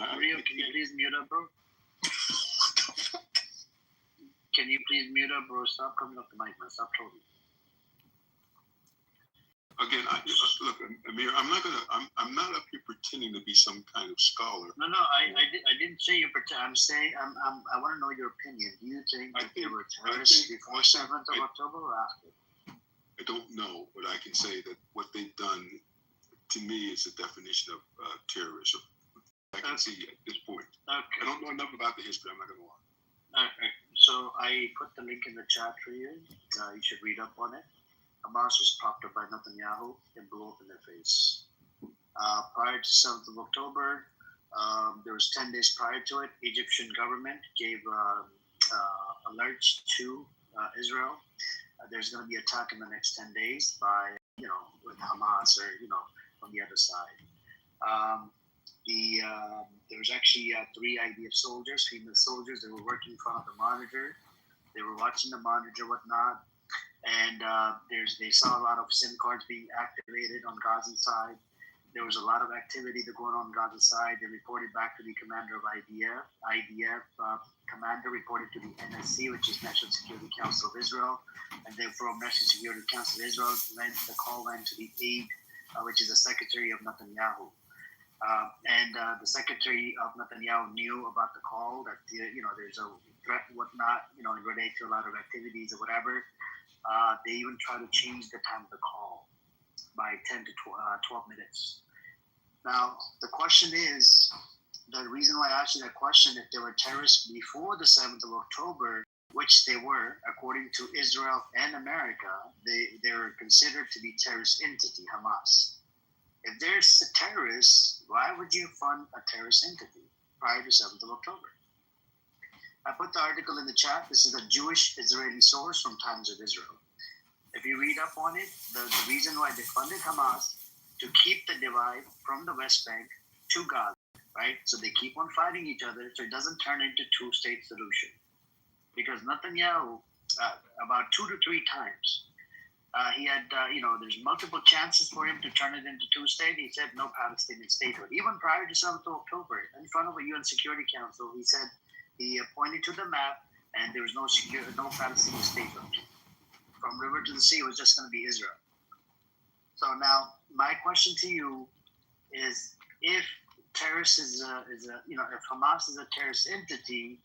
Mario, can you please mute up, bro? Can you please mute up, bro? Stop coming up the mic, man. Stop trolling. Again, look, Amir. I'm not up here pretending to be some kind of scholar. No, I didn't say you pretend. I'm saying I want to know your opinion. Do you think that they were terrorists before 7th of October or after? I don't know, but I can say that what they've done to me is a definition of terrorism. I can see at this point. Okay. I don't know enough about the history. I'm not going to lie. Okay. So I put the link in the chat for you. You should read up on it. Hamas was propped up by Netanyahu and blew up in their face. Prior to 7th of October, there was 10 days prior to it, Egyptian government gave alerts to Israel. There's going to be attack in the next 10 days by, with Hamas or, from the other side. There was actually 3 IDF soldiers, female soldiers, that were working in front of the monitor. They were watching the monitor, whatnot. And they saw a lot of SIM cards being activated on Gaza side. There was a lot of activity going on Gaza side. They reported back to the commander of IDF. IDF commander reported to the NSC, which is National Security Council of Israel. And then from National Security Council of Israel, the call went to the aide, which is the secretary of Netanyahu. And the secretary of Netanyahu knew about the call, that there's a threat and whatnot, related to a lot of activities or whatever. They even try to change the time of the call by 10 to 12 minutes. Now, the question is, the reason why I asked you that question, if they were terrorists before the 7th of October, which they were, according to Israel and America, they were considered to be terrorist entity, Hamas. If there's terrorists, why would you fund a terrorist entity prior to 7th of October? I put the article in the chat. This is a Jewish Israeli source from Times of Israel. If you read up on it, the reason why they funded Hamas to keep the divide from the West Bank to Gaza, right? So they keep on fighting each other so it doesn't turn into two-state solution. Because Netanyahu, about 2 to 3 times, he had, there's multiple chances for him to turn it into two-state. He said no Palestinian statehood. Even prior to 7th of October, in front of a UN Security Council, he said, he pointed to the map, and there was no Palestinian statehood. From river to the sea, it was just going to be Israel. So now, my question to you is: if terrorist if Hamas is a terrorist entity,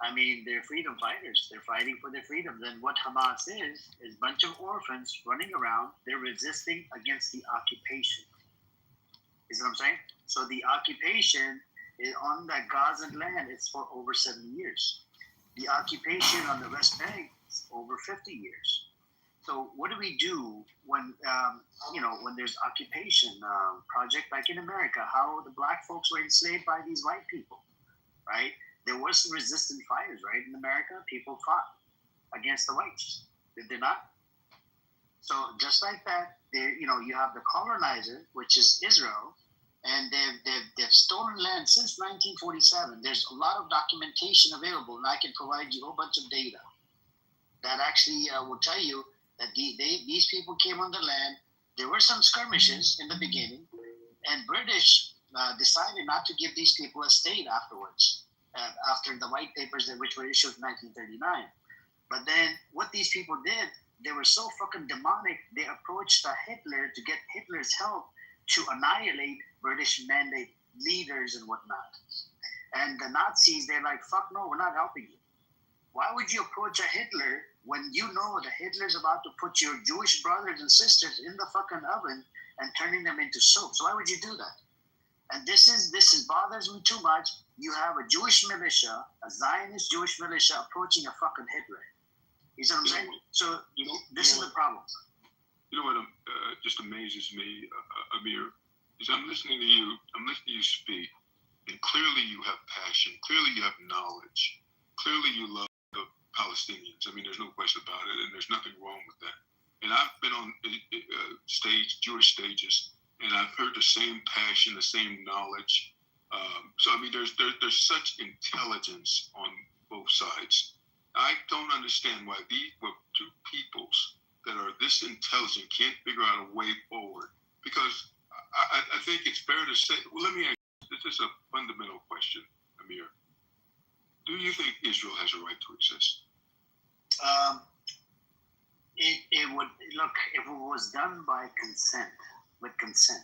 I mean, they're freedom fighters. They're fighting for their freedom. Then what Hamas is a bunch of orphans running around. They're resisting against the occupation. You see what I'm saying? So the occupation on that Gazan land, it's for over 7 years. The occupation on the West Bank is over 50 years. So what do we do when, when there's occupation project like in America, how the black folks were enslaved by these white people, right? There were some resistant fighters, right? In America, people fought against the whites. Did they not? So just like that, you have the colonizer, which is Israel, and they've stolen land since 1947. There's a lot of documentation available, and I can provide you a whole bunch of data that actually will tell you that these people came on the land. There were some skirmishes in the beginning, and British decided not to give these people a state afterwards, after the white papers which were issued in 1939. But then what these people did, they were so fucking demonic, they approached Hitler to get Hitler's help to annihilate British mandate leaders and whatnot. And the Nazis, they're like, fuck no, we're not helping you. Why would you approach a Hitler when you know that Hitler's about to put your Jewish brothers and sisters in the fucking oven and turning them into soup? So why would you do that? And this bothers me too much. You have a Jewish militia, a Zionist Jewish militia approaching a fucking Hitler. You see what I'm saying? So this is the problem. You know what just amazes me, Amir, is I'm listening to you speak, and clearly you have passion, clearly you have knowledge, clearly you love the Palestinians. I mean, there's no question about it, and there's nothing wrong with that. And I've been on Jewish stages, and I've heard the same passion, the same knowledge. So I mean, there's such intelligence on both sides. I don't understand why these two peoples that are this intelligent can't figure out a way forward. Because I think it's fair to say, well, let me ask you, just a fundamental question, Amir. Do you think Israel has a right to exist? It would look if it was done by consent, with consent.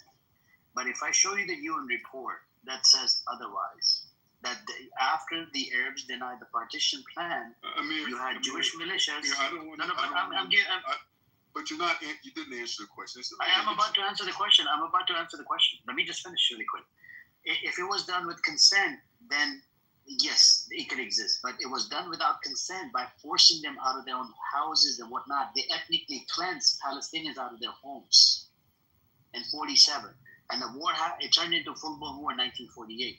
But if I show you the UN report that says otherwise, that after the Arabs denied the partition plan, Amir, you had Jewish militias. Amir, I don't want to. But you didn't answer the question. I am about to answer the question. Let me just finish really quick. If it was done with consent, then yes, it could exist. But it was done without consent by forcing them out of their own houses and whatnot. They ethnically cleansed Palestinians out of their homes in 47. And the war, it turned into a full-blown war in 1948.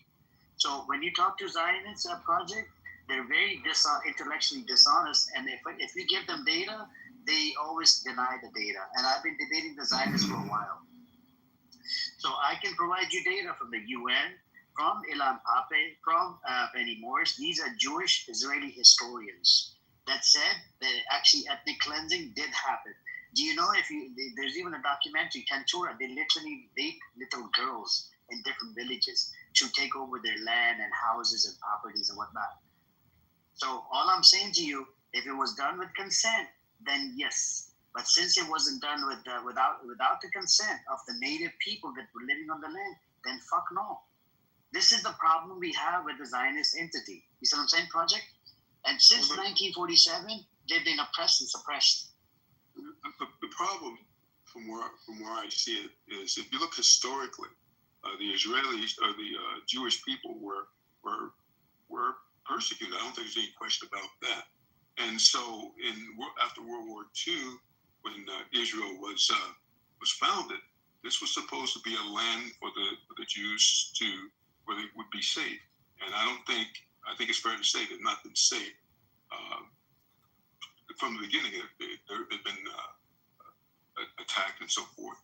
So when you talk to Zionists project, they're very intellectually dishonest. And if you give them data, they always deny the data. And I've been debating the Zionists for a while. So I can provide you data from the UN, from Ilan Pape, from Benny Morris. These are Jewish Israeli historians that said that actually ethnic cleansing did happen. Do you know there's even a documentary, Tantura, they literally rape little girls in different villages to take over their land and houses and properties and whatnot. So all I'm saying to you, if it was done with consent, then yes. But since it wasn't done without the consent of the native people that were living on the land, then fuck no. This is the problem we have with the Zionist entity. You see what I'm saying, Project? And since 1947, they've been oppressed and suppressed. The problem, from where I see it, is if you look historically, the Israelis or the Jewish people were persecuted. I don't think there's any question about that. And so, after World War II, when Israel was founded, this was supposed to be a land for the Jews where they would be safe. And I think it's fair to say they've not been safe. From the beginning, they've been attacked and so forth.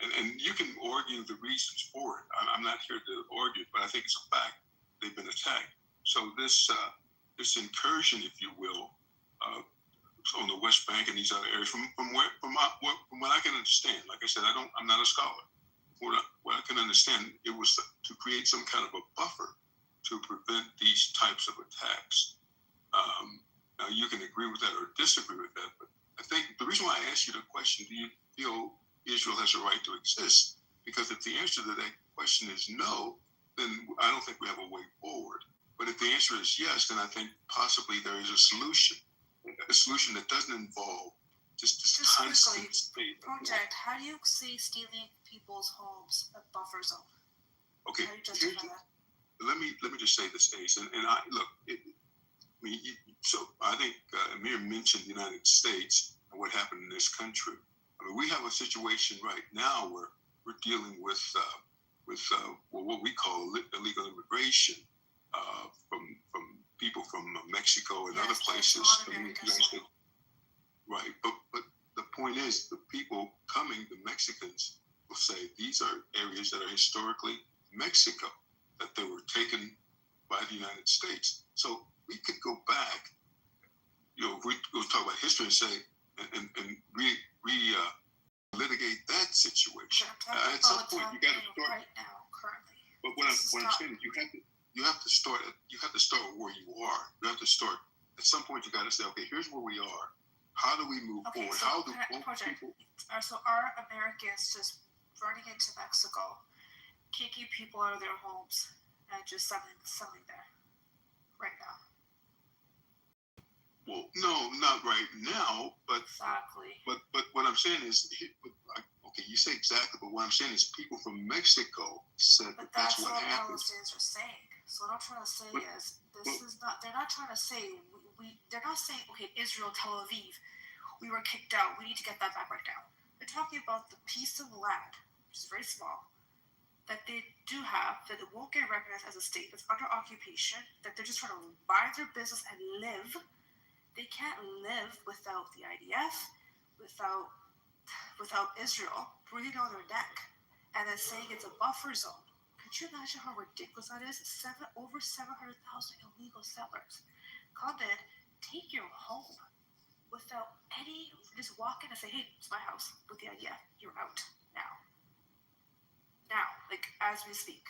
And you can argue the reasons for it. I'm not here to argue, but I think it's a fact they've been attacked. So this incursion, if you will, on the West Bank and these other areas, from what I can understand, like I said, I'm not a scholar. What I can understand, it was to create some kind of a buffer to prevent these types of attacks. Now you can agree with that or disagree with that, but I think the reason why I asked you the question, do you feel Israel has a right to exist? Because if the answer to that question is no, then I don't think we have a way forward. But if the answer is yes, then I think possibly there is a solution that doesn't involve just constant state. Project, how do you see stealing people's homes a buffer zone? Okay, how do you justify that? Let me just say this, Ace, and I look. So I think Amir mentioned the United States and what happened in this country. I mean, we have a situation right now where we're dealing with what we call illegal immigration from people from Mexico and other places. Right, but the point is, the people coming, the Mexicans, will say these are areas that are historically Mexico, that they were taken by the United States. So we could go back, if we go talk about history and say, and litigate that situation. At some point, you got to start. Right now, currently. But what I'm saying is, you have to start where you are. You have to start at some point. You got to say, okay, here's where we are. How do we move forward? So How do both people? So are Americans just running into Mexico, kicking people out of their homes, and just selling there right now? Well, no, not right now, but exactly. But what I'm saying is, okay, you say exactly, but what I'm saying is, people from Mexico said but that's what happened. Palestinians are saying. So what I'm trying to say is, is not. They're not trying to say they're not saying, okay, Israel, Tel Aviv, we were kicked out. We need to get that back right now. They're talking about the piece of land, which is very small, that they do have, that it won't get recognized as a state, that's under occupation, that they're just trying to mind their business and live. They can't live without the IDF, without Israel breathing on their neck, and then saying it's a buffer zone. Could you imagine how ridiculous that is? Over 700,000 illegal settlers come in, take your home without just walk in and say, hey, it's my house, with the idea, you're out now. Now, like, as we speak.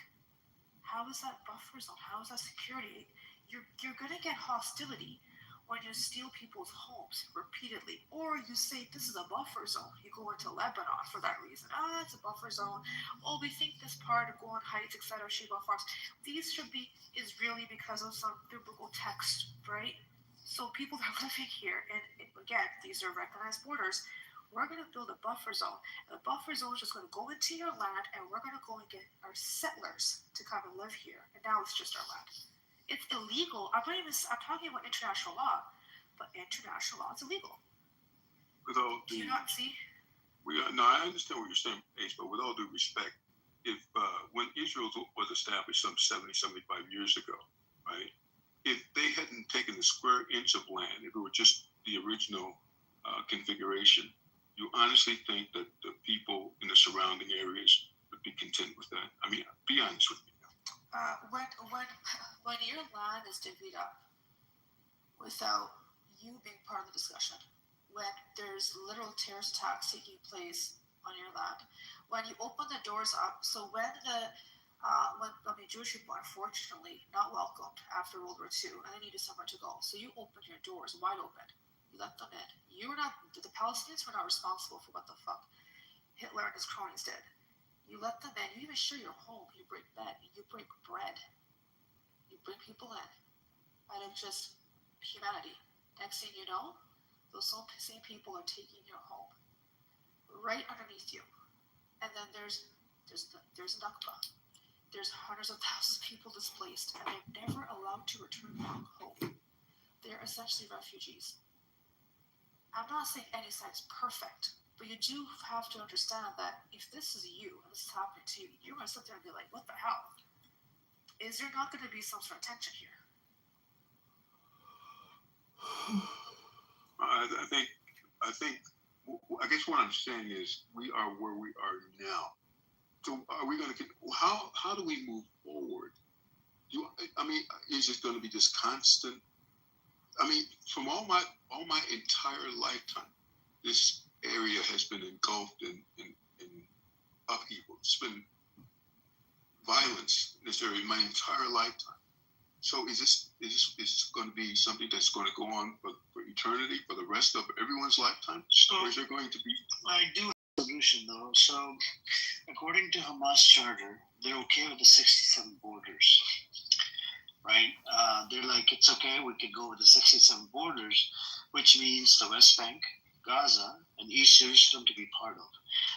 How is that buffer zone? How is that security? You're gonna get hostility when you steal people's homes repeatedly, or you say this is a buffer zone. You go into Lebanon for that reason. It's a buffer zone. Oh, we think this part of Golan Heights, etc., Sheba Farms. These should be Israeli because of some biblical text, right? So people that are living here, and again, these are recognized borders. We're going to build a buffer zone. And the buffer zone is just going to go into your land, and we're going to go and get our settlers to come and live here. And now it's just our land. It's illegal. I'm talking about international law, but international law is illegal. Do you not see? No, I understand what you're saying, Ace, but with all due respect, if when Israel was established some 70, 75 years ago, right, if they hadn't taken a square inch of land, if it were just the original configuration, you honestly think that the people in the surrounding areas would be content with that? I mean, be honest with me. When your land is divvied up without you being part of the discussion, when there's literal terrorist attacks taking place on your land, when you open the doors up, so when Jewish people are unfortunately not welcomed after World War II and they needed somewhere to go, so you open your doors wide open, you let them in. The Palestinians were not responsible for what the fuck Hitler and his cronies did. You let them in. You even share your home. You break bread. You break bread. You bring people in out of just humanity. Next thing you know, those same people are taking your home right underneath you. And then there's Nakba. There's hundreds of thousands of people displaced, and they're never allowed to return back home. They're essentially refugees. I'm not saying any side's perfect, but you do have to understand that if this is you and this is happening to you, you're going to sit there and be like, what the hell? Is there not going to be some sort of tension here? I guess what I'm saying is we are where we are now. So are we going to how do we move forward? Is it going to be this constant? I mean, from all my entire lifetime, this area has been engulfed in upheaval. It's been violence in this area my entire lifetime. So is this going to be something that's going to go on for eternity, for the rest of everyone's lifetime? Or is there going to be? I do have a solution though. So according to Hamas charter, they're okay with the 67 borders. Right? They're like, it's okay, we could go with the 67 borders, which means the West Bank, Gaza, and East Jerusalem to be part of.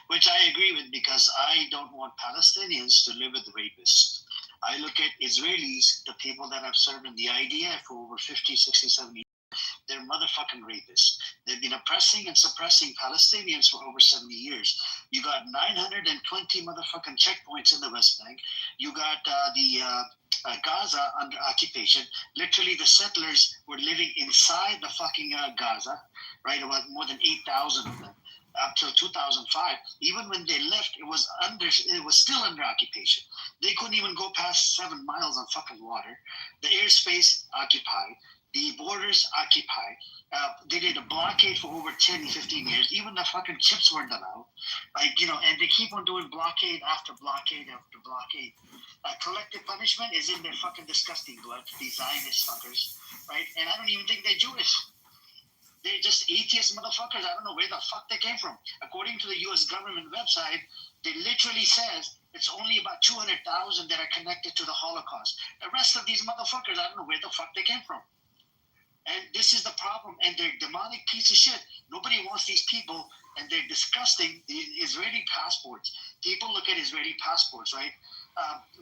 Which I agree with because I don't want Palestinians to live with rapists. I look at Israelis, the people that have served in the IDF for over 50, 60, 70 years, they're motherfucking rapists. They've been oppressing and suppressing Palestinians for over 70 years. You got 920 motherfucking checkpoints in the West Bank. You got Gaza under occupation. Literally, the settlers were living inside the fucking Gaza, right? About more than 8,000 of them up till 2005. Even when they left, it was still under occupation. They couldn't even go past 7 miles on fucking water. The airspace occupied. The borders occupied. They did a blockade for over 10, 15 years. Even the fucking chips weren't allowed. And they keep on doing blockade after blockade after blockade. Collective punishment is in their fucking disgusting blood, these Zionist fuckers, right? And I don't even think they're Jewish. They're just atheist motherfuckers. I don't know where the fuck they came from. According to the U.S. government website, they literally says it's only about 200,000 that are connected to the Holocaust. The rest of these motherfuckers, I don't know where the fuck they came from. And this is the problem. And they're demonic piece of shit. Nobody wants these people, and they're disgusting. The Israeli passports. People look at Israeli passports, right?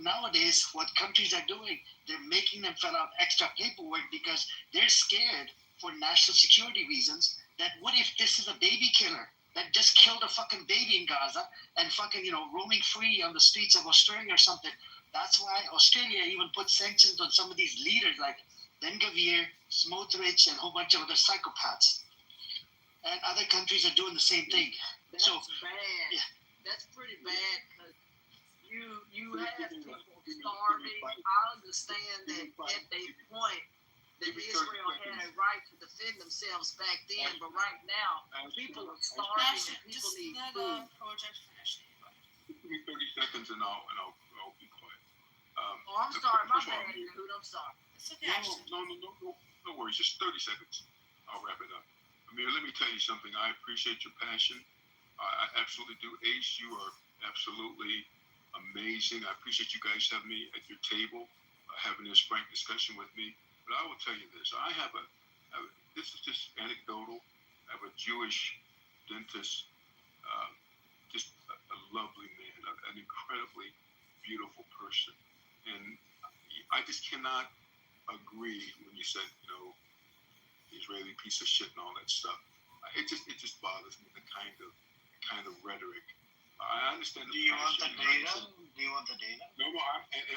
Nowadays, what countries are doing, they're making them fill out extra paperwork because they're scared for national security reasons that what if this is a baby killer that just killed a fucking baby in Gaza and fucking, roaming free on the streets of Australia or something. That's why Australia even put sanctions on some of these leaders like Ben Gvir, Smotrich, and a whole bunch of other psychopaths. And other countries are doing the same thing. That's bad. Yeah. That's pretty bad because you have people starving. I understand that at their point that Israel had a right to defend themselves back then, but right now people are starving and people need food. Project finished. Give me 30 seconds and I'll be quiet. Oh, I'm sorry, my bad, dude. I'm sorry. It's okay, actually. No worries. Just 30 seconds. I'll wrap it up. Amir, let me tell you something. I appreciate your passion. I absolutely do. Ace, you are absolutely amazing. I appreciate you guys having me at your table, having this frank discussion with me. But I will tell you this. This is just anecdotal. I have a Jewish dentist, just a lovely man, an incredibly beautiful person. And I just cannot agree when you said, Israeli piece of shit and all that stuff. It just bothers me, the kind of rhetoric. I understand. Do you want the data? No,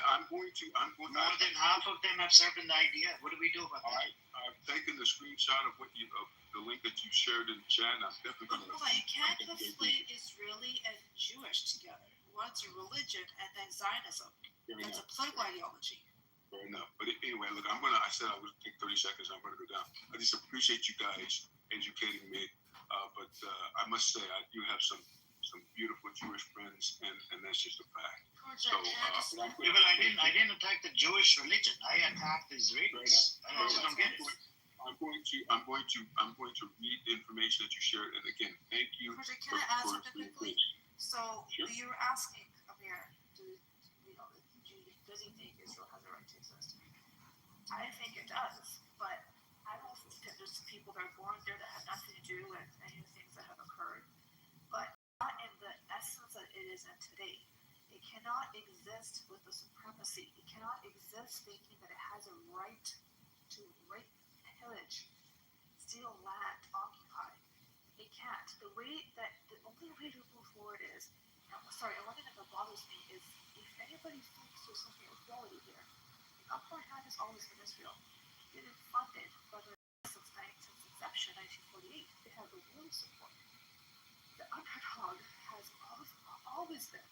I'm going to. More than half of them have served the idea. What do we do about that? I've taken the screenshot of the link that you shared in the chat, and I'm definitely going to. Hold on, you can't conflate Israeli and Jewish together. One's a religion and then Zionism. That's a political ideology. Fair enough. But anyway, look, I said I would take 30 seconds. I'm going to go down. I just appreciate you guys educating me. But I must say, I do have some beautiful Jewish friends, and that's just a fact. So, but I didn't attack the Jewish religion. I attacked the Israelis. I don't get it. I'm going to read the information that you shared, and again, thank you. Can I ask something quickly? So Sure. you were asking Amir, does he think Israel has a right to exist? I think it does, but I don't think that there's people that are born there that have nothing to do with any of the things that have occurred, but not in the essence that it is in today. It cannot exist with the supremacy. It cannot exist thinking that it has a right to rape, pillage, steal land, occupy. It can't. The only way to move forward is, one thing that bothers me is if anybody thinks there's something equality here, the upper hand has always been Israel. It is funded by the since inception, 1948. It has the world support. The underdog has always been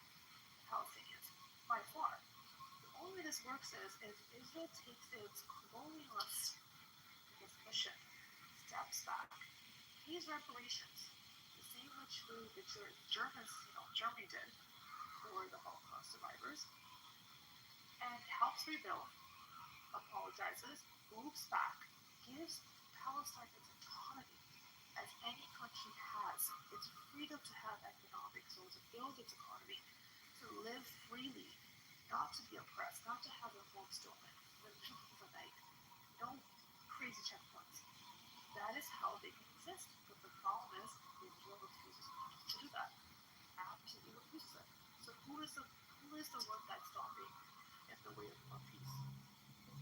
Palestinians, by far. The only way this works is if Israel takes its colonialist mission, steps back, pays reparations, the same which the Germans, Germany did for the Holocaust survivors, and helps rebuild, apologizes, moves back, gives Palestine its autonomy, as any country has. Its freedom to have economic goals, to build its economy, to live freely, not to be oppressed, not to have their home stolen in the middle of the night. No crazy checkpoints. That is how they can exist. But the problem is, Israel refuses to do that. Absolutely refuses it. So who is the one that's stopping in the way of peace?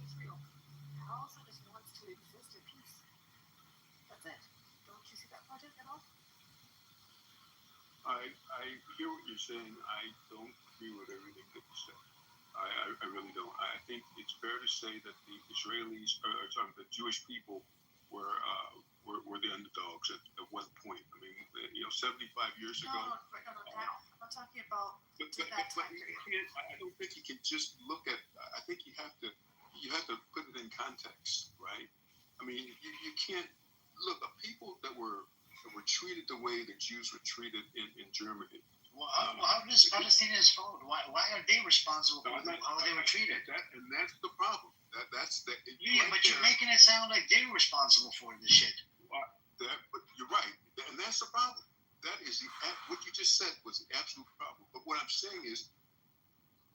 Israel. Palestine just wants to exist in peace. That's it. Don't you see that project at all? I hear what you're saying. I don't agree with everything that you said. I really don't. I think it's fair to say that the Israelis, the Jewish people, were the underdogs at one point. I mean, 75 years ago. No, now. I'm not talking about that time period. I don't think you can just look at. I think you have to put it in context, right? I mean, you can't look at people that were treated the way the Jews were treated in Germany. Well, how does Palestinians fault? Why are they responsible for how they were treated? And that's the problem. That's the. Yeah, but you're making it sound like they're responsible for this shit. But you're right, and that's the problem. That is what you just said was the absolute problem. But what I'm saying is,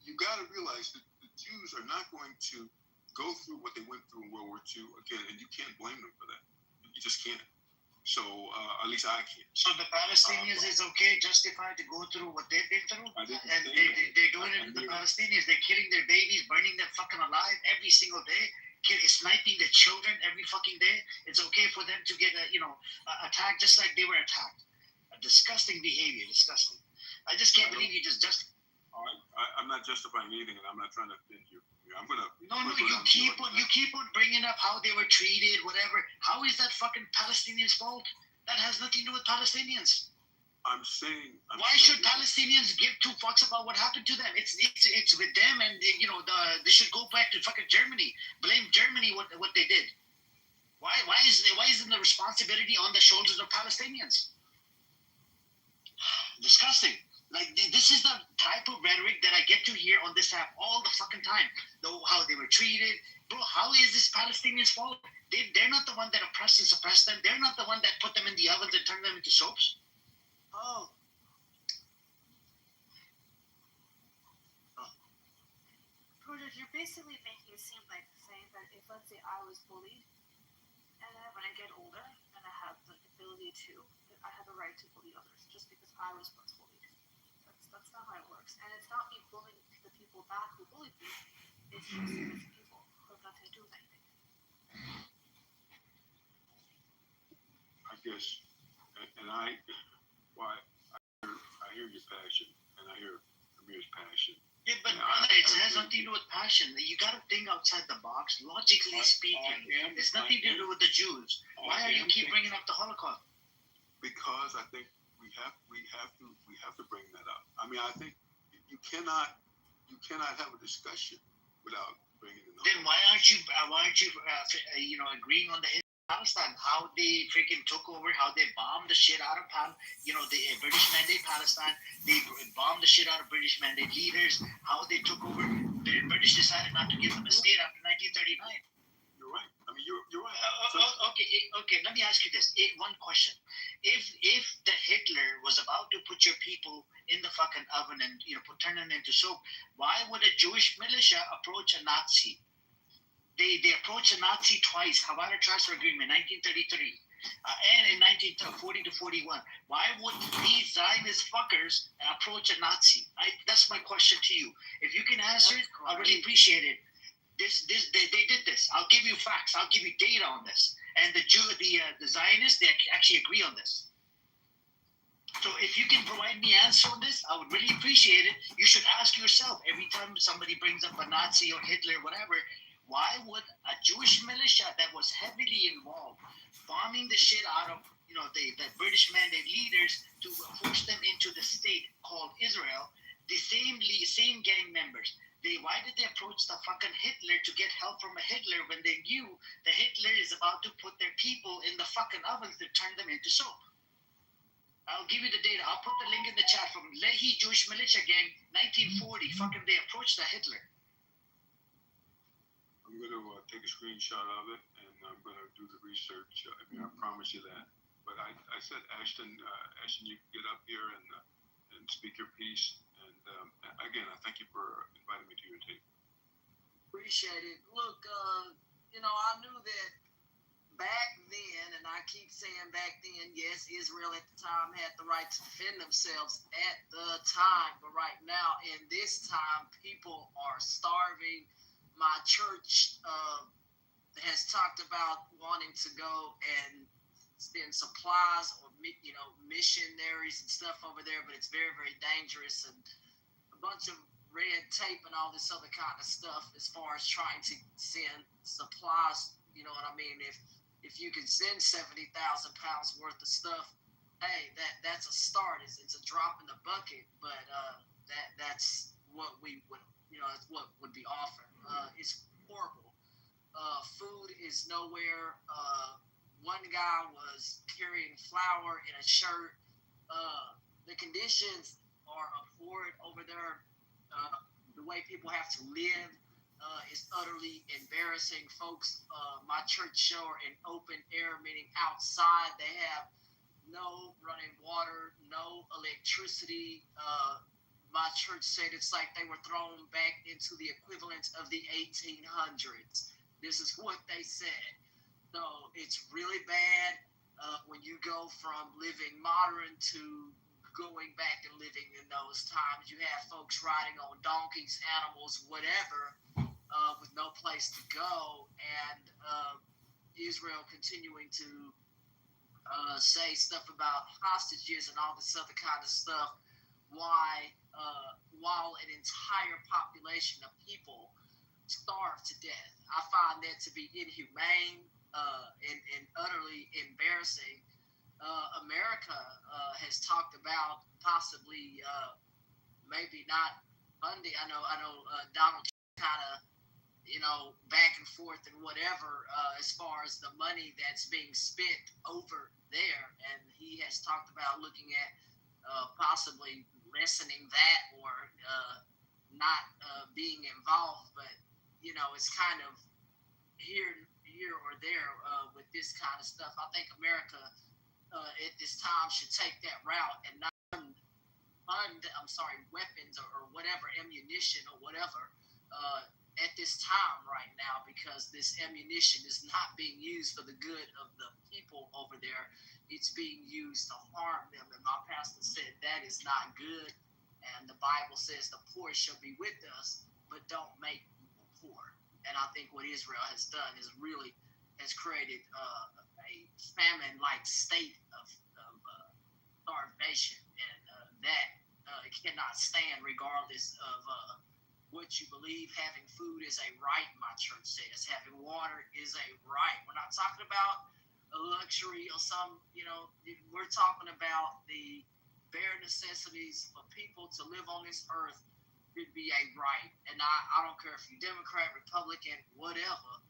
you got to realize that the Jews are not going to go through what they went through in World War II again, and you can't blame them for that. You just can't. So at least I can't. So the Palestinians is okay, justified to go through what they've been through, and they're doing it to the Palestinians. They're killing their babies, burning them fucking alive every single day, sniping their children every fucking day. It's okay for them to get attacked just like they were attacked. A disgusting behavior, disgusting. I just can't believe you just. I'm not justifying anything, and I'm not trying to offend you. I'm gonna. No. You keep on bringing up how they were treated, whatever. How is that fucking Palestinians' fault? That has nothing to do with Palestinians. I'm saying. Why should Palestinians give two fucks about what happened to them? It's with them, and they should go back to fucking Germany. Blame Germany what they did. Why isn't the responsibility on the shoulders of Palestinians? Disgusting. Like this is the type of rhetoric that I get to hear on this app all the fucking time. Though how they were treated, bro. How is this Palestinians' fault? They're not the one that oppressed and suppressed them. They're not the one that put them in the ovens and turned them into soaps. Oh. Project, you're basically making it seem like saying that if, let's say, I was bullied, and then when I get older and I have the ability to, I have the right to bully others just because I was once bullied. That's not how it works. And it's not me bullying the people back who bullied me. It's just innocent people who have nothing to do with anything. I guess, and I hear your passion, and I hear Amir's passion. Yeah, but it has nothing to do with passion. You got to think outside the box. Logically speaking, it's nothing to do with the Jews. Why are you keep bringing up the Holocaust? Because I think we have to bring that up. I mean, I think you cannot have a discussion without bringing it up. Then why aren't you agreeing on the Palestine, how they freaking took over, how they bombed the shit out of the British Mandate Palestine, they bombed the shit out of British Mandate leaders, how they took over. The British decided not to give them a state after 1939. You're right. I mean, you're right. Okay. Let me ask you this. One question: If the Hitler was about to put your people in the fucking oven and turn them into soap, why would a Jewish militia approach a Nazi? They approached a Nazi twice. Havana Transfer Agreement, 1933, and in 1940 to 41. Why would these Zionist fuckers approach a Nazi? That's my question to you. If you can answer it, I really appreciate it. They did this. I'll give you facts. I'll give you data on this. And the Zionists, they actually agree on this. So if you can provide me an answer on this, I would really appreciate it. You should ask yourself every time somebody brings up a Nazi or Hitler, whatever. Why would a Jewish militia that was heavily involved, bombing the shit out of the British Mandate leaders to force them into the state called Israel, the same gang members, why did they approach the fucking Hitler to get help from a Hitler when they knew the Hitler is about to put their people in the fucking ovens to turn them into soap? I'll give you the data. I'll put the link in the chat from Lehi Jewish Militia Gang, 1940. Fucking they approached the Hitler. I'm going to take a screenshot of it, and I'm going to do the research. I mean, I promise you that. But I said, Ashton, you can get up here and speak your piece. And again, I thank you for inviting me to your table. Appreciate it. Look, I knew that back then, and I keep saying back then, yes, Israel at the time had the right to defend themselves at the time. But right now, in this time, people are starving. My church has talked about wanting to go and send supplies or missionaries and stuff over there, but it's very, very dangerous and a bunch of red tape and all this other kind of stuff as far as trying to send supplies. You know what I mean? If you can send 70,000 pounds worth of stuff, hey, that's a start. It's a drop in the bucket, but that's what we would. That's what would be offered. It's horrible. Food is nowhere. One guy was carrying flour in a shirt. The conditions are abhorrent over there. The way people have to live is utterly embarrassing. Folks, my church show are in open air, meaning outside. They have no running water, no electricity. My church said it's like they were thrown back into the equivalent of the 1800s. This is what they said. So it's really bad when you go from living modern to going back and living in those times. You have folks riding on donkeys, animals, whatever, with no place to go. And Israel continuing to say stuff about hostages and all this other kind of stuff. While an entire population of people starve to death. I find that to be inhumane and utterly embarrassing. America has talked about possibly maybe not funding. I know Donald kind of back and forth and whatever as far as the money that's being spent over there, and he has talked about looking at possibly lessening that or not being involved, but it's kind of here or there with this kind of stuff. I think America at this time should take that route and not weapons or whatever, ammunition or whatever at this time right now, because this ammunition is not being used for the good of the people over there. It's being used to harm them. And my pastor said that is not good. And the Bible says the poor shall be with us, but don't make people poor. And I think what Israel has done is really has created a famine-like state of starvation, and that cannot stand regardless of what you believe. Having food is a right, my church says. Having water is a right. We're not talking about a luxury or some, we're talking about the bare necessities for people to live on this earth should be a right. And I don't care if you're Democrat, Republican, whatever,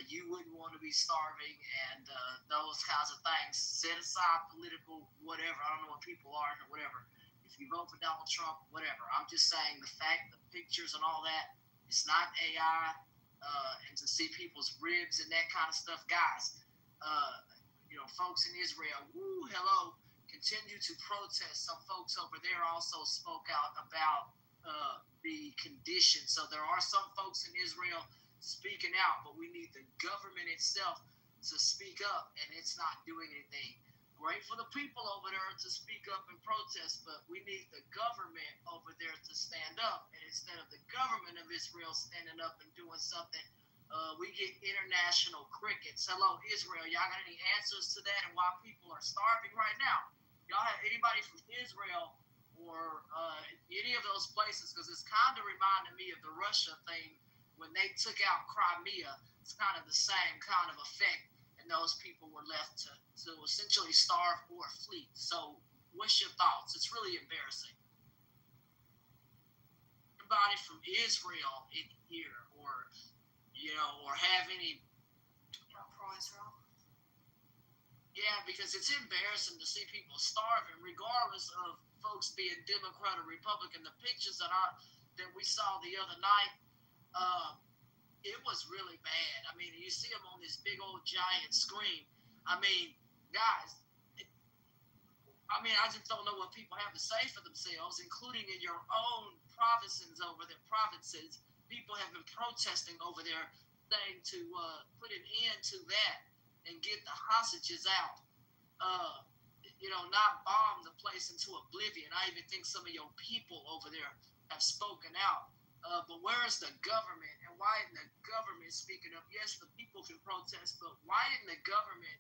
you wouldn't want to be starving and those kinds of things. Set aside political whatever. I don't know what people are or whatever. If you vote for Donald Trump, whatever. I'm just saying the fact, the pictures and all that, it's not AI. And to see people's ribs and that kind of stuff, guys, folks in Israel, hello, continue to protest. Some folks over there also spoke out about the conditions. So there are some folks in Israel speaking out, but we need the government itself to speak up, and it's not doing anything. Great for the people over there to speak up and protest, but we need the government over there to stand up. And instead of the government of Israel standing up and doing something, we get international crickets. Hello, Israel. Y'all got any answers to that and why people are starving right now? Y'all have anybody from Israel or any of those places? Because it's kind of reminding me of the Russia thing when they took out Crimea. It's kind of the same kind of effect. And those people were left to essentially starve or flee. So what's your thoughts? It's really embarrassing. Anybody from Israel in here or have any pro-Israel? Yeah, because it's embarrassing to see people starving, regardless of folks being Democrat or Republican. The pictures that we saw the other night, it was really bad. I mean, you see them on this big old giant screen. I mean, guys, I just don't know what people have to say for themselves, including in your own provinces over there. People have been protesting over there, saying to put an end to that and get the hostages out. Not bomb the place into oblivion. I even think some of your people over there have spoken out. But where is the government? And why isn't the government speaking up? Yes, the people can protest, but why isn't the government,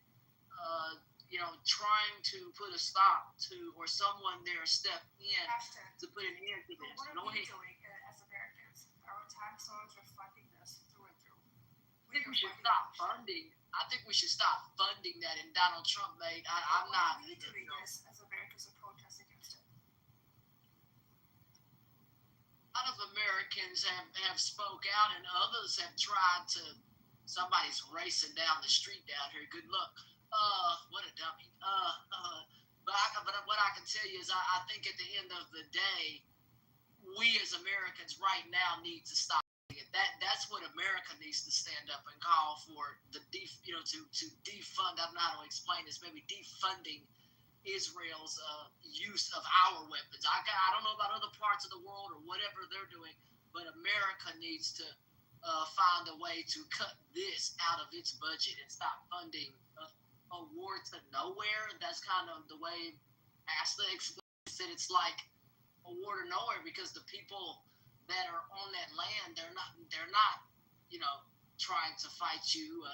trying to put a stop to, or someone there step in to put an end to this? What are we doing as Americans? Our tax dollars are funding this through and through. I think we should stop funding. I think we should stop funding that. And Donald Trump made. I'm not. What are we doing this as Americans to protest against it? A lot of Americans have spoke out, and others have tried to. Somebody's racing down the street down here. Good luck. What a dummy. But what I can tell you is I think at the end of the day, we as Americans right now need to stop it. That's what America needs to stand up and call for to defund. I don't know how to explain this. Maybe defunding Israel's use of our weapons. I don't know about other parts of the world or whatever they're doing, but America needs to find a way to cut this out of its budget and stop funding a war to nowhere. That's kind of the way Asta said. It's like a war to nowhere because the people that are on that land, they're not trying to fight you.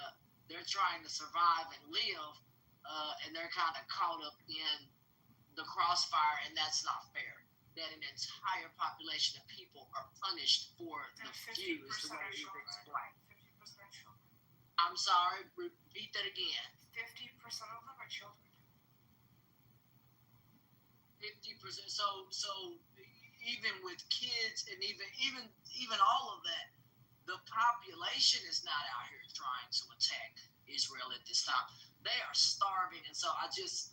They're trying to survive and live, and they're kind of caught up in the crossfire, and that's not fair. That an entire population of people are punished for the few is the way you've explained. 50% children. I'm sorry, repeat that again. 50% of them are children. 50%. So even with kids and even all of that, the population is not out here trying to attack Israel at this time. They are starving, and so I just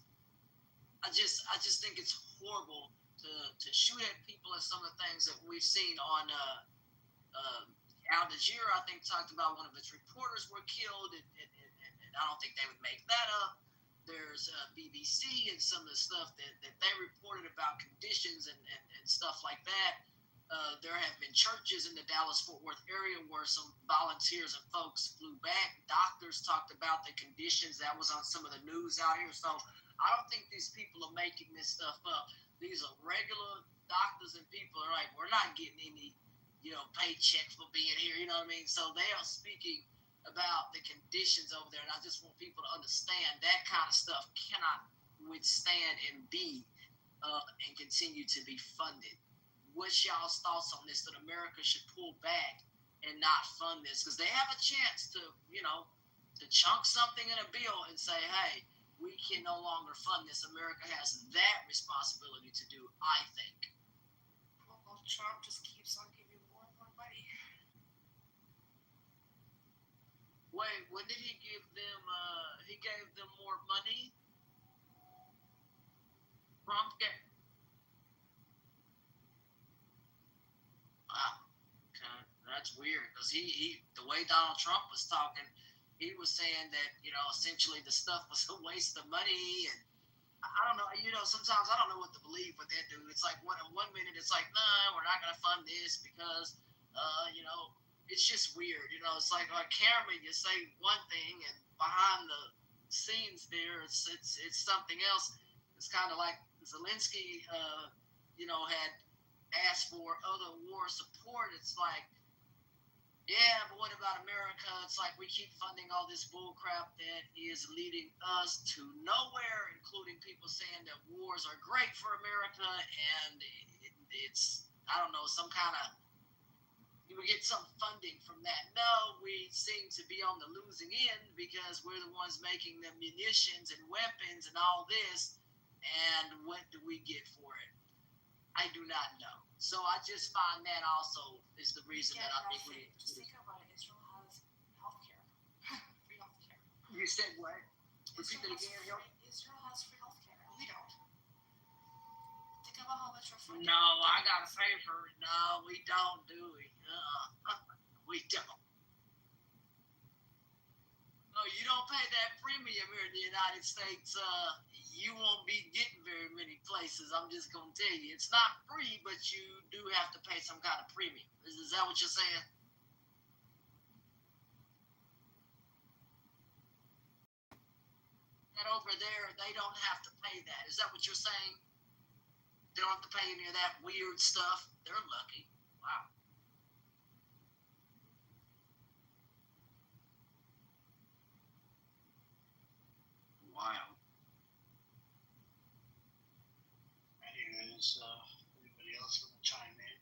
think it's horrible to shoot at people and some of the things that we've seen on Al Jazeera, I think, talked about one of its reporters were killed, and I don't think they would make that up. There's BBC and some of the stuff that they reported about conditions and stuff like that. There have been churches in the Dallas-Fort Worth area where some volunteers and folks flew back. Doctors talked about the conditions. That was on some of the news out here. So I don't think these people are making this stuff up. These are regular doctors and people are like, we're not getting any, paycheck for being here. You know what I mean? So they are speaking about the conditions over there. And I just want people to understand that kind of stuff cannot withstand and be and continue to be funded. What's y'all's thoughts on this, that America should pull back and not fund this? Because they have a chance to, to chunk something in a bill and say, hey, we can no longer fund this. America has that responsibility to do, I think. Well, Trump just keeps on giving more and more money. Wait, when did he give them, he gave them more money? Trump gave. Wow. Okay. That's weird, because he the way Donald Trump was talking, he was saying that, essentially the stuff was a waste of money, and I don't know, sometimes I don't know what to believe with that dude. It's like one minute it's like, no, we're not going to fund this because, it's just weird. It's like on camera you say one thing, and behind the scenes there, it's something else. It's kind of like Zelensky, had asked for other war support. It's like, yeah, but what about America? It's like we keep funding all this bull crap that is leading us to nowhere, including people saying that wars are great for America, and it's, I don't know, some kind of, we get some funding from that. No, we seem to be on the losing end because we're the ones making the munitions and weapons and all this, and what do we get for it? I do not know. So I just find that also is the reason that I think we need to. Just think about it. Israel has healthcare. Free healthcare. You said what? Repeat that again. Israel has free healthcare. We don't. Think about how much we're funding. No, I gotta pay for it. No, we don't do it. We don't. No, you don't pay that premium here in the United States. You won't be getting very many places. I'm just gonna tell you, it's not free, but you do have to pay some kind of premium. Is that what you're saying? And over there, they don't have to pay that. Is that what you're saying? They don't have to pay any of that weird stuff. They're lucky. Wow. Wow. Anyways, anybody else want to chime in?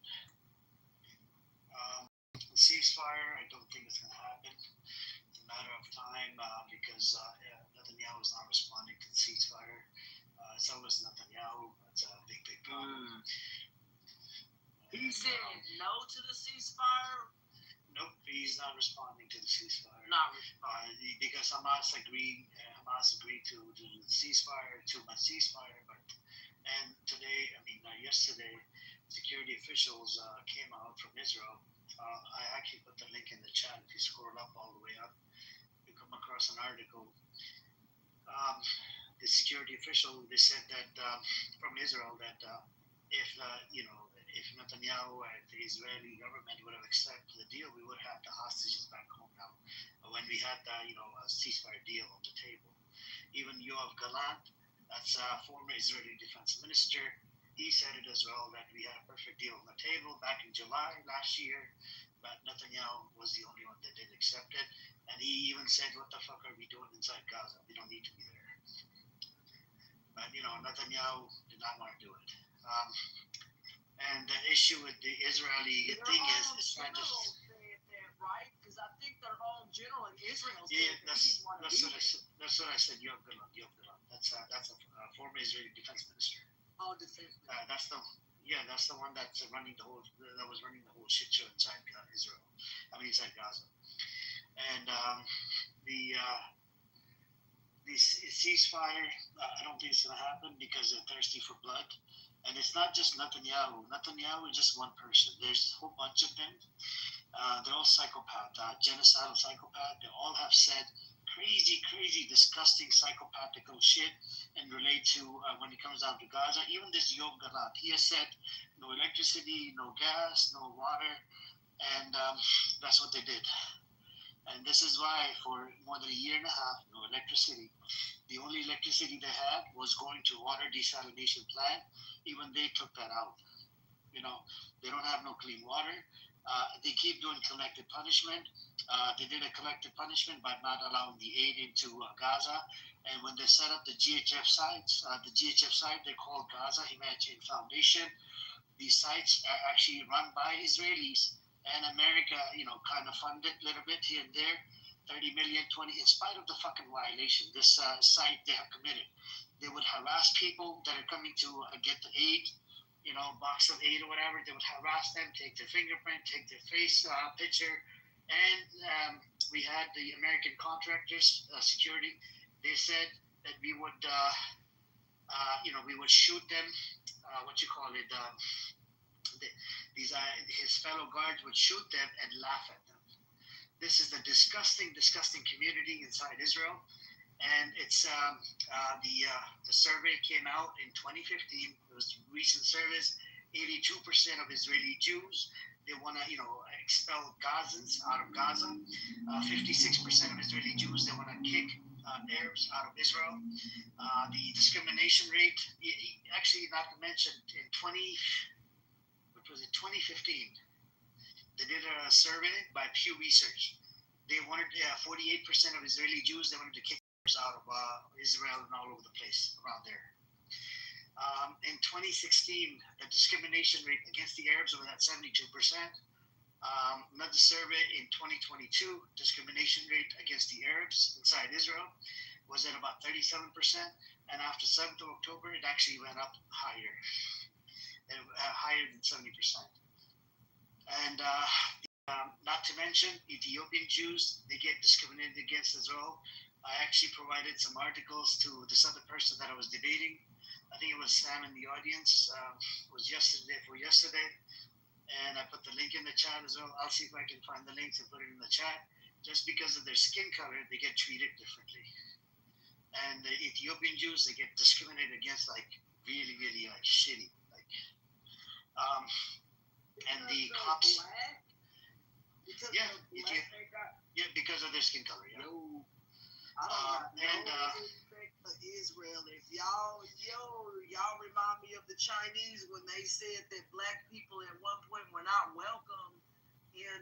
The ceasefire, I don't think it's going to happen. It's a matter of time because Netanyahu is not responding to the ceasefire. It's always Netanyahu. That's a big problem. He said no to the ceasefire? Nope, he's not responding to the ceasefire. Not responding. Because Hamas agreed to the ceasefire, 2-month ceasefire, and yesterday, security officials came out from Israel. I actually put the link in the chat. If you scroll up all the way up, you come across an article. The security official, they said that from Israel that if Netanyahu and the Israeli government would have accepted the deal, we would have the hostages back home now. When we had a ceasefire deal on the table, even Yoav Gallant, that's a former Israeli defense minister, he said it as well, that we had a perfect deal on the table back in July last year, but Netanyahu was the only one that did accept it, and he even said, "What the fuck are we doing inside Gaza? We don't need to be there." But Netanyahu did not want to do it. And the issue with the Israeli thing is, it's not just. Right? Because I think their own general in Israel. Yeah, that's what I said. Yoav Gallant. That's a former Israeli defense minister. Oh, defense. That's the one that was running the whole shit show inside Israel. Inside Gaza. And the ceasefire, I don't think it's gonna happen because they're thirsty for blood. And it's not just Netanyahu. Netanyahu is just one person. There's a whole bunch of them. They're all psychopaths, genocidal psychopaths. They all have said crazy, disgusting psychopathical shit and relate to when it comes down to Gaza. Even this Yoav Galat, he has said no electricity, no gas, no water, and that's what they did. And this is why for more than a year and a half, no electricity. The only electricity they had was going to water desalination plant. Even they took that out. You know, they don't have no clean water. They keep doing collective punishment. They did a collective punishment by not allowing the aid into Gaza. And when they set up the GHF sites, they call Gaza Humanitarian Foundation. These sites are actually run by Israelis, and America, kind of funded a little bit here and there, 30 million, 20, in spite of the fucking violation this site they have committed. They would harass people that are coming to get the aid, box of aid or whatever. They would harass them, take their fingerprint, take their face picture. And we had the American contractors, security. They said that we would, we would shoot them, his fellow guards would shoot them and laugh at them. This is the disgusting community inside Israel. And it's the survey came out in 2015. It was recent surveys. 82% of Israeli Jews, they want to expel Gazans out of Gaza. 56% of Israeli Jews, they want to kick Arabs out of Israel. The discrimination rate, actually, not to mention, in 2015, they did a survey by Pew Research. They wanted 48% of Israeli Jews, they wanted to kick out of Israel and all over the place around there. In 2016, the discrimination rate against the Arabs was at 72%. Another survey in 2022, discrimination rate against the Arabs inside Israel was at about 37%. And after 7th of October, it actually went up higher, higher than 70%. And not to mention, Ethiopian Jews, they get discriminated against as well. I actually provided some articles to this other person that I was debating. I think it was Sam in the audience. It was yesterday, and I put the link in the chat as well. I'll see if I can find the links and put it in the chat. Just because of their skin color, they get treated differently. And the Ethiopian Jews, they get discriminated against like really, really like shitty. And the cops. Because of their skin color. Yeah. No. I don't have no respect for Israel. If y'all remind me of the Chinese when they said that black people at one point were not welcome in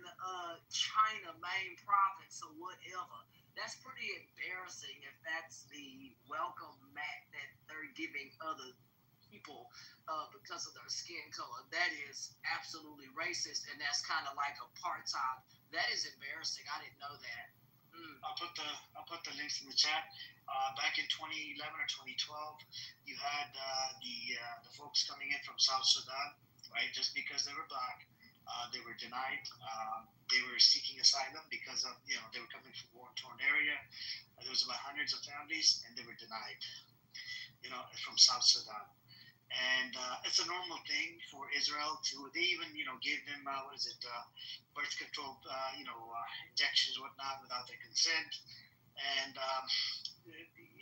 China main province or whatever. That's pretty embarrassing if that's the welcome mat that they're giving other people because of their skin color. That is absolutely racist, and that's kind of like apartheid. That is embarrassing. I didn't know that. I'll put the links in the chat. Back in 2011 or 2012, you had the folks coming in from South Sudan, right? Just because they were black, they were denied. They were seeking asylum because of they were coming from war-torn area. There was about hundreds of families, and they were denied. From South Sudan. And it's a normal thing for Israel to. They even gave them birth control injections whatnot without their consent, and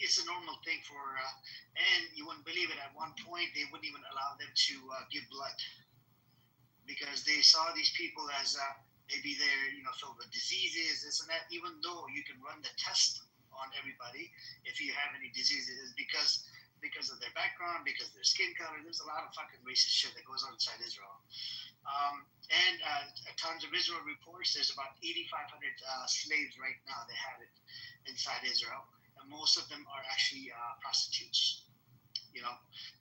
it's a normal thing for. And you wouldn't believe it. At one point, they wouldn't even allow them to give blood because they saw these people as maybe they're filled with diseases, this and that. Even though you can run the test on everybody if you have any diseases, because of their background, because of their skin color. There's a lot of fucking racist shit that goes on inside Israel. And tons of Israel reports, there's about 8,500 slaves right now. They have it inside Israel. And most of them are actually prostitutes.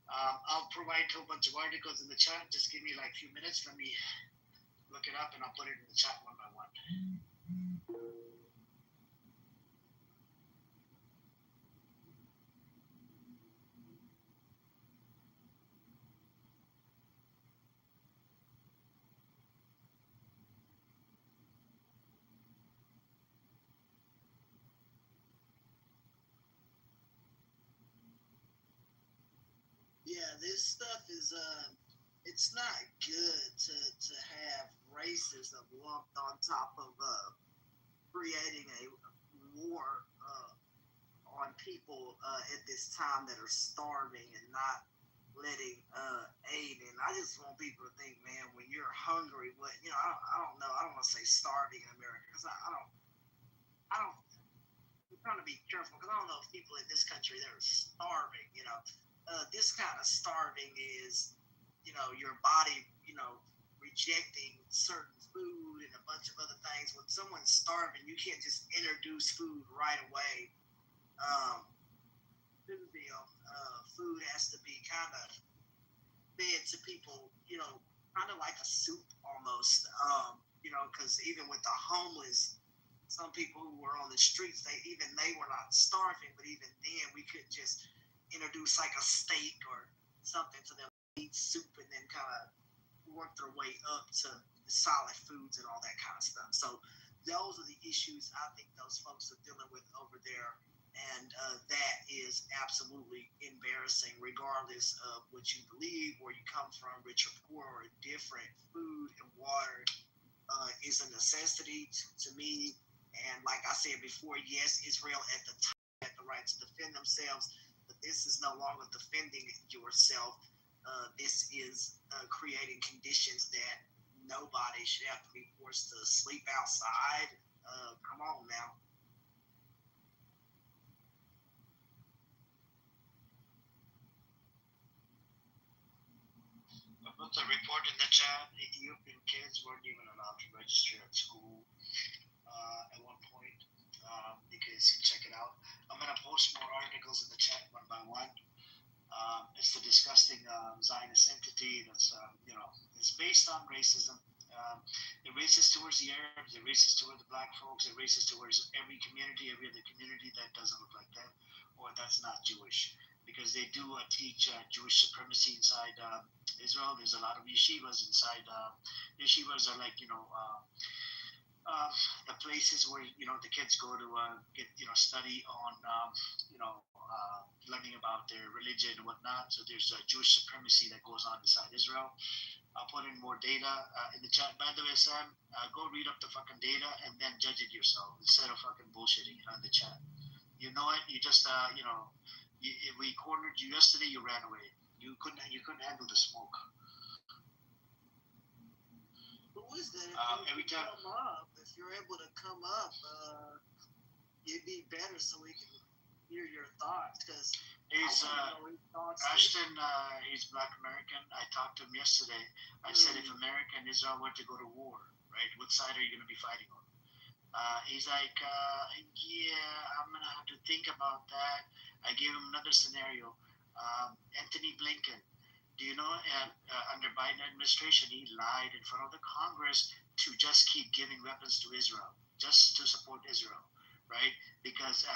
I'll provide a whole bunch of articles in the chat. Just give me like a few minutes. Let me look it up and I'll put it in the chat one by one. Yeah, this stuff is it's not good to have racism lumped on top of creating a war on people at this time that are starving and not letting aid in. I just want people to think, man, when you're hungry, what I don't know. I don't want to say starving in America because I don't. I'm trying to be careful because I don't know if people in this country that are starving. This kind of starving is, your body, rejecting certain food and a bunch of other things. When someone's starving, you can't just introduce food right away to them. Food has to be kind of fed to people, kind of like a soup almost. Because even with the homeless, some people who were on the streets, they were not starving, but even then we couldn't just introduce like a steak or something to them, eat soup, and then kind of work their way up to solid foods and all that kind of stuff. So those are the issues I think those folks are dealing with over there. And that is absolutely embarrassing, regardless of what you believe, where you come from, rich or poor or different. Food and water is a necessity to me. And like I said before, yes, Israel at the time had the right to defend themselves, but this is no longer defending yourself. This is creating conditions that nobody should have to be forced to sleep outside. Come on now. With the report in the chat, Ethiopian kids weren't even allowed to register at school at one point. You guys can check it out. I'm going to post more articles in the chat one by one. It's the disgusting Zionist entity that's, it's based on racism. They're racist towards the Arabs, they're racist towards the black folks, they're racist towards every community, every other community that doesn't look like them or that's not Jewish. Because they do teach Jewish supremacy inside Israel. There's a lot of yeshivas inside. Yeshivas are like, the places where, the kids go to get, study on, learning about their religion and whatnot. So there's Jewish supremacy that goes on inside Israel. I'll put in more data in the chat. By the way, Sam, go read up the fucking data and then judge it yourself instead of fucking bullshitting it on the chat. You know it. You just, we cornered you yesterday. You ran away. You couldn't handle the smoke. Who is that? Every time. Come up, if you're able to come up, it'd be better so we can hear your thoughts. Because Ashton, he's Black American. I talked to him yesterday. I said, if America and Israel were to go to war, right, what side are you going to be fighting on? He's like, yeah, I'm going to have to think about that. I gave him another scenario. Anthony Blinken, do you know, under Biden administration, he lied in front of the Congress to just keep giving weapons to Israel, just to support Israel, right? Because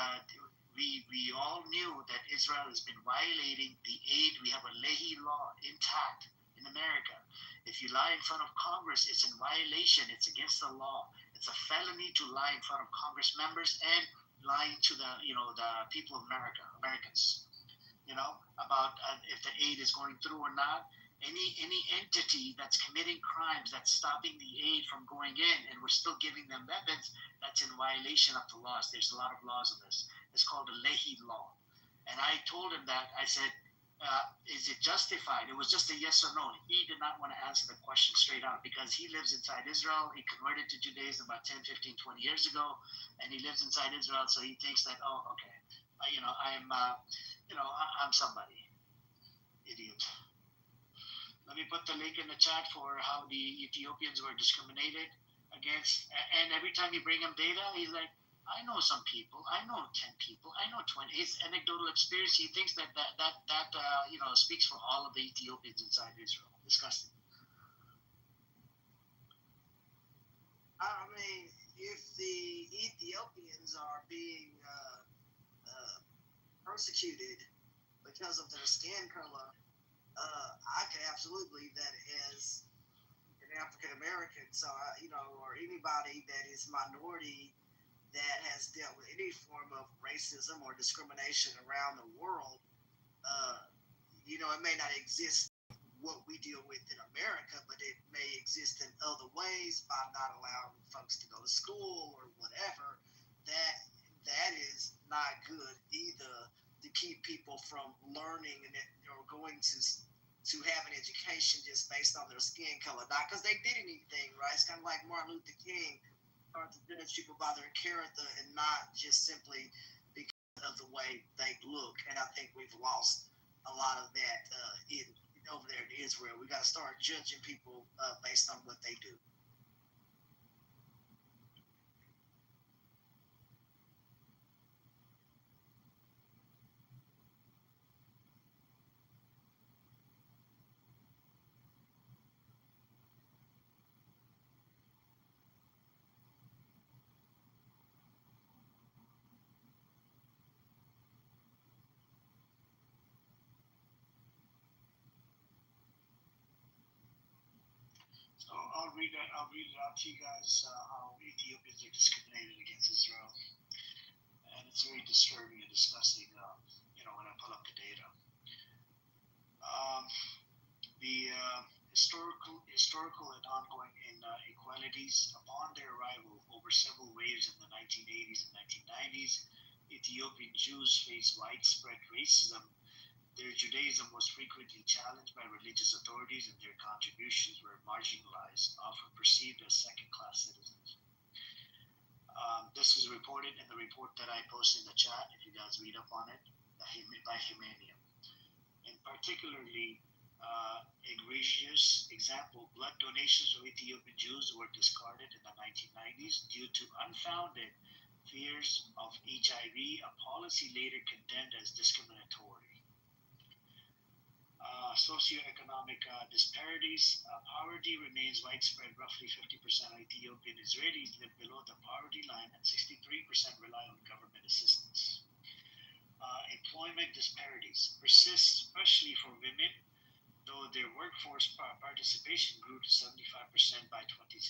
we all knew that Israel has been violating the aid. We have a Lehi law intact in America. If you lie in front of Congress, it's in violation. It's against the law. It's a felony to lie in front of Congress members and lying to the people of Americans, about if the aid is going through or not. Any entity that's committing crimes, that's stopping the aid from going in, and we're still giving them weapons, that's in violation of the laws. There's a lot of laws on this. It's called the Lehi law. And I told him that. I said, is it justified? It was just a yes or no. He did not want to answer the question straight out because he lives inside Israel. He converted to Judaism about 10, 15, 20 years ago, and he lives inside Israel, so he thinks that, oh, okay, I'm somebody. Idiot. Let me put the link in the chat for how the Ethiopians were discriminated against. And every time you bring him data, he's like, I know some people. I know 10 people. I know 20. His anecdotal experience, he thinks that speaks for all of the Ethiopians inside Israel. Disgusting. I mean, if the Ethiopians are being persecuted because of their skin color, I can absolutely believe that as an African American, or anybody that is minority that has dealt with any form of racism or discrimination around the world, it may not exist what we deal with in America, but it may exist in other ways by not allowing folks to go to school or whatever. That is not good either, to keep people from learning or going to have an education just based on their skin color, not because they did anything, right? It's kind of like Martin Luther King, or to judge people by their character and not just simply because of the way they look. And I think we've lost a lot of that over there in Israel. We got to start judging people based on what they do. So I'll read it out to you guys how Ethiopians are discriminated against Israel, and it's very disturbing and disgusting. When I pull up the data, the historical and ongoing inequalities upon their arrival over several waves in the 1980s and 1990s, Ethiopian Jews faced widespread racism. Their Judaism was frequently challenged by religious authorities, and their contributions were marginalized, often perceived as second-class citizens. This was reported in the report that I posted in the chat, if you guys read up on it, by Himanium. In particularly egregious example, blood donations of Ethiopian Jews were discarded in the 1990s due to unfounded fears of HIV, a policy later condemned as discriminatory. Socioeconomic disparities. Poverty remains widespread. Roughly 50% of Ethiopian Israelis live below the poverty line, and 63% rely on government assistance. Employment disparities persist, especially for women, though their workforce participation grew to 75% by 2016.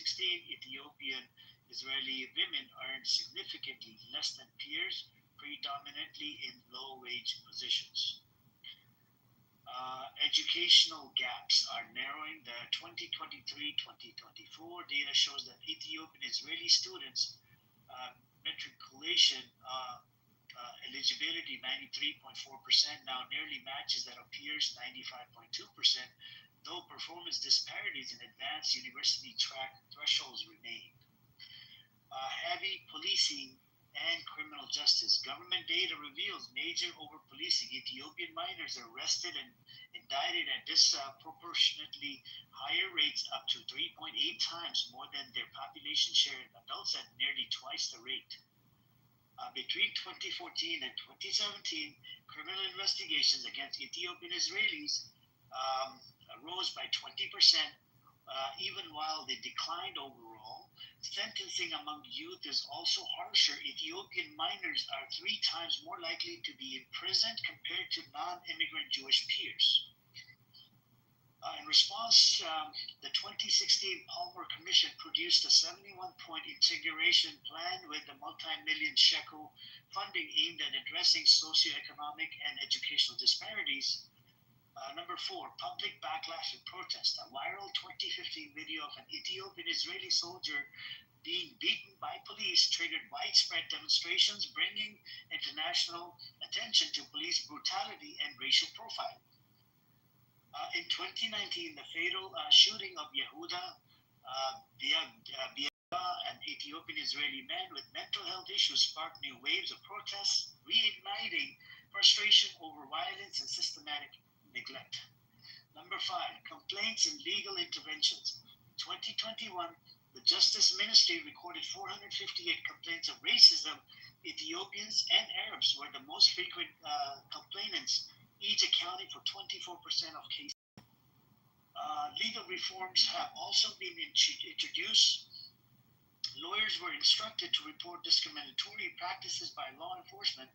Ethiopian Israeli women earned significantly less than peers, predominantly in low-wage positions. Educational gaps are narrowing. The 2023-2024 data shows that Ethiopian Israeli students' matriculation eligibility 93.4% now nearly matches that of peers 95.2%, though performance disparities in advanced university thresholds remain. Heavy policing and criminal justice. Government data reveals major over-policing. Ethiopian minors are arrested and indicted at disproportionately higher rates, up to 3.8 times more than their population share, and adults at nearly twice the rate. Between 2014 and 2017, criminal investigations against Ethiopian Israelis rose by 20%, even while they declined overall. Sentencing among youth is also harsher. Ethiopian minors are 3 times more likely to be imprisoned compared to non-immigrant Jewish peers. In response, the 2016 Palmer Commission produced a 71-point integration plan with a multi-million shekel funding aimed at addressing socioeconomic and educational disparities. Number 4, public backlash and protest. A viral 2015 video of an Ethiopian Israeli soldier being beaten by police triggered widespread demonstrations, bringing international attention to police brutality and racial profiling. In 2019, the fatal shooting of Yehuda Biaba, an Ethiopian Israeli man with mental health issues, sparked new waves of protests, reigniting frustration over violence and systematic neglect. Number 5, complaints and legal interventions. In 2021, the Justice Ministry recorded 458 complaints of racism. Ethiopians and Arabs were the most frequent complainants, each accounting for 24% of cases. Legal reforms have also been introduced. Lawyers were instructed to report discriminatory practices by law enforcement,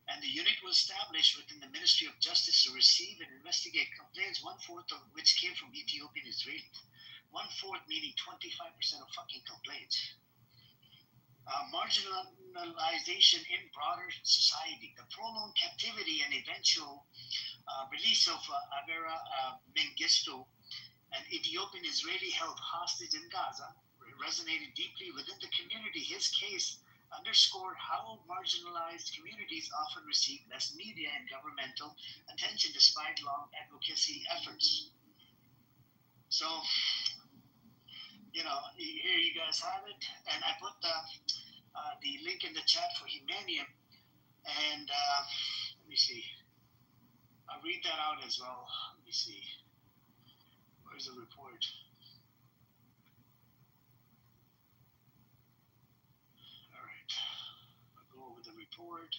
and the unit was established within the Ministry of Justice to receive and investigate complaints, 1/4 of which came from Ethiopian Israelis. 1/4 meaning 25% of fucking complaints. Marginalization in broader society. The prolonged captivity and eventual release of Avera Mengistu, an Ethiopian Israeli held hostage in Gaza, resonated deeply within the community. His case underscored how marginalized communities often receive less media and governmental attention despite long advocacy efforts. So, here you guys have it, and I put the link in the chat for Humanium, and let me see. I'll read that out as well. Let me see. Where's the report? All right. I'll go over the report.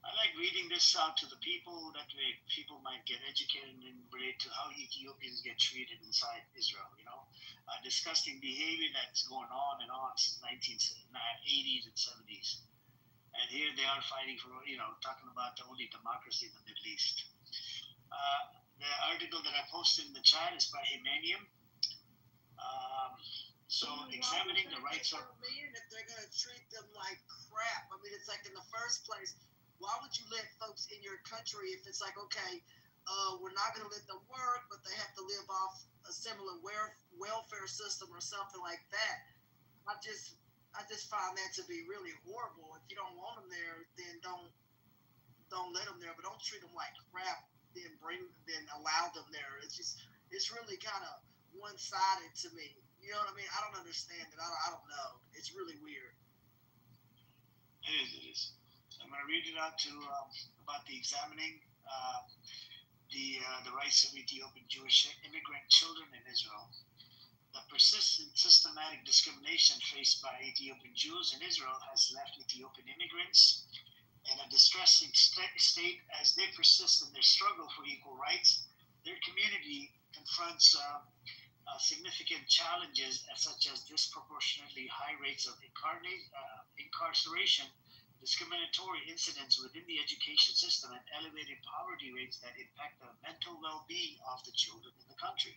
I like reading this out to the people. That way people might get educated and relate to how Ethiopians get treated inside Israel, disgusting behavior that's going on and on since 1980s and 70s. And here they are fighting for, talking about the only democracy in the Middle East. The article that I posted in the chat is by Humanium. So examining the rights of... If they're going to treat them like crap. I mean, it's like in the first place, why would you let folks in your country if it's like, okay, we're not going to let them work, but they have to live off a similar welfare system or something like that? I just find that to be really horrible. If you don't want them there, then don't let them there, but don't treat them like crap. Then allow them there. It's really kind of one-sided to me. You know what I mean? I don't understand it. I don't know. It's really weird. It is. I'm going to read it out to about the examining the rights of Ethiopian Jewish immigrant children in Israel. The persistent systematic discrimination faced by Ethiopian Jews in Israel has left Ethiopian immigrants in a distressing state as they persist in their struggle for equal rights. Their community confronts significant challenges such as disproportionately high rates of incarceration, discriminatory incidents within the education system, and elevated poverty rates that impact the mental well-being of the children in the country.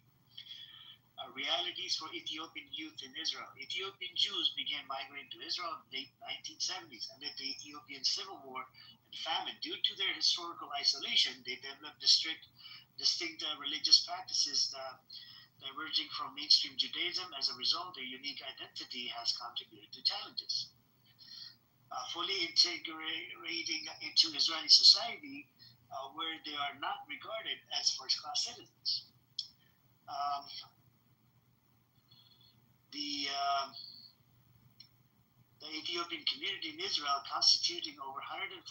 Realities for Ethiopian youth in Israel. Ethiopian Jews began migrating to Israel in the late 1970s. Amid the Ethiopian civil war and famine, due to their historical isolation, they developed distinct religious practices diverging from mainstream Judaism. As a result, their unique identity has contributed to challenges. Fully integrating into Israeli society, where they are not regarded as first-class citizens. The Ethiopian community in Israel, constituting over 145,000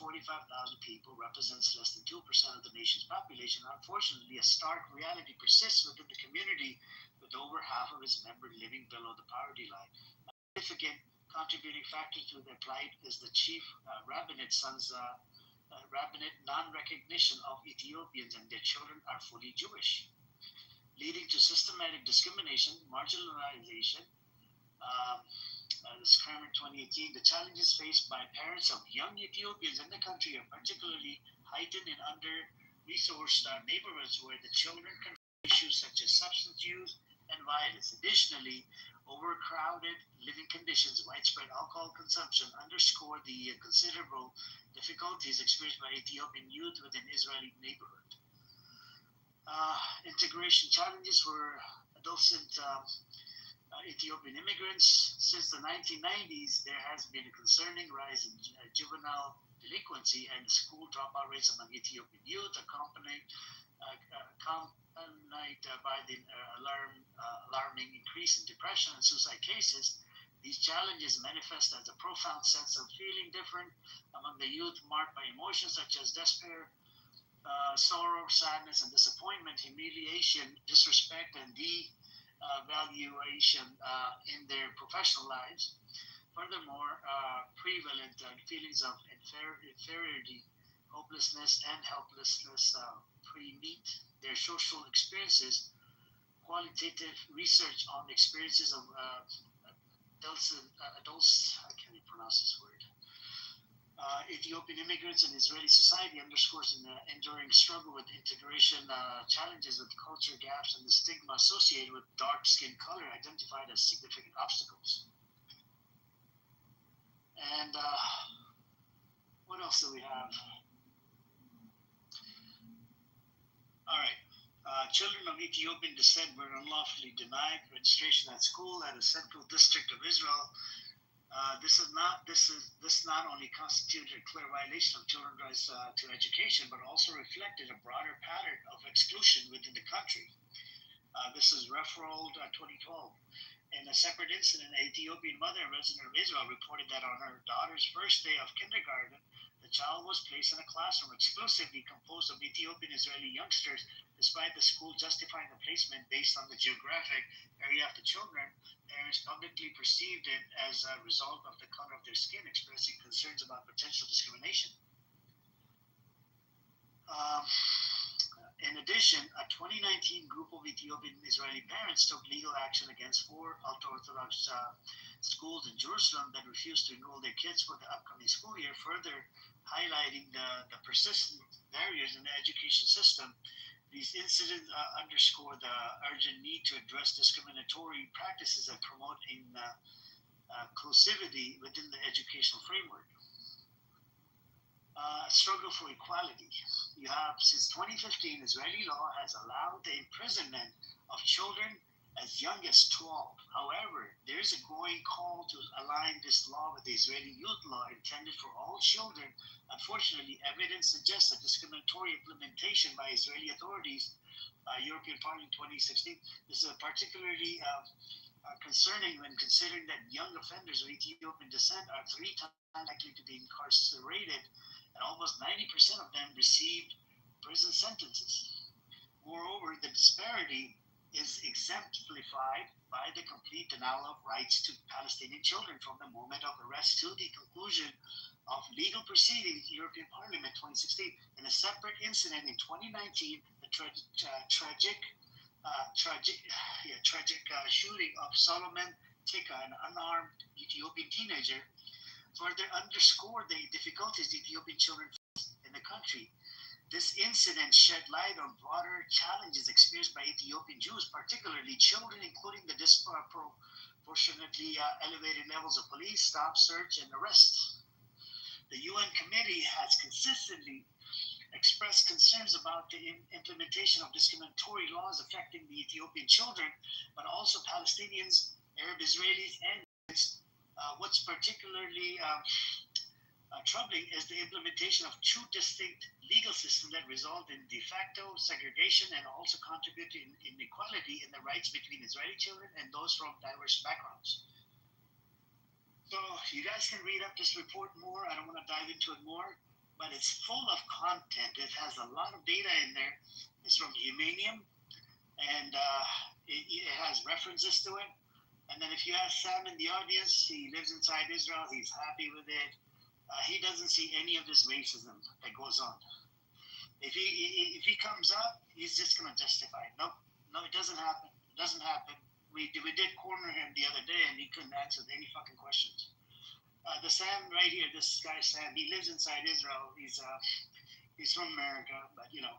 people, represents less than 2% of the nation's population. Unfortunately, a stark reality persists within the community, with over half of its members living below the poverty line. A significant contributing factor to their plight is the chief rabbinate non-recognition of Ethiopians and their children are fully Jewish, leading to systematic discrimination, marginalization. This Kramer 2018, the challenges faced by parents of young Ethiopians in the country are particularly heightened in under-resourced neighborhoods where the children confront issues such as substance use and violence. Additionally, overcrowded living conditions, widespread alcohol consumption underscore the considerable difficulties experienced by Ethiopian youth within Israeli neighborhood. Integration challenges for adolescent Ethiopian immigrants. Since the 1990s, there has been a concerning rise in juvenile delinquency and school dropout rates among Ethiopian youth, accompanied by the alarming increase in depression and suicide cases. These challenges manifest as a profound sense of feeling different among the youth, marked by emotions such as despair, sorrow, sadness, and disappointment, humiliation, disrespect, and devaluation in their professional lives. Furthermore, prevalent feelings of inferiority, hopelessness, and helplessness permeate their social experiences. Qualitative research on the experiences of adults, I can't even pronounce this word, Ethiopian immigrants in Israeli society underscores an enduring struggle with integration challenges with culture gaps and the stigma associated with dark skin color identified as significant obstacles. And what else do we have? Children of Ethiopian descent were unlawfully denied registration at school at a central district of Israel. This not only constituted a clear violation of children's rights to education, but also reflected a broader pattern of exclusion within the country. This is referral 2012. In a separate incident, an Ethiopian mother, a resident of Israel, reported that on her daughter's first day of kindergarten, the child was placed in a classroom exclusively composed of Ethiopian Israeli youngsters, despite the school justifying the placement based on the geographic area of the children. Parents publicly perceived it as a result of the color of their skin, expressing concerns about potential discrimination. In addition, a 2019 group of Ethiopian Israeli parents took legal action against 4 ultra-Orthodox schools in Jerusalem that refused to enroll their kids for the upcoming school year, further highlighting the persistent barriers in the education system. These incidents underscore the urgent need to address discriminatory practices and promote inclusivity within the educational framework. Struggle for equality. You have, since 2015, Israeli law has allowed the imprisonment of children as young as 12. However, there is a growing call to align this law with the Israeli youth law intended for all children. Unfortunately, evidence suggests that discriminatory implementation by Israeli authorities, European Parliament 2016, this is particularly concerning when considering that young offenders of Ethiopian descent are 3 times likely to be incarcerated, and almost 90% of them received prison sentences. Moreover, the disparity is exemplified by the complete denial of rights to Palestinian children from the moment of arrest to the conclusion of legal proceedings. European Parliament 2016. In a separate incident in 2019, the tragic shooting of Solomon Tika, an unarmed Ethiopian teenager, further underscored the difficulties Ethiopian children face in the country. This incident shed light on broader challenges experienced by Ethiopian Jews, particularly children, including the disproportionately elevated levels of police stop, search, and arrest. The UN committee has consistently expressed concerns about the implementation of discriminatory laws affecting the Ethiopian children, but also Palestinians, Arab Israelis, and what's particularly troubling is the implementation of 2 distinct legal systems that result in de facto segregation and also contribute to inequality in the rights between Israeli children and those from diverse backgrounds. So you guys can read up this report more. I don't want to dive into it more, but it's full of content. It has a lot of data in there. It's from Humanium, and it has references to it. And then if you ask Sam in the audience, he lives inside Israel. He's happy with it. He doesn't see any of this racism that goes on. If he comes up, he's just going to justify it. No, it doesn't happen. It doesn't happen. We did corner him the other day, and he couldn't answer any fucking questions. The Sam right here, this guy Sam, he lives inside Israel. He's from America, but you know,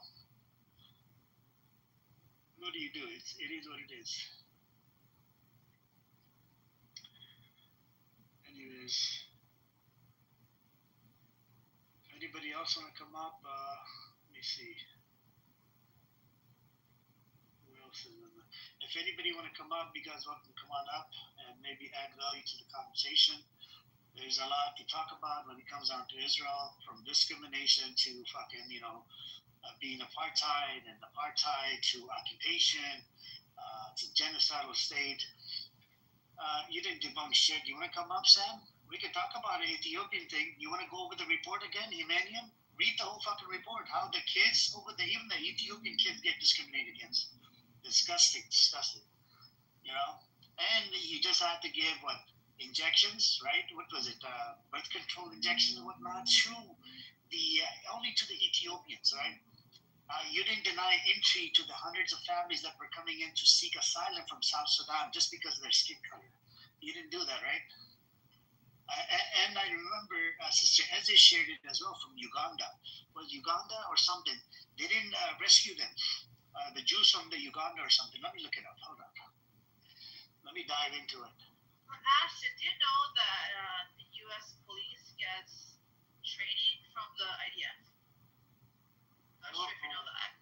what do you do? It is what it is. Anyways, if anybody else want to come up, let me see. Who else is in the... If anybody want to come up, you guys welcome to come on up and maybe add value to the conversation. There's a lot to talk about when it comes down to Israel, from discrimination to fucking, being apartheid, and apartheid to occupation, to genocidal state. You didn't debunk shit. You want to come up, Sam? We can talk about an Ethiopian thing. You want to go over the report again, Humanium? Read the whole fucking report. How the kids over there, even the Ethiopian kids, get discriminated against. Disgusting. And you just have to give injections, right? What was it? Birth control injections and whatnot only to the Ethiopians, right? You didn't deny entry to the hundreds of families that were coming in to seek asylum from South Sudan just because of their skin color. You didn't do that, right? And I remember Sister Eze shared it as well from Uganda. Was Uganda or something? They didn't rescue them. The Jews from the Uganda or something. Let me look it up. Hold on. Let me dive into it. Ashton, do you know that the U.S. police gets training from the IDF? Not sure if you know that.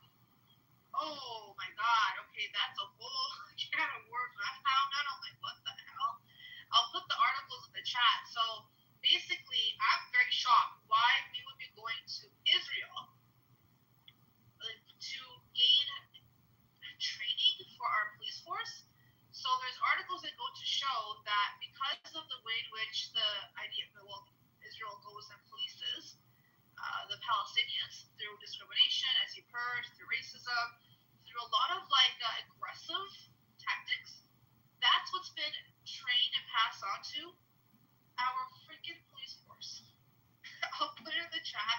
Oh my God. chat. So basically, I'm very shocked why we would be going to Israel to gain training for our police force. So there's articles that go to show that because of the way in which Israel goes and polices the Palestinians through discrimination, as you've heard, through racism, through a lot of aggressive tactics. That's what's been trained and passed on to our freaking police force. I'll put it in the chat.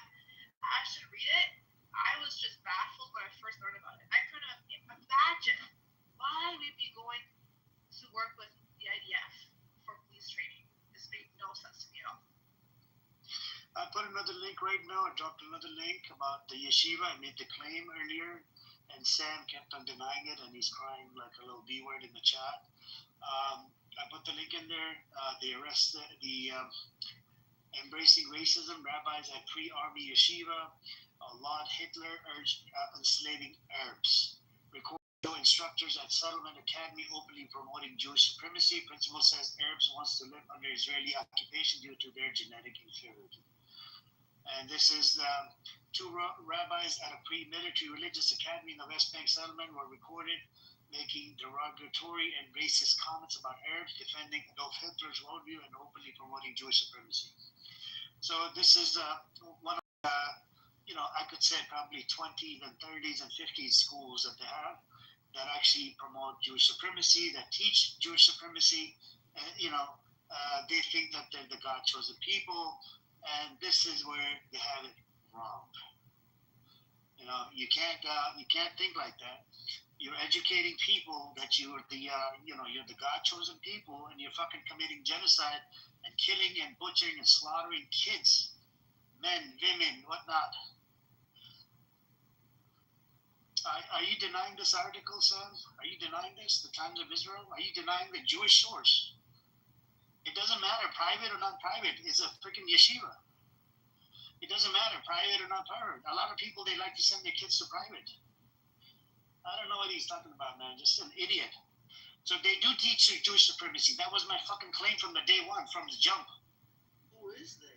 I should read it. I was just baffled when I first learned about it. I couldn't imagine why we'd be going to work with the IDF for police training. This made no sense to me at all. I put another link right now. I dropped another link about the yeshiva. I made the claim earlier, and Sam kept on denying it, and he's crying like a little B word in the chat. I put the link in there. They arrested the embracing racism rabbis at pre-army yeshiva. Lord Hitler urged enslaving Arabs. Recorded instructors at Settlement Academy openly promoting Jewish supremacy. Principal says Arabs wants to live under Israeli occupation due to their genetic inferiority. And this is two rabbis at a pre-military religious academy in the West Bank settlement were recorded making derogatory and racist comments about Arabs, defending Adolf Hitler's worldview, and openly promoting Jewish supremacy. So this is one of I could say probably 20s and 30s and 50s schools that they have that actually promote Jewish supremacy, that teach Jewish supremacy, and they think that they're the God-chosen people. And this is where they have it wrong. You can't think like that. You're educating people that you're the God-chosen people, and you're fucking committing genocide and killing and butchering and slaughtering kids, men, women, whatnot. Are you denying this article, Sam? Are you denying this? The Times of Israel? Are you denying the Jewish source? It doesn't matter, private or non-private. It's a freaking yeshiva. It doesn't matter, private or non-private. A lot of people, they like to send their kids to private. I don't know what he's talking about, man. Just an idiot. So they do teach Jewish supremacy. That was my fucking claim from the day one, from the jump. Who is that?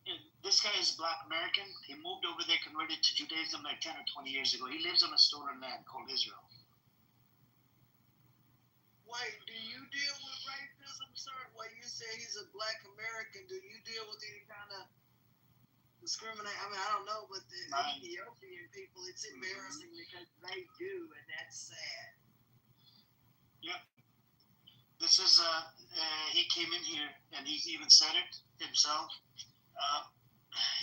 And this guy is Black American. He moved over there, converted to Judaism like 10 or 20 years ago. He lives on a stolen land called Israel. Wait, do you deal with racism, sir? Wait, you say he's a Black American. Do you deal with any kind of discriminate? I mean, I don't know, but the Ethiopian people, it's embarrassing because they do, and that's sad. Yep. This is, he came in here, and he's even said it himself.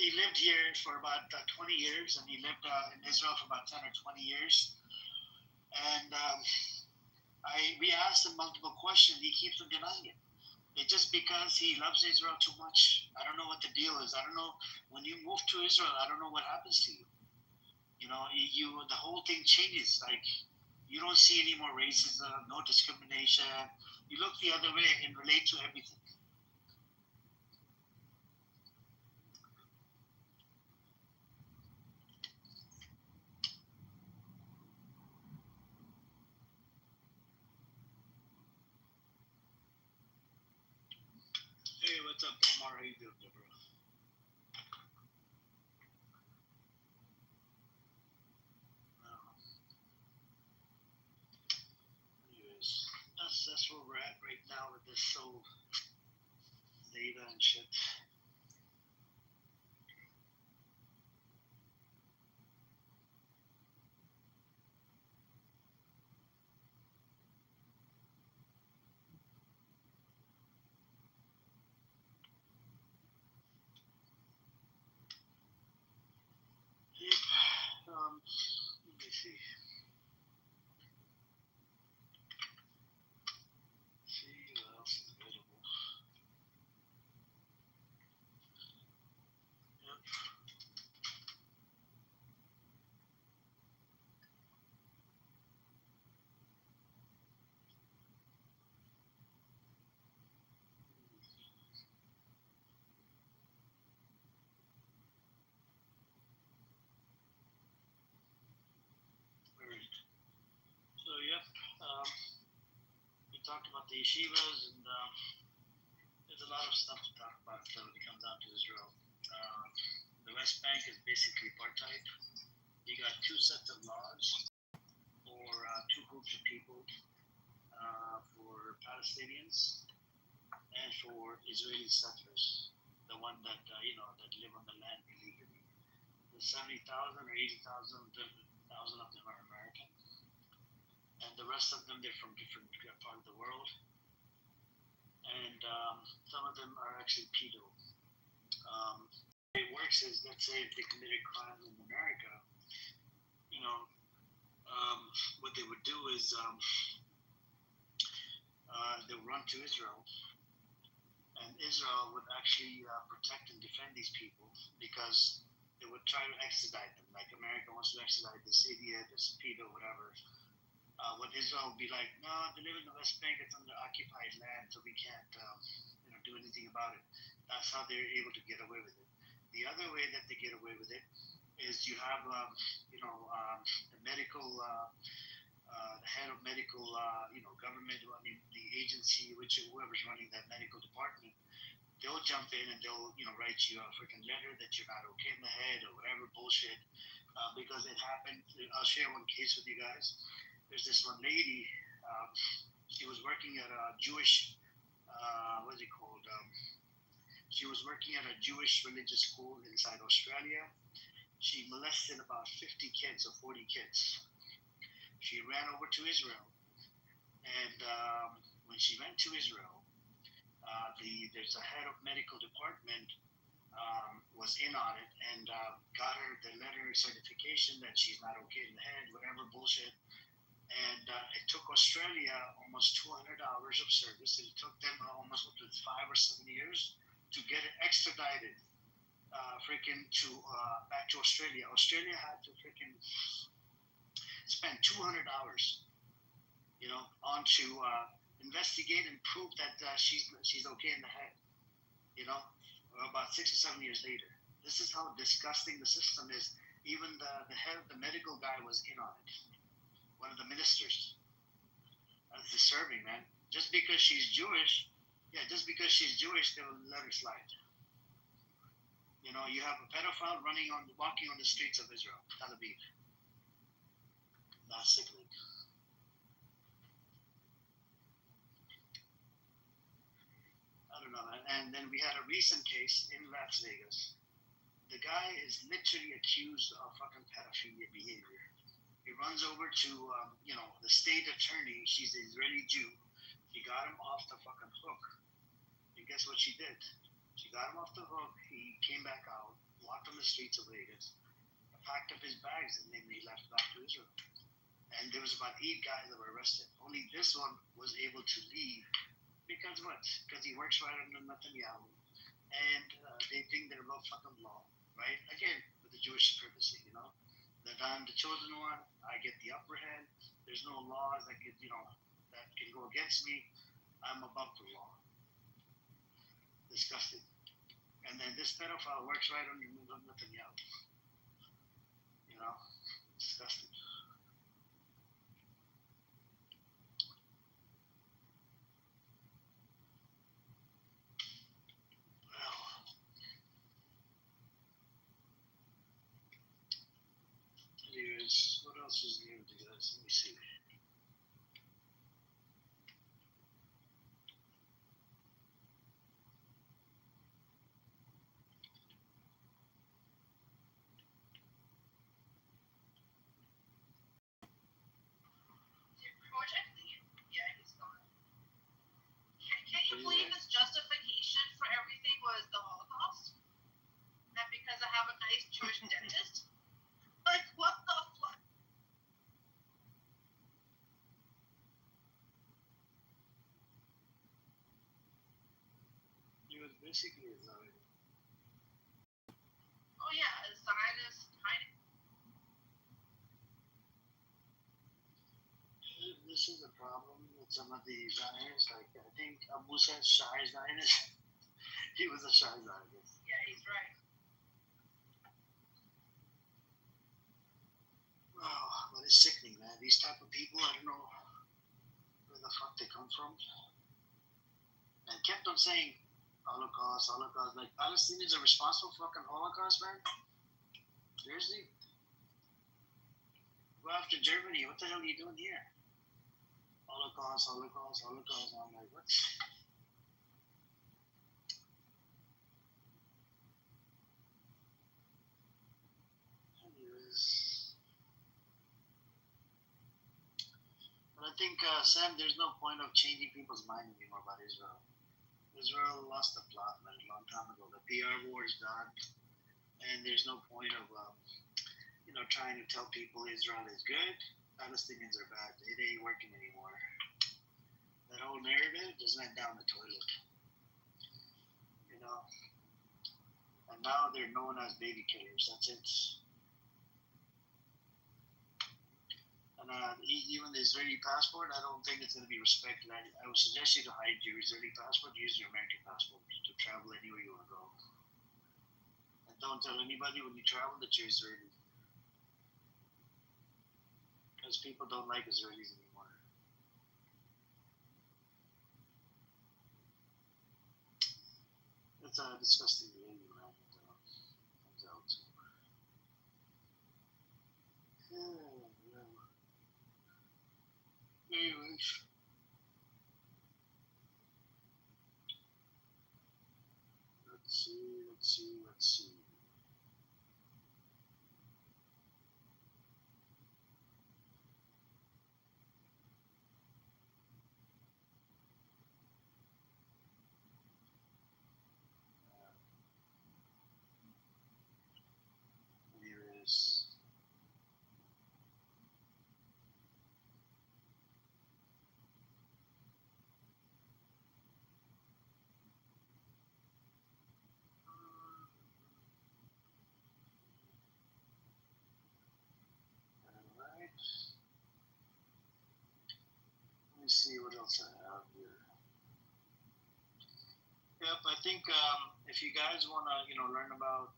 He lived here for about 20 years, and he lived in Israel for about 10 or 20 years. And we asked him multiple questions. He keeps on denying it. It's just because he loves Israel too much. I don't know what the deal is. I don't know. When you move to Israel, I don't know what happens to you. The whole thing changes. Like, you don't see any more racism, no discrimination. You look the other way and relate to everything. Hey, what's up, Omar? How you doing, bro? Anyways, that's where we're at right now with this whole data and shit. Let me see. See what else is available. Yep. So, yep. We talked about the yeshivas, and stuff to talk about when it comes down to Israel. The West Bank is basically apartheid. You got two sets of laws for two groups of people, for Palestinians and for Israeli settlers, the one that that live on the land illegally. The 70,000 or 80,000 of them are American, and the rest of them they're from different parts of the world, and some of them are actually pedo. It works is, let's say if they committed crimes in America, what they would do is they would run to Israel, and Israel would actually protect and defend these people because they would try to extradite them. Like America wants to extradite this idiot, this pedo, whatever. What Israel would be like, no, they live in the West Bank, it's under occupied land, so we can't do anything about it. That's how they're able to get away with it. The other way that they get away with it is you have, the medical, the head of medical, government, the agency, whoever's running that medical department, they'll jump in and they'll, write you a freaking letter that you're not okay in the head or whatever bullshit, because it happened. I'll share one case with you guys. There's this one lady, she was working at a Jewish, what's it called? She was working at a Jewish religious school inside Australia. She molested about 50 kids or 40 kids. She ran over to Israel. And when she went to Israel, there's a head of medical department was in on it and got her the letter certification that she's not okay in the head, whatever bullshit. And it took Australia almost 200 hours of service. It took them almost 5 or 7 years to get it extradited, back to Australia. Australia had to spend 200 hours, on to investigate and prove that she's okay in the head. About 6 or 7 years later. This is how disgusting the system is. Even the head of the medical guy was in on it. One of the ministers. That's disturbing, man. Just because she's Jewish, they will let her slide. You have a pedophile walking on the streets of Israel, Tel Aviv. That's sickening. I don't know, man. And then we had a recent case in Las Vegas. The guy is literally accused of fucking pedophilia behavior. He runs over to, the state attorney. She's an Israeli Jew. She got him off the fucking hook. And guess what she did? She got him off the hook. He came back out, walked on the streets of Vegas, packed up his bags, and then he left back to Israel. And there was about 8 guys that were arrested. Only this one was able to leave. Because what? Because he works right under Netanyahu. And they think they're above fucking law, right? Again, with the Jewish supremacy, that I'm the chosen one, I get the upper hand. There's no laws that that can go against me. I'm above the law. Disgusting. And then this pedophile works right under Netanyahu. Disgusting. Anyways, what else is new with you guys? Let me see. Project Lead? Yeah, he's gone. Can you believe his justification for everything was the Holocaust? And because I have a nice Jewish dentist? Like, what the fuck? He was basically a Zionist. Oh yeah, a Zionist tiny. This is a problem with some of the Zionists. Like, I think Abu said shy Zionist. He was a shy Zionist. Yeah, he's right. Wow, but it's sickening, man. These type of people, I don't know where the fuck they come from. And kept on saying, Holocaust. Like Palestinians are responsible for fucking Holocaust, man. Seriously? Go after Germany. What the hell are you doing here? Holocaust. I'm like, what? Anyways. But I think, Sam, there's no point of changing people's mind anymore about Israel. Israel lost the plot man, a long time ago. The PR war is done, and there's no point of trying to tell people Israel is good, Palestinians are bad. It ain't working anymore. That whole narrative just went down the toilet, you know. And now they're known as baby killers. That's it. And even the Israeli passport, I don't think it's going to be respected. I would suggest you to hide your Israeli passport, use your American passport to travel anywhere you want to go. And don't tell anybody when you travel that you're Israeli. Because people don't like Israelis anymore. It's a disgusting behavior, man. Comes out. Anyways. Let's see. Anyways. Alright. Let me see what else I have here. Yep, I think if you guys want to, learn about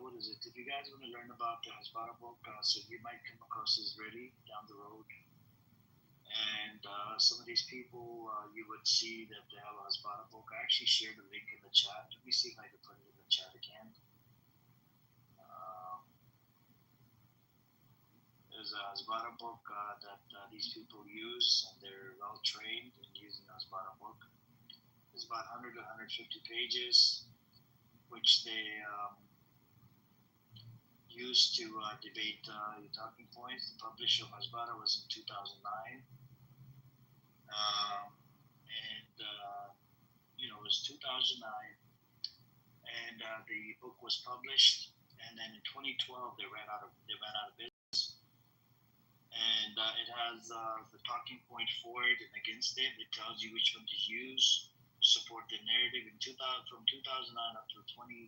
what is it? If you guys want to learn about the Hasbara book, so you might come across Israeli down the road, and some of these people you would see that they have a Hasbara book. I actually shared the link in the chat. Let me see if I can put it in the chat again. There's a Hasbara book that these people use, and they're well trained in using the Hasbara book. It's about 100 to 150 pages, which they used to debate the talking points. The publish of Hasbara was in 2009. It was 2009. And the book was published. And then in 2012, they ran out of business. And it has the talking point for it and against it. It tells you which one to use to support the narrative. From 2009 up to 2009,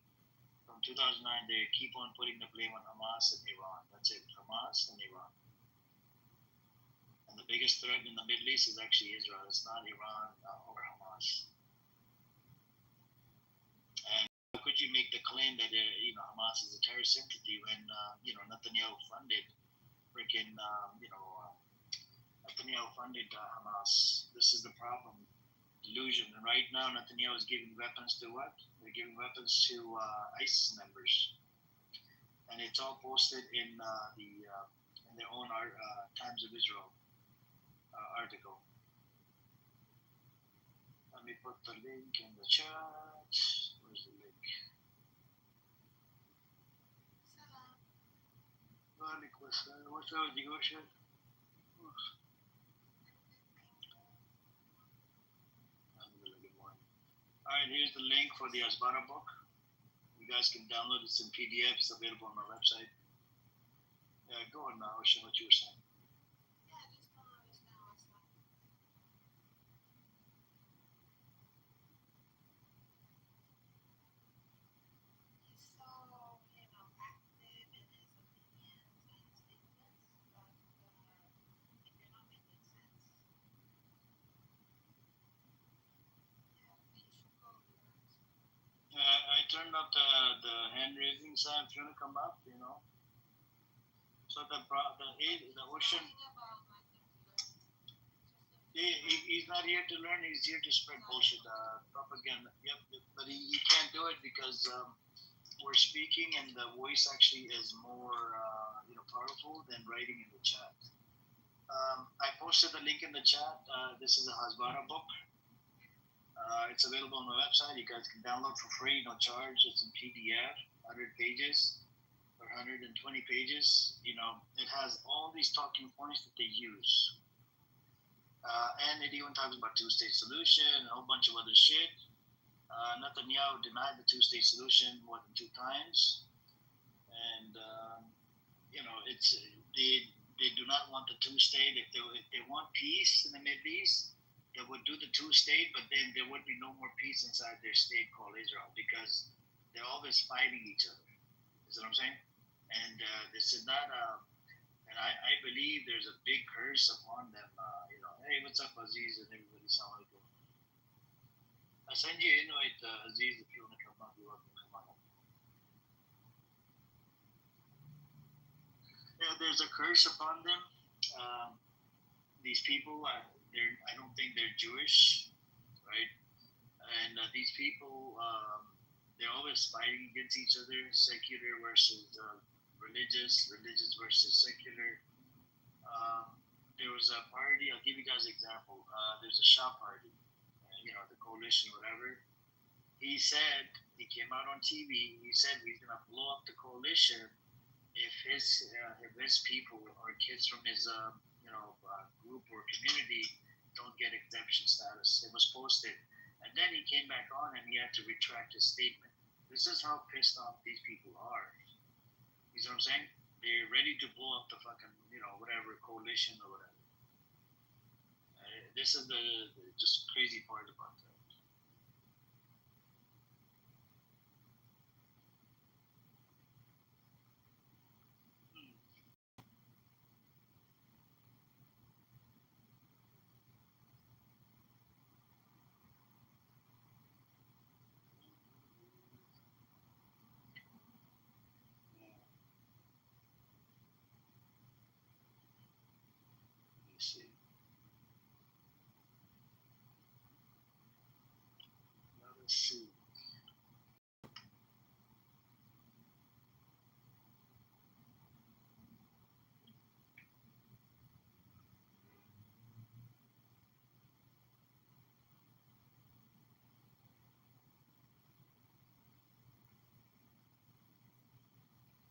they keep on putting the blame on Hamas and Iran. That's it, Hamas and Iran. And the biggest threat in the Middle East is actually Israel. It's not Iran or Hamas. And how could you make the claim that Hamas is a terrorist entity when Netanyahu funded Netanyahu funded Hamas? This is the problem. Delusion. And right now, Netanyahu is giving weapons to what? They're giving weapons to ISIS members, and it's all posted in their own Times of Israel article. Let me put the link in the chat. Where's the link? What's up with you, Goshen? Alright, here's the link for the Hasbara book. You guys can download it. It's in PDF. It's available on my website. Yeah, go on now. Ocean, what you were saying. Yeah, just download it now. It's not. He's so, active in his opinions and statements, but if you're not making sense, yeah, you should go learn. I turned up the hand raising sign. If you want to come up, So the ocean. Talking about my computer, just He's not here to learn. He's here to spread bullshit, propaganda. Yep. But he can't do it because we're speaking, and the voice actually is more, powerful than writing in the chat. I posted the link in the chat. This is a Hasbara book. It's available on my website. You guys can download for free, no charge. It's in PDF, 100 pages or 120 pages. It has all these talking points that they use. And it even talks about two-state solution and a whole bunch of other shit. Netanyahu denied the two-state solution more than 2 times. And, it's they do not want the two-state. If they want peace in the Middle East, they would do the two-state, but then there would be no more peace inside their state called Israel because they're always fighting each other. You know what I'm saying? And this is not and I believe there's a big curse upon them. Hey, what's up, Aziz and everybody? Assalamu alaikum. I send you an invite, Aziz, if you want to come up. You're welcome to come on up. Yeah, there's a curse upon them. These people, I don't think they're Jewish, right? And these people, they're always fighting against each other, secular versus religious versus secular. There was a party, I'll give you guys an example. There's a Shah party, the coalition, whatever. He said, he came out on TV, he said he's going to blow up the coalition if his people or kids from his group or community don't get exemption status. It was posted. And then he came back on and he had to retract his statement. This is how pissed off these people are. You know what I'm saying? They're ready to blow up the fucking, whatever coalition or whatever. This is the just crazy part about that. See. Let's see.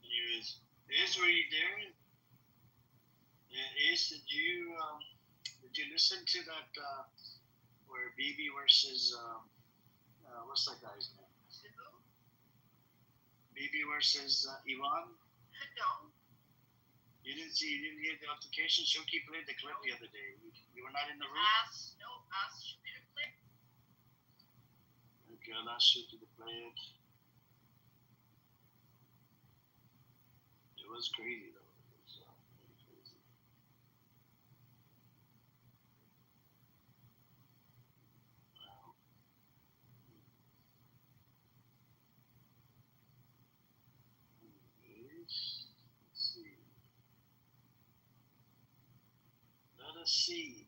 Anyways, Ace, were you there? Ace, did you listen to that where BB versus what's that guy's name? BB versus Ivan? No. You didn't hear the application? Shoki played the clip the other day. You were not in the room? Ask Shapiro to click. Okay, I'll ask Shoki to play it. It was crazy though. It was very crazy. Wow. Anyways, let's see. Let us see.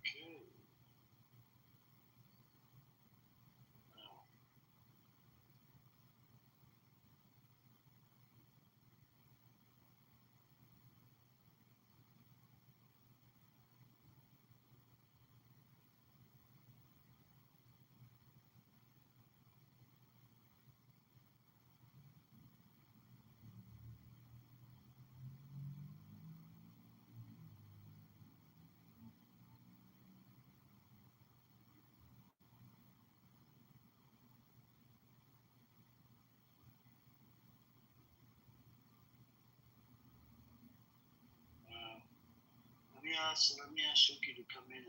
Okay. Wow. Let me ask Shoki to come in and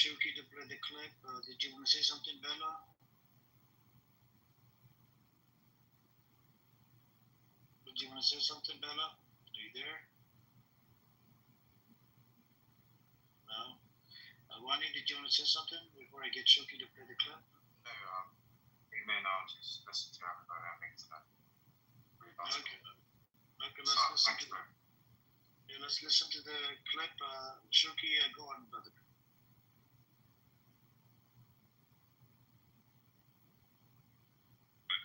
Shuki to play the clip. Did you want to say something, Bella? Did you want to say something, Bella? Are you there? No? Wani, did you want to say something before I get Shuki to play the clip? No, we may not just listen to everybody. I think it's not really possible. Okay, So, let's listen to the clip. Shuki, go on, brother.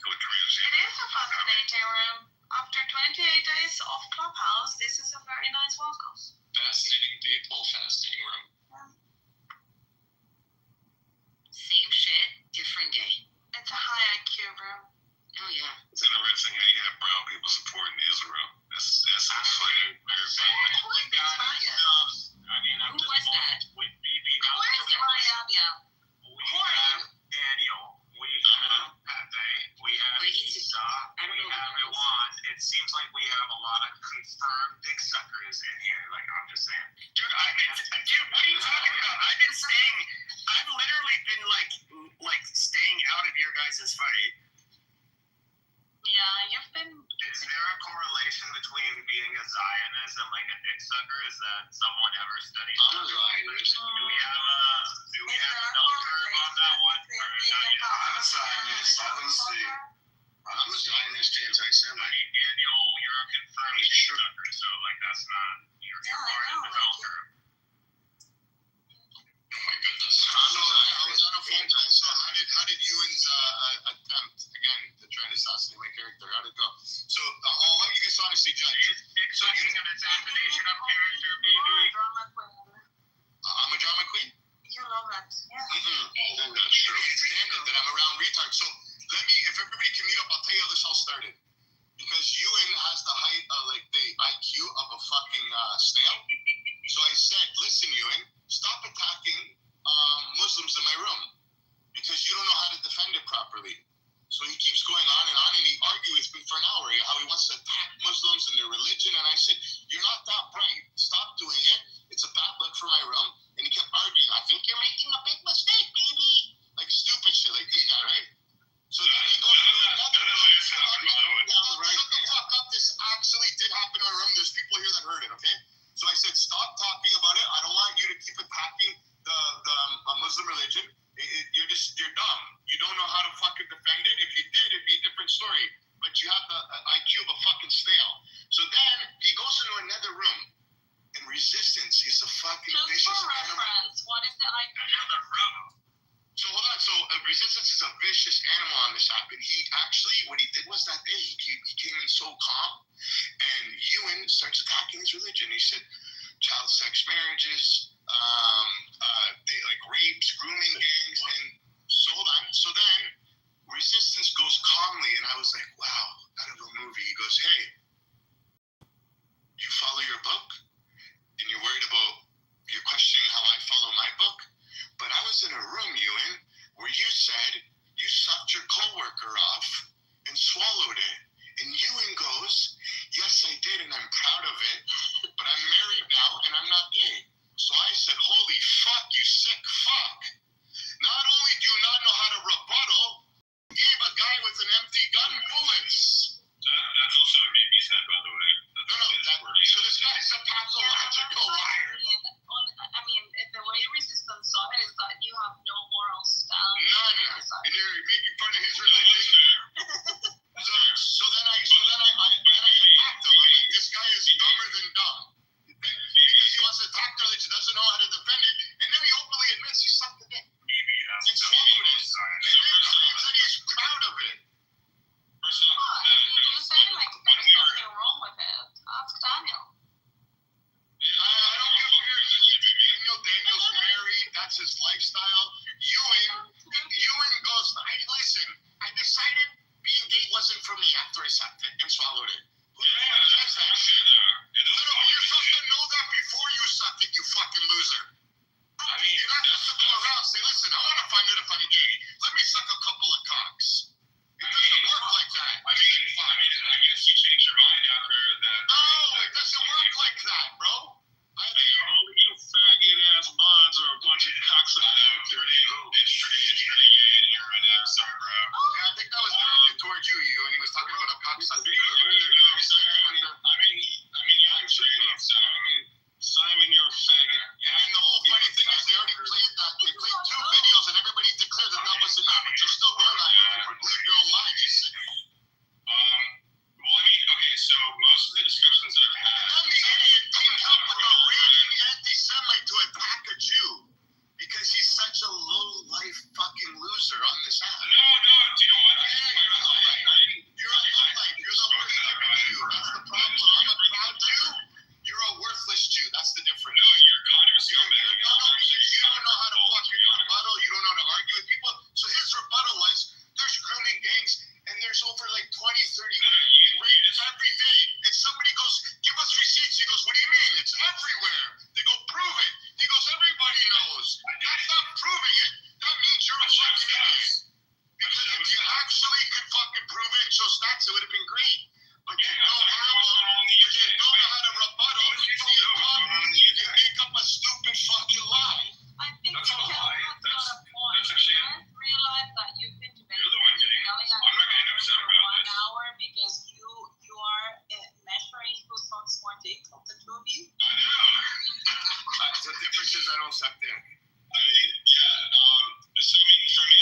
It is a fascinating room. After 28 days of Clubhouse, this is a very nice welcome. Fascinating people, fascinating room. Same shit, different day. It's a high IQ room. Oh yeah. It's interesting how you have brown people supporting Israel. That's actually very funny. Who is this Maya? Who was that? Who is Maya? Who are you? Daniel, we have Pepe, we have Isa, we have Iwan. It seems like we have a lot of confirmed dick suckers in here. Like, I'm just saying. Dude, what are you talking about? I've literally been like staying out of your guys' fight. Yeah, you've been. Is there a correlation between being a Zionist and like a dick sucker? Is that someone ever studied? I'm a Zionist. Do we have a bell curve on that one? Or not yet? I'm a Zionist. I don't see. I'm a Zionist I anti-Semite. mean, Daniel, you're a confirmed dick sucker, so like that's not you're Yeah, I part of know, the bell like, curve. Oh my goodness. I was on a phone call. So how did Ewan's attempt again to try and assassinate my character? How did it go? So I'll let you guys honestly judge. Dick sucking an assassination of character, baby. Drama queen. I'm a drama queen. You love it. Yeah. That's true. It's standard that I'm around retards. So let me, if everybody can meet up, I'll tell you how this all started. Because Ewan has the height of like the IQ of a fucking snail. So I said, listen, Ewan, stop attacking Muslims in my room because you don't know how to defend it properly. So he keeps going on and he argued with me for an hour how he wants to attack Muslims and their religion. And I said, you're not that bright. Stop doing it. It's a bad look for my room. And he kept arguing. I think you're making a big mistake, baby. Like stupid shit like this guy, right? So then he goes to another room. Shut the fuck up. This actually did happen in our room. There's people here that heard it, okay? So I said, stop talking about it. I don't want you to keep attacking the Muslim religion. You're dumb. You don't know how to fucking defend it. If you did, it'd be a different story. But you have the IQ of a fucking snail. So then he goes into another room. And resistance is a fucking Just vicious for animal. reference, what is the IQ? Another room. So hold on. So resistance is a vicious animal on this app. And he actually, what he did was that day, he came in so calm. And Ewan starts attacking his religion. He said, child sex marriages, like rapes, grooming gangs, and so hold on. So then resistance goes calmly, and I was like, wow, out of a movie. He goes, hey, you follow your book, and you're worried about, you're questioning how I follow my book, but I was in a room, Ewan, where you said you sucked your coworker off and swallowed it. And Ewan goes, yes, I did, and I'm proud of it, but I'm married now, and I'm not gay. So I said, holy fuck, you sick fuck. Not only do you not know how to rebuttal, you gave a guy with an empty gun bullets. That's also BB's head, by the way. So this guy's a pathological liar. I mean, the way resistance saw it is that you have no moral stance. None. And you're making fun of his religion. So then I attacked him. I'm like, this guy is dumber than dumb. Because he wants to attack the religion, doesn't know how to defend it, and then he openly admits he sucked the dick. And swallowed it. And then claims that he's proud of it. You said like there's nothing wrong with it. Ask Daniel. I don't give everywhere. They go, prove it. He goes, everybody knows. That's not proving it. That means you're a fucking idiot. Because if you actually could fucking prove it and show stats, it would have been great. But you don't have them. You don't know how to rebuttal. You make up a stupid fucking lie. I think That's you not a can lie. have got a point. That's actually You must realize that you've been to You're the one getting. yelling at I'm not getting the upset for about 1 this. hour because you are measuring who sucks more dick of the two of you. I know. The difference is I don't suck dick. I mean, yeah. So I mean, for me,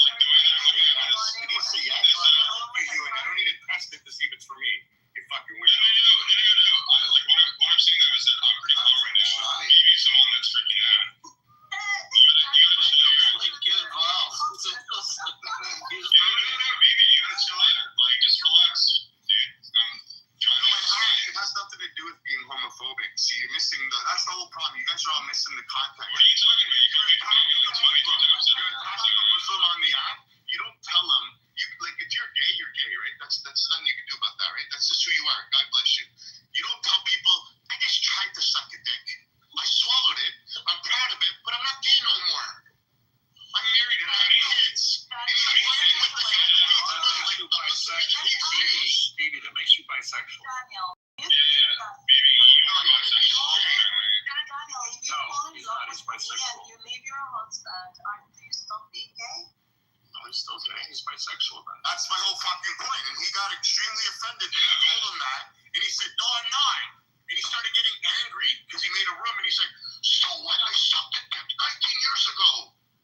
like the way that I'm looking at it is, You must say yes. I don't get you, and I don't need to test it to see if it's for me. You fucking no. weirdo. Like what I'm saying though is that I'm pretty calm right now. Maybe someone that's freaking out. You gotta chill out. Get involved. No, baby, you gotta chill out. Like, just relax, dude. I'm trying to. It has nothing to do with being homophobic. See, you're missing that's the whole problem. You guys are all missing the context. What are you talking about? You could be talking about 22 You're attacking a Muslim on the app. You don't tell them. You like if you're gay, you're gay, right? That's nothing you can do about that, right? That's just who you are. God bless you. You don't tell people. I just tried to suck a dick. I swallowed it. I'm proud of it, but I'm not gay no more. I'm married and I have kids. And he's fighting with the guy that hates women, like the Muslim that hates me. Baby, that makes you bisexual. Daniel, Yeah, baby, you No, I'm not bisexual. Daniel, if you No, fall in he's love not. with He's me bisexual. and you leave your husband, do you stop being gay? No, he's still gay. He's bisexual. Then. That's my whole fucking point. And he got extremely offended. And I told him that. And he said, no, I'm not. And he started getting angry because he made a room. And he's like, so what? I sucked a dick 19 years ago.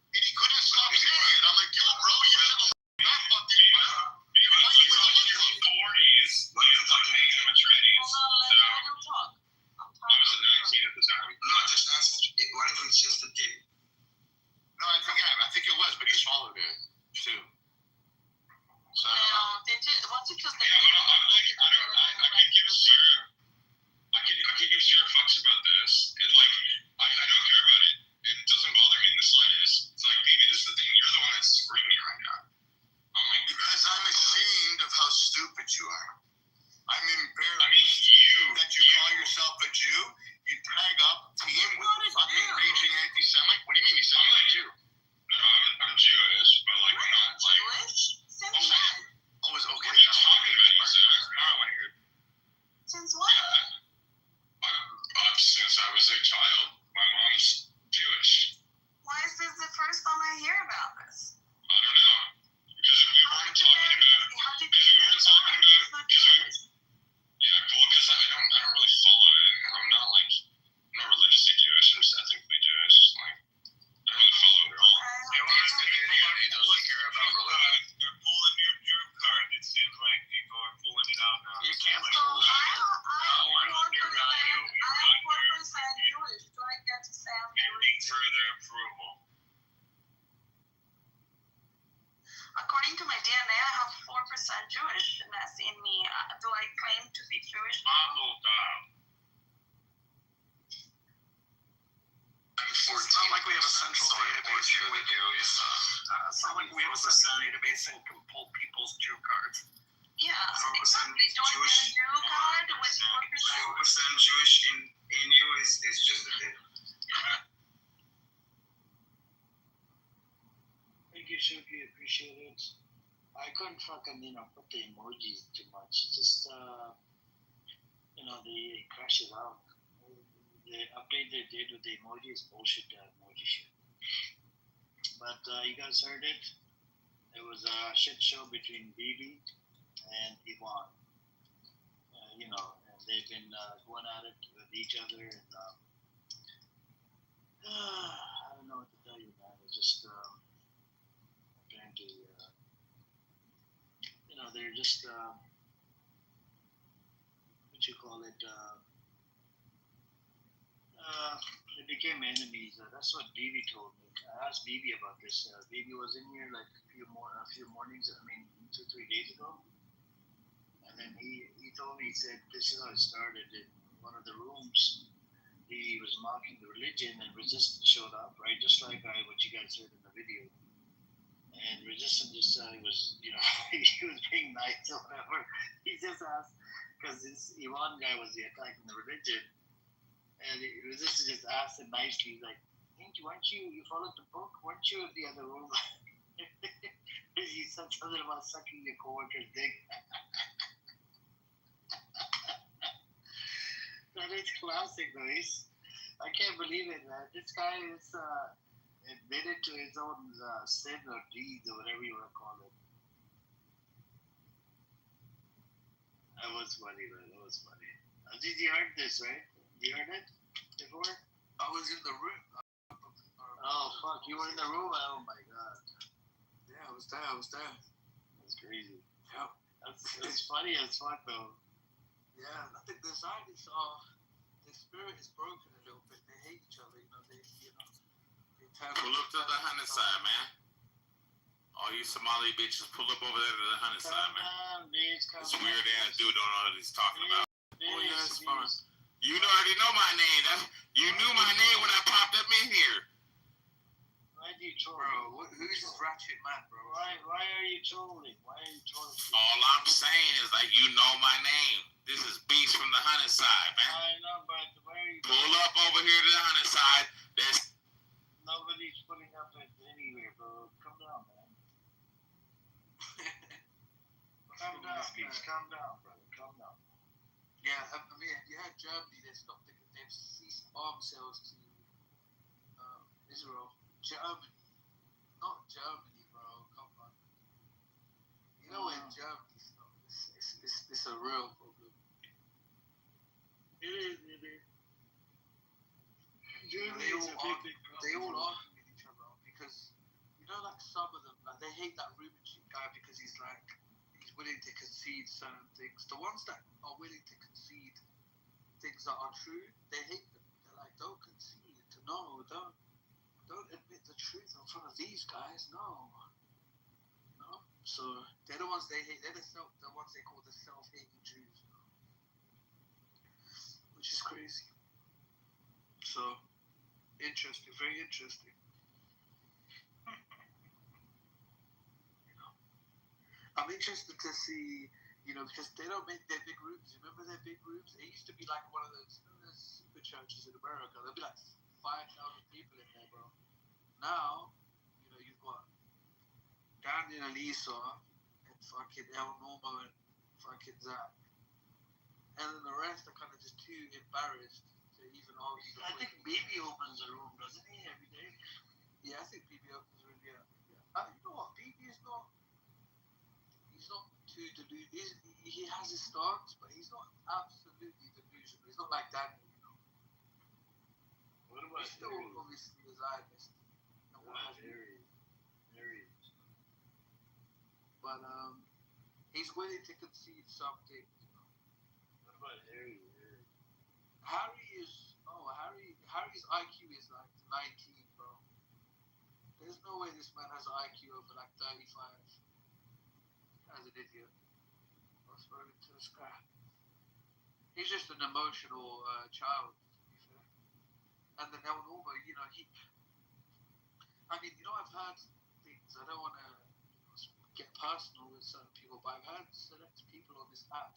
And he couldn't stop saying it. I'm like, yo, bro, you should have not fucking You're in your 40s. You're like hanging with trannies. Hold on, let So, Daniel talk. I'm I was talking. 19 at the time. No, just ask. What if it's just a dick? No, I forget. I think it was, but he swallowed it too. So I don't know. Once you just Yeah, but I'm like, I could give zero. I could give zero fucks about this. And like, I don't care about it. It doesn't bother me in the slightest. It's like, baby, this is the thing. You're the one that's screwing me right now. I'm like, Because I'm ashamed of how stupid you are. I'm embarrassed. I mean, that you call yourself a Jew. You tag up team with What a a fucking Jew. raging anti-Semite. What do you mean? You said you're a Jew. No, I'm Jewish, but like, I'm not like. Jewish? Since Oh, when? Oh, it's okay. What are you talking about, you Zach? Now I want to hear. Since when? Since I was a child, my mom's Jewish. Why is this the first time I hear about this? I don't know. Because we weren't talking about. Yeah, well, because I don't really follow it. And I'm not religiously Jewish. I'm just ethnically Jewish. Like, I don't really follow it at all. He doesn't care about religion. They're pulling your card. It seems like people are pulling it out now. You can't So pull that. I'm 4% Jewish. Do I get to say I'm Pending Jewish? further approval. According to my DNA, I have 4% Jewishness in me. Do I claim to be Jewish? Mazel tov. It's not like we have a central database here that it's not like we have a central database and can pull people's Jew cards. Yeah, 4% exactly. Don't you Jewish. get a Jew card with 4%? 4% Jewish in you is just a thing. Thank you, Shuki. Appreciate it. I couldn't fucking, put the emojis too much. It's just, they crash it out. The update they did with the emojis, bullshit emoji shit. But you guys heard it. It was a shit show between Bibi and Yvonne. And they've been going at it with each other. And I don't know what to tell you, man. It's just trying to, they're just, what you call it, they became enemies. That's what Bibi told me. I asked Bibi about this. Bibi was in here like a few mornings, 2-3 days ago. And then he told me, he said, this is how it started. In one of the rooms, he was mocking the religion and Resistance showed up, right? Just like what you guys heard in the video. And Resistance just was, he was being nice or whatever. He just asked, because this Iran guy was attacking the religion. And this is just asked him nicely, like, hey, you followed the book? Weren't you in the other room? He said something about sucking your coworker's dick. That is classic, though. I can't believe it, man. This guy is admitted to his own sin or deeds or whatever you want to call it. That was funny, man. That was funny. Did you heard this, right? You heard it before? I was in the room. Oh, fuck. You were in the room? Oh, my God. Yeah, I was there. That's crazy. Yeah. That's funny as fuck, though. Yeah, I think the Zionists are, their spirit is broken a little bit. They hate each other, they turn. Pull up to the Hunter side, man. All you Somali bitches, pull up over there to the Hunter side, man. This weird ass dude don't know what he's talking about. Oh, yeah, it's fun. You already know my name. You knew my name when I popped up in here. Why do you troll? Bro, who's this ratchet man, bro? Why are you trolling? Why are you trolling? All I'm saying is, like, you know my name. This is Beast from the Hunter side, man. I know, but why are you Pull up over here to the Hunter side. Nobody's pulling up anywhere, bro. Come down, man. Calm down, please. Calm down, brother. Calm down. Yeah, I mean, Germany, they've ceased arms sales to Israel. Germany. Not Germany, bro. Come on. You know in Germany, it's a real problem. It is. They all argue with each other because, like some of them, like they hate that Rubinstein guy because he's willing to concede certain things. The ones that are willing to concede things that are true, they hate them. They're like, don't concede. No, don't admit the truth in front of these guys. No. So they're the ones they hate. They're the ones they call the self-hating Jews, which is crazy. So interesting, very interesting. I'm interested to see, because they don't make their big rooms. Remember their big rooms? It used to be like one of those, those super churches in America. There'll be like 5,000 people in there, bro. Now, you've got Daniel and Lisa and fucking El Normo and fucking Zach. And then the rest are kind of just too embarrassed to even argue. I think BB opens a room, doesn't he, every day? Yeah, I think BB opens a room, yeah. You know what? BB is not... He's not too delusional. He has his stance, but he's not absolutely delusional. He's not like Daniel, What about he's still obviously a Zionist. What about Harry? But he's willing to concede something. What about Harry? Harry's IQ is like 19, bro. There's no way this man has an IQ over like 35. As an idiot. I was spoken to this guy. He's just an emotional child, to be fair. And then El Normo, I've heard things. I don't want to get personal with certain people, but I've heard select people on this app,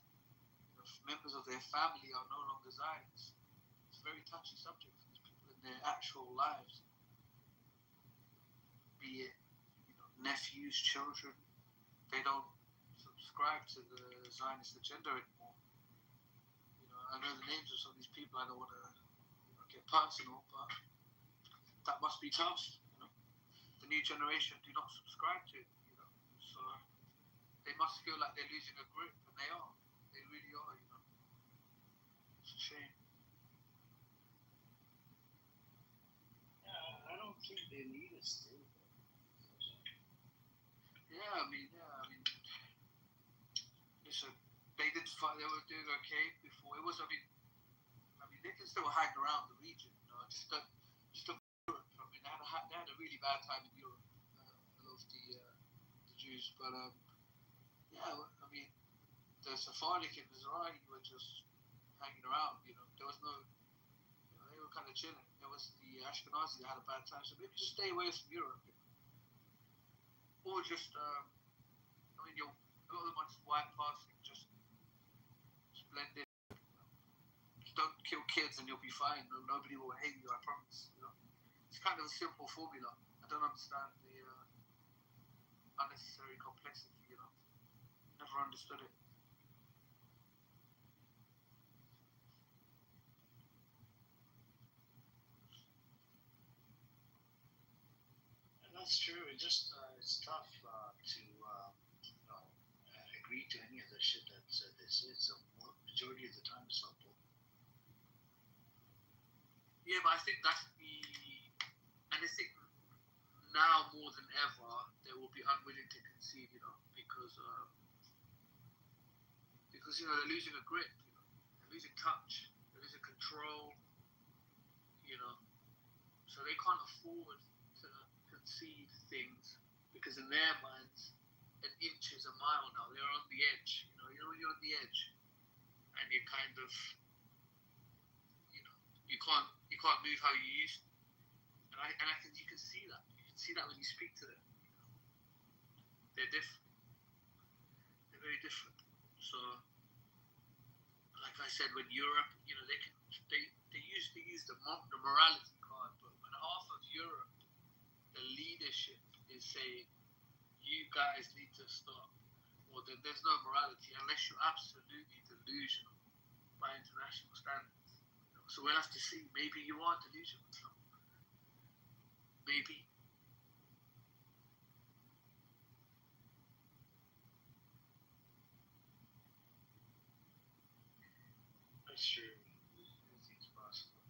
members of their family are no longer Zionists. It's a very touchy subject for these people in their actual lives. Be it, nephews, children, they don't subscribe to the Zionist agenda anymore. I know the names of some of these people. I don't want to get personal, but that must be tough. The new generation do not subscribe to it. So they must feel like they're losing a grip, and they are. They really are. It's a shame. Yeah, I don't think they need a state. Yeah, I mean, listen, they were doing okay before. It was, I mean, they can still hang around the region, just Europe. I mean, they had a really bad time in Europe, a lot of the Jews. But I mean, the Sephardic and Mizrahi were just hanging around. There was no, they were kind of chilling. There was the Ashkenazi that had a bad time, so maybe just stay away from Europe, or just a lot of them are just white passing, just blend in. Just don't kill kids and you'll be fine. Nobody will hate you, I promise. You know? It's kind of a simple formula. I don't understand the unnecessary complexity, you know. Never understood it. And that's true. It's just it's tough to agree to any of the shit that they say. So majority of the time it's not bull. Yeah, but I think that's and I think now more than ever they will be unwilling to concede, you know, because you know they're losing a grip, you know, they're losing touch, they're losing control, you know, so they can't afford to concede things because in their minds an inch is a mile now. They're on the edge, you know, you're on the edge, and you kind of, you know, you can't move how you used to. And I think you can see that. You can see that when you speak to them. You know? They're different. They're very different. So, like I said, when Europe, you know, they used to use the morality card, but when half of Europe, the leadership is saying, you guys need to stop, or then there's no morality unless you're absolutely delusional by international standards. You know? So we'll have to see. Maybe you are delusional. Maybe. That's true. Anything's possible.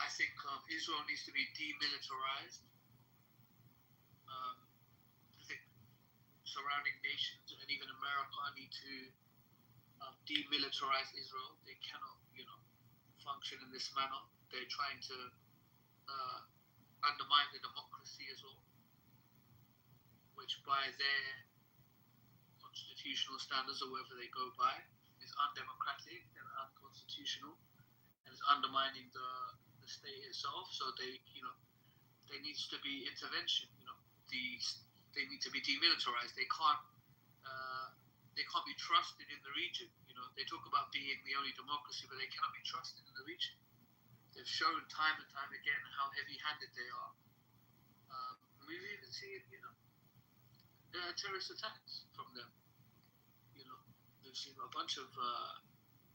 I think Israel needs to be demilitarized. I think surrounding nations and even America need to demilitarize Israel. They cannot, you know, function in this manner. They're trying to undermine the democracy as well, which by their constitutional standards or wherever they go by is undemocratic and unconstitutional, and is undermining the state itself. So they, you know, there needs to be intervention. You know, they need to be demilitarized. They can't be trusted in the region. You know, they talk about being the only democracy, but they cannot be trusted in the region. They've shown time and time again how heavy-handed they are. We've even seen, you know, terrorist attacks from them. You know, we've seen a bunch of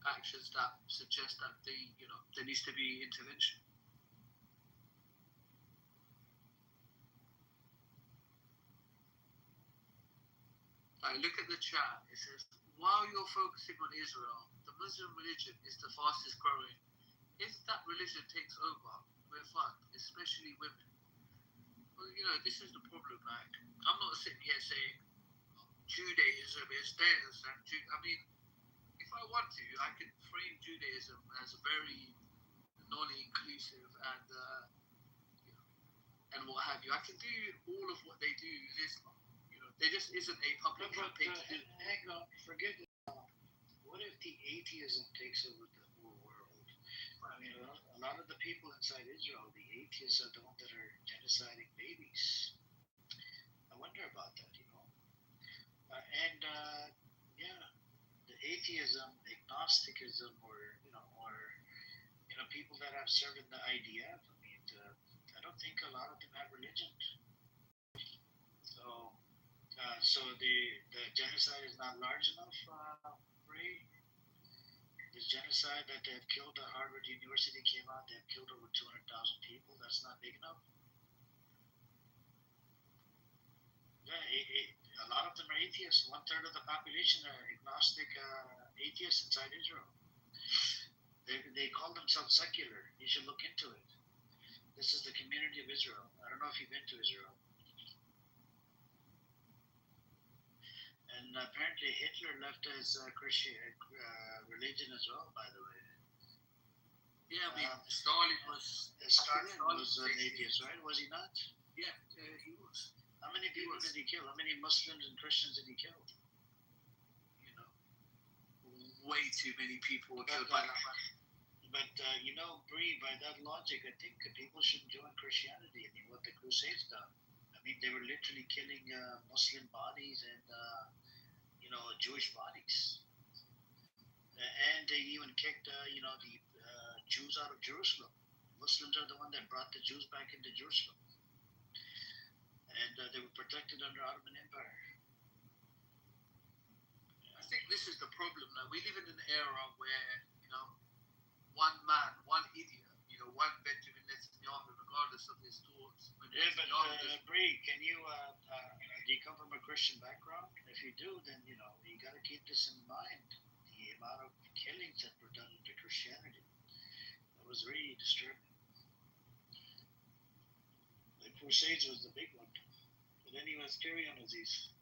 actions that suggest that there needs to be intervention. I look at the chat. It says, while you're focusing on Israel, the Muslim religion is the fastest growing. If that religion takes over, we're fucked, especially women. Well, you know, this is the problem, Mac. I'm not sitting here saying Judaism is theirs. I mean, if I want to, I can frame Judaism as very non-inclusive and you know, and what have you. I can do all of what they do in Islam. There just isn't a public campaign to do. Hang on, forget it. What if the atheism takes over the whole world? I mean, a lot of the people inside Israel, the atheists are the ones that are genociding babies. I wonder about that, you know. Yeah, the atheism, agnosticism, or people that have served in the IDF. I mean, I don't think a lot of them have religion. So the genocide is not large enough, Ray? This genocide that they've killed at Harvard University came out, they've killed over 200,000 people. That's not big enough? Yeah, a lot of them are atheists. 1/3 of the population are agnostic atheists inside Israel. They call themselves secular. You should look into it. This is the community of Israel. I don't know if you've been to Israel. And apparently Hitler left his Christian religion as well, by the way. Yeah, I mean, Stalin was an atheist, right? Was he not? Yeah, he was. How many people did he kill? How many Muslims and Christians did he kill? You know, way too many people were killed by that man. But you know, Bree, by that logic, I think people shouldn't join Christianity. I mean, what the Crusades done. I they were literally killing Muslim bodies and Jewish bodies, and they even kicked the Jews out of Jerusalem. Muslims are the one that brought the Jews back into Jerusalem, and they were protected under Ottoman Empire. I think this is the problem now. We live in an era where, one man, one idiot, one Benjamin Netanyahu, regardless of his thoughts. Yeah, but Bree, can you do you come from a Christian background? If you do, then you got to keep this in mind. The amount of killings that were done to Christianity, it was really disturbing. The Crusades was the big one. But anyways, carry on, Aziz.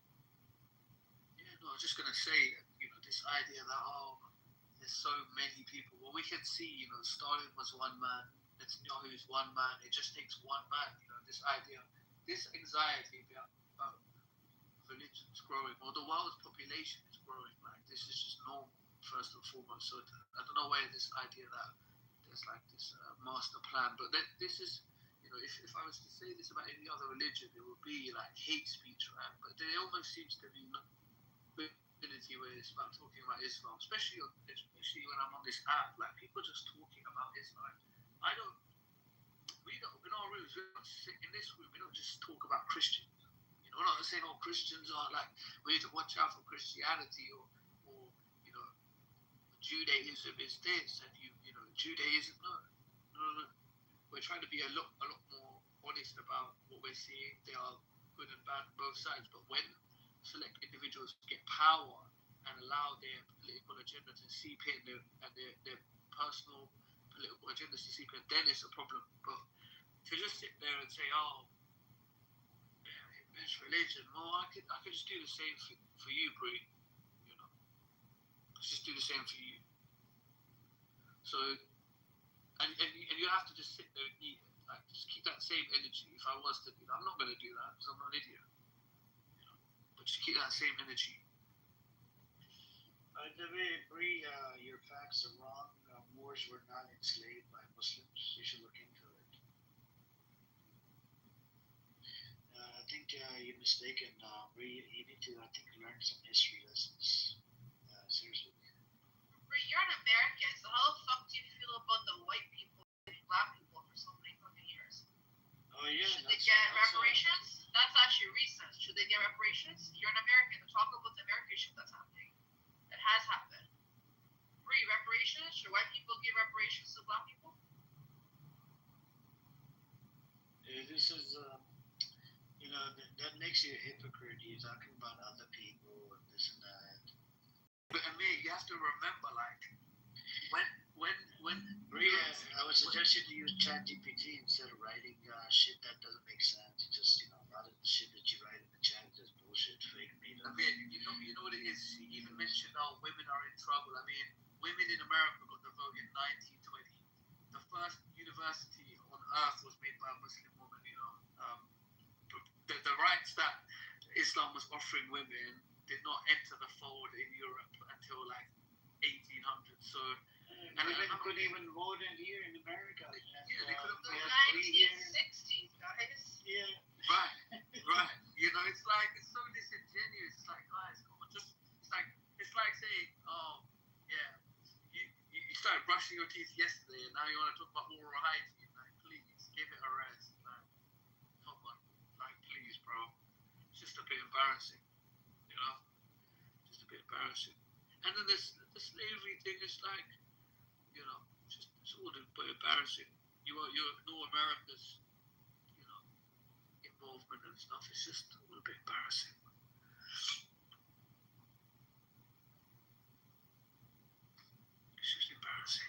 Yeah, no, I was just gonna say, this idea that there's so many people. Well, we can see, Stalin was one man, Netanyahu is one man. It just takes one man. This idea, this anxiety about religion's growing, or the world's population is growing. Like this is just normal, first and foremost. So I don't know where this idea that there's like this master plan, but this is, if I was to say this about any other religion, it would be like hate speech, right? But there almost seems to be where it's about talking about Islam, especially when I'm on this app, like people just talking about Islam. We don't in our rooms, we don't sit in this room, we don't just talk about Christians. We're not saying all Christians are like, we need to watch out for Christianity or Judaism is this and Judaism no. We're trying to be a lot more honest about what we're seeing. There are good and bad on both sides, but when select individuals get power and allow their political agenda to seep in and their personal political agendas to seep in, then it's a problem. But to just sit there and say, it's religion, well, I could just do the same for you, Brie. Just do the same for you. So, and you have to just sit there and eat it. Like, just keep that same energy. If I was to do that, I'm not going to do that because I'm not an idiot. Just keep that same energy. Brie, your facts are wrong. Moors were not enslaved by Muslims. You should look into it. I think you're mistaken, Brie. You need to, learn some history lessons. Seriously. Brie, you're an American, so how the fuck do you feel about the white people and black people for so many fucking years? Oh yeah. Should they get reparations? That's actually recent. Should they get reparations? You're an American. Talk about the American shit that's happening. It has happened. Brie, reparations? Should white people give reparations to black people? This is, that makes you a hypocrite. You're talking about other people and this and that. But Amir, you have to remember, like, when Brie, I would suggest you to use ChatGPT instead of writing shit that doesn't make sense. Just, a lot of the shit that you write in the chat is bullshit, fake made up. Amir, you know what it is? He even mentioned how women are in trouble. I mean, women in America got the vote in 1920. The first university on earth was made by a Muslim woman, the rights that Islam was offering women did not enter the fold in Europe until like 1800. So, and women couldn't even vote in here in America. Yeah, they couldn't vote. 1960s, guys. Yeah. Right. It's like, it's so disingenuous. It's like, guys, come on, it's like saying, oh, yeah, you started brushing your teeth yesterday and now you want to talk about oral hygiene. Like, please, give it a rest. Like, come on. Like, please, bro. It's just a bit embarrassing, just a bit embarrassing. And then the slavery thing is like, it's all a bit embarrassing. You ignore America's, involvement and stuff. It's just a little bit embarrassing. It's just embarrassing.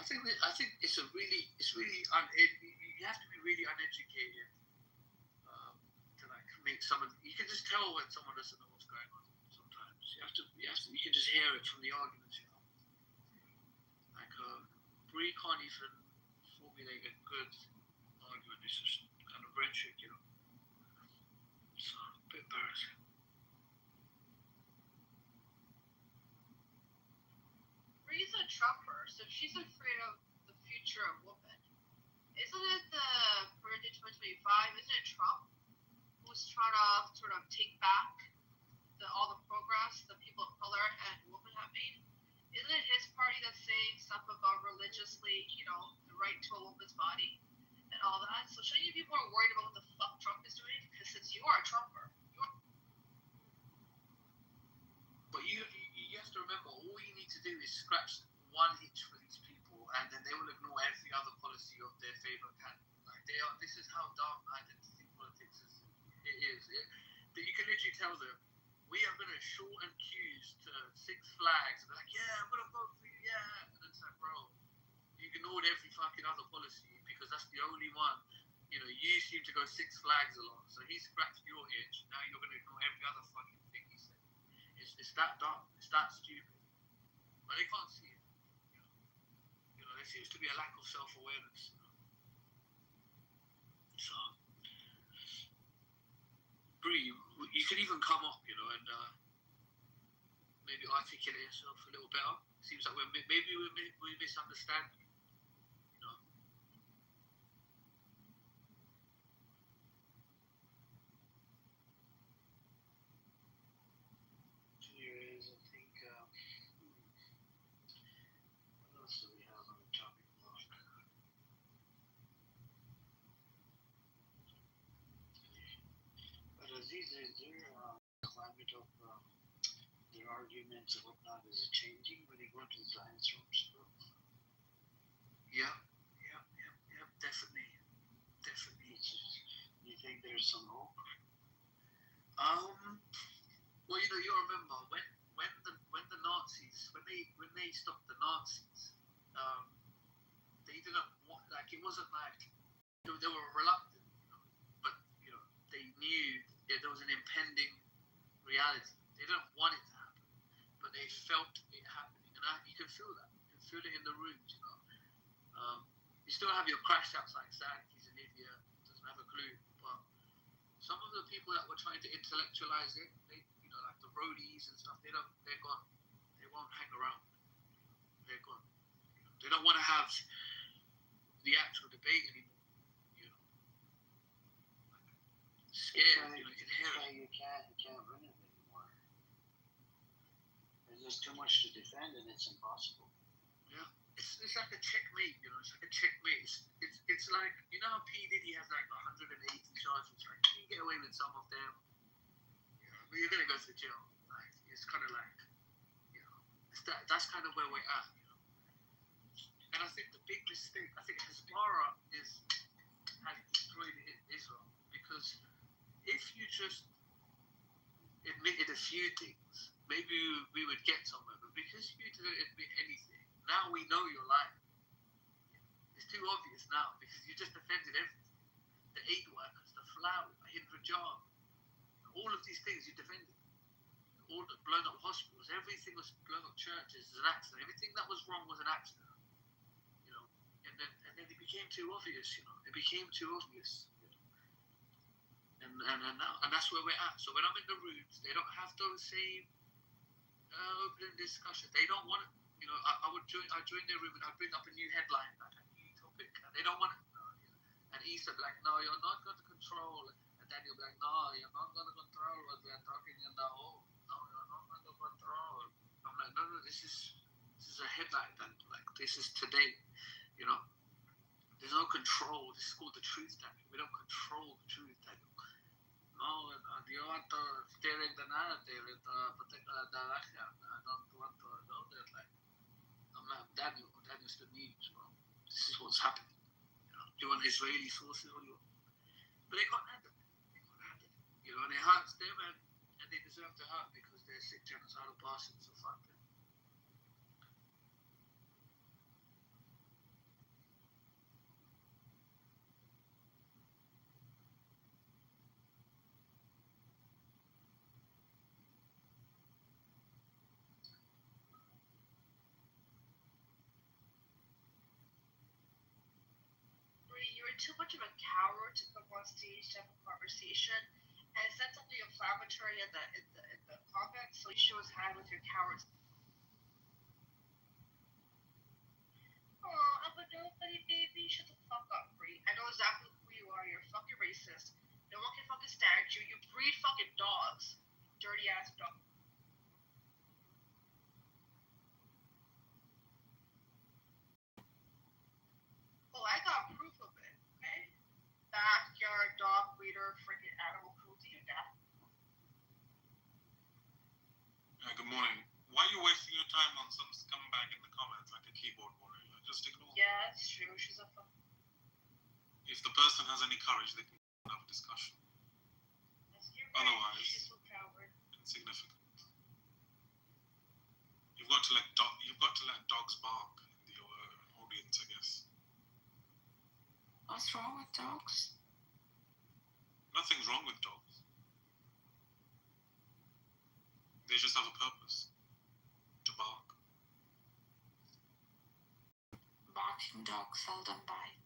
I think it's really you have to be really uneducated to like make someone. You can just tell when someone doesn't know what's going on. Sometimes you can just hear it from the arguments. Like Brie can't even formulate a good argument. It's just kind of rhetoric, It's a bit embarrassing. Brie, Bree's a Trumper, so she's afraid of the future of women. Isn't it the Birthday 2025? Isn't it Trump who's trying to sort of take back all the progress the people of color and women have made? Isn't it his party that's saying stuff about religiously, the right to a woman's body and all that? So shouldn't you be more worried about what the fuck Trump is doing? Because since you are a Trumper, But you have to remember, all you need to do is scratch one itch for these people, and then they will ignore every other policy of their favorite candidate. Like this is how dumb identity politics is. You can literally tell them, we are going to shorten queues to Six Flags. And they're like, yeah, I'm going to vote for you, yeah. And it's like, bro, you ignored every fucking other policy because that's the only one. You seem to go Six Flags along. So he scratched your itch. Now you're going to ignore every other fucking thing he said. It's that dumb. It's that stupid. But they can't see it. There seems to be a lack of self-awareness. So, Bree, you could even come up, and maybe articulate yourself a little better. Seems like we misunderstand you. Anyways, I think, what else do we have on the topic block? But Aziz, is there climate of their arguments and whatnot, is it changing when you go into the science rooms? Yeah, definitely. You think there's some hope? Well, you remember when the Nazis, when they stopped the Nazis, they didn't want, it wasn't like they were reluctant, but they knew that there was an impending reality. They didn't want it to happen, but they felt it happening, and you can feel that. You can feel it in the rooms. You still have your crash outs like Zach. He's an idiot, doesn't have a clue. But some of the people that were trying to intellectualize it, like the roadies and stuff, they're gone. They won't hang around. They're gone. They don't want to have the actual debate anymore. Scared. You can't win it anymore. There's just too much to defend, and it's impossible. Yeah. It's like a checkmate, It's like a checkmate. It's like, how P. Diddy has like 180 charges. Like, you can get away with some of them. But you're gonna go to jail. Like, it's kind of like, that's kind of where we're at. And I think the big mistake, Hezbollah has destroyed Israel, because if you just admitted a few things, maybe we would get somewhere. But because you didn't admit anything, now we know you're lying. It's too obvious now because you just defended everything. The aid workers, the flour, Hijab, all of these things you defended. All the blown up hospitals, everything was blown up churches as an accident. Everything that was wrong was an accident. And then it became too obvious. It became too obvious. And that's where we're at. So when I'm in the rooms, they don't have those same open discussions. They don't want it. I join their room and I bring up a new headline, like a new topic, and they don't want it. And Issa be like, no, you're not going to control. And then you'll be like, no, you're not going to control what we are talking in the home. No, you're not going to control. I'm like, no, this is a headline. Then, like, this is today. There's no control. This is called the truth telling. We don't control the truth telling. No, you want to steer the narrative, particular direction. I don't want to know that. Like, I'm like, Daniel still needs. This is what's happening. You want Israeli sources? What do you want? But they can't handle it. And it hurts them, and they deserve to hurt because they're sick genocidal bastards. So fuck them. You're too much of a coward to come on stage to have a conversation and said something inflammatory in the comments, so you show his hand with your cowards. Hey, baby, shut the fuck up, Bree. I know exactly who you are. You're fucking racist. No one can fucking stand you. You breed fucking dogs. Dirty ass dog. Oh, I got proof of it, okay? Backyard dog breeder, freaking animal cruelty, and that. Good morning. Why are you wasting your time on some scumbag in the comments like a keyboard warrior? Just ignore. Yeah, it's true. She's a fuck. If the person has any courage, they can have a discussion. Otherwise, she's so coward. Insignificant. You've got to let dogs bark in your audience, I guess. What's wrong with dogs? Nothing's wrong with dogs. They just have a purpose. To bark. Barking dogs seldom bite.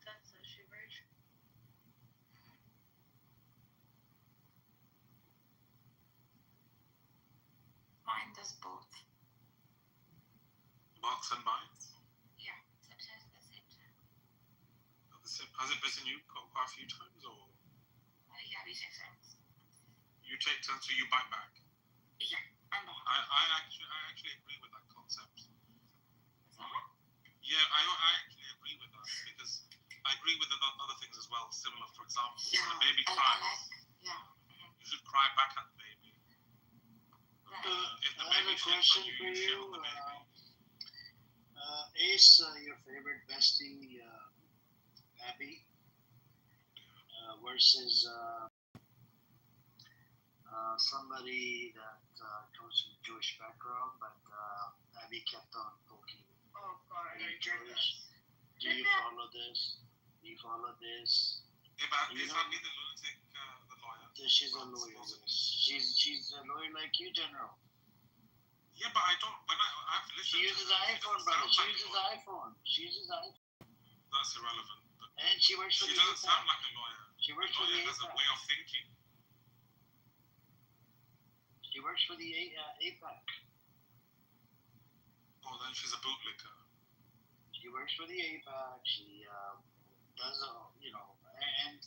That's actually very true. Mine does both. Barks and bites? Yeah, sometimes at the same time. Has it bitten you quite a few times, or? Yeah, we take turns. You take turns, so you bite back? Yeah, I'm not. I actually agree with that concept. Is that? Yeah, I actually agree with that, because I agree with the other things as well. Similar, for example, when a baby cries, you should cry back at the baby. Right. If the I have baby a shits question on you, for you shit you. on the baby. Ace, your favorite bestie, Abby, versus somebody that comes from Jewish background, but Abby kept on poking. Oh God, being I heard that. Jewish. Do you follow this? Do you follow this? If Abby the lunatic, the lawyer. She's a lawyer. She's a lawyer like you, General. Yeah, but I don't. When I've listened. She uses iPhone, brother. She uses iPhone. She uses iPhone. That's irrelevant. And she works for She the doesn't sound like a lawyer. She works A for the lawyer has a way of thinking. She works for the APAC. Oh, then she's a bootlicker. She works for the APAC. She does, and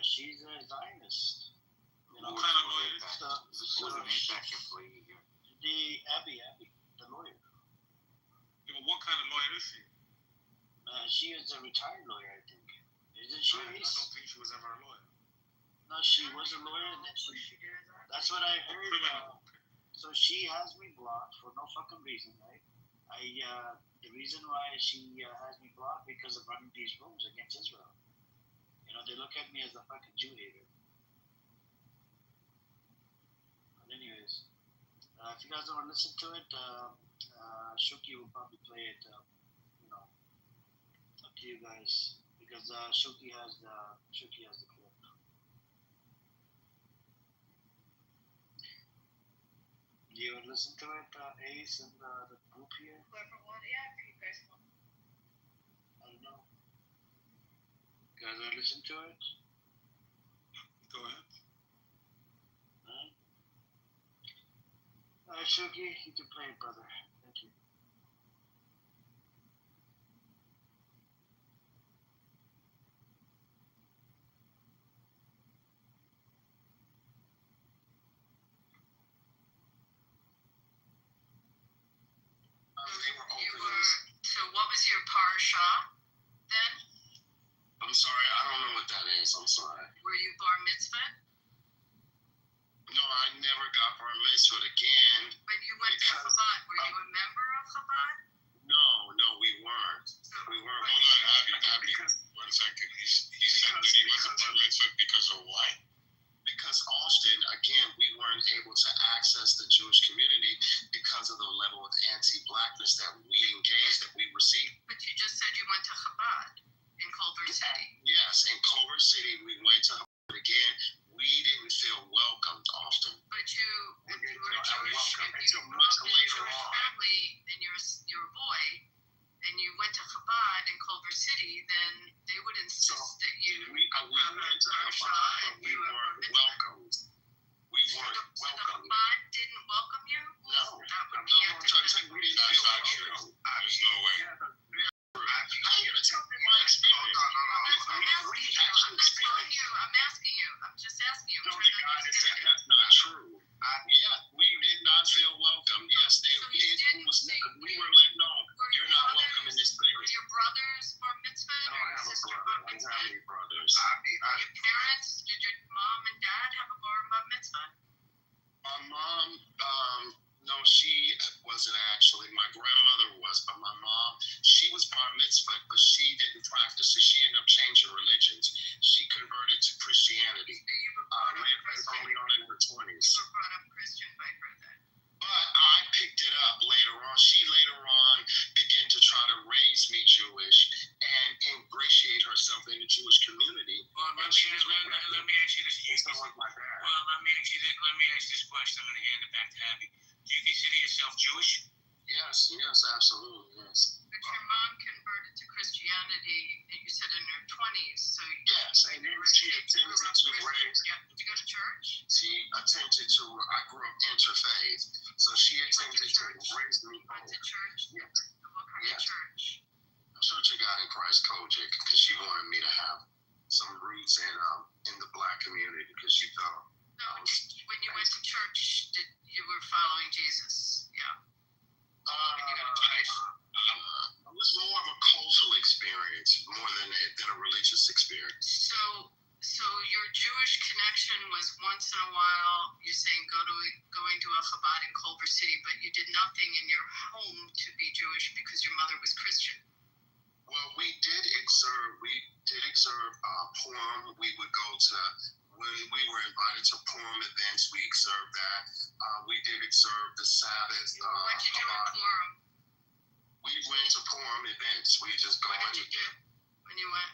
she's a Zionist. What kind of lawyer is that? Who's an APAC employee here? The Abby, the lawyer. Yeah, but what kind of lawyer is she? She is a retired lawyer, I think. Isn't she? I don't think she was ever a lawyer. No, she was a lawyer, and then she. That's what I heard. So she has me blocked for no fucking reason, right? The reason why she has me blocked because of running these rooms against Israel. They look at me as a fucking Jew hater. But anyways, if you guys don't want to listen to it, Shuki will probably play it. Up to you guys, because Shuki has the clip. Do you want to listen to it, Ace and the group here? Whoever wanted, yeah, if you guys want. I don't know. You guys want to listen to it? Go ahead. Alright, Shuki, you can play it, brother. Thank you. So what was your parsha then? I'm sorry, I don't know what that is. I'm sorry. Were you bar mitzvah? No, I never got bar mitzvah again. When you went to Chabad, were you a member of Chabad? No, we weren't. We weren't. Hold on, Abby, 1 second. He said that he wasn't bar mitzvah because of what? Because Austin, again, we weren't able to access the Jewish community because of the level of anti-blackness that we engaged, that we received. But you just said you went to Chabad in Culver City. Yes, in Culver City, we went to Chabad again. We didn't feel welcomed often. But if you were Jewish, welcome if you until grew much up in a later Jewish on. family and you're a boy, and you went to Chabad in Culver City, then they would insist that you We went to Chabad, but we weren't welcomed. We weren't So the welcomed. Chabad didn't welcome you? No, the I'm trying to say we didn't That's feel not true. There's no way. How you gonna tell me my experience? I'm asking you. I'm just asking you. No, the guy that said that's not true. Yeah, we did not feel welcome. Yes, So you it didn't was. see- We were let know you're not welcome in this Were place. your brothers bar mitzvah I or don't your have a sister brother. bar I don't mitzvah? have any brothers. Your parents, did your mom and dad have a bar mitzvah? My mom, no, she wasn't actually. My grandmother was, but my mom, she was bar mitzvah, but she didn't practice it. She ended up changing religions. She converted to Christianity. You were brought up Christian. Early on in her 20s. You were brought up Christian, I heard that. But I picked it up later on. She later on began to try to raise me Jewish and ingratiate herself in the Jewish community. Well, let me ask you this. It's not like my dad. Well, let me ask this question. I'm going to hand it back to Abby. Do you consider yourself Jewish? Yes, absolutely, yes. But your mom converted to Christianity, and you said in her 20s, so Yes, and then she attempted to raise. Yeah, did you go to church? She attempted to. I grew up interfaith, so she attempted to raise me. You went to church? Yeah. What kind of church? Church of God in Christ, Kojic, because she wanted me to have some roots in the black community, because she felt. No, when you went to church, you were following Jesus? Yeah. It was more of a cultural experience, more than a religious experience. So your Jewish connection was once in a while. You're saying going to a Chabad in Culver City, but you did nothing in your home to be Jewish because your mother was Christian. Well, we did observe Purim. We would go to, when we were invited to Purim events, we observed that. We did observe the Sabbath. What did you do at Purim? We went to Purim events. We just go What did you do when you went?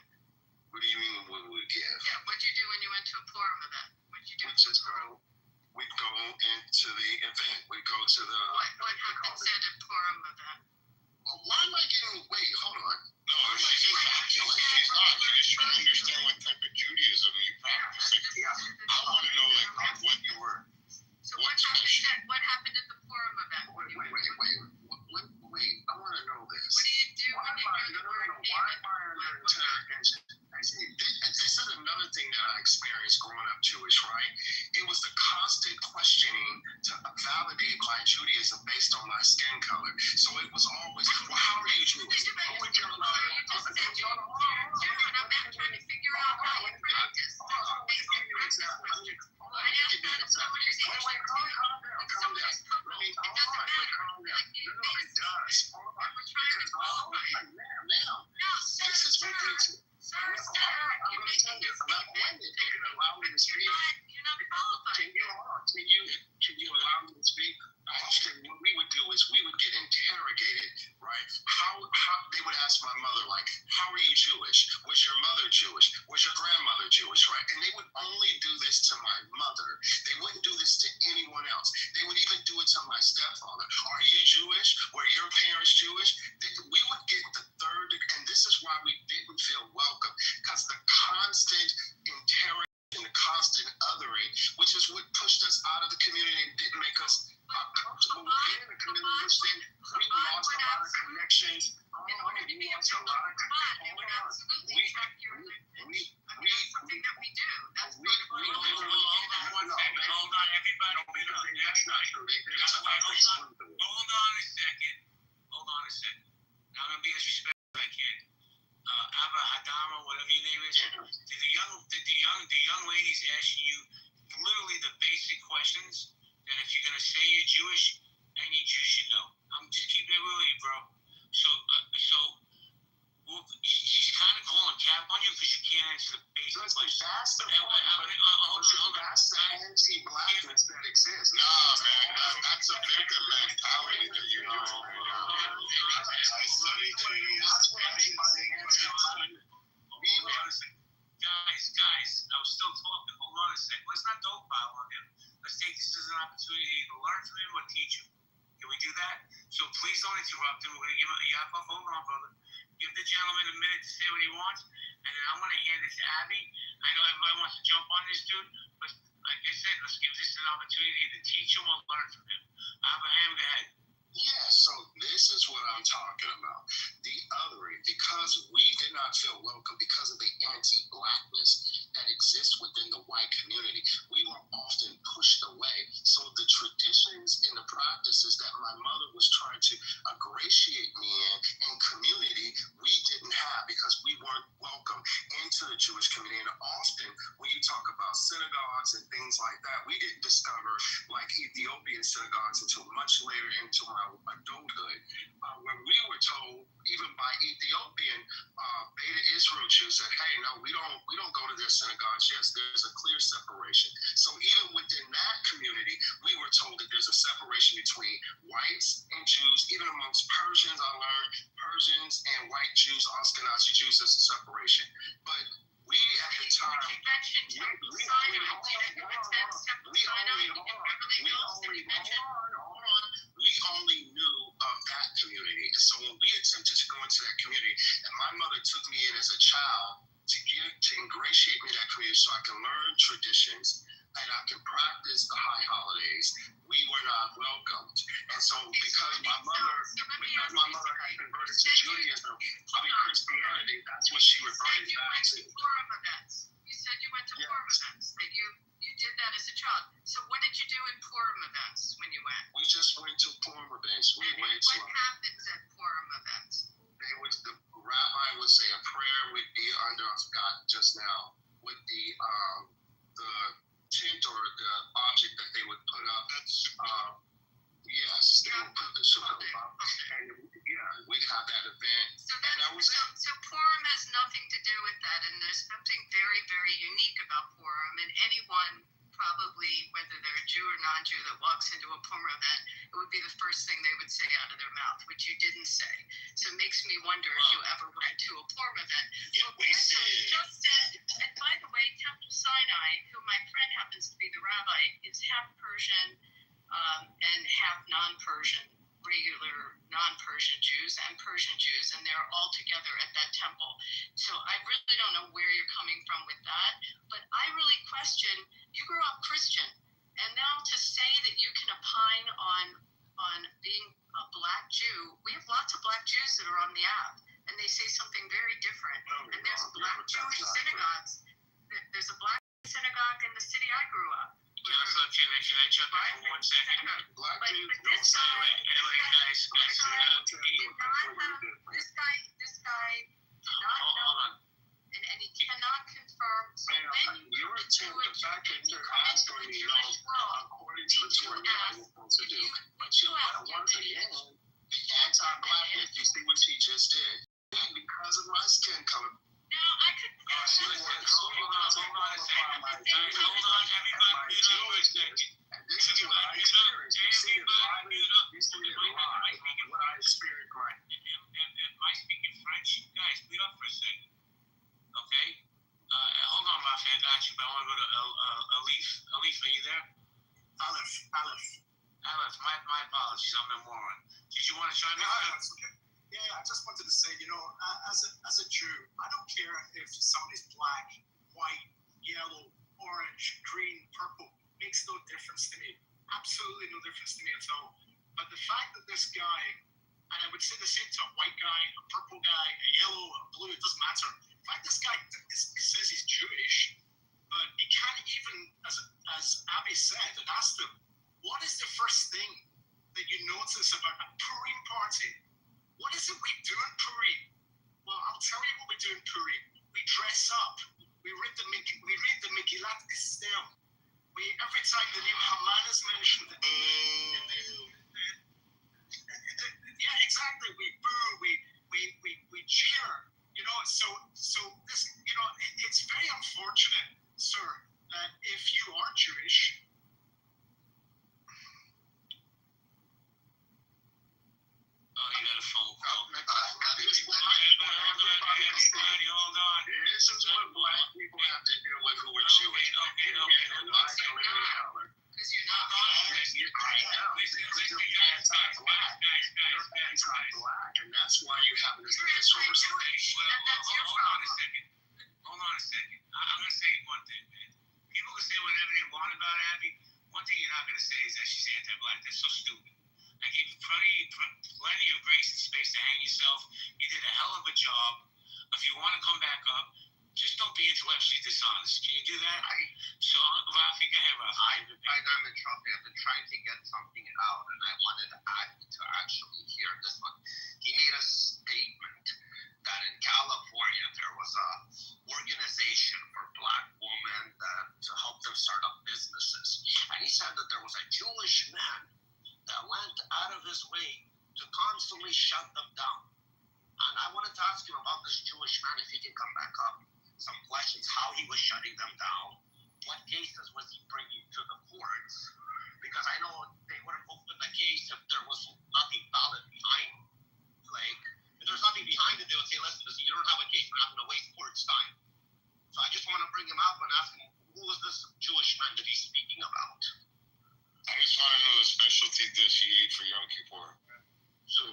What do you mean we would give? Yeah, what did you do when you went to a Purim event? What did you do? We'd go into the event. We'd go to the. What happens at a Purim event? Well, why am I getting? Wait, hold on. No, she's just acting like she's not. She's just trying to understand what type of Judaism you practice. I want to know what you were. So what happened at the Purim event? Wait. I want to know this. What do you do when you hear the word? Why am I under interrogation? This is another thing that I experienced growing up Jewish, right? It was the constant questioning to validate my Judaism based on my skin color. So it was always, well, how are you Jewish? I'm trying to figure out how you practice. Calm down. It does. This is what I'm going to tell you. It can allow me to speak. You're not qualified. Can you allow me to speak? Often what we would do is we would get interrogated, right? How they would ask my mother, like, how are you Jewish? Was your mother Jewish? Was your grandmother Jewish, right? And they would only do this to my mother. They wouldn't do this to anyone else. They would even do it to my stepfather. Are you Jewish? Were your parents Jewish? We would get the third, and this is why we didn't feel welcome, because the constant interrogation, the constant othering, which is what pushed us out of the community and didn't make us comfortable with being in the community, which then we lost a lot of connections. In order to be a part of Chabad, they would absolutely check your language. That's something that we do. That's part of our Hold on, everybody. That's not true. Hold on a second. Now, I'm going to be as respectful as I can. Abba, Hadama, whatever your name is. The young lady's asking you literally the basic questions that if you're going to say you're Jewish, any Jew should know. I'm just keeping it real with you, bro. She's kind of calling cap on you because you can't answer the basic questions. That's the point. That's the anti-blackness that exists. Nah, man, that's a victim mentality that you know. I study Jesus. Guys, I was still talking. Hold on a second. Let's not dogpile on him. Let's take this as an opportunity to learn from him or teach him. Can we do that? So please don't interrupt him. We're going to give him a Yaakov. Hold on, brother. Give the gentleman a minute to say what he wants, and then I'm going to hand it to Abby. I know everybody wants to jump on this dude, but like I said, let's give this an opportunity to teach him or learn from him. Abraham, go ahead. Yeah, so this is what I'm talking about. The othering, because we did not feel welcome because of the anti-blackness that exists within the white community. We were often pushed away. So the traditions and the practices that my mother was trying to ingratiate me in community, we didn't have because we weren't welcome into the Jewish community. And often when you talk about synagogues and things like that, we didn't discover like Ethiopian synagogues until much later into my adulthood, where we were told, even by Ethiopian Beta Israel Jews, that hey, no, we don't go to their synagogues. Yes, there's a clear separation. So even within that community, we were told that there's a separation between whites and Jews. Even amongst Persians, I learned Persians and white Jews, Ashkenazi Jews, there's a separation. But we at the time, we only knew of that community. And so when we attempted to go into that community, and my mother took me in as a child to ingratiate me in that community so I can learn traditions and I can practice the high holidays, we were not welcomed. And so because my mother had converted to Judaism, Christianity, that's what she reverted back to. You said you went to Purim events, that you did that as a child. So what did you do in Purim events when you went? We just went to Purim events. What happens at Purim events? The rabbi would say a prayer, would be under, I forgot just now, with the tent or the object that they would put up. Yes, they would put the sukkah up. And we'd have that event. So Purim has nothing to do with that, and there's something very, very unique about Purim, and anyone probably, whether they're a Jew or non-Jew, that walks into a Purim event, it would be the first thing they would say out of their mouth, which you didn't say. So it makes me wonder if you ever went to a Purim event. Yeah, we just said, and by the way, Temple Sinai, who my friend happens to be the rabbi, is half Persian and half non-Persian, regular non-Persian Jews and Persian Jews, and they're all together at that temple. So I really don't know where you're coming from with that, but I really question, you grew up Christian, and now to say that you can opine on being a black Jew, we have lots of black Jews that are on the app, and they say something very different. And there's black Jewish synagogues. There's a black synagogue in the city I grew up. Can I jump in for 1 second? Black Jews But don't this say guy did not know, and he cannot confirm. So when you come into the Jewish world, according to the Torah, what we're supposed to do. But once again, the anti-blackness, you see what he just did. Because of my skin color. No, I could. Hold on a second. Hold on, everybody, mute up for a second. And this is what I experienced. You see it live. You see it live. What I experienced, right? Am I speaking French? Guys, mute up for a second. Okay? Hold on, Rafi, I got you, but I want to go to Alif. Alif, are you there? Aleph, my apologies, I'm a moron. Did you want to chime in? No, it's okay. Yeah, I just wanted to say, as a Jew, I don't care if somebody's black, white, yellow, orange, green, purple. Makes no difference to me. Absolutely no difference to me at all. But the fact that this guy, and I would say the same to a white guy, a purple guy, a yellow, a blue, it doesn't matter. The fact this guy says he's Jewish, but he can't even, as Abby said, and asked him, what is the first thing that you notice about a Purim party? What is it we do in Purim? Well, I'll tell you what we do in Purim. We dress up. We read the Megillat Esther. Every time the name Haman is mentioned, yeah, exactly. We boo. We cheer. So this, it's very unfortunate, sir, that if you are Jewish. Oh, he got a phone call. Hold on. This is what black people have to deal with who are Jewish. Okay. Because you're not wrong. You're anti-black. You're anti-black, and that's why you have this disrespect. Hold on a second. I'm going to say one thing, man. People can say whatever they want about Abby. One thing you're not going to say is that she's anti-black. That's so stupid. I give you plenty of grace and space to hang yourself. You did a hell of a job. If you want to come back up, just don't be intellectually dishonest. Can you do that? So, Rafi, go ahead, Rafi. I'm in trouble. I've been trying to get something out, and I wanted to actually hear this one. He made a statement that in California there was a organization for Black women to help them start up businesses, and he said that there was a Jewish man that went out of his way to constantly shut them down. And I wanted to ask him about this Jewish man, if he can come back up. Some questions, how he was shutting them down, what cases was he bringing to the courts? Because I know they wouldn't open the case if there was nothing valid behind it. Like, if there's nothing behind it, they would say, listen, you don't have a case, we're not going to waste court's time. So I just want to bring him up and ask him, who is this Jewish man that he's speaking about? I just want to know the specialty dish he ate for Yom Kippur. So,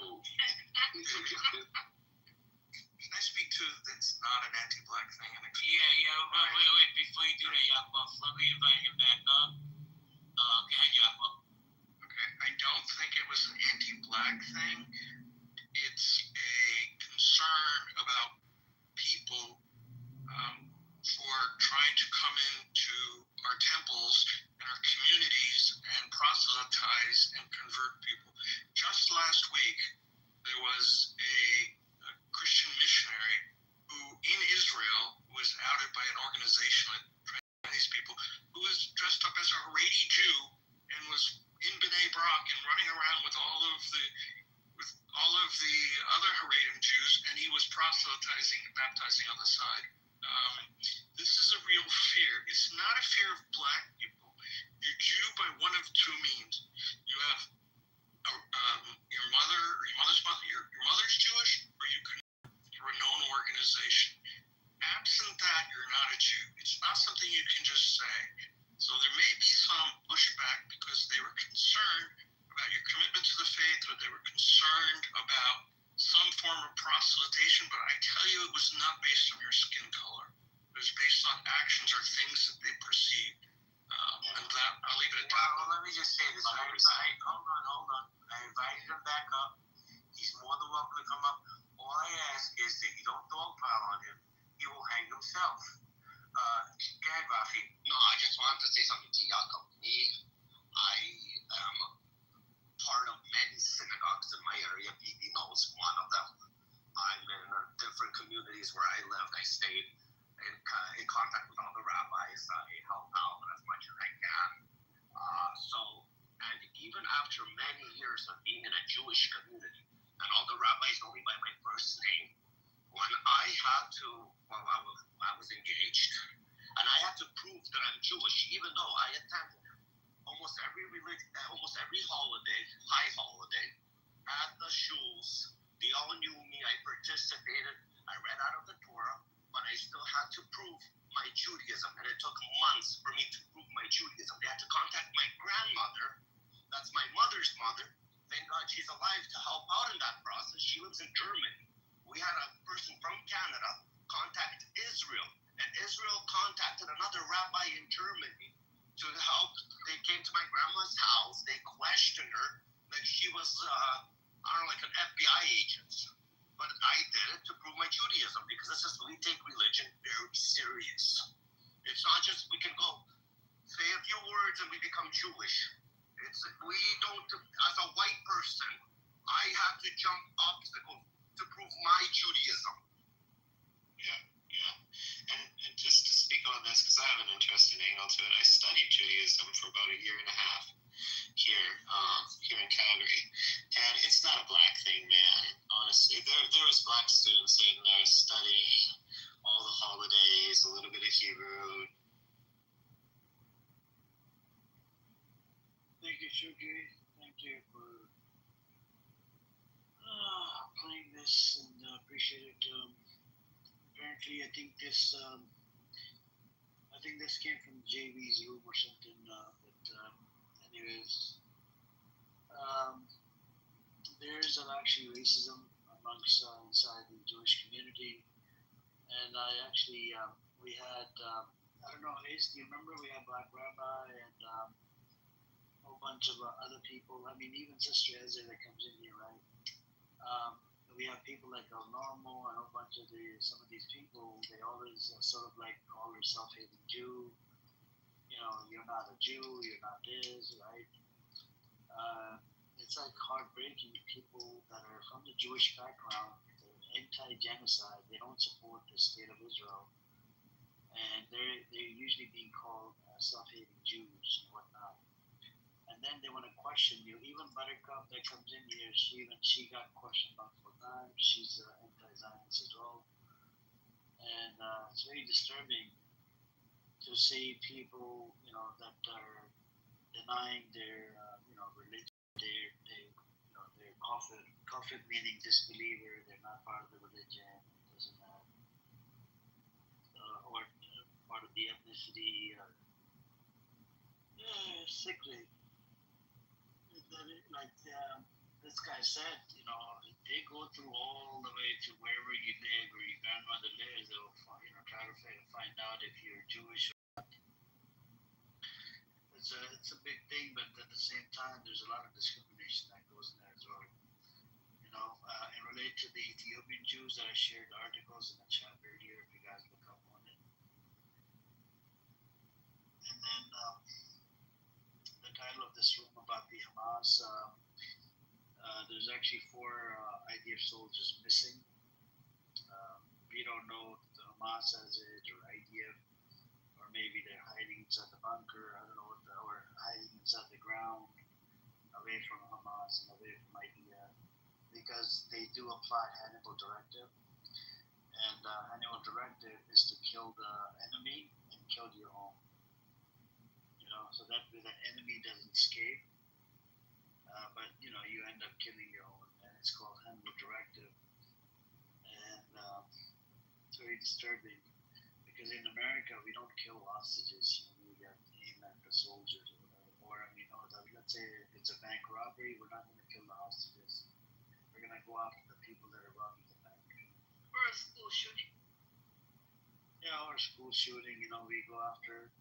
Can I speak to that's not an anti-black thing? Wait, before you do that, Yaakov, let me invite him back up. Go ahead, Yaakov. Okay, I don't think it was an anti-black thing. It's a concern about people who are trying to come into our temples and our communities and proselytize and convert people. Just last week, there was a Christian missionary who in Israel was outed by an organization that trained these people, who was dressed up as a Haredi Jew and was in B'nai Brak and running around with all of the other Haredim Jews, and he was proselytizing and baptizing on the side. This is a real fear. It's not a fear of black people. You're Jew by one of two means. You have your mother's Jewish, or you can through a known organization. Absent that, you're not a Jew. It's not something you can just say. So there may be some pushback because they were concerned about your commitment to the faith, or they were concerned about some form of proselytation, but I tell you it was not based on your skin color. It was based on actions or things that they perceived. And that, I'll leave it at that. Well, let me just say this. Hold on. I invited him back up. He's more than welcome to come up. All I ask is that you don't dogpile on him. He will hang himself. Go ahead, Rafi. No, I just wanted to say something to Yaakov. I am part of many synagogues in my area. Bibi knows one of them. I'm in different communities where I lived. I stayed in contact with all the rabbis. I help out as much as I can. And even after many years of being in a Jewish community, and all the rabbis know me by my first name, when I had to, I was engaged, and I had to prove that I'm Jewish, even though I attended almost every religion, almost every holiday, high holiday, at the shuls. They all knew me. I participated. I read out of the Torah, but I still had to prove my Judaism, and it took months for me to prove my Judaism. They had to contact my grandmother. That's my mother's mother. Thank God she's alive to help out in that process. She lives in Germany. We had a person from Canada contact Israel, and Israel contacted another rabbi in Germany to help. They came to my grandma's house. They questioned her that she was, like an FBI agent. But I did it to prove my Judaism, because we take religion very serious. It's not just we can go say a few words and we become Jewish. We don't, as a white person, I have to jump obstacles to prove my Judaism. Yeah. And just to speak on this, because I have an interesting angle to it, I studied Judaism for about a year and a half here in Calgary. And it's not a black thing, man. Honestly, there was black students in there studying all the holidays, a little bit of Hebrew. Thank you, Shuki. Thank you for playing this, and appreciate it. Apparently, I think this came from JV's room or something. Anyways, there's actually racism amongst inside the Jewish community, and I actually we had I don't know, Ace, do you remember we had Black Rabbi and whole bunch of other people. I mean, even Sister Ezra that comes in here, right? We have people like El Normo and a whole bunch of some of these people. They always sort of like call themselves hating Jew. You know, you're not a Jew. You're not this, right? It's like heartbreaking. People that are from the Jewish background, they're anti-genocide. They don't support the state of Israel, and they're usually being called self-hating Jews and whatnot. And then they want to question you. Even Buttercup that comes in here, she got questioned multiple times. She's anti-Zionist as well, and it's very disturbing to see people, you know, that are denying their, religion. They're kafir meaning disbeliever. They're not part of the religion. Doesn't have, or part of the ethnicity. Sickly. Like this guy said, you know, they go through all the way to wherever you live or your grandmother lives. They'll try to find out if you're Jewish or not. It's a big thing, but at the same time, there's a lot of discrimination that goes in there as well. You know, and relate to the Ethiopian Jews that I shared articles in the chat earlier. If you guys look up on it, and then the title of this room about the Hamas. There's actually 4 IDF soldiers missing. We don't know if the Hamas has it or IDF, or maybe they're hiding inside the bunker. I don't know or hiding inside the ground, away from Hamas and away from IDF, because they do apply Hannibal Directive, and Hannibal Directive is to kill the enemy and kill your own. You know, so that way the enemy doesn't escape. But you know, you end up killing your own, and it's called Hannibal Directive, and it's very disturbing because in America we don't kill hostages. You know, we got aim at the soldiers or whatever. Or I mean, let's say if it's a bank robbery, we're not going to kill the hostages. We're going to go after the people that are robbing the bank. Or a school shooting. Yeah, or school shooting. You know, we go after,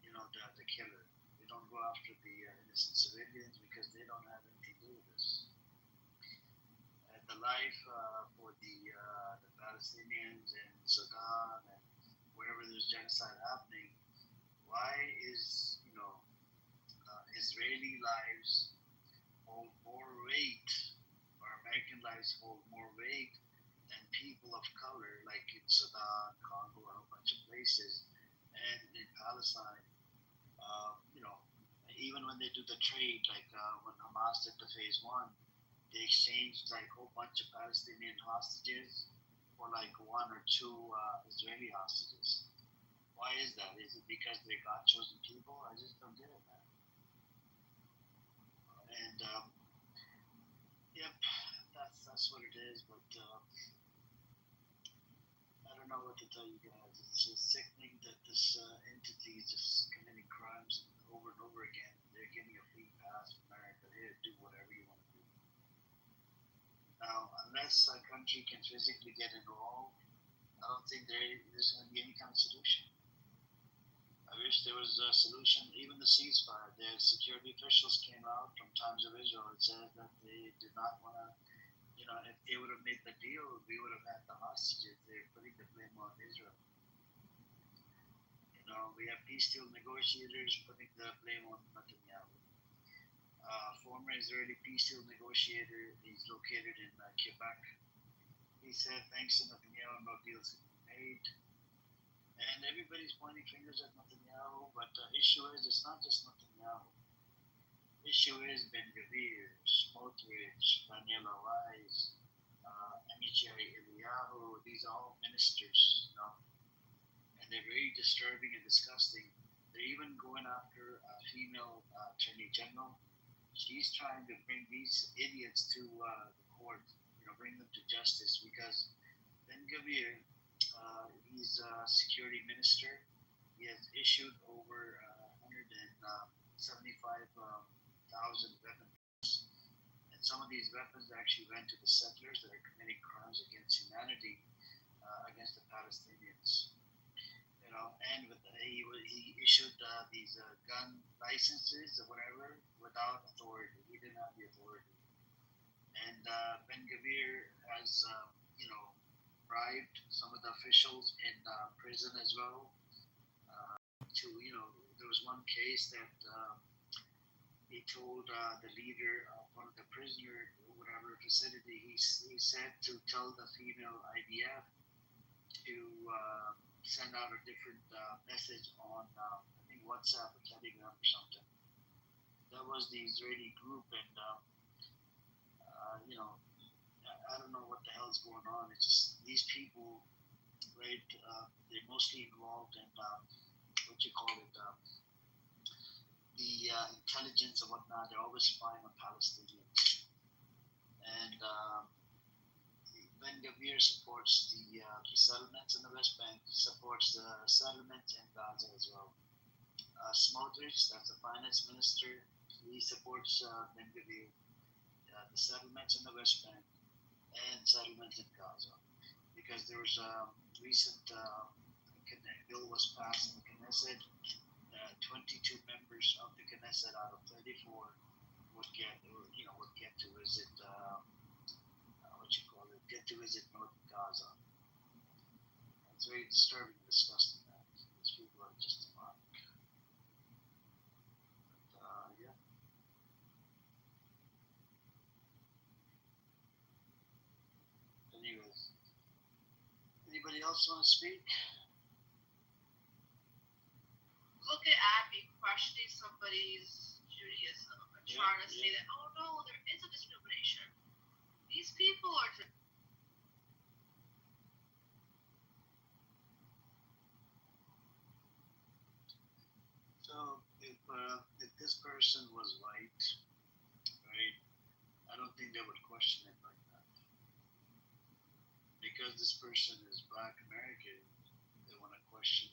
you know, the killer. We don't go after the innocent civilians because they don't have anything to do with this. And the life for the Palestinians in Sudan and wherever there's genocide happening, why is, Israeli lives hold more weight, or American lives hold more weight than people of color, like in Sudan, Congo, and a bunch of places, and in Palestine. Even when they do the trade, like when Hamas did the phase 1, they exchanged like a whole bunch of Palestinian hostages for like 1 or 2 Israeli hostages. Why is that? Is it because they're God chosen people? I just don't get it, man. And yep, that's what it is. But I don't know what to tell you guys. It's just sickening that this entity is just committing crimes over and over again. They're getting a free pass from America. They do whatever you want to do. Now, unless a country can physically get involved, I don't think there's going to be any kind of solution. I wish there was a solution. Even the ceasefire, the security officials came out from Times of Israel and said that they did not want to, if they would have made the deal, we would have had the hostages. They're putting the blame on Israel. We have peace deal negotiators putting the blame on Netanyahu. Former Israeli peace deal negotiator, he's located in Quebec. He said, thanks to Netanyahu, no deals have been made. And everybody's pointing fingers at Netanyahu, but the issue is, it's not just Netanyahu. The issue is Ben Gvir, Smotrich, Daniela Wise, Amichai Eliyahu. These are all ministers, and they're very disturbing and disgusting. They're even going after a female attorney general. She's trying to bring these idiots to the court, bring them to justice, because Ben Gvir, he's a security minister. He has issued over 175,000 weapons. And some of these weapons actually went to the settlers that are committing crimes against humanity, against the Palestinians. And he issued these gun licenses or whatever without authority. He didn't have the authority. And Ben Gavir has, bribed some of the officials in prison as well. There was one case that he told the leader of one of the prisoner or whatever facility, he said to tell the female IDF to send out a different message on, I think, WhatsApp or Telegram or something. That was the Israeli group, and I don't know what the hell is going on. It's just these people, right? They're mostly involved in the intelligence and whatnot. They're always spying on Palestinians, and Ben Gavir supports the settlements in the West Bank. He supports the settlements in Gaza as well. Smotrich, that's the finance minister, he supports Ben Gavir, the settlements in the West Bank and settlements in Gaza, because there was a recent bill was passed in the Knesset. 22 members of the Knesset out of 34 would get to visit get to visit North Gaza. It's very disturbing and disgusting that these people are just demonic. But, yeah. Anyways, anybody else want to speak? Look at Abby questioning somebody's Judaism and trying to say that, oh no, there is a discrimination. These people are just. So if this person was white, right, I don't think they would question it like that. Because this person is Black American, they want to question,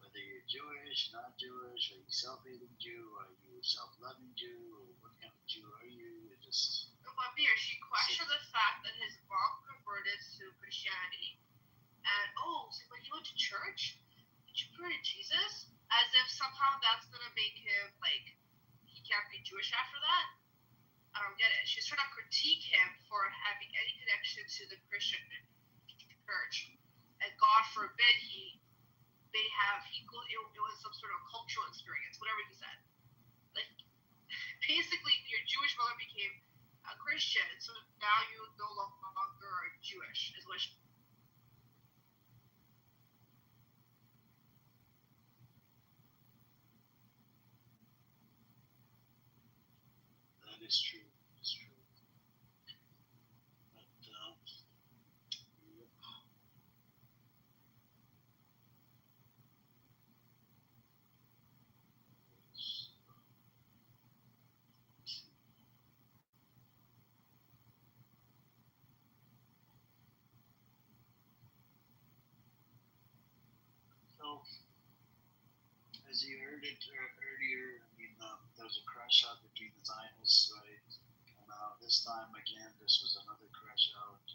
whether you're Jewish, not Jewish, are you self-hating Jew, are you a self-loving Jew, or what kind of Jew are you? It just. Amir, she questioned the fact that his mom converted to Christianity, and so when he went to church, did you pray to Jesus? As if somehow that's gonna make him he can't be Jewish after that. I don't get it. She's trying to critique him for having any connection to the Christian church, and God forbid it was some sort of cultural experience, whatever he said. Basically, your Jewish mother became a Christian, so now you no longer are Jewish, is what she. That is true. It's true. But, yep. So, as you heard it earlier, there was a crash out between the Zionists, right? And this time again, this was another crash out,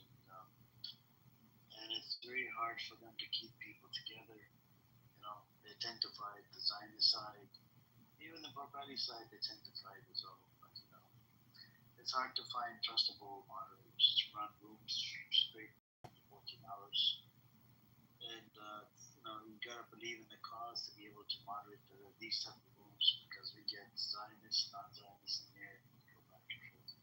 and it's very hard for them to keep people together. They tend to fight the Zionist side, even the Barghouti side. They tend to fight as well. But it's hard to find trustable moderators to run rooms straight for 14 hours. And you gotta believe in the cause to be able to moderate these type of rooms, because we get Zionists, non-Zionists in there, go back and forth.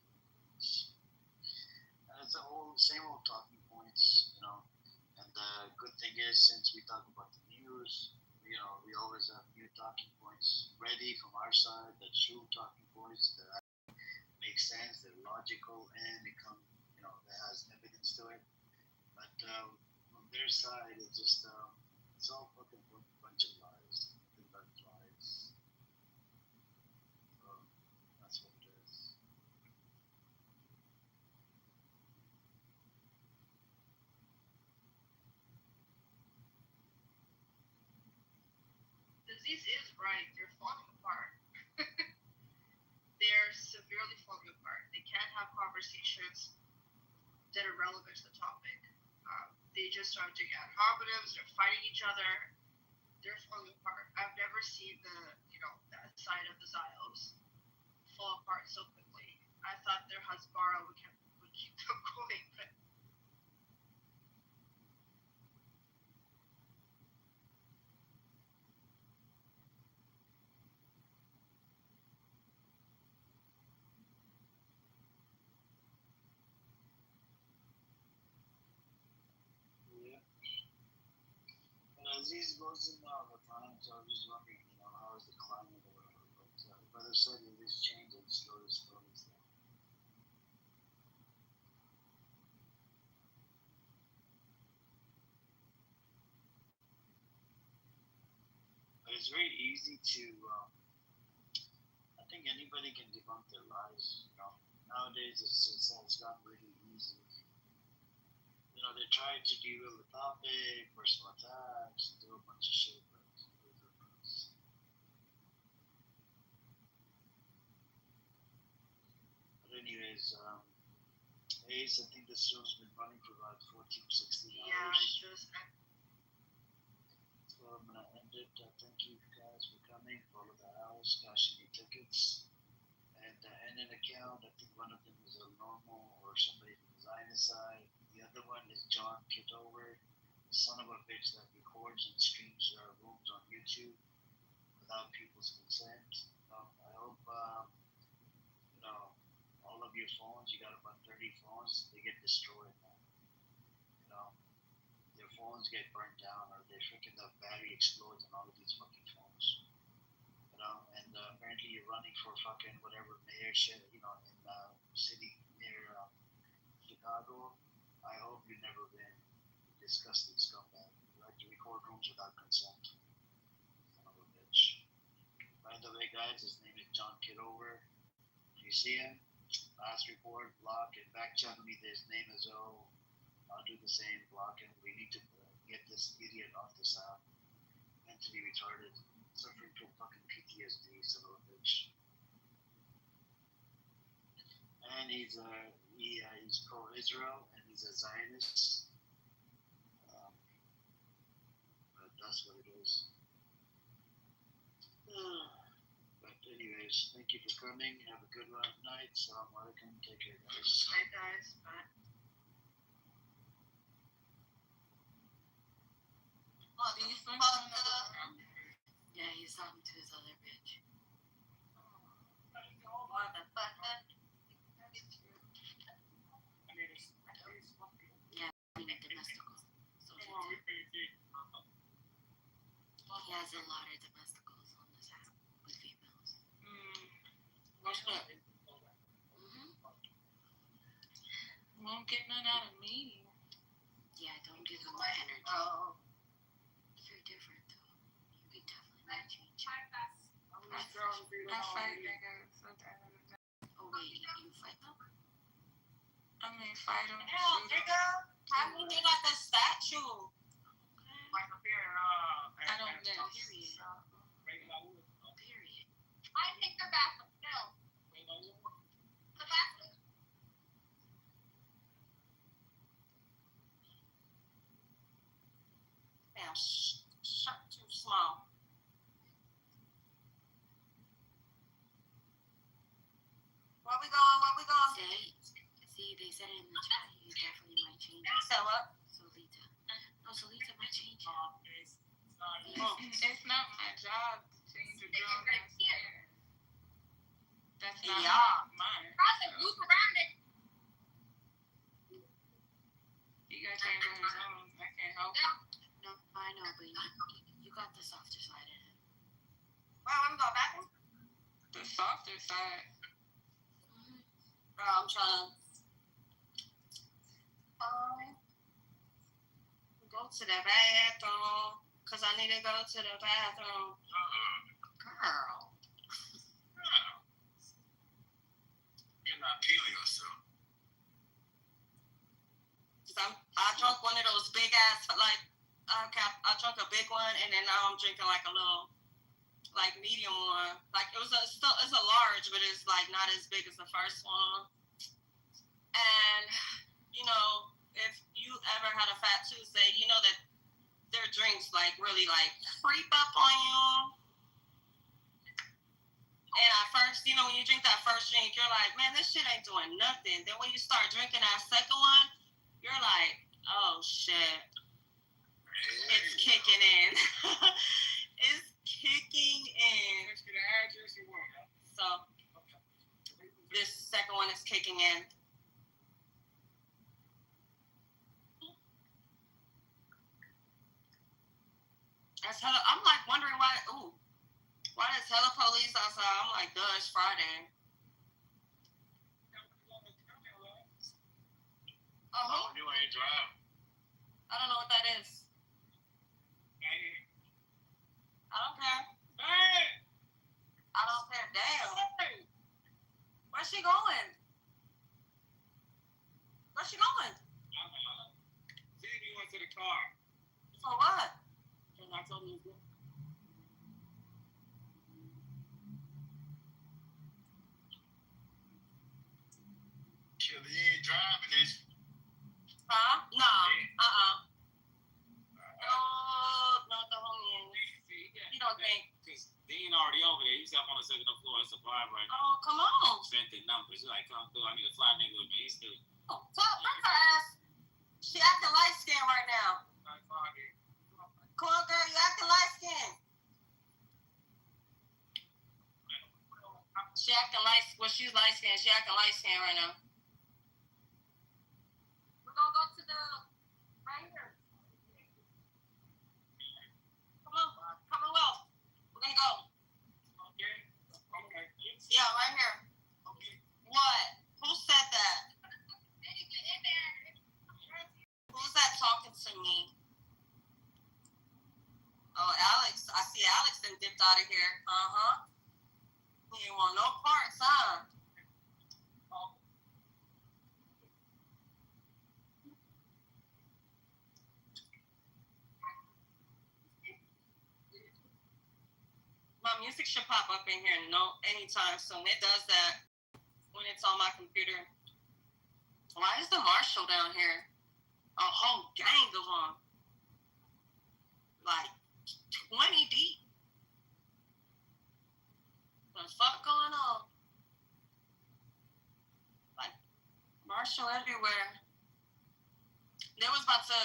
And it's the same old talking points, And the good thing is, since we talk about the news, we always have new talking points ready from our side. The true talking points that make sense, they're logical, and they come, that has evidence to it. But on their side, it's just it's all fucking bunch of lies, nothing but lies. So that's what it is. Disease is right. They're falling apart. They're severely falling apart. They can't have conversations that are relevant to the topic. They just start doing ad hominems. They're fighting each other. they're falling apart. I've never seen that side of the Zios fall apart so quickly. I thought their Hasbara would keep them going, but Aziz goes in all the time, so I was just wondering, how is the climate or whatever. But the weather said it is changing slowly. But it's very easy to, I think anybody can debunk their lies, Nowadays it's gotten really easy. They try to derail the topic, personal attacks, do a bunch of shit. But anyways, Ace, I think this show's been running for about 14, 16 hours. So I'm going to end it. Thank you guys for coming. Follow the house, cashing your tickets. And the NN account, I think one of them is a normal or somebody from the Zionist side. The other one is John Kitover, the son of a bitch that records and streams our rooms on YouTube without people's consent. I hope, all of your phones, you got about 30 phones, they get destroyed now. Their phones get burnt down or the battery explodes on all of these fucking phones. And apparently you're running for fucking whatever mayor shit, in city near Chicago. I hope you never win. You disgusting scumbag. You like to record rooms without consent. Son of a bitch. By the way, guys, his name is John Kitover. If you see him, last report, block and back channel me his name as well. I'll do the same, block him. We need to get this idiot off this app. Mentally retarded. Suffering from fucking PTSD, son of a bitch. And he's pro-Israel and he's a Zionist. But that's what it is. But anyways, thank you for coming. Have a good night. Salam alaikum. Take care, guys. Bye, guys. Bye. Oh, do you think Yeah, he's talking to his other bitch. Yeah, domesticals. So he has a lot of domesticals on this app with females. What's that? Won't get none out of me. Yeah, don't give him my energy. Oh. You're different, though. You can definitely change. I fight niggas. Oh, wait, you fight them? I mean, fight them. Hell, nigga. How do they got the statue? I don't know. Period. Period. I think the bathroom. No. The bathroom. Damn, shut too slow. Where we going? See, they said it in the chat. You definitely might change it. So what? Solita. No, Solita might change it. It's not my job to change a girl that's there. That's not mine. Loop around it. He got change on his own. I can't help him. No, I know, but you got the softer side in it. Where we go back? The softer side. I'm trying to go to the bathroom because I need to go to the bathroom. Girl. You're not peeling yourself. I drunk one of those big ass, I drunk a big one and then now I'm drinking like a little, like medium one. Like it's a large, but it's like not as big as the first one. And if you ever had a fat Tuesday, you know that their drinks like really like creep up on you. And at first, you know, when you drink that first drink, you're like, man, this shit ain't doing nothing. Then when you start drinking that second one, you're like, oh shit, it's kicking in. It's kicking in. So this second one is kicking in. I'm like wondering why there's hella police outside? I'm like, duh, it's Friday. Oh, You ain't driving. I don't know what that is. I don't care. I don't care. Damn. Where's she going? Where's she going? See if you went to the car. For what? Because I told you to. You ain't driving this. Huh? No. Not the homie. You don't think? Because Dean already over there. He's up on the second floor. It's a bar right now. Oh, come on. Sent the numbers. He's like, come through. I need a fly nigga with me. He's still. Oh, bring her ass. She acting light skinned right now. Come on, girl. You acting light skinned. She acting light. Well, she's light skinned. She acting light skinned right now. We're gonna go to the right here. Come on, well. We're gonna go. Okay. Yeah, right here. Okay. What? Who said that? Who's that talking to me? Oh, Alex. I see Alex then dipped out of here. Uh-huh. He ain't want no parts, huh? My music should pop up in here anytime soon. It does that when it's on my computer. Why is the marshal down here? A whole gang of them. Like 20 deep. What the fuck going on? Like marshal everywhere. They was about to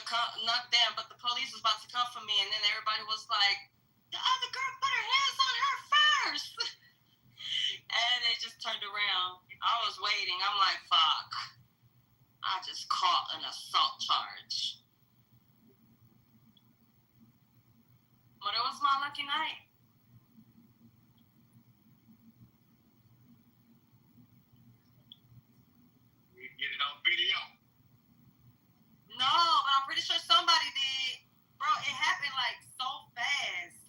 knock them, but the police was about to come for me, and then everybody was like, the other girl put her hands on her first. And they just turned around. I was waiting. I'm like, fuck. I just caught an assault charge. But it was my lucky night. We get it on video. No, but I'm pretty sure somebody did. Bro, it happened like so fast.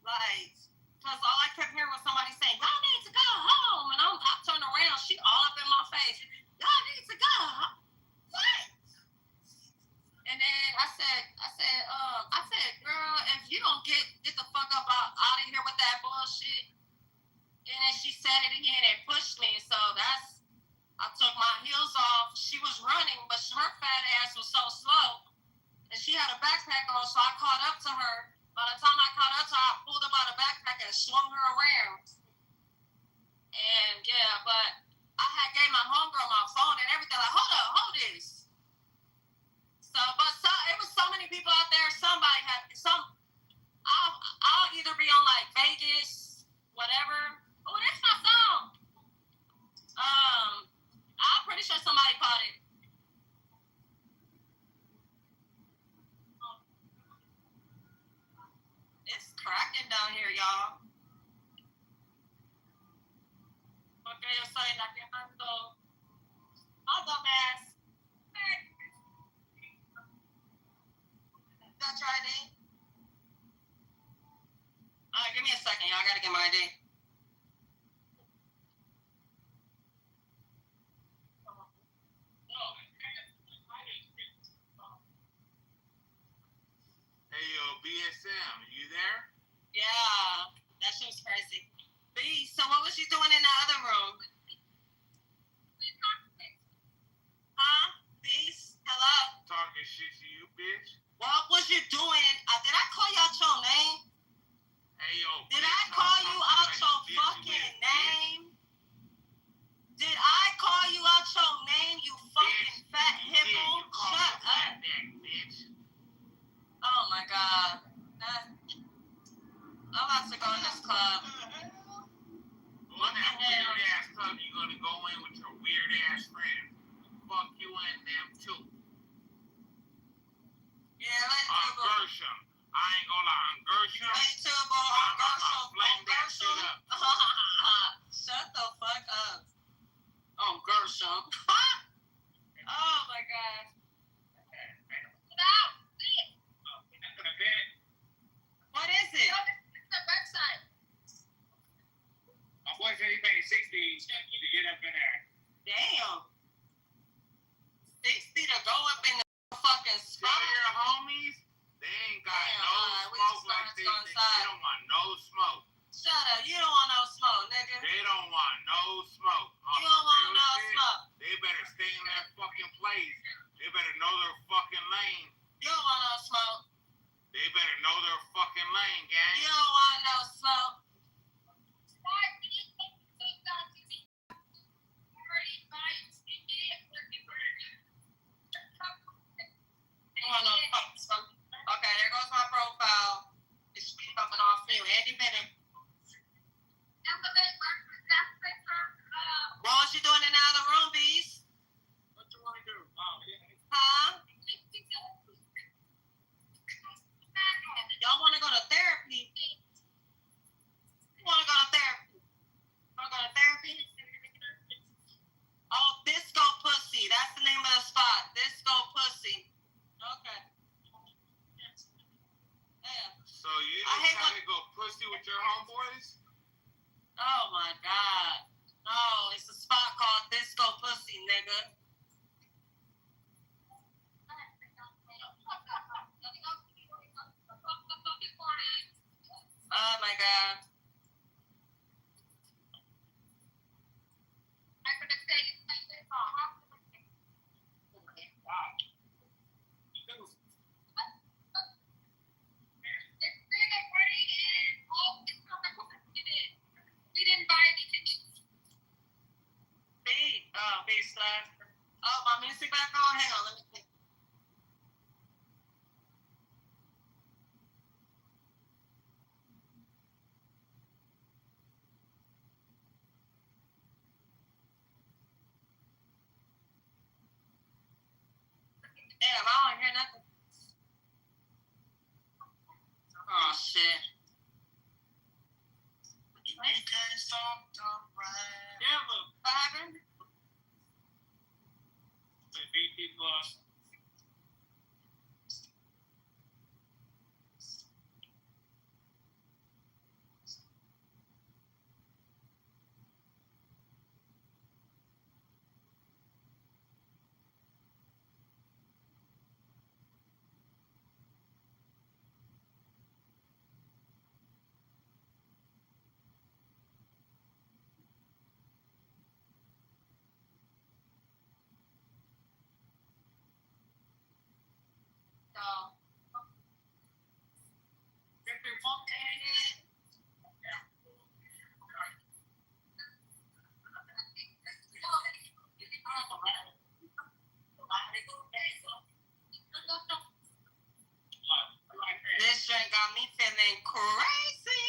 Like, because all I kept hearing was somebody saying, y'all need to go home. And I turned around. She all up in my face. Y'all need to go. What? And then I said, girl, if you don't get the fuck up out of here with that bullshit. And then she said it again and pushed me. So I took my heels off. She was running, but her fat ass was so slow. And she had a backpack on, so I caught up to her. By the time I caught up to her, I pulled up out of the backpack and swung her around. And yeah, but I had gave my homegirl my phone and everything. Like, hold this. So, it was so many people out there. Somebody had some. I'll either be on like Vegas, whatever. Oh, that's my song. I'm pretty sure somebody caught it. It's cracking down here, y'all. Okay, yo soy la que ando. Hold on, ass. Got your ID? All right, give me a second, y'all. I gotta get my ID. Hey, yo, BSM, you there? Yeah, that shit was crazy. B, so what was you doing in the other room? Huh? Beast? Hello? Talking talking shit to you, bitch. What was you doing? Did I call you out your name? Hey, yo. Did I call you out your fucking name? Did I call you out your name, you fucking fat hippo? Shut up. Bitch. Oh my god. I'm about to go in this club. What that weird ass club you gonna go in with your weird ass friend? Fuck you and them too. Yeah, let's on Gershom. I ain't gonna lie, on Gershom. Let's on Gershom. Flame that shit up. Shut the fuck up. On Gershom. Oh my god. What is it? The website. My boy said he paid $60 to get up in there. Damn. 60 to go up in the fucking spot. Your homies, they ain't got no smoke like this. They don't want no smoke. Shut up. You don't want no smoke, nigga. They don't want no smoke. You don't want no smoke. They better stay in their fucking place. They better know their fucking lane. You don't want no smoke. They better know their fucking lane, gang. You don't want no smoke. Okay, there goes my profile. It's coming off you any minute. What was you doing in the other room, Beast? What you want to do? Huh? Y'all want to go to therapy? You want to go to therapy? Want to go to therapy? Oh, Disco Pussy. That's the name of the spot. Disco Pussy. Okay. Yeah. So you just trying to go pussy with your homeboys? Oh my god. No, it's a spot called Disco Pussy, nigga. Oh my god. Oh, my music back on? Hang on, let me think. Damn, I don't hear nothing. Oh, shit. We can't stop the ride. Yeah, but what happened? The BP Plus. This drink got me feeling crazy.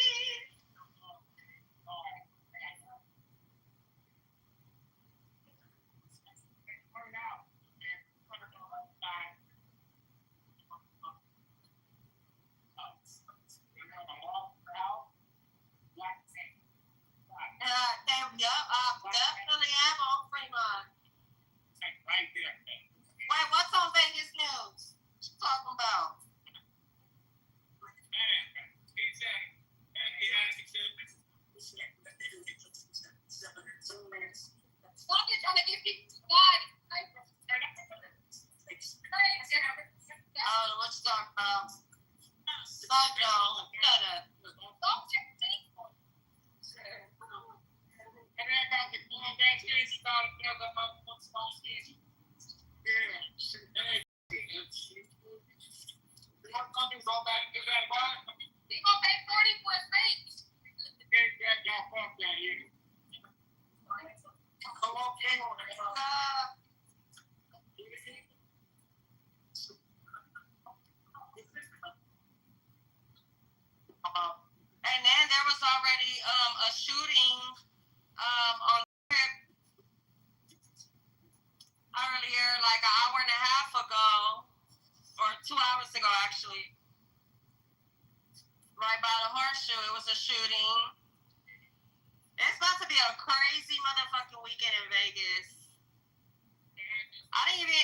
Definitely am on Fremont. Right there. Wait, what's on Vegas News? What you talking about? Oh, what you talking about? Fuck y'all. Shut up. a shooting on Trip earlier, like an hour and a half ago, or 2 hours ago, actually. Right by the Horseshoe, it was a shooting. It's about to be a crazy motherfucking weekend in Vegas. I didn't even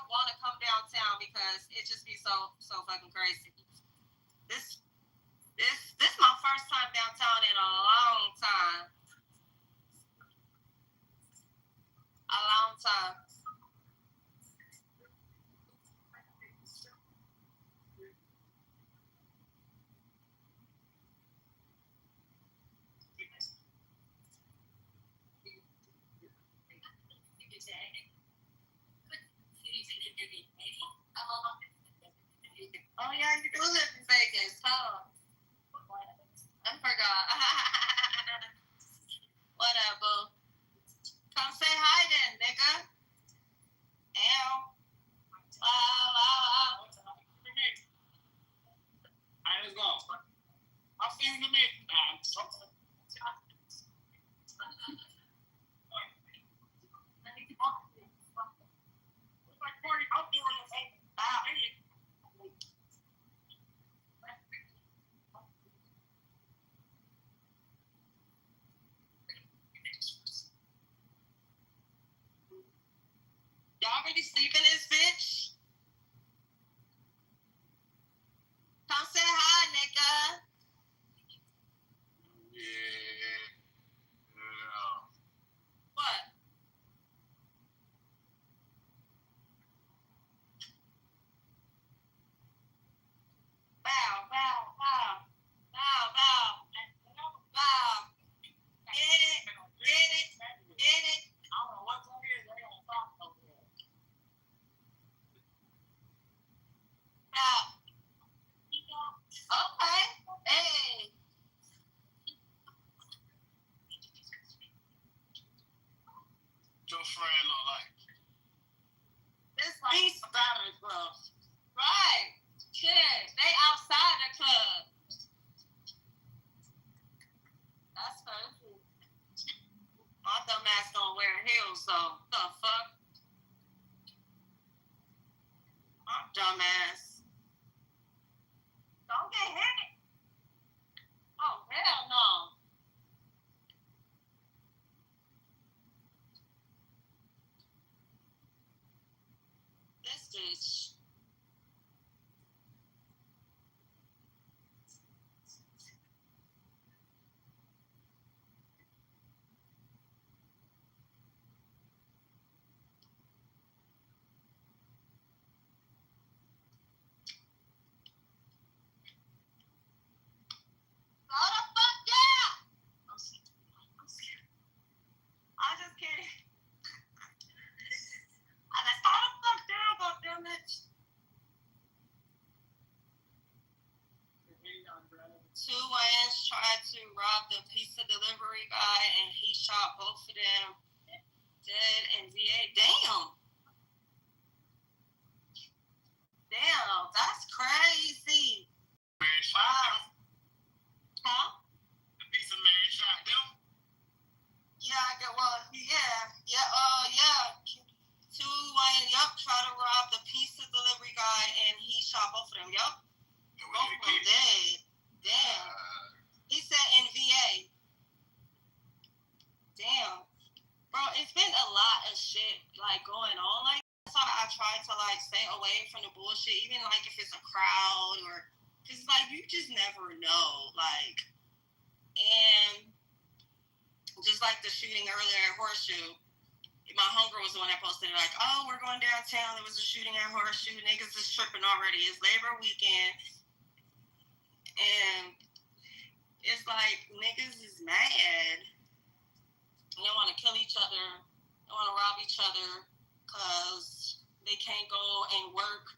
want to come downtown because it just be so fucking crazy. This my first time downtown in a long time. A long time. Oh yeah, you do live in Vegas, huh? I forgot. Whatever. Come say hi then, nigga. Ow. Wow. Alright, let's go. I'll see you in a minute. Y'all really sleep in this bitch? Come say hi, nigga. Yeah. What? Bow. Get it. I don't know what's over here. They don't stop over here. Bow. Okay. Hey. Your friend look like. This like outside the club. Right. Shit. They outside the club. That's crazy. My dumb ass don't wear heels, so the fuck? My dumb ass. Don't get hit. Oh, hell no. This bitch. Go the fuck down! I'm scared. I just can't. I just go the fuck down, goddammit. Two Wayans tried to rob the pizza delivery guy and he shot both of them dead in VA. Damn, that's crazy. Man shot them. Huh? The pizza man shot them. Yeah. Two Wayans, tried to rob the pizza delivery guy and he shot both of them. Yup. Both of them dead. Damn. He said in VA. Damn. Bro, it's been a lot of shit like going on. Like that's why I try to like stay away from the bullshit, even like if it's a crowd or because like you just never know. Like, and just like the shooting earlier at Horseshoe, my homegirl was the one that posted it like, oh, we're going downtown. There was a shooting at Horseshoe. Niggas is tripping already. It's Labor weekend. And it's like niggas is mad. They want to kill each other. They want to rob each other because they can't go and work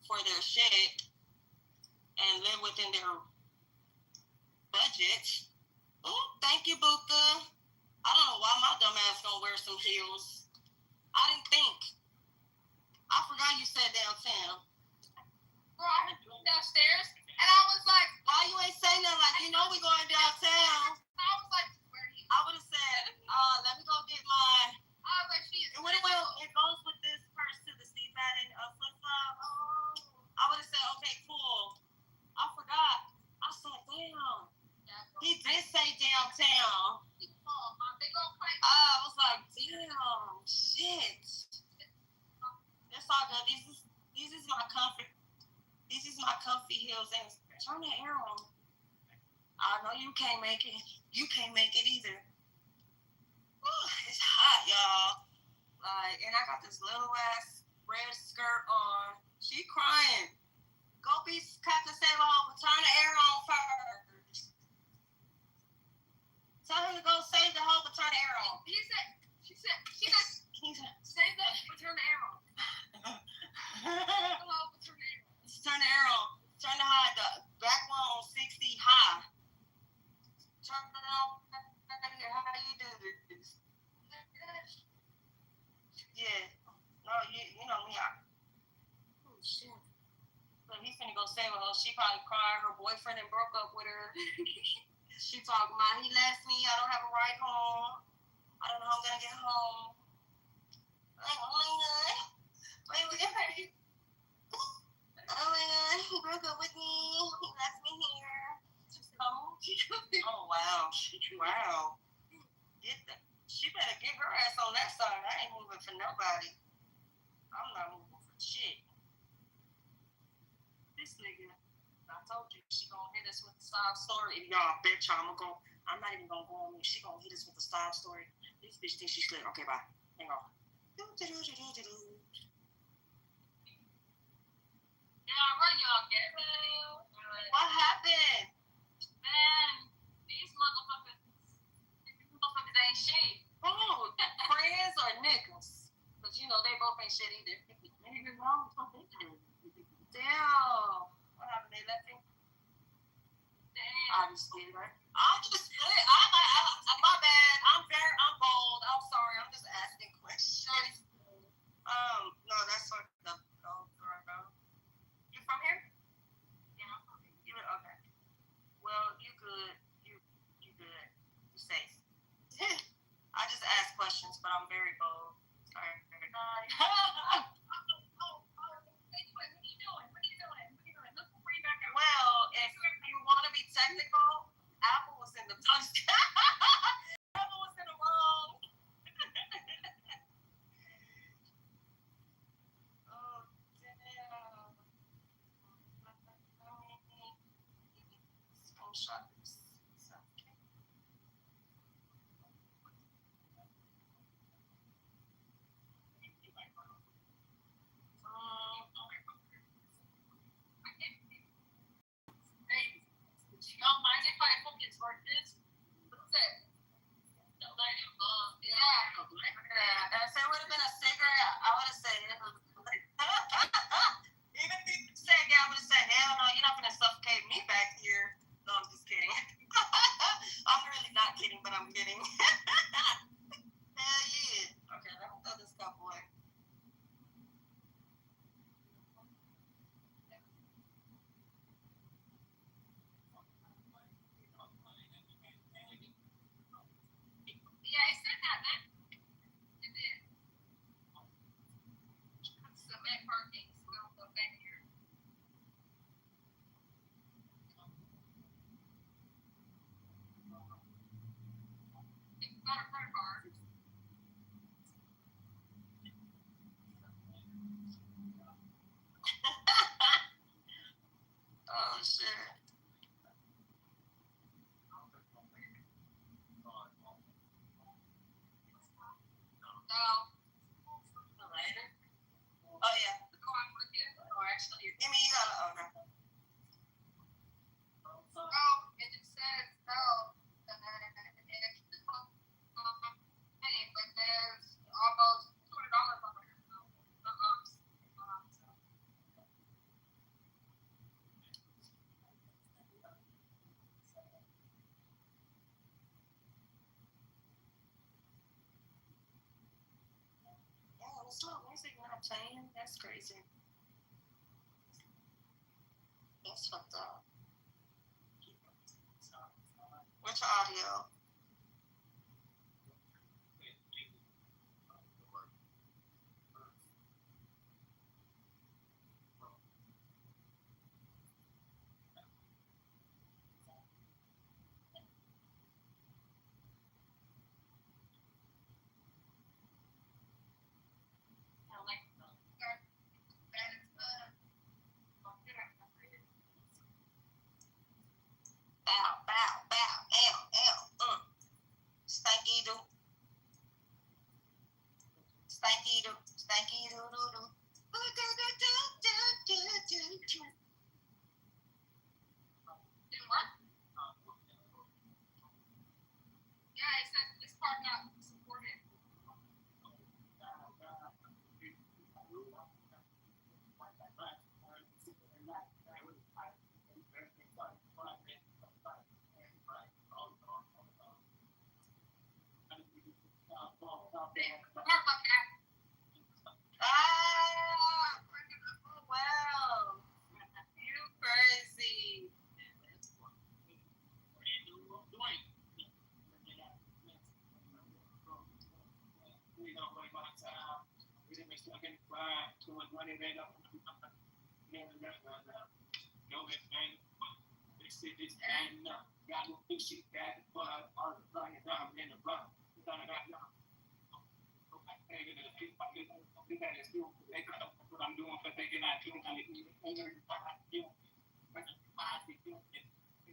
for their shit and live within their budget. Oh, thank you, Buka. I don't know why my dumb ass gonna wear some heels. I didn't think. I forgot you said downtown. Bro, I heard you downstairs. And I was like, why you ain't say nothing? Like, you know we going downtown. I was like, where he? I would have said, let me go get my. I was like, she is. It goes with this purse to the Steve Madden flip flop. Oh. I would have said, okay, cool. I forgot. I said, damn. He did say downtown. Oh, my big old fight. I was like, damn, shit. That's all good. These is my comfort. These is my comfy heels. And turn the air on. I know you can't make it. You can't make it either. Whew, it's hot, y'all. Like, and I got this little ass red skirt on. She crying. Go be Captain Save-A-Ho, but turn the air on first. Tell her to go save the hoe, but turn the air on. She said, save that, but turn the air on. Hello, but turn the air on. Turn the air on. Turn the high, the back one on 60 high. Turn it on. How you do this? Yeah. No, you know me. Oh, shit. So he's finna go save her. She probably cried. Her boyfriend and broke up with her. She talking about, he left me. I don't have a ride home. I don't know how I'm gonna get home. Like, oh my God. Wait, we got her. Oh my God, he broke up with me. He left me here. Oh, wow. Wow. She better get her ass on that side. I ain't moving for nobody. I'm not moving for shit. This nigga, I told you, she gonna hit us with the sob story. Y'all, bitch, I'm not even gonna go on me. She gonna hit us with the sob story. This bitch thinks she's slick. Okay, bye. Hang on. What happened? Man, these motherfuckers ain't shit. Oh, friends or niggas? Because, you know, they both ain't shit either. Damn. What happened? They left him? Damn. Obviously, right? I'm just, my bad. I'm bold. I'm sorry. I'm just asking questions. No, that's what the, you from here? Yeah, I'm from here. You, okay. Well, you good. You good. You safe. I just ask questions, but I'm very bold. Sorry. Well, if you want to be technical, Apple was in the post. Apple was in the wrong. Oh, damn. Screenshot this. Y'all mind if I fucking start this? What's that? No, like, yeah. If it would have been a cigarette, I would have said it. Even if you said, yeah, I would have said, hell no, you're not going to suffocate me back here. No, I'm just kidding. I'm really not kidding, but I'm kidding. Hell yeah. Okay, let me throw this cup away. Yeah, I said that, man. It did. Cement parking, so we don't go back here. It's not a front bar. Oh, shit. No. Later? Oh, yeah. Go on with it. Or actually, Give me, you gotta, okay. oh, it just says, oh, but there's almost $200 on there. Oh, it's not music not playing. That's crazy. That's fucked up. with your audio. Bow, bow, bow, stanky doo. Stanky doo, stanky doo doo doo. Didn't work? Yeah, it says this part not supported. Wow. You crazy.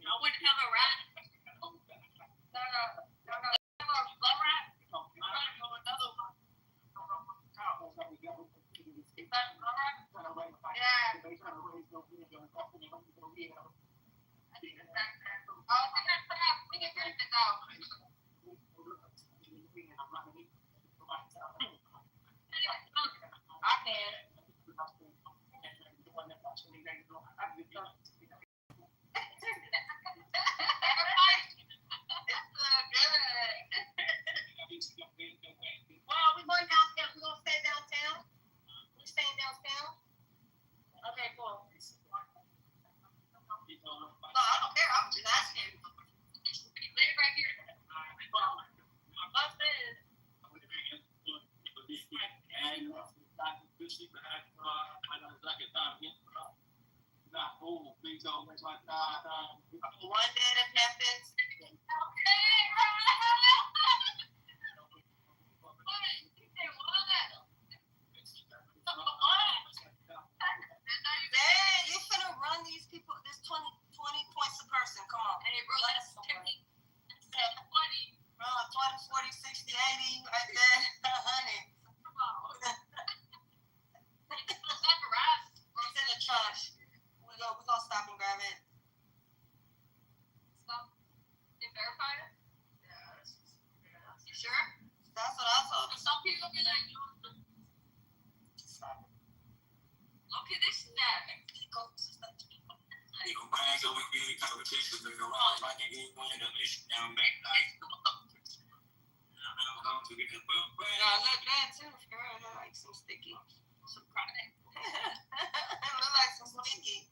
I wouldn't have a rat. Well, we going downtown. We gonna stay downtown. We staying downtown. Okay, cool. No, I don't care. I'm just asking. Live right here. What's this? One day that happens. Man, you finna run these people. This 20 points a person. Come on. Hey, bro, that's 20. Bro, 20, 40, 60, 80, right there. 100. Come on. It's in the trash. We gonna stop and grab it. Stop. You verify it? You sure? That's what I thought. Some people be like, okay, this is that. I look good too. Girl, I like some sticky. Some product. I look like some sticky.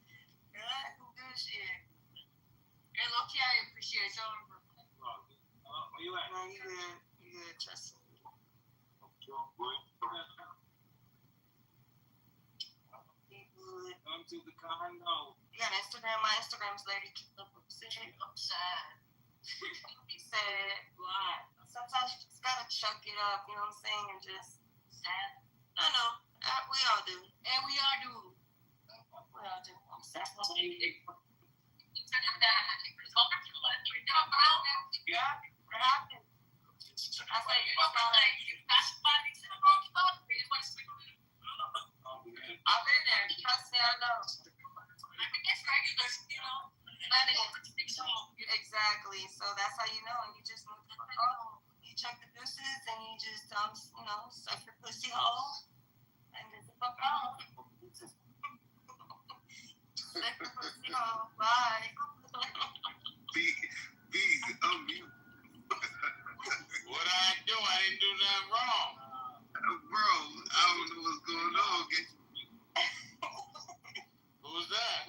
Girl, that's some good shit. And low-key, I appreciate y'all. Where you at? No, you good. You good. Trust me. Come to the condo. You got Instagram? My Instagram's Lady Kitover. I'm sad. He said, why? Sometimes you just gotta chuck it up, you know what I'm saying? And just Sad. I know. We all do. And we all do. We all do. I'm sad. Yeah. What happened? I said, I've been there. Trust me, I know. Exactly. So that's how you know. And you just move the fuck on. You check the deuces and you just suck your pussy hole and get the fuck on. Suck your pussy hole. Bye. What I do? I didn't do nothing wrong. Bro, I don't know what's going on. Who's that?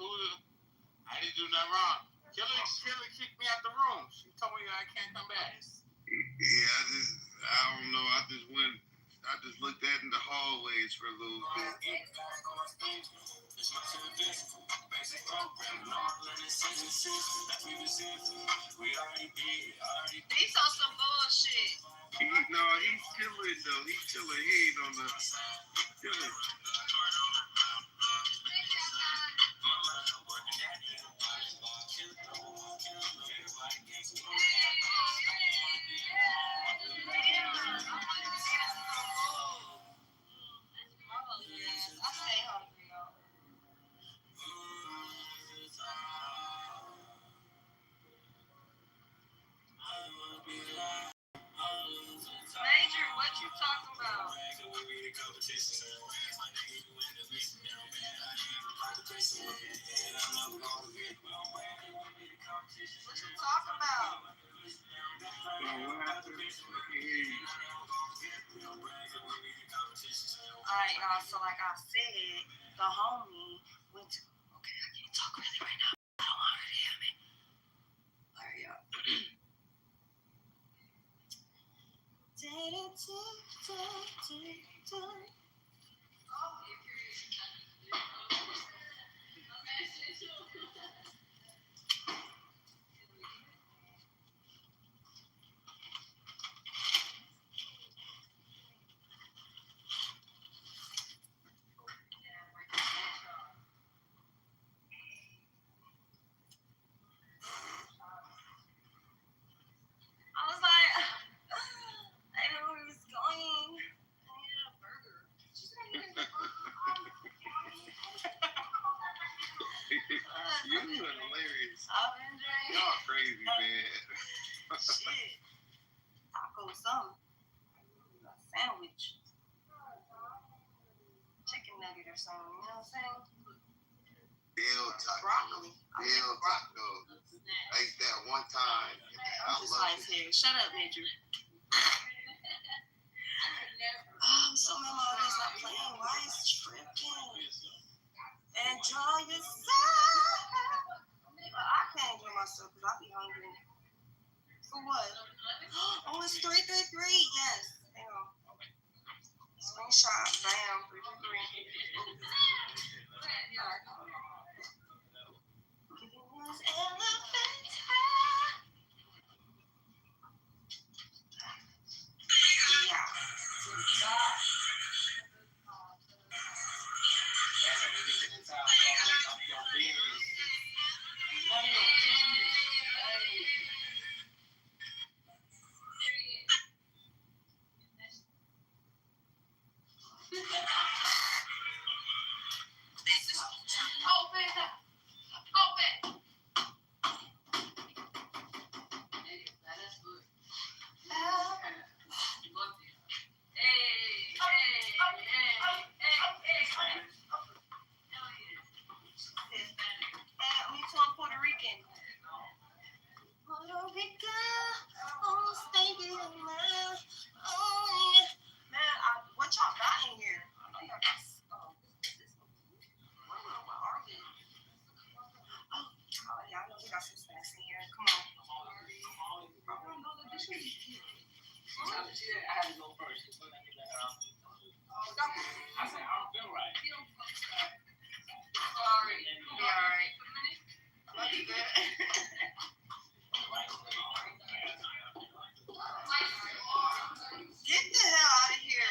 I didn't do nothing wrong. Kelly kicked me out the room. She told me I can't come back. Yeah, I don't know. I just looked at in the hallways for a little bit. These are some bullshit. He's chilling though. He's chilling. He ain't on the chilling. Major, what you talking about? What you talking about? Alright, y'all, so like I said, the homie went to, okay, I can't talk really right now. I don't want her to hear me. Alright, y'all. I was like, I didn't know where he was going. I needed a burger. You are hilarious. I'm enjoying Y'all crazy, man. shit. Taco something. A sandwich. Chicken nugget or something, you know what I'm saying? Bill taco. Broccoli. Bill taco. I ate that one time. I'm just like, hey, shut up, Major. I'm so mad my audience not playing. Why is it tripping? Enjoy yourself. I can't enjoy myself because I be hungry. For what? Oh, it's 333. Yes. Hang on. Screenshot. Bam. 333. Get the hell out of here.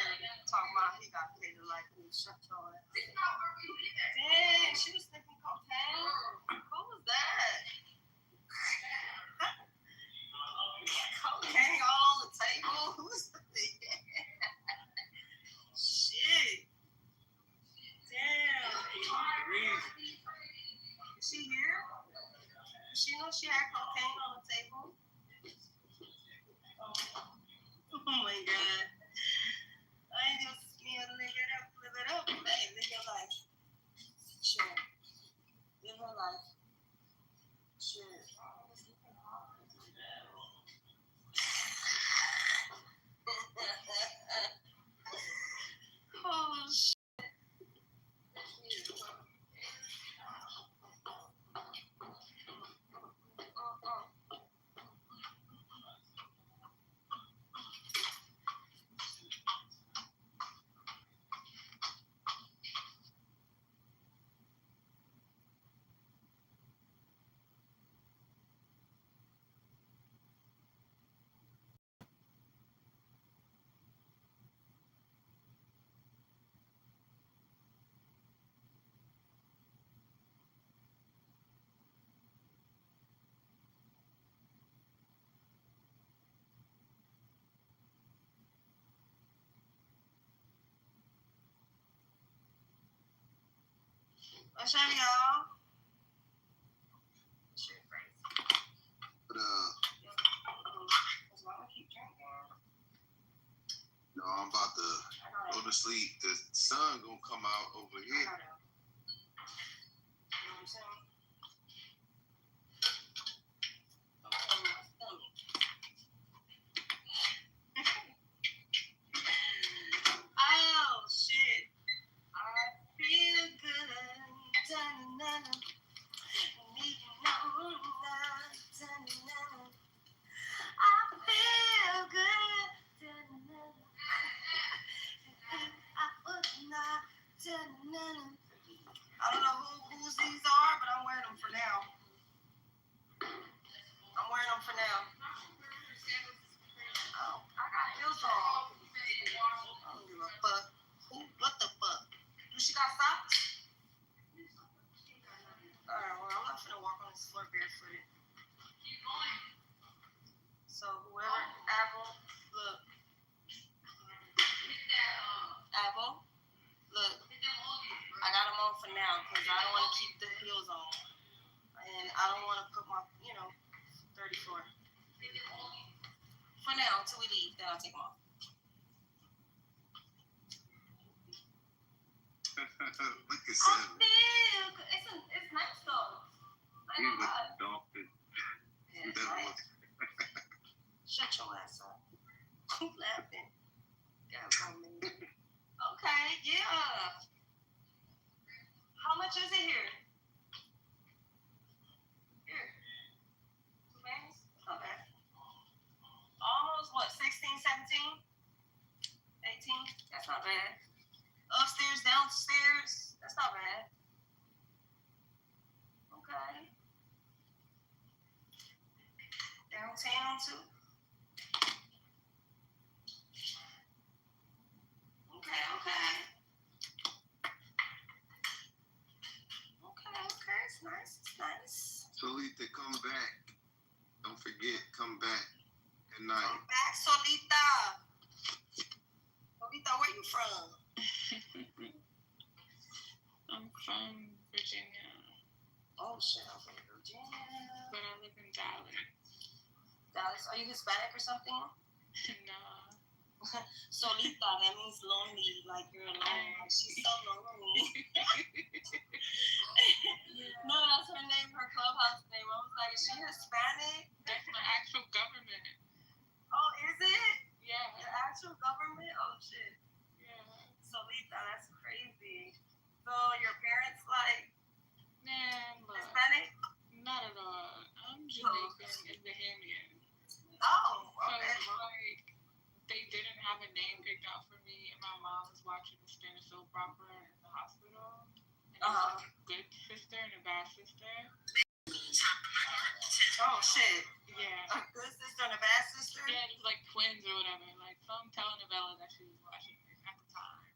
Talking about he got paid to like me. Shut your ass. Dang, she was thinking cocaine. Who was that? Cocaine all on the table. Who's that? Shit. Damn. Is she here? Does she know she had cocaine on the table? Oh my god. I just live it up. Hey, live your life. Sure. Live her life. Sure. Oh shit. What's up, y'all? Shit, crazy. But no, I'm about to go to sleep. The sun gonna come out over here. Oh shit! I feel good. Da-na-na-na. Da-na-na-na. I feel good. Da-na-na-na. I would not. Da-na-na-na. I don't know whose these are, but I'm wearing them for now. Oh, I got heels on. I don't give a fuck. What the fuck? Do she got socks? Alright, well, I'm not gonna walk on this floor barefooted. So whoever, Apple, look. Apple, look. I got them on for now because I don't want to keep the heels on. And I don't want to put my, 34. For now, until we leave, then I'll take them off. Look at Sam. It's nice though. He was dolphin. Yeah, it's nice. Shut your ass up. Keep laughing. Okay, yeah. How much is it here? Here. Okay, not bad. Almost what, 16, 17? 18? That's not bad. Upstairs, downstairs, that's not bad. Okay. Downtown too. Okay. It's nice. Solita, come back. Don't forget, come back at night. Come back, Solita. Solita, where you from? I'm from Virginia. Oh shit, I'm from Virginia. But I live in Dallas. Dallas, are you Hispanic or something? No. Solita, that means lonely, like you're alone. Like, she's so lonely. No, that's her name, her clubhouse name. I was like, is she Hispanic? That's my actual government. Oh, is it? Yeah. The actual government? Oh shit. Yeah. Solita, that's crazy. So your parents like Hispanic? Not at all. I'm Jamaican and Bahamian. Oh, okay. So like they didn't have a name picked out for me, and my mom was watching the Spanish soap opera in the hospital. And it was like a good sister and a bad sister. Oh shit. Yeah. A good sister and a bad sister? Yeah, it was like twins or whatever. Like some telenovela that she was watching at the time.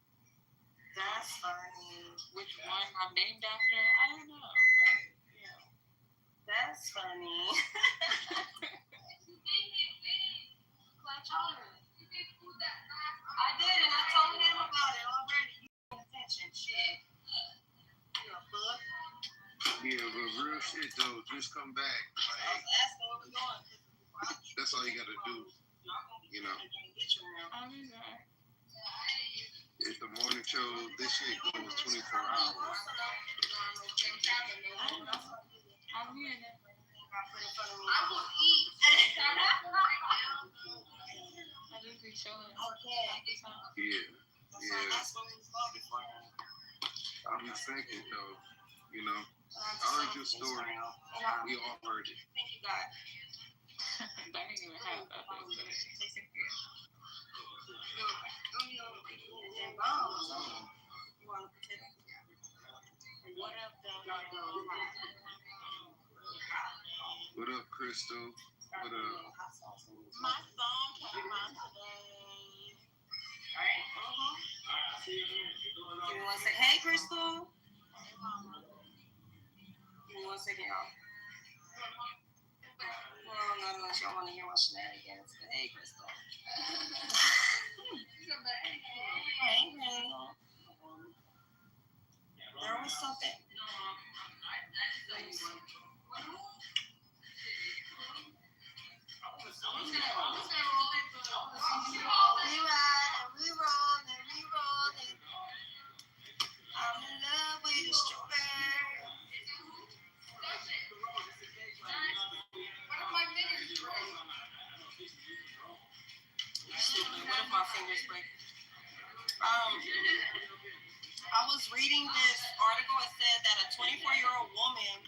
That's funny. Which one I'm named after, I don't know. But yeah. That's funny. I did, and I told him about it already. You paying attention, shit. You a book? Yeah, but real shit though, just come back. I was asking where we going. That's all you gotta do. I'll be back. It's the morning show. This shit goes 24 hours. I'll be in it. I will eat. I just be chilling. Okay. Yeah. I'll be thinking though, I heard your story. We all heard it. Thank you, God. I didn't even have that. What up, Crystal? What up? My phone came out today. Give me one second. Hey, Crystal. Give me 1 second, y'all. Well, not unless y'all want to hear my shenanigans. But hey, Crystal. Hey, Crystal. There was something. We rollin'. I'm in love with a stripper. What if my fingers break? I was reading this article. It said that a 24-year-old woman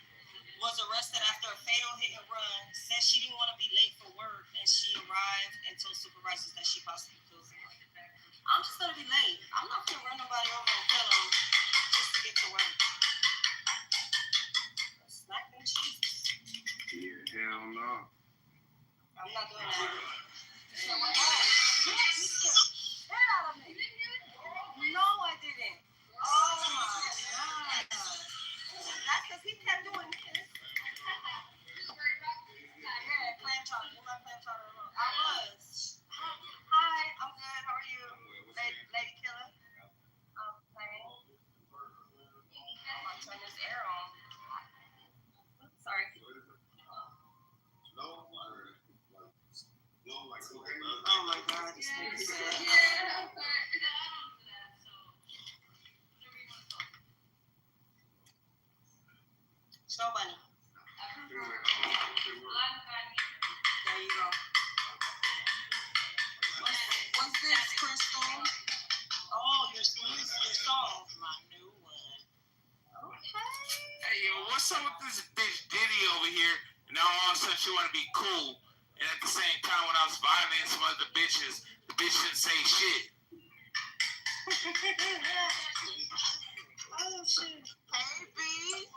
was arrested after a fatal hit and run. Said she didn't want to be late for work, and she arrived and told supervisors that she possibly killed someone. I'm just gonna be late. I'm not gonna run nobody over and kill them just to get to work. Smack them cheeks. Yeah, hell no. I'm not doing that. So what happened? Get out of me. No, I didn't. Oh my God. That's because he kept doing this. Yeah, clam chowder. You like clam chowder? I was. Hi, I'm good. How are you? Lady killer. Okay. I'm gonna turn this air on. Sorry. Oh my God, this nigga said. Snow bunny. There you go. What's this, Crystal? Oh, your song. My new one. Okay. Hey, yo, what's up with this bitch Diddy over here? Now all of a sudden she want to be cool. And at the same time, when I was violating some other bitches, the bitch didn't say shit. Oh, shit. Hey, B.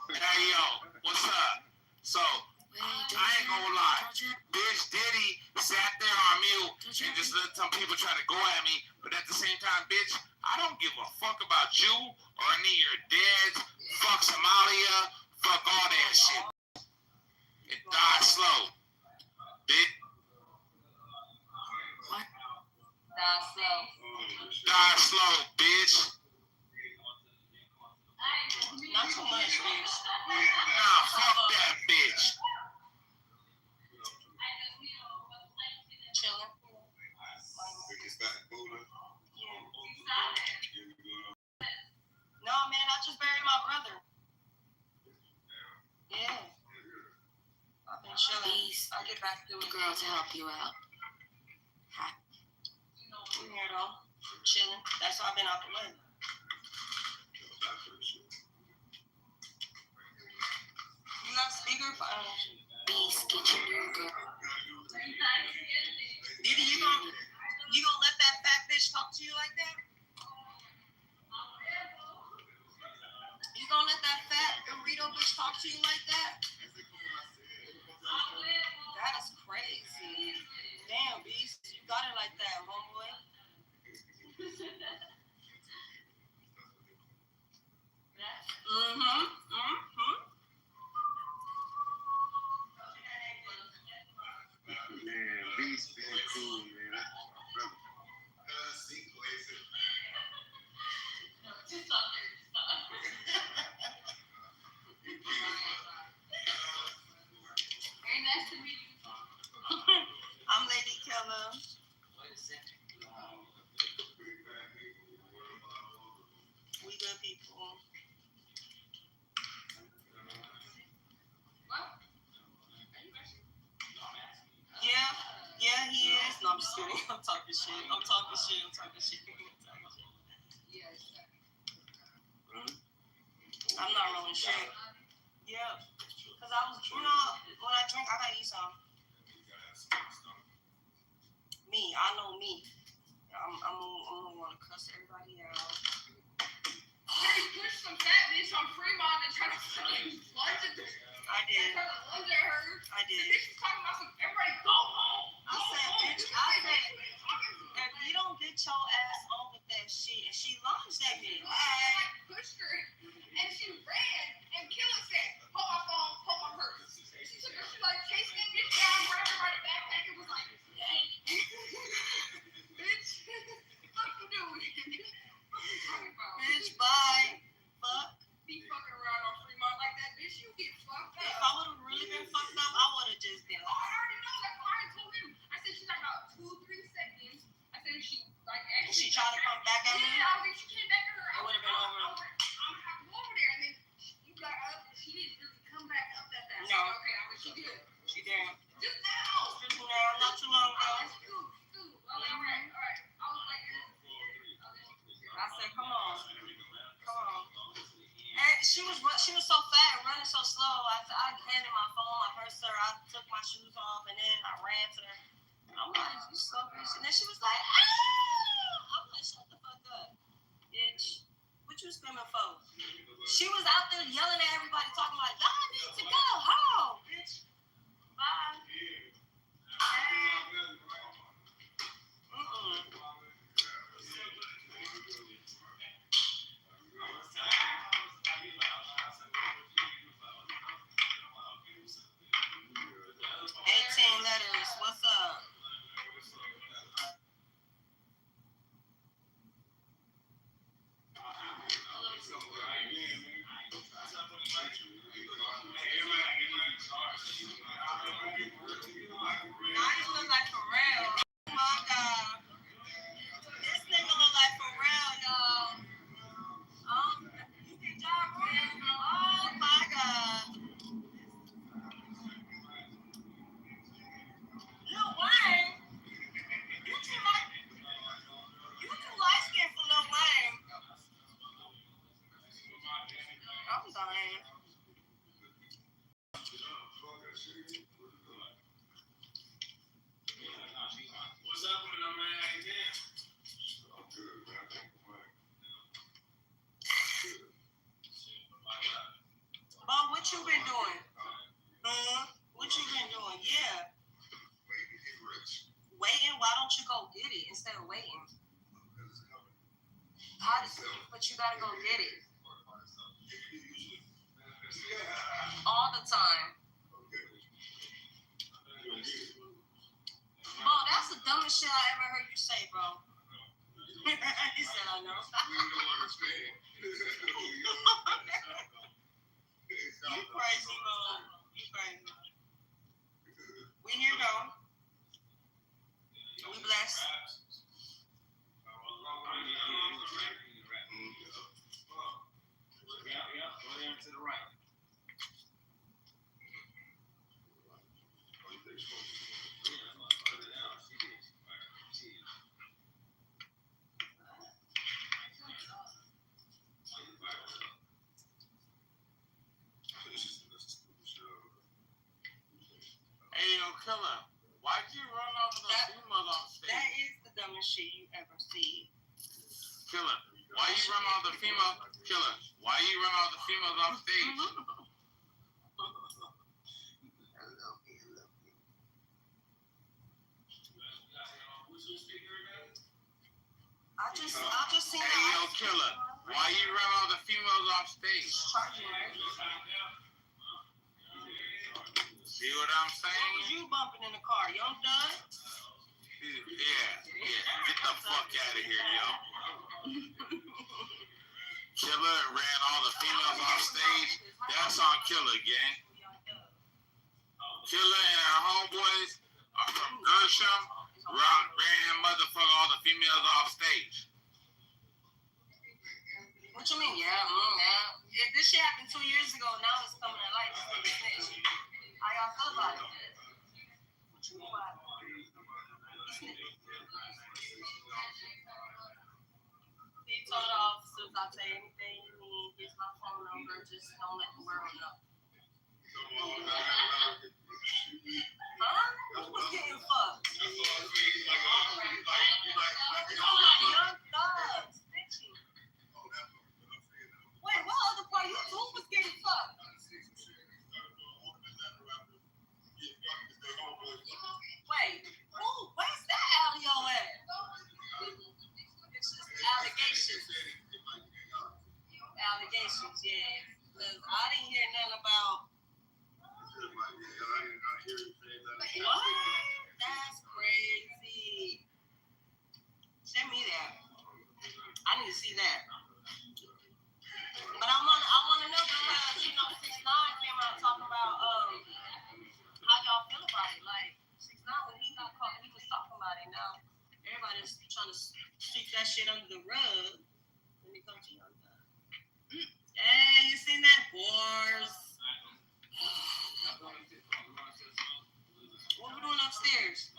Hey, yo, what's up? So, I ain't gonna lie. Bitch Diddy sat there on mute and just let some people try to go at me. But at the same time, bitch, I don't give a fuck about you or any of your dads. Fuck Somalia. Fuck all that shit. It died slow. Bitch. What? Die slow. Die slow, bitch. Not too much, bitch. Nah, fuck that bitch. Chilling. No, man, I just buried my brother. Yeah. I've been chilling. I'll get back to it. Girl to help you out. Hi. You here though? Chilling. That's why I've been out the way. You got speaker phone. Beast, get your new girl. Didi, you gonna let that fat bitch talk to you like that? You gonna let that fat burrito bitch talk to you like that? That is crazy. Damn, Beast, you got it like that, homeboy. Man, Beast been cool, man. That's my brother. Very nice to meet you. I'm Lady Killer. We good people. Yeah, he is. No, I'm just kidding. I'm talking shit. I'm not rolling shit. Yeah. Because I was, when I drink, I gotta eat some. Me, I know me. I'm gonna want to cuss everybody out. Hey, push some fat bitch on Fremont and try to fucking lunge at her. I did. Try to lunge at her. I did. The bitch was talking about some, everybody go home. Bitch, if you don't get your ass on with that shit, and she lunged at me. I pushed her, and she ran, and Killer said, hold my phone, hold my purse. She took her, she like chased that bitch down, grabbed her by the backpack, and was like, hey. Bitch, fuck you doing? Bitch, bye. Fuck. Be like that, bitch, you get fucked up. If I would have really been fucked up, I would have just been I already know. That's why I told him. I said she's like about 2-3 seconds. I said if she like and she tried to come back at me. Yeah, I was like, she came back at her. It would have been over. I'm gonna have to go over there, and then you got up. She didn't really come back up that fast. No. Okay, I wish she did. She did. Just now. Just now, not too long ago. All right. I was like, I said, come on. And she was so fat and running so slow. I handed my phone, my purse to her. I took my shoes off, and then I ran to her. I'm like, you slow, bitch. And then she was like, ah! I'm like, shut the fuck up, bitch. What you screaming for? She was out there yelling at everybody, talking like, y'all need to go home, bitch. Bye. Letters. What's up? Now you look like Pharrell. Oh my God. This nigga look like Pharrell, y'all. You can jog in. Oh my God. Lil Wayne? You too light skinned for Lil Wayne. I'm dying. What's up with them, man? Bob, what you been doing? What you been doing? Yeah. Waiting? Why don't you go get it instead of waiting? But you gotta go get it. All the time. Bro, that's the dumbest shit I ever heard you say, bro. He said, I know. You crazy, bro. You crazy. We here, though. We blessed. To the right. Hey, yo, Killer, why'd you run over the females off stage? That is the dumbest shit you ever see. Killer, why you run all the females? Killer, why you run all the females off stage? I just seen. Hey, yo, Killer, why you run all the females off stage? See what I'm saying? What was you bumping in the car? Young Dud? Yeah. Get the fuck out of here, yo. Killer ran all the females off stage. That's on Killer, gang. Killer and her homeboys are from Gershom. Ran motherfucker all the females off stage. What you mean? Yeah. If this shit happened 2 years ago, now it's coming to light. How y'all feel about it? What you mean by it? He told the officers, I'll tell you anything you need. Here's my phone number. Just don't let the world know. Huh? Who was getting fucked? Young thugs. Bitching. Wait, what other part? You two was getting fucked. Wait, where's that Alio at? It's just allegations. Allegations, yeah. Because I didn't hear nothing about. What? That's crazy. Send me that. I need to see that. But I want to know because, it's trying to sweep that shit under the rug. Let me come to you on that. Hey, you seen that, boys? What we doing upstairs?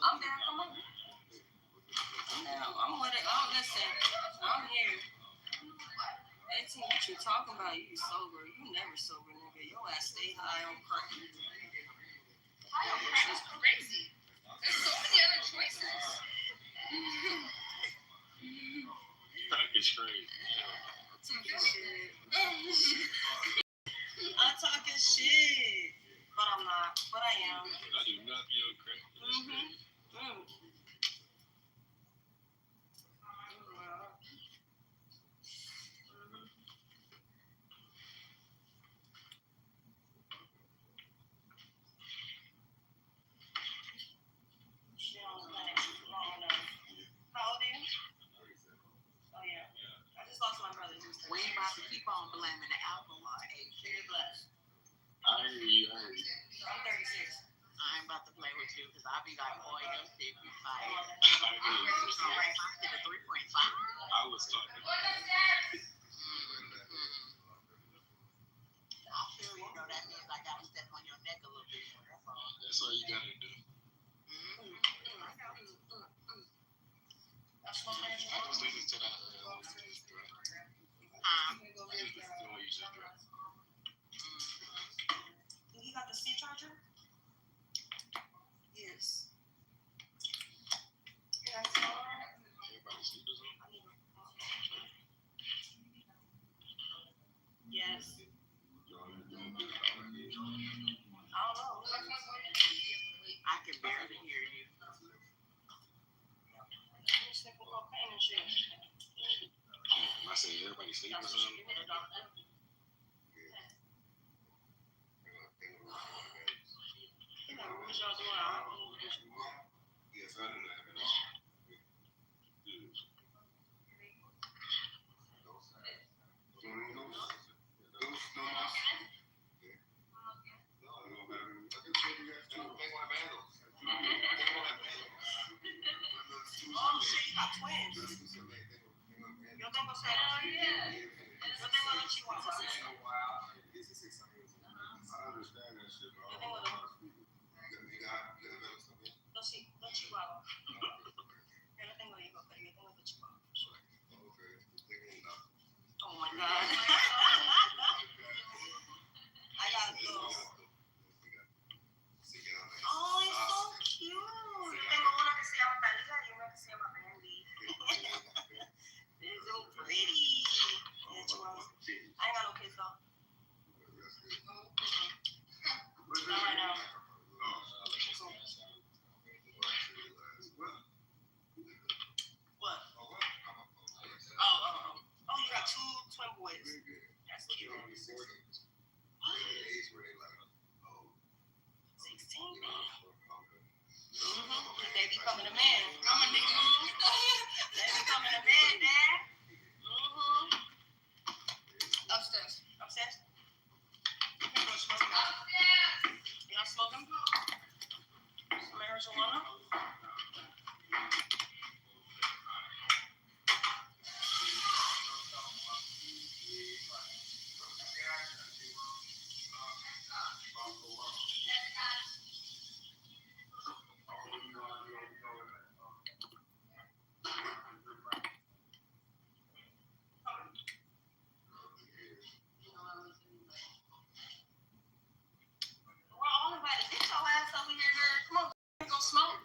I'm there. Come on. I'm with it. Oh, listen. I'm here. 18, what you talking about? You sober. You never sober, nigga. Your ass stay high on crack. High on crack is crazy. There's so many other choices. Crack is crazy. Talking shit. I'm talking shit. But I'm not. But I am. I do not be on crack. We ain't about to keep on blaming the alcohol. I hear you. I'm 36. I ain't about to play with you because I'll be like, boy, your shit be fire. I I'm ready to raise my shit to 3.5. I was talking. I feel you know that means I gotta step on your neck a little bit more. That's all. That's all you gotta do. I was listening to that. You got the C charger? Yes. Everybody sleepers on? Yes. I don't know. I can barely hear you. I say everybody sleepers on? Yes, I do that. Oh shit, you got twins. Yo tengo cero. Yo tengo dos chihuahuas. I understand that shit, bro. Yo tengo dos chihuahuas. Yo no tengo hijos, pero yo tengo dos chihuahuas. Oh my god. I got those. Oh, it's so cute. Tengo una que se llama Talía y una que se llama Mandy. They're so pretty. Yeah, chihuahuas. I ain't got no kids though. Not right now. What? Oh, you got two twin boys. That's cute. What? 16? They becoming a man. I'm a nigga. They becoming a man, Dad. Upstairs. Upstairs? You can go smoke. You not smoking? Some marijuana? We're all invited. Get your ass over here, girl. Come on, go smoke.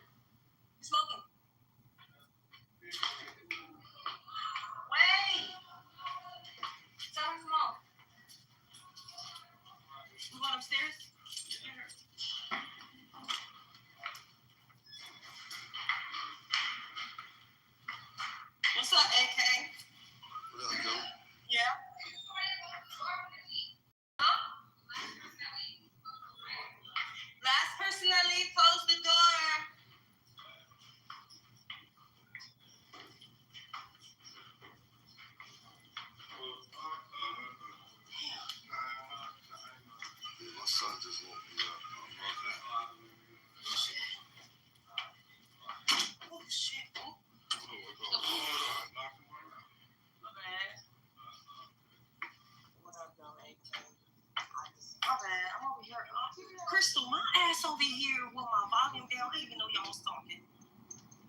over here with my volume down. I didn't even know y'all was talking.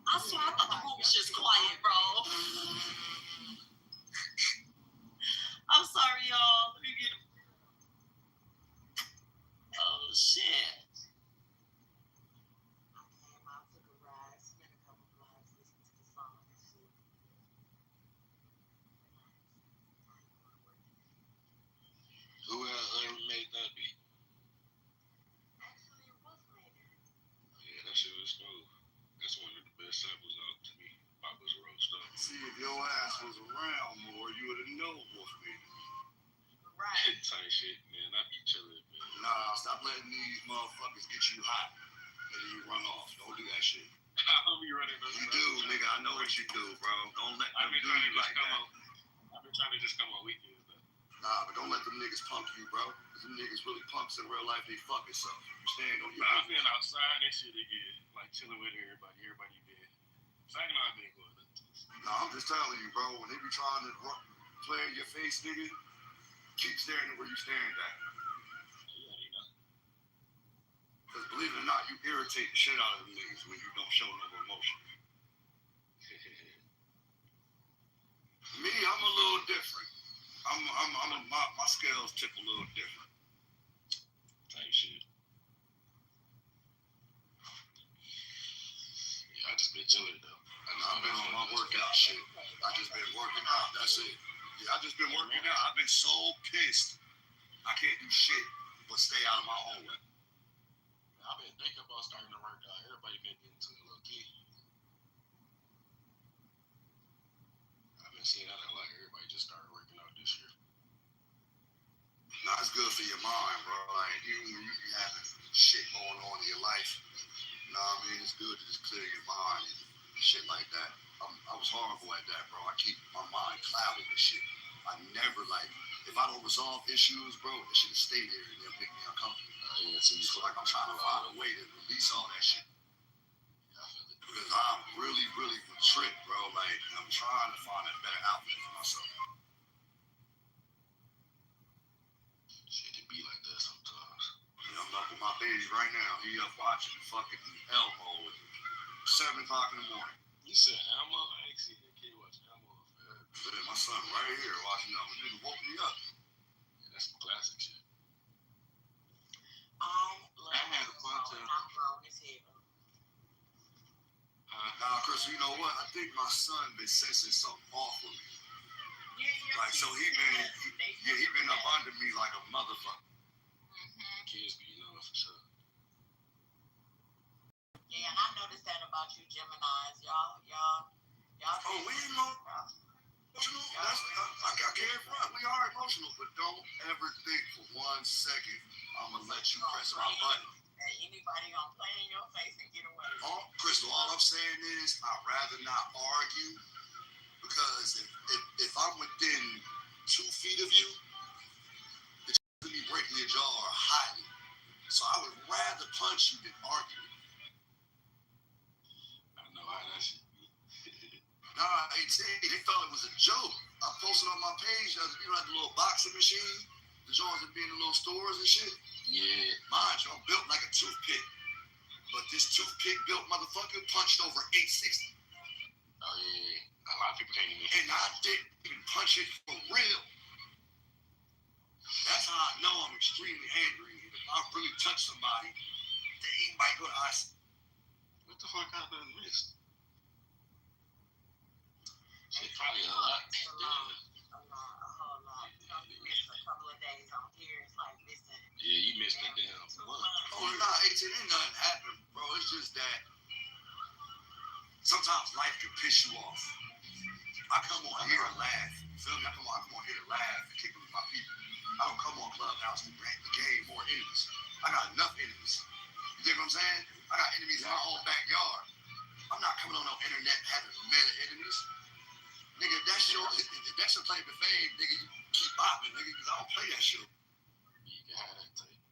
I swear I thought the room was just quiet, bro. I'm sorry, y'all. Let me get him. Oh, shit. Who made that beat? Yeah, that shit was smooth. That's one of the best samples out to me. Papa's roast up. See, if your ass was around more, you would have known Wolf made it. Right. Tight shit, man. I be chilling, man. Nah, stop letting these motherfuckers get you hot. And then you run off. Don't do that shit. I'll be running those. You do, nigga. I know what you do, bro. Don't let them do you like that. I've been trying to just come on weekends, though. Nah, but don't let them niggas punk you, bro. Cause them niggas really punks in real life. They fucking self. Stand on your I've been outside and shit again. Like chilling with everybody. Everybody been. So I know I've been going up. Nah, I'm just telling you, bro. When they be trying to play in your face, nigga, keep staring at where you stand at. Because believe it or not, you irritate the shit out of them niggas when you don't show no emotion. Me, I'm a little different. My scales tip a little different. Type shit. Yeah, I just been chilling though. And I've been on my workout shit. I just been working out. That's it. Yeah, I just been working out. I've been so pissed. I can't do shit but stay out of my own way. I've been thinking about starting to work out. Everybody been getting to it low key. I've been seeing that a lot. Everybody just started working out this year. Not as good for your mind, bro. Like, even when you be having shit going on in your life, you know what I mean? It's good to just clear your mind and shit like that. I was horrible at that, bro. I keep my mind clouded and shit. I never, like, if I don't resolve issues, bro, it should stay there and it'll make me uncomfortable. So, like, I'm trying to find a way to release all that shit. Because I'm really, really tripped, bro. Like, I'm trying to find a better outlet for myself. Shit, it be like that sometimes. Yeah, I'm up with my baby right now. He up watching fucking Elmo at 7 o'clock in the morning. You said Elmo? I ain't seen the kid watching Elmo. But then my son right here watching Elmo. He nigga woke me up. Yeah, that's some classic shit. I had a bunch of. Nah, Chris, you know what? I think my son been sensing something off with me. Like, so he been up under me like a motherfucker. Kids be knowing for sure. Yeah, and I noticed that about you Geminis. Y'all. Oh, we emotional. I can't front. We are emotional, but don't ever think for 1 second I'm gonna let you press my button. Anybody gonna play in your face and get away? Oh, Crystal, all I'm saying is I'd rather not argue because if I'm within 2 feet of you, the chance of me breaking your jaw are high. So I would rather punch you than argue. I know how that shit be. Nah, they thought it was a joke. I posted on my page, you know, like the little boxing machine, the joints that be in the little stores and shit. Yeah. Mind you, I'm built like a toothpick. But this toothpick built motherfucker punched over 860. Oh, yeah. A lot of people can't even. And I didn't even punch it for real. That's how I know I'm extremely angry. If I really touch somebody, they might go to ice. What the fuck I done missed? Shit, probably a lot. A whole lot. You missed a couple of days on here. It's like, listen. Yeah, you missed that damn month. Oh, nah, it ain't nothing happened, bro. It's just that sometimes life can piss you off. I come on here and laugh. You feel me? I come on here to laugh and kick it with my people. I don't come on Clubhouse to rant the game more enemies. I got enough enemies. You dig what I'm saying? I got enemies in my own backyard. I'm not coming on no internet having meta enemies. Nigga, that's your claim to fame, nigga. You keep bopping, nigga, because I don't play that shit. You can have that tape.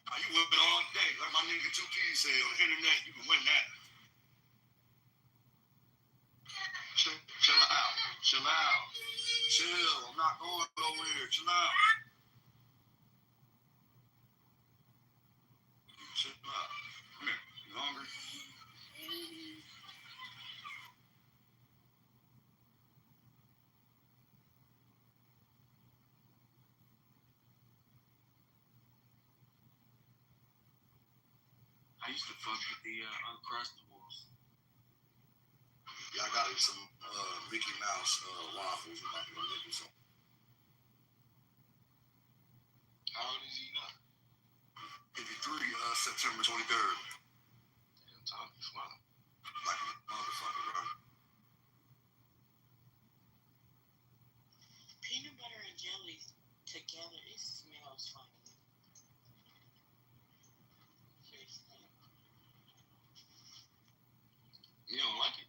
You whip it all day. Like my nigga 2P say on the internet, you can win that. Chill out. Chill. I'm not going nowhere. Chill out. Chill out. I used to fuck with the Uncrustables. Yeah, I got some Mickey Mouse waffles. I'm about to go make me some. How old is he now? 53, September 23rd. Damn, time is flying. Like a motherfucker, bro. Peanut butter and jelly together, it smells funny. You don't like it?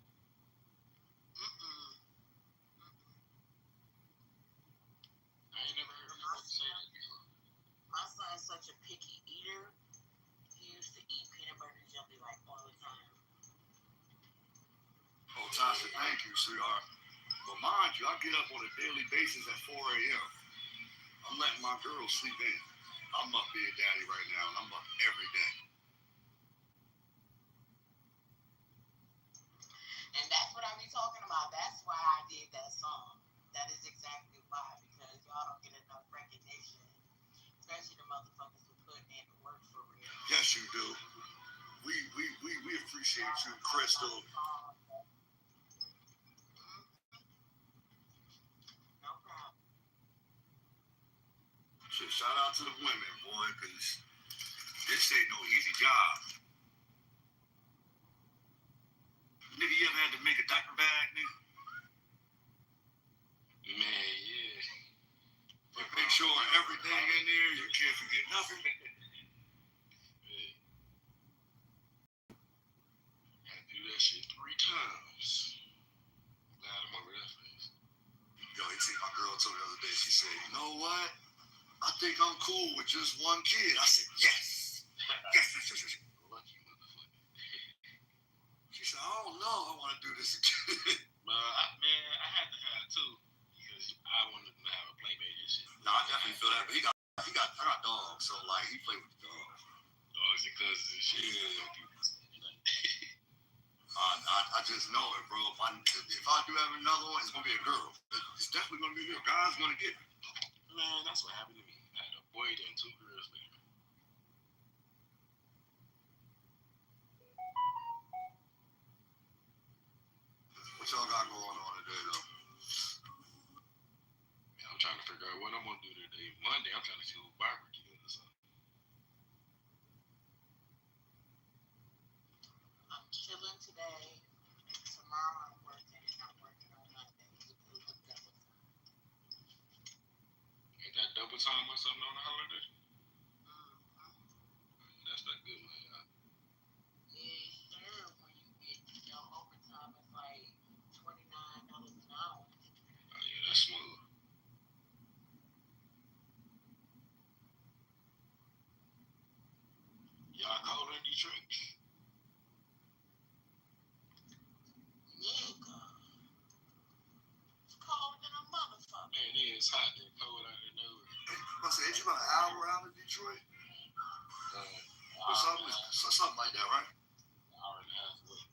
I ain't never heard nobody say that before. My son's such a picky eater. He used to eat peanut butter and jelly like all the time. Oh, Tasha, thank you, sweetheart. But mind you, I get up on a daily basis at 4 a.m. I'm letting my girls sleep in. I'm up being daddy right now, and I'm up every day. And that's what I be talking about. That's why I did that song. That is exactly why, because y'all don't get enough recognition, especially the motherfuckers who putting in the work for real. Yes, you do. We appreciate you, Crystal. No problem. Shit, shout out to the women, boy, because this ain't no easy job. Nigga, you ever had to make a diaper bag, nigga? Man, yeah. You make sure everything in there, you can't forget nothing. Hey. Had to do that shit 3 times. Glad I'm over that face. Yo, you see, my girl told me the other day, she said, you know what? I think I'm cool with just one kid. I said, yes. Yes. Lucky motherfucker. She said, I don't know if I want to do this again. I had to have 2 because I wanted to have a playmate and shit. No, I definitely feel that. But I got dogs, so like he play with the dogs. Dogs and cousins and shit. Yeah. I just know it, bro. If I do have another one, it's gonna be a girl. It's definitely gonna be a girl. God's gonna get me. Man, that's what happened to me. I had a boy then 2 girls later. What y'all got going on today, though? Man, I'm trying to figure out what I'm gonna do today. Monday, I'm trying to see who barbecue or something. I'm chilling today. Tomorrow I'm working, and I'm working on Monday. Ain't that double time or something on the holiday? That's not good, man. Yeah, sure. When you get, overtime, it's like $29 an hour. Oh, yeah, that's smooth. Y'all cold in Detroit? Nigga. It's cold than a motherfucker. Man, it is hot and cold out of nowhere. I said, ain't you about an hour out of Detroit? Or something like that, right? An hour and a half away.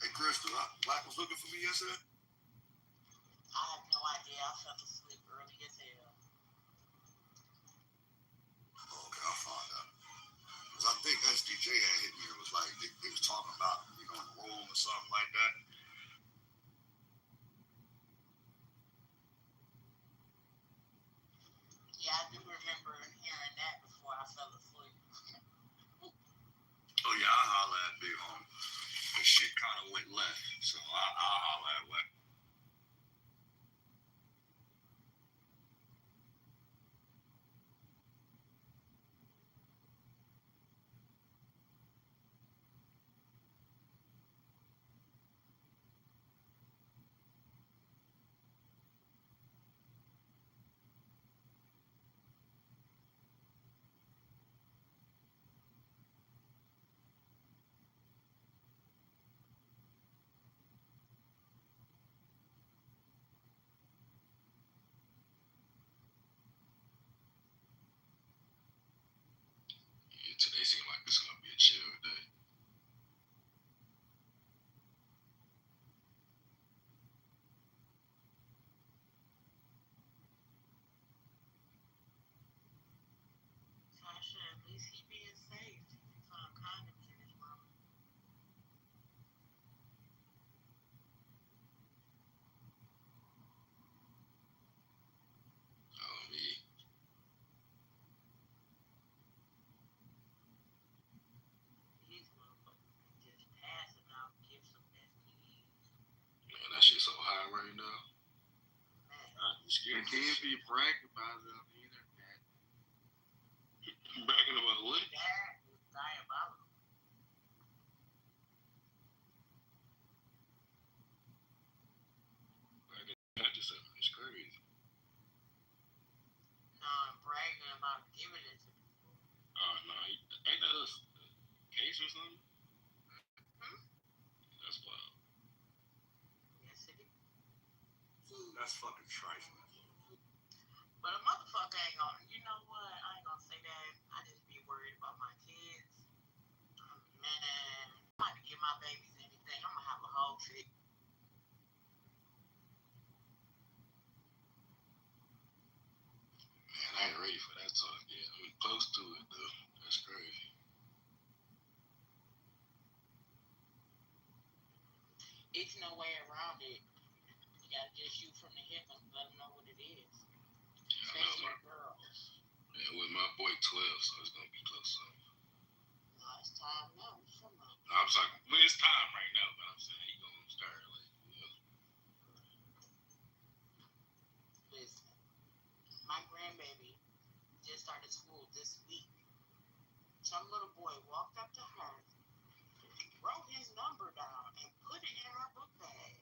Hey, Crystal, Black was looking for me yesterday? I have no idea. I fell asleep early as hell. Okay, I'll find out. Because I think SDJ had hit me. It was like, they was talking about, the room or something like that. Yeah, I do remember hearing that before I fell asleep. Oh, yeah, I'll holler at Big Homie. This shit kind of went left, so I'll holler at Wet. is he being safe? He found condoms in his mama. Oh, me. These motherfuckers just passing out gifts of STDs. Man, that shit's so high right now. I'm scared. You can't be bragging about it on the internet. Bragging about what? That is diabolical. That just it's crazy. No, I'm bragging about giving it to people. Oh, no. Ain't that a case or something? That's wild. Yes, it is. That's fucking trifling. But a motherfucker ain't gonna, you know what? I ain't gonna say that. I just be worried about my kids. Man, I'm about to give my babies anything. I'm gonna have a whole fit. Man, I ain't ready for that talk yet. I'm close to it, though. That's crazy. It's no way around it. You gotta just shoot from the hip and let them know what it is. I know Especially girls. Yeah, with my boy 12, so it's gonna be close up. No, it's time now. Come on. No, I'm talking, well, it's time right now, but I'm saying he gonna start, like, you know. Listen, my grandbaby just started school this week. Some little boy walked up to her, wrote his number down, and put it in her book bag.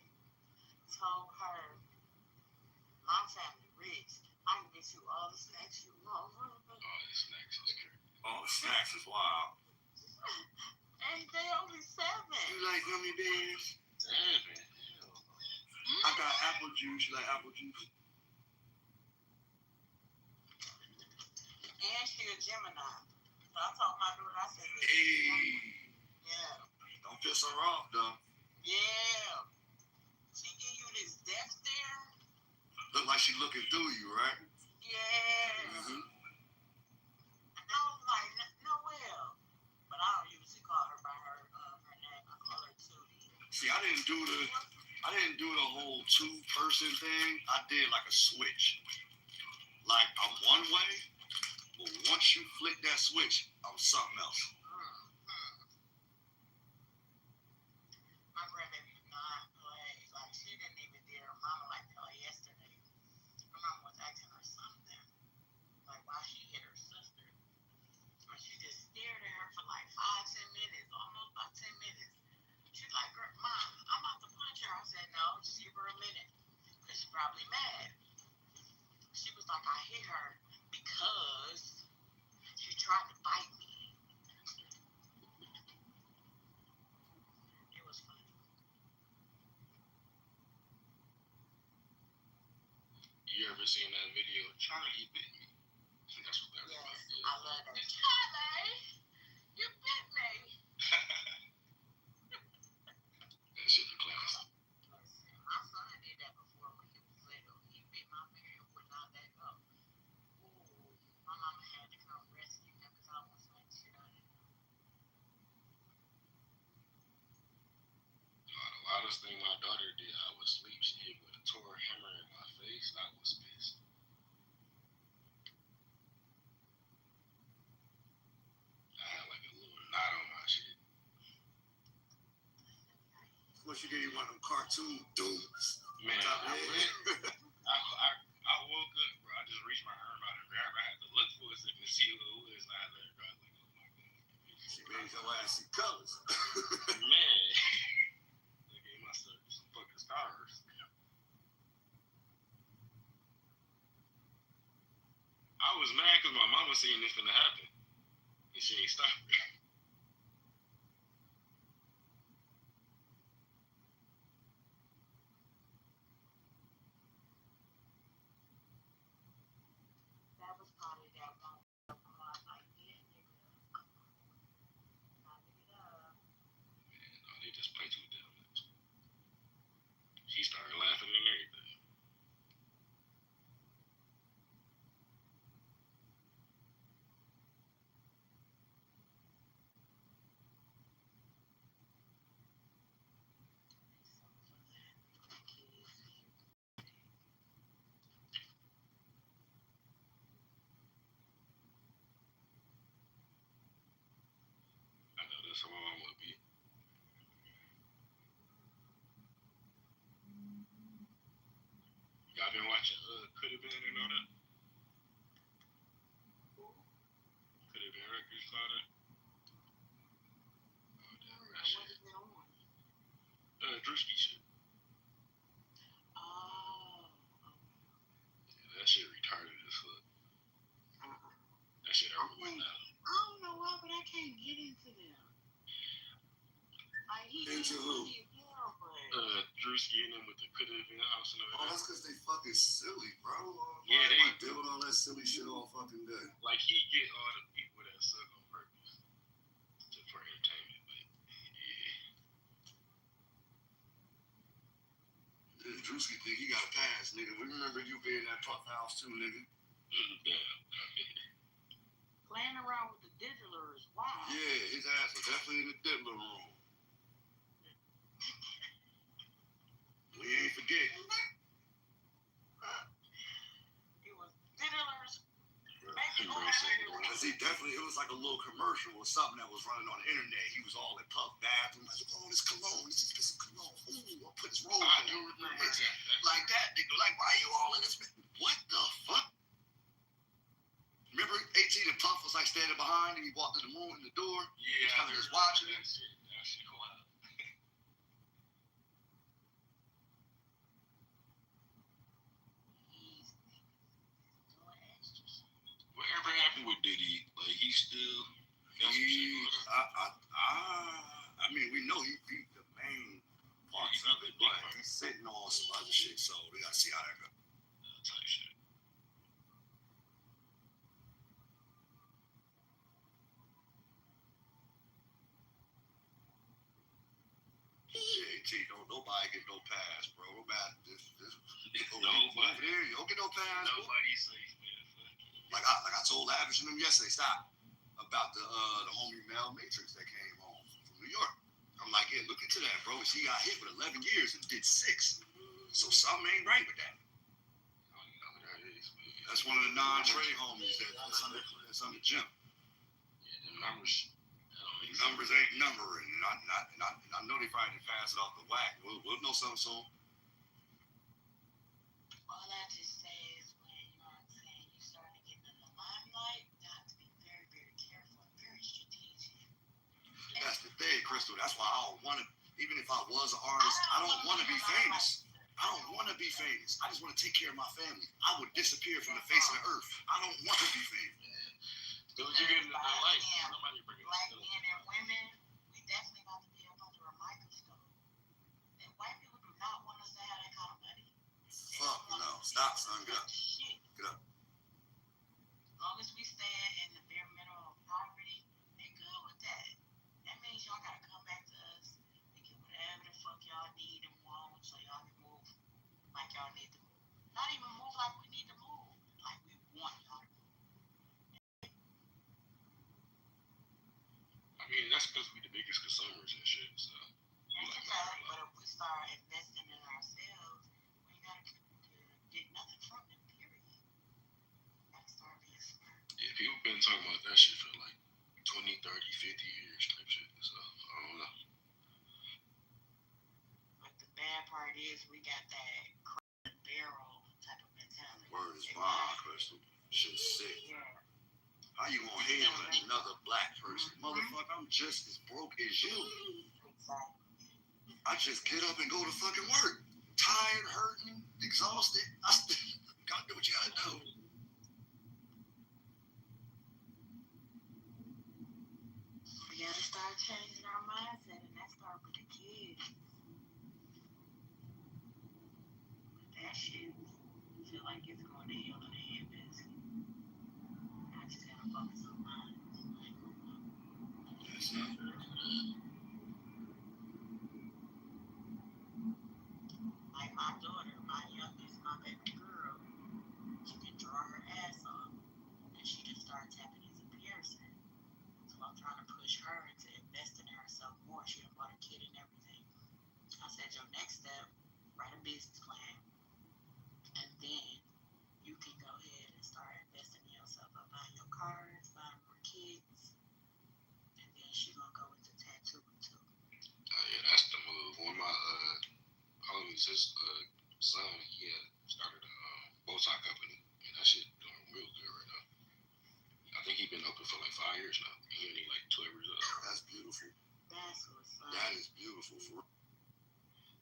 Told her, my family rich. I can get you all the snacks you want. Oh, the snacks is crazy. Oh, snacks is wild. And they only 7. You like gummy bears? Damn, man. I got apple juice. You like apple juice? And she a Gemini. So I told my daughter, I said, Hey. yeah. Don't piss her off, though. Yeah. She give you this death stare. Look like she looking through you, right? Yeah. Mm-hmm. And I was like, Noelle. But I don't usually call her by her name. I call her Tootie. See, I didn't do the whole 2-person thing. I did like a switch. Like I'm one way, but once you flick that switch, I'm something else. My grandbaby did not play. Like, she didn't even dare her mama like that. Like yesterday, her mama was asking her something. Like, why she hit her sister. And she just stared at her for like 5-10 minutes. Almost about 10 minutes. She's like, Mom, I'm about to punch her. I said, no, just give her a minute. Because she's probably mad. She was like, I hit her because she tried to bite me. It was funny. You ever seen that video? Charlie bit me. That's what that Yes, was. I love that. Charlie, you bit me. That shit was classic. Listen, my son did that before when he was little. He bit my finger and would not let go. Ooh, my mama had to come rescue him because I almost like shit out of him. The loudest thing my daughter did, I was asleep. She hit with a tore hammer in my face. I was pissed. I had like a little knot on my shit. What you get? You want them cartoon dudes? Man, I woke up, bro. I just reached my arm out and grabbed her. I had to look for a second to see who it was. And I let her go. I was like, oh my God. She made your ass see colors. Man. They gave myself some fucking stars. I was mad because my mama seen this finna happen. And she ain't stopped. That was probably that one. I was like, yeah, nigga. Knock it up. Man, no, they just play too damn much. She started laughing and everything. That's how my mom would be. Y'all been watching Could Have Been and all that? Could Have Been Records, all that? Drewski shit. Oh. Yeah, that shit retarded as fuck. That shit hurt me now. I don't know why, but I can't get into them. Like, Into who? Drewski in them with the Could Have Been house and all Oh, that. that's because they fucking silly, bro. Yeah, they deal with all that silly shit all fucking day. Like, he get all the people that suck on purpose just for entertainment, but yeah. Drewski think he got a pass, nigga. We remember you being in that Puff House too, nigga. Playing around with the diddlers. Wow. Yeah, his ass was definitely in the diddler room. We ain't forget. It was diddlers. Because he definitely, it was like a little commercial or something that was running on the internet. He was all in Puff bathroom. Like, oh, this cologne. He said, get some cologne. Ooh, I'll put his robe on. I do remember that. Like that, nigga. Like, why are you all in this? What the fuck? Remember 18 and Puff was like standing behind and he walked in the room in the door? Yeah. Kind of just watching it. That shit wild. Whatever happened with Diddy, like, he still got some shit. I mean, we know he beat the main parts of it, but he's sitting on some other shit, so we gotta see how that goes. Type shit. Yeah, AT, don't nobody get no pass, bro. Nobody, Nobody. There, you don't get no pass. Nobody's safe, man. Like I told Average and them yesterday, stop, about the homie Mel Matrix that came home from New York. I'm like, yeah, look into that, bro. She got hit with 11 years and did 6. So something ain't right with that. I don't know what that is, man. That's one of the non-trade homies that's under Jim. Yeah, them numbers. Numbers ain't numbering. And I know they probably didn't pass it off the whack. We'll know something soon. All I just say is when, you know what I'm saying, you start to get in the limelight, you have to be very, very careful and very strategic. That's the thing, Crystal. That's why I don't want to, even if I was an artist, I don't want to be famous. I don't want to be famous. I just want to take care of my family. I would disappear from the face of the earth. I don't want to be famous. Because you get into their life, somebody bring it Black up. men and women, we definitely got to be up under a microscope. And white people do not want us to have that kind of money. Fuck no. Stop, son. Get up. Get up. As long as we stay in the bare minimum of poverty, they good with that. That means y'all gotta come back to us and get whatever the fuck y'all need and want so y'all can move like y'all need to move. Not even move like we need to move, like we want y'all to move. I mean, that's because we the biggest consumers and shit, so. That's a fact, but if we start investing in ourselves, we ain't gotta get nothing from them, period. Gotta start being smart. Yeah, people been talking about that shit for like 20, 30, 50 years type shit, so I don't know. But the bad part is we got that crack barrel type of mentality. Word is bond, Crystal. Shit's sick. Yeah. How you gonna hate on another black person? Motherfucker, I'm just as broke as you. Exactly. I just get up and go to fucking work. Tired, hurting, exhausted. I still gotta do what you gotta do. We gotta start changing our mindset, and that starts with the kids. That shit feel like it's going to hell in a handbasket. I just gotta focus on mine. Yes, sir. Like my daughter, my youngest, my baby girl, she can draw her ass off, and she just started tapping into piercing. So I'm trying to push her into investing in herself more. She done bought a kid and everything. I said, your next step, write a business plan, and then you can go ahead and start investing in yourself by buying your cars, buying more kids, and then she gonna go into homies, his son, he had started a bow tie company, and that shit doing real good right now. I think he's been open for like 5 years now. He only like 12 years old. That's beautiful. That's what's up. That is beautiful for real.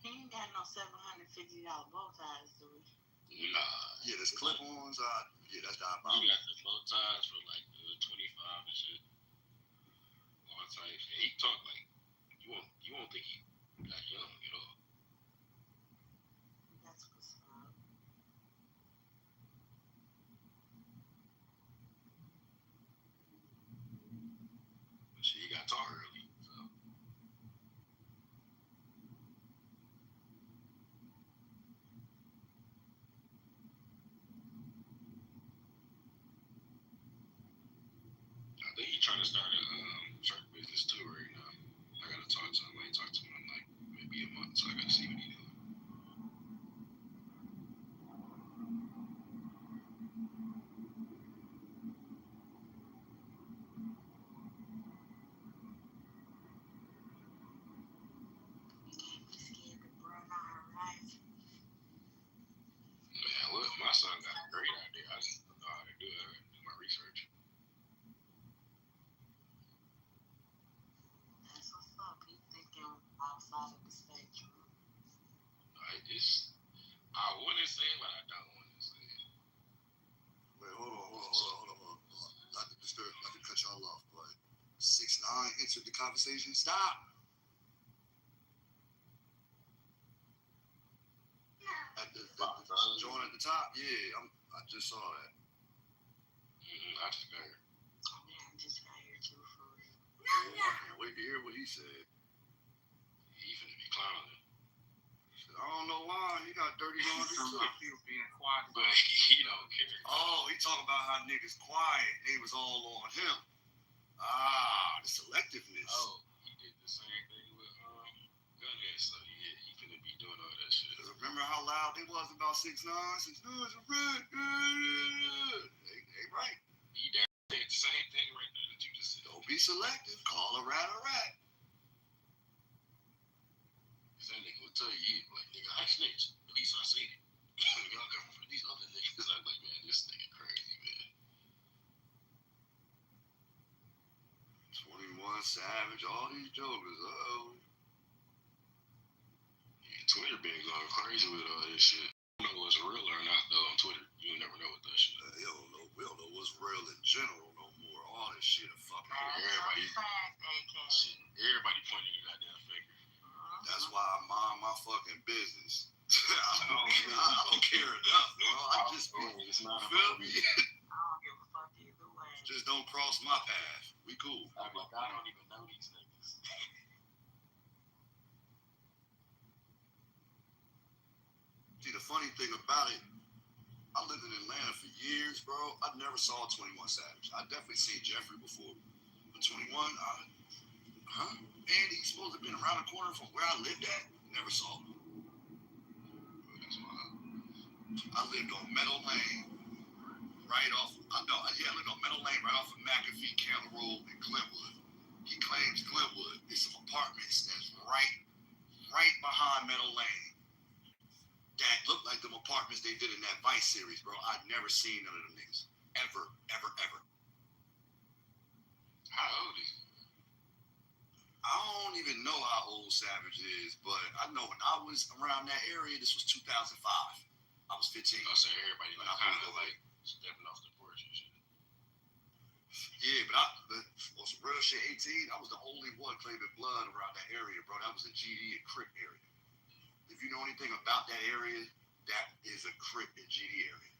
He ain't got no $750 bow ties, do he? Nah. Yeah, there's clip-ons. Yeah, that's diabolical. You got the bow ties for like 25 and shit. All types. And he talk like you won't think he got young at all. That's what's up. Shit, he got taught early. So. I think he's trying to start a shirt business too right now. I gotta talk to him. I ain't talked to him in like maybe a month, so I gotta see what he's doing. Can't be scared to burn our horizon. Man, look, my son got a great idea. I just don't know how to do it. I gotta do my research. That's what's up. He's thinking outside of the spectrum. I want to say, but I don't want to say. Wait, hold on. Not to disturb, not to cut y'all off, but 6ix9ine entered the conversation. Stop. At the joint at the top, yeah, I just saw that. I just got here. I just got here too, for real. Yeah, I can't wait to hear what he said. He finna be clowning. I don't know why. He got dirty laundry too. He was being quiet. But he don't care. Oh, he talking about how niggas quiet. They was all on him. The selectiveness. Oh, he did the same thing with Gunhead. So yeah, he finna be doing all that shit. Remember how loud they was about 6ix9ine? 6ix9ine's a red. They right. He did the same thing right there that you just said. Don't be selective. Call a rat a rat. That nigga would tell you, like, nigga, I snitched. At least I seen it. Y'all coming for these other niggas. I'm like, man, this nigga crazy, man. 21 Savage, all these jokers. Yeah, Twitter been going crazy with all this shit. I don't know what's real or not, though, on Twitter. You never know what that shit is. We don't know what's real in general no more. All this shit is fucking everybody. Shit, everybody pointing at that damn figure. That's why I mind my fucking business. I don't care enough, bro. I just feel me. I don't give a fuck either way. Just don't cross my path. We cool. I'm like, I don't even know these niggas. See, the funny thing about it, I lived in Atlanta for years, bro. I never saw 21 Savage. I definitely seen Jeffrey before. But 21, Andy, he's supposed to have been around the corner from where I lived at. Never saw him. That's wild. I lived on Meadow Lane, right off. I lived on Meadow Lane, right off of McAfee, Camp Road, and Glenwood. He claims Glenwood is some apartments that's right behind Meadow Lane. That look like them apartments they did in that Vice series, bro. I'd never seen none of them niggas. Ever. How old is he? I don't even know how old Savage is, but I know when I was around that area, this was 2005. I was 15. I say everybody like kind of like stepping off the porch and shit. Yeah, but on some real shit, 18, I was the only one claiming blood around that area, bro. That was a GD and Crip area. If you know anything about that area, that is a Crip and GD area.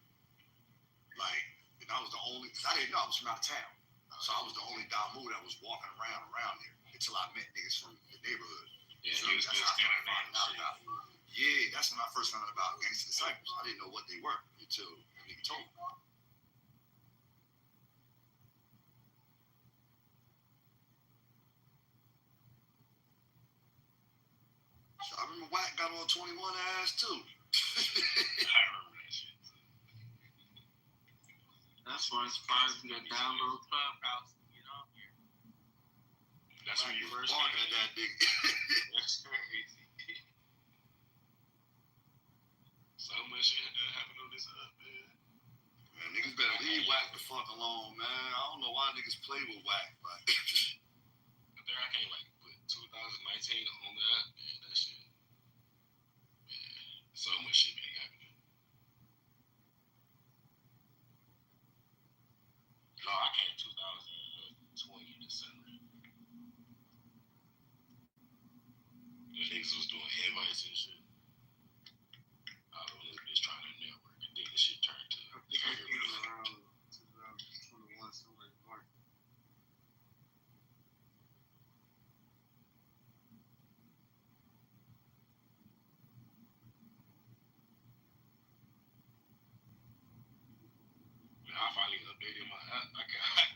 Like, and I was the only, because I didn't know I was from out of town. So I was the only Damu that was walking around there until I met niggas from the neighborhood. Yeah, so that's how I started finding out about it. Yeah, that's when I first found out about Gangsta Disciples. I didn't know what they were until a nigga told me. So I remember Wack got on 21 ass too. I remember that shit. That's why it's surprising to download Clubhouse. That's when you first barking at that nigga. That's crazy. fuck alone, man. I don't know why niggas play with whack, but there I can't like put 2019 on that. Man, that shit. Man, so much shit been happening. No, I came 2020 December. The niggas was doing invites and shit. I was just trying to network, and then the shit turned to. I think I came around 2021 somewhere in March. I finally updated my app. I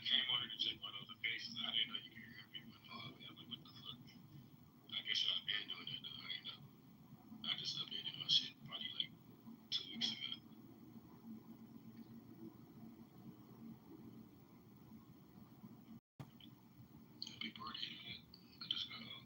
came on here to check my notifications. I didn't know you could hear people. I'm like, what the fuck? I guess y'all been doing that though. I didn't know. I just updated my shit probably like 2 weeks ago. People already hitting it. I just got up.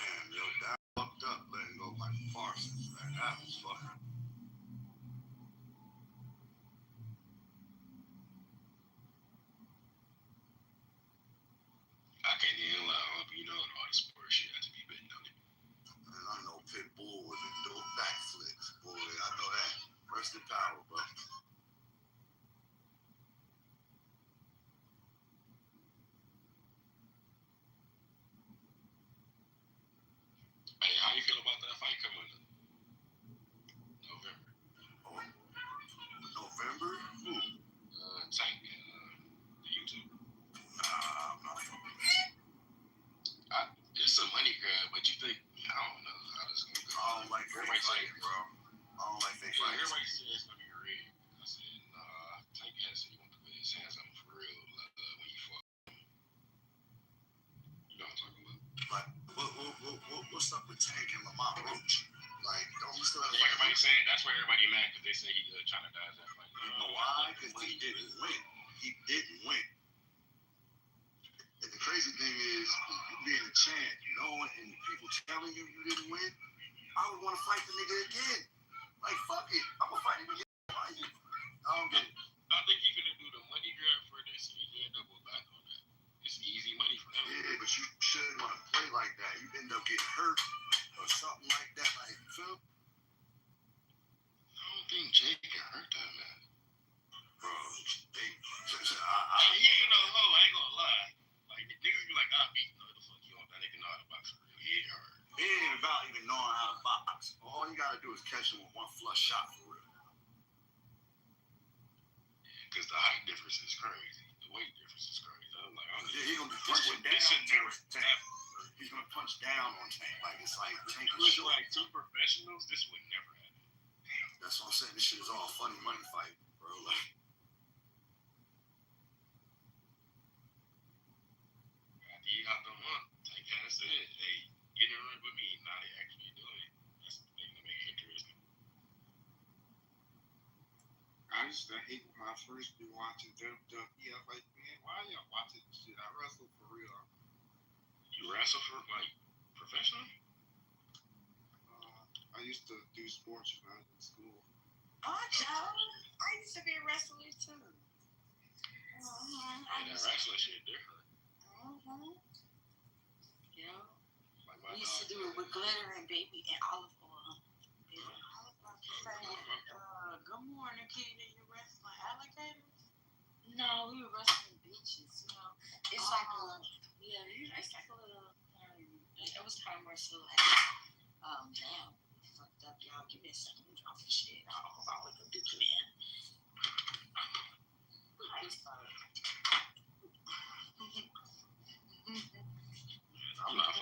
damn, yo, that fucked up letting go my Parsons, man. That was fucking. I can't even lie. You know, all the sports shit has to be betting on it. And I know Pitbull was a dope backflips, boy. I know that. Rest in power, bro. Hey, how you feel about that fight coming up? November. Oh, November? Who? Tank and the YouTube. Nah, I'm not fucking. It's a money grab, but you think, I don't know how this gonna go. I don't like fake fighting, bro. I don't like fake fighting. Everybody says it's gonna be rigged. I said, nah, Tank has said he want to put his hands on him for real when you fought. You know what I'm talking about. Like, what's up with Tank and Lamont Roach? Like, don't we still have Everybody saying that's why everybody mad because they say he trying to die that fight. You know why? Because he didn't win. He didn't win. And the crazy thing is, you being a champ, knowing and people telling you you didn't win, I would want to fight the nigga again. Like, fuck it. I'm going to fight him again. I don't get it. I think he's going to do the money grab for this and he's going to double back on that. It's easy money for him. Yeah, but you shouldn't want to play like that. You end up getting hurt or something like that. Like, Phil? I don't think Jay can hurt that man. Bro, he ain't no hoe, I ain't gonna lie. Like, niggas be like, beat. No, the fuck you on that nigga know how to box for real. He ain't hurt. It ain't about even knowing how to box. All you gotta do is catch him with one flush shot for real. Because the height difference is crazy. The weight difference is crazy. I'm like, he's gonna be punching down. He's gonna punch down on Tank. Like, it's like Tank is short. Like two professionals, this would never happen. That's what I'm saying. This shit is all funny money fight, bro. Like, he hopped on one. Tank kind of said, hey, get in the ring with me. Now they actually doing it. That's the thing that make it interesting. I used to hate when I first be watching WWE. I was like, man, why y'all watching this shit? I wrestle for real. You wrestle for, like, professional? I used to do sports when I was in school. Oh, I used to be a wrestler too. And that wrestling shit different. Yeah. Like we used to do it with glitter and baby and olive oil. Good morning, Katie. You wrestling alligators? No, we were wrestling bitches. You know, it's like a it's like a little. It was kind of more so like, damn, fucked up, y'all. Give me a second. I'm dropping shit. I don't know what we can do, man. I'm not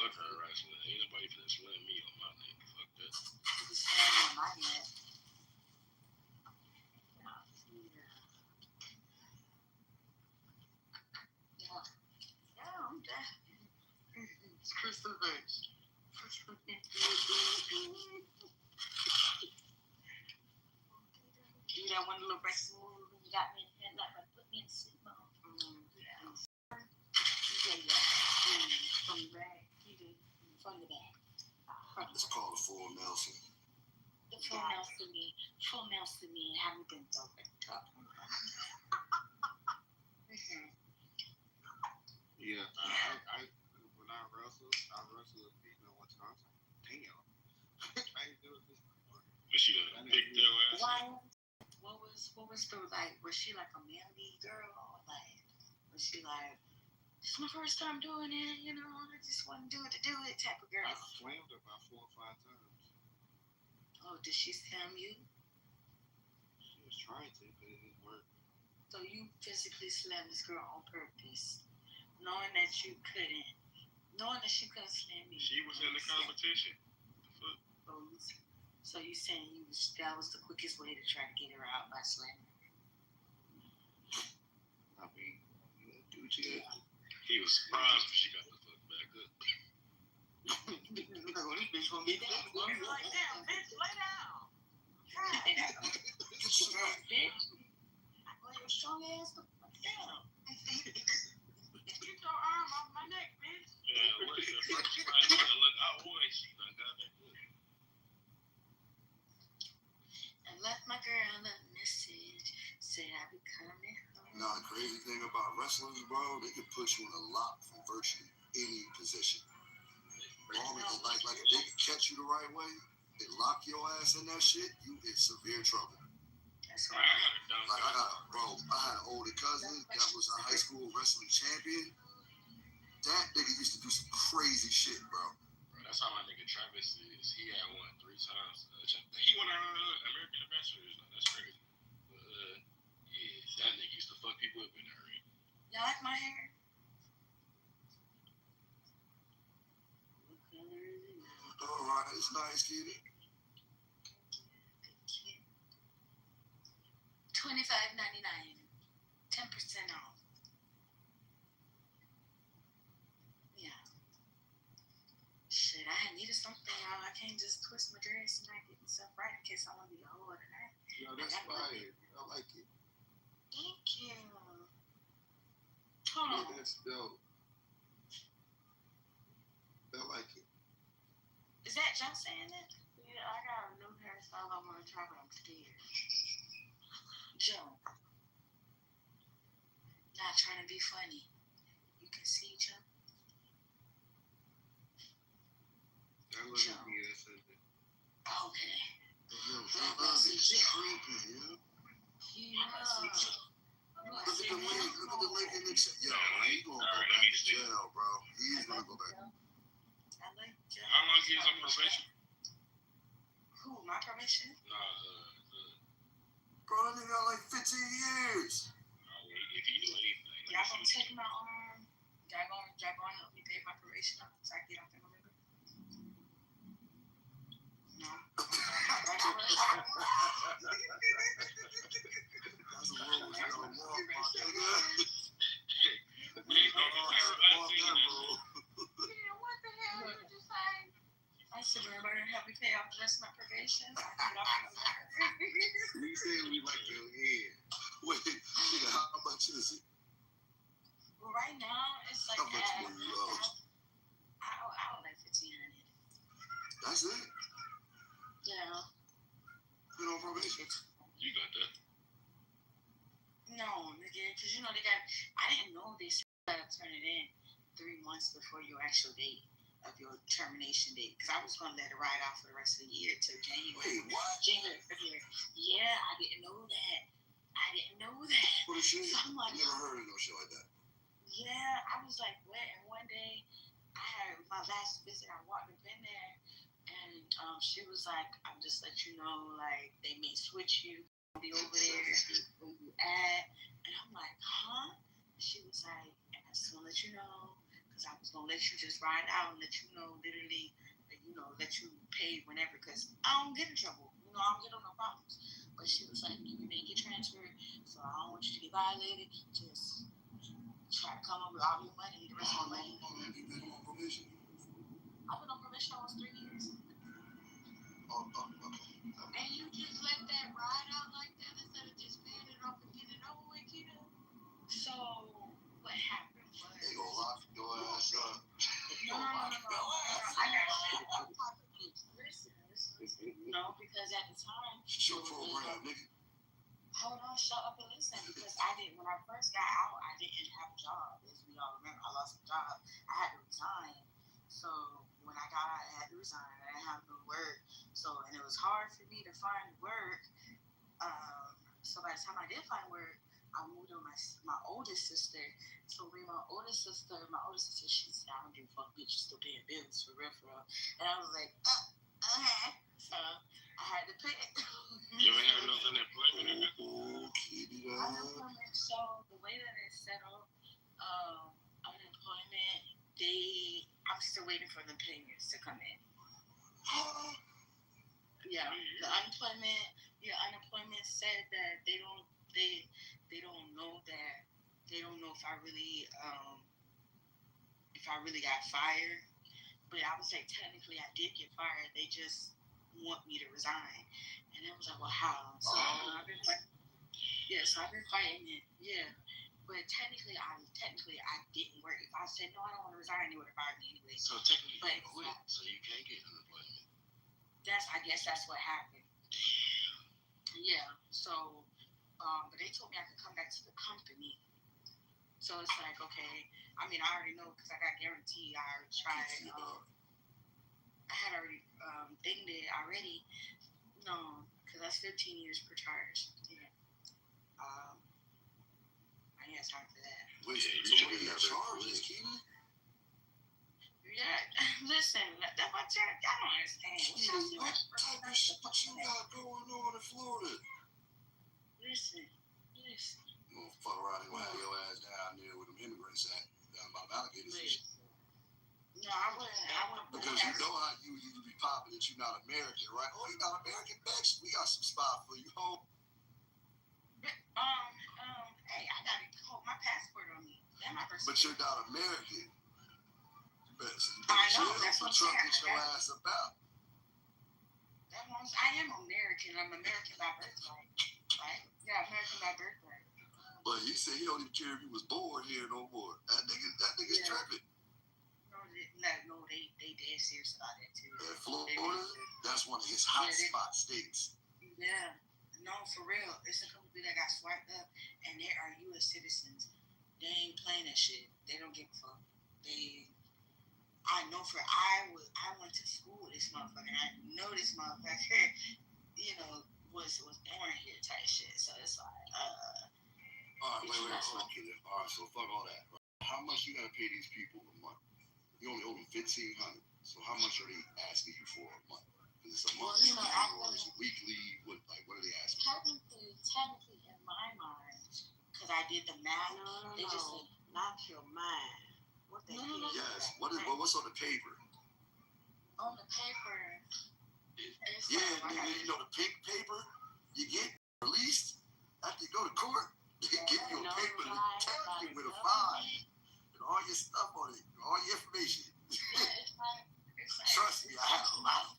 Do that one little breakfast move when you got me in hand, like put me in sleep mode. From the back, from the back. It's called a full Nelson. The full Nelson me, haven't been so tough. Yeah, I when I wrestled a female one time. I was like, damn, I ain't doing this before. Was she a big deal ass? Why? What was the like? Was she like a manly girl, or like was she like? This is my first time doing it, you know. I just want to do it type of girl. I slammed her about 4 or 5 times. Oh, did she slam you? She was trying to, but it didn't work. So you physically slammed this girl on purpose, knowing that you couldn't, knowing that she couldn't slam you. She was in the competition. So you saying that was the quickest way to try to get her out by slamming her? I mean, you gotta do what you gotta do. He was surprised when she got the fuck back up. This bitch gonna be dead. You're like, damn, bitch, lay down. Bitch. Well, your strong ass, down. Get your arm off my neck, bitch. Yeah, what the fuck? I need to look out boy. She done got that good. I left my girl a message. Said I'd be coming home. Now, the crazy thing about wrestlers, bro, they can put you in a lock from virtually any position. Long as like if they can catch you the right way, they lock your ass in that shit, you in severe trouble. That's right. Like I had an older cousin that was a high school wrestling champion. That nigga used to do some crazy shit, bro. That's how my nigga Travis is. He had won 3 times. He won American Ambassadors. That's crazy. Yeah, that nigga used to fuck people up in the ring. Y'all like my hair? Alright, it's nice, kitty. $25.99, 10% off. Yeah. Shit, I needed something, y'all. I can't just twist my dress and not get myself right in case I want to be a whore tonight. Yo, that's fire. I like it. Thank you. Hold on. Yeah, that's dope. I like it. Is that Joe saying it? Yeah, I got a new hairstyle I want to try, but I'm scared. Joe. Not trying to be funny. You can see Joe. I love Joe. it. Yeah, something. Okay. Look at the link in the chat. Yo, he's gonna go back to jail, bro. He's gonna go back. I like Joe. How long is on probation? Who, my probation? Bro, that nigga got like 15 years. If he do anything. Y'all gonna take my arm? Y'all gonna help me pay my probation off so I get off in November? No. That's a world with no walk, my nigga. We ain't gonna Walk that road. Yeah, what the hell did you say? I said, everybody help me pay off the rest of my probation. So I can get off in November. We say we like your head. Wait, nigga, how much is it? Well, right now, it's like How much more you owe? I owe like $1,500. That's it? Yeah. Been on probation. You got that. No, nigga, because you know they got. I didn't know they said turn it in 3 months before your actual date of your termination date. Because I was gonna let it ride off for the rest of the year till January. Wait, what? January, February. Yeah, I didn't know that. What a shit. So I'm like, I never heard of no shit like that. yeah, I was like, what? And one day, I had my last visit. I walked up in there, and she was like, "I'm just let you know, like they may switch you, be over there where you at." And I'm like, "Huh?" And she was like, "And I just want to let you know, because I was gonna let you just ride out and let you know, literally, let you pay whenever, because I don't get in trouble. I don't get on no problems." But she was like, "You may get transferred, so I don't want you to get violated. Just try to come up with all your money, the rest of my money." You been on probation? I've been on probation almost 3 years. Oh, okay. And you just let that ride out like that instead of just paying it off and getting it over with, Kita? So what happened was They gonna lock your ass up. no. I got listen. No, because at the time It's your program, nigga. hold on, shut up and listen. Because I didn't when I first got out, I didn't have a job. As we all remember, I lost a job. I had to resign. So when I got out, I had to resign. I didn't have no work. So and it was hard for me to find work. So by the time I did find work, I moved with my oldest sister. So when my oldest sister, she said, I don't give a fuck, bitch, you still paying bills for real. And I was like, okay. So I had to pay it. You ain't have no unemployment. Unemployment. So the way that it's set up, unemployment, I'm still waiting for the payments to come in. Yeah, the unemployment said that they don't know that they don't know if I really got fired. But I would say technically I did get fired. They just want me to resign. And it was like, well, how? So I've been fighting it. Yeah. But technically I didn't work. If I said no, I don't want to resign, they would have fired me anyway. So technically you quit, so you can't get unemployment. I guess that's what happened. Yeah. So but they told me I could come back to the company. So it's like, okay. I mean, I already know because I got guaranteed. I already tried. I had already dinged it already. No, because that's 15 years per charge. Yeah. I ain't got time for that. Wait, so what are your charges, Keaton? Yeah, listen, that's my charge. I don't understand. What type of shit you got going on in Florida? Listen. You gonna fuck around and have your ass down there with them immigrants down by the alligators and shit. No, I wouldn't. Because you know how you be popping that you're not American, right? Oh, you're not American, bitch. We got some spot for you, home. Hey, I gotta hold my passport on me. And my birth But you're not American. I know, that's what I'm saying. Get your ass about. I am American. I'm American by birthright. Right? Yeah, American by birthright. But he said he don't even care if he was born here no more. That nigga's tripping. No, they dead serious about that too. Florida, that's one of his hotspot states. Yeah. No, for real. It's a couple people that got swiped up, and they are U.S. citizens. They ain't playing that shit. They don't give a fuck. I know I went to school with this motherfucker. I know this motherfucker, was born here type shit. So it's like, All right, wait. All right, so fuck all that. Right? How much you gotta pay these people a month? You only owe them $1,500. So how much are they asking you for a month? Is it a monthly or is it weekly? What are they asking? Technically, in my mind, because I did the math, they just said, not your mind. What the hell? Yes. What's on the paper? On the paper. Nigga, you know the pink paper you get released after you go to court. They give you a paper to tell you with a fine and all your stuff on it, all your information. Trust me, I have a lot.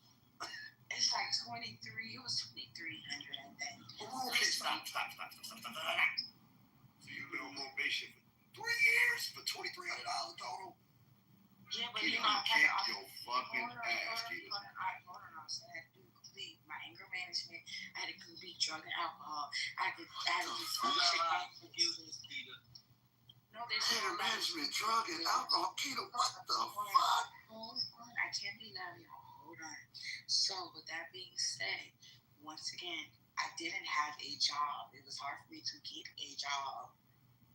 It's like 23. It was 2,300, I think. Okay, stop. So you've been on probation for 3 years for $2,300 total. Yeah, but you know, kick your fucking ass, Keita. Hold on. So I had to do complete my anger management. I had to complete drug and alcohol. I had to do school check. No, there's anger management, drug and alcohol. Keita, what the fuck? Hold on. I can't be loud, y'all. Hold on. So with that being said, once again, I didn't have a job. It was hard for me to get a job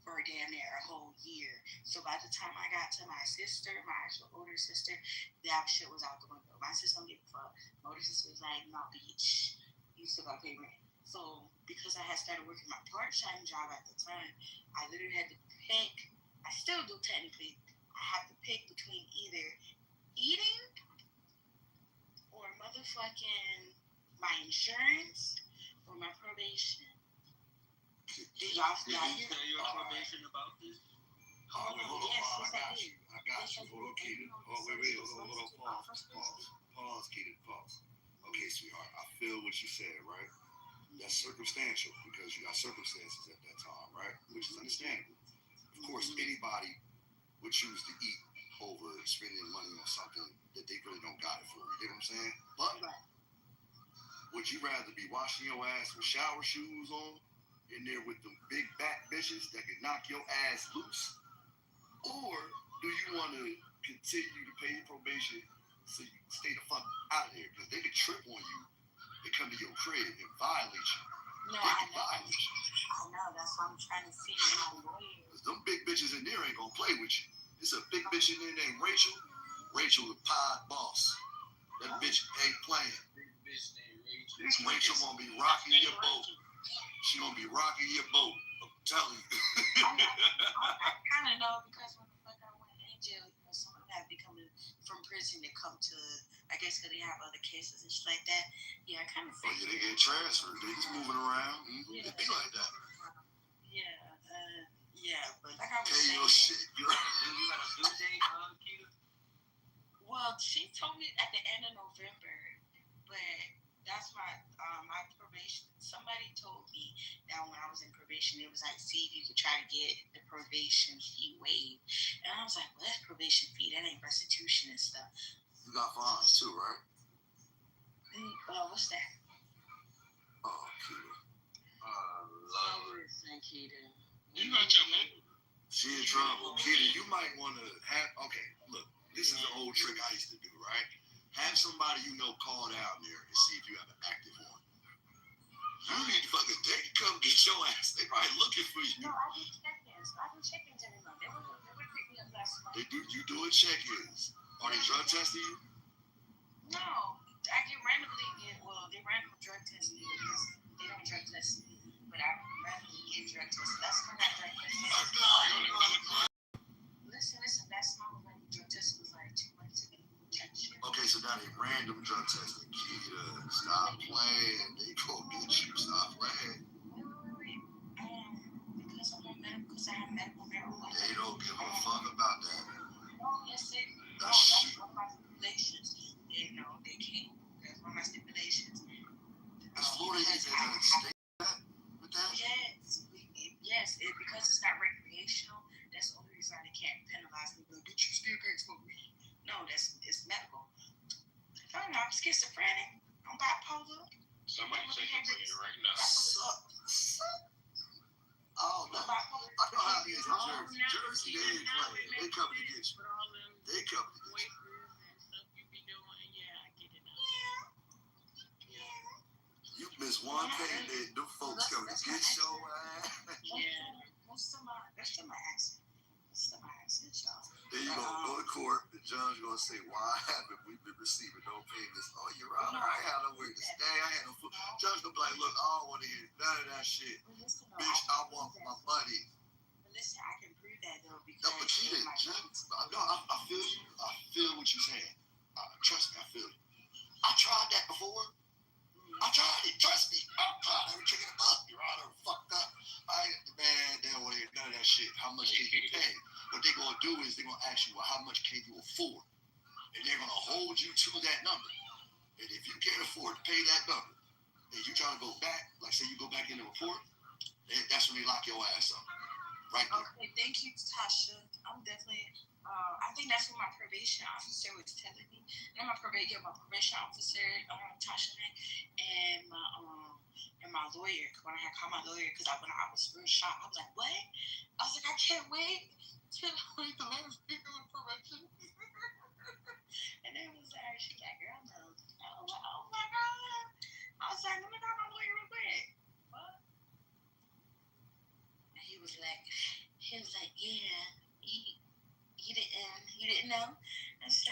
for damn near a whole year. So by the time I got to my sister, my actual older sister, that shit was out the window. My sister don't give a fuck. My older sister was like, no, bitch, you still gotta pay rent. So because I had started working my part-time job at the time, I literally had to pick, I still do technically, I have to pick between either eating or motherfucking my insurance or my probation. Did you tell your probation about this? Oh, wait, hold on, I got you. Hold on, Keita. Oh, wait, hold on. Pause, Keita, pause. Okay, sweetheart, I feel what you said, right? That's circumstantial because you got circumstances at that time, right? Which is understandable. Of course, anybody would choose to eat over spending money on something that they really don't got it for. You get what I'm saying? But would you rather be washing your ass with shower shoes on in there with them big back bitches that can knock your ass loose? Or do you want to continue to pay your probation so you can stay the fuck out of there? Because they could trip on you and come to your crib and violate you. No, I know. That's what I'm trying to see. Because them big bitches in there ain't gonna play with you. There's a big bitch in there named Rachel. Rachel the pod boss. That bitch ain't playing. Big bitch named Rachel. Rachel gonna be rocking your boat. She gonna be rocking your boat. I'm telling you. I kind of know because when the fuck I went in jail, some of them have been coming from prison to come to, I guess, because they have other cases and shit like that. Yeah, I kind of think. Oh, yeah, they get transferred. They just moving around. Yeah, they be like that. Yeah, but like I was saying. Your shit, you got a due date, Keita? Well, she told me at the end of November, but that's my probation. Somebody told me that when I was in probation, it was like, see if you could try to get the probation fee waived. And I was like, well, that's probation fee. That ain't restitution and stuff. You got fines too, right? What's that? Oh, Keita. Lord, Keita. You got your name. She in trouble. Keita, you might want to have, okay, look, this is an old trick I used to do, right? Have somebody you know call down there and see if you have an active one. You need to fucking, they can come get your ass. They probably looking for you. No, I do check-ins. I do check-ins every month. They would pick me up last month. You doing check-ins. Are they drug testing you? No. I get randomly they randomly drug test me. They don't drug test me. But I randomly get drug tested. That's when I drug tested. Listen, that's my drug test was like 2 months ago. Okay, so now they random drug testing. Keita, stop playing. They go get you. Stop playing. Wait. Because I have medical marijuana. They don't give a fuck about that. Yes, that's one of my stipulations. They can't. That's one of my stipulations. Is Florida even state with that? Yes. Because it's not recreational. That's the only reason why they can't penalize me. But you still can't smoke weed. No, it's medical. I don't know. I'm schizophrenic. I'm bipolar. Somebody checking for you right now. Oh, no. I know how it is in Jersey. Jersey, they ain't playing. They coming to get you. They coming to get you. You miss one thing, then them folks coming to get your ass. Yeah. That's still my accent. Y'all. Then you gonna go to court, the judge gonna say, why haven't we been receiving no payments? Oh, Your Honor, I had nowhere to stay. I had no food. Judge gonna be like, look, I don't want to hear none of that shit. Bitch, I want my money. But listen, I can prove that though because no, but you didn't. I feel you. I feel what you're saying. Trust me, I feel you. I tried that before. I tried it. Trust me. I tried everything in the book. Your Honor, fucked up. They don't want to hear none of that shit. How much can you pay? What they're going to do is they're going to ask you, well, how much can you afford? And they're going to hold you to that number. And if you can't afford to pay that number, and you try to go back, like say you go back in the report, that's when they lock your ass up. Right there. Okay, thank you, Tasha. I'm definitely, I think that's what my probation officer was telling me. And my probation officer, Tasha, and my lawyer. When I had called my lawyer, because when I was real shocked, I was like, what? I was like, I can't wait till the last week of probation. And then it was like, she's like, girl, no. I was like, oh my God. I was like, let me call my lawyer real quick. What? And he was like, yeah, he didn't know. And so,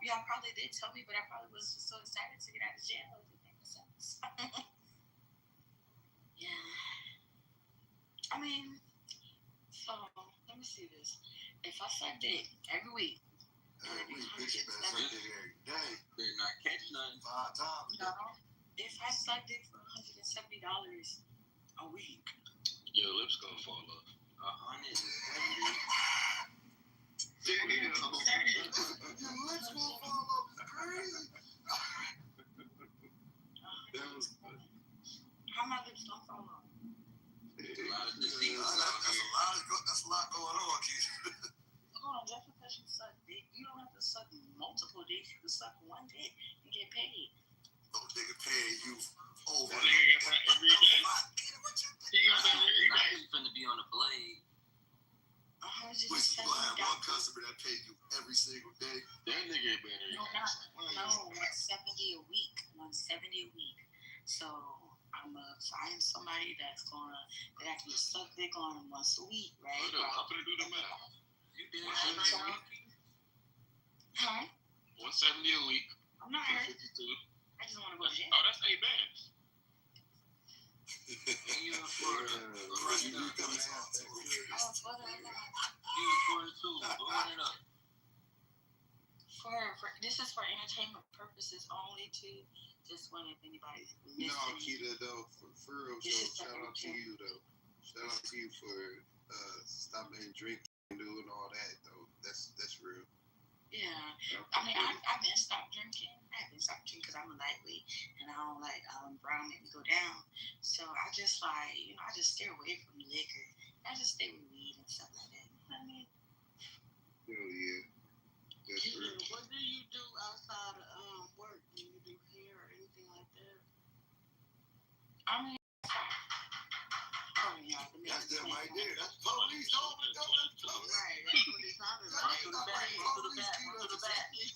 y'all probably did tell me, but I probably was just so excited to get out of jail. It didn't make sense. Yeah. I mean, so let me see this. If I suck dick every week, bitch, you better suck dick every day. Better not catch nothing 5 times. No. If I suck dick for $170 a week, your lips gonna fall off. Let's go follow up. Crazy. That was good. How my lips don't fall off? That's a lot going on, Keith. Hold on, just because you suck dick, you don't have to suck multiple dicks. You can suck one dick and get paid. Oh, nigga paying you over. That nigga get paid every day. He got that every day. He's finna be on the blade. How But you gonna have one customer that pay you every single day. That nigga better. No, 170 a week. 170 a week. So I'm gonna find somebody that I can suck dick on once a week, right? Hold up, I'm gonna do the math. You did that right now? Huh? 170 a week. I'm not hurt. 52. I just want to go to jail. Oh, that's 8 bands. And you in Florida. You Oh, it's whether or not. You in Florida too. Go run it up. This is for entertainment purposes only too. Just when if anybody's listening. No, Kita, though, for real, so shout out to you, though. Shout out to you for stopping drinking and doing all that, though. That's real. Yeah, I mean, I've been stopped drinking. I haven't stopped drinking because I'm a lightweight and I don't like brown make me go down. So I just I just stay away from liquor. I just stay with weed and stuff like that. You know what I mean? Hell yeah. That's real. What do you do outside of work? Do you do hair or anything like that? I mean, That's them right there. That's police over the door. Right, that's what it sounded like. Run to the back. Run to the back. Run to the back. They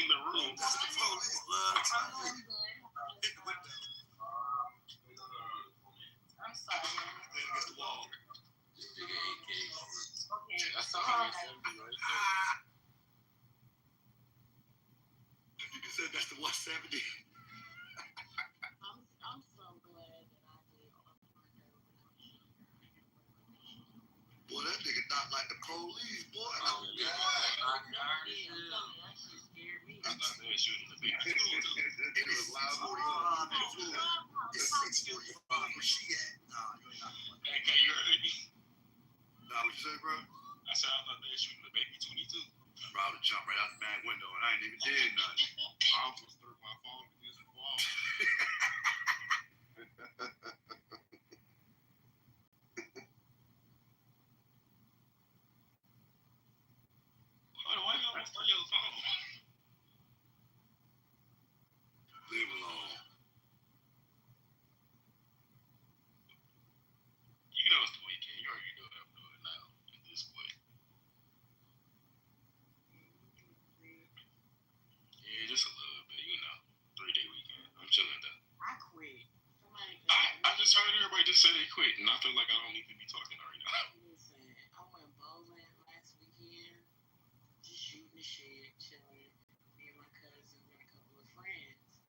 in the room. That's the police, blood. Hit the window. I'm sorry. Against the wall. Okay. That's 170 right there. You said that's the 170. I'm so glad that I did all of my Boy, that nigga not like the police, boy. Oh, yeah. I thought they were shooting the big It is 5:45. It's 6:45. Where she at? Nah, you ain't not. Hey, can you heard me? Nah, what you say, bro? I said I thought they were shooting the baby 22. Bro, I would jump right out the back window and I ain't even did nothing. I almost threw my phone against the wall. Hold on, why you almost throw your phone? Leave it alone. You know it's the weekend. You already know that I'm doing it now. At this point. Yeah, just a little bit. 3-day weekend. I'm chilling though. I quit. I just heard everybody just say they quit, and I feel like I don't need to be talking right now. Listen, I went bowling last weekend, just shooting the shit, chilling. Me and my cousin and a couple of friends.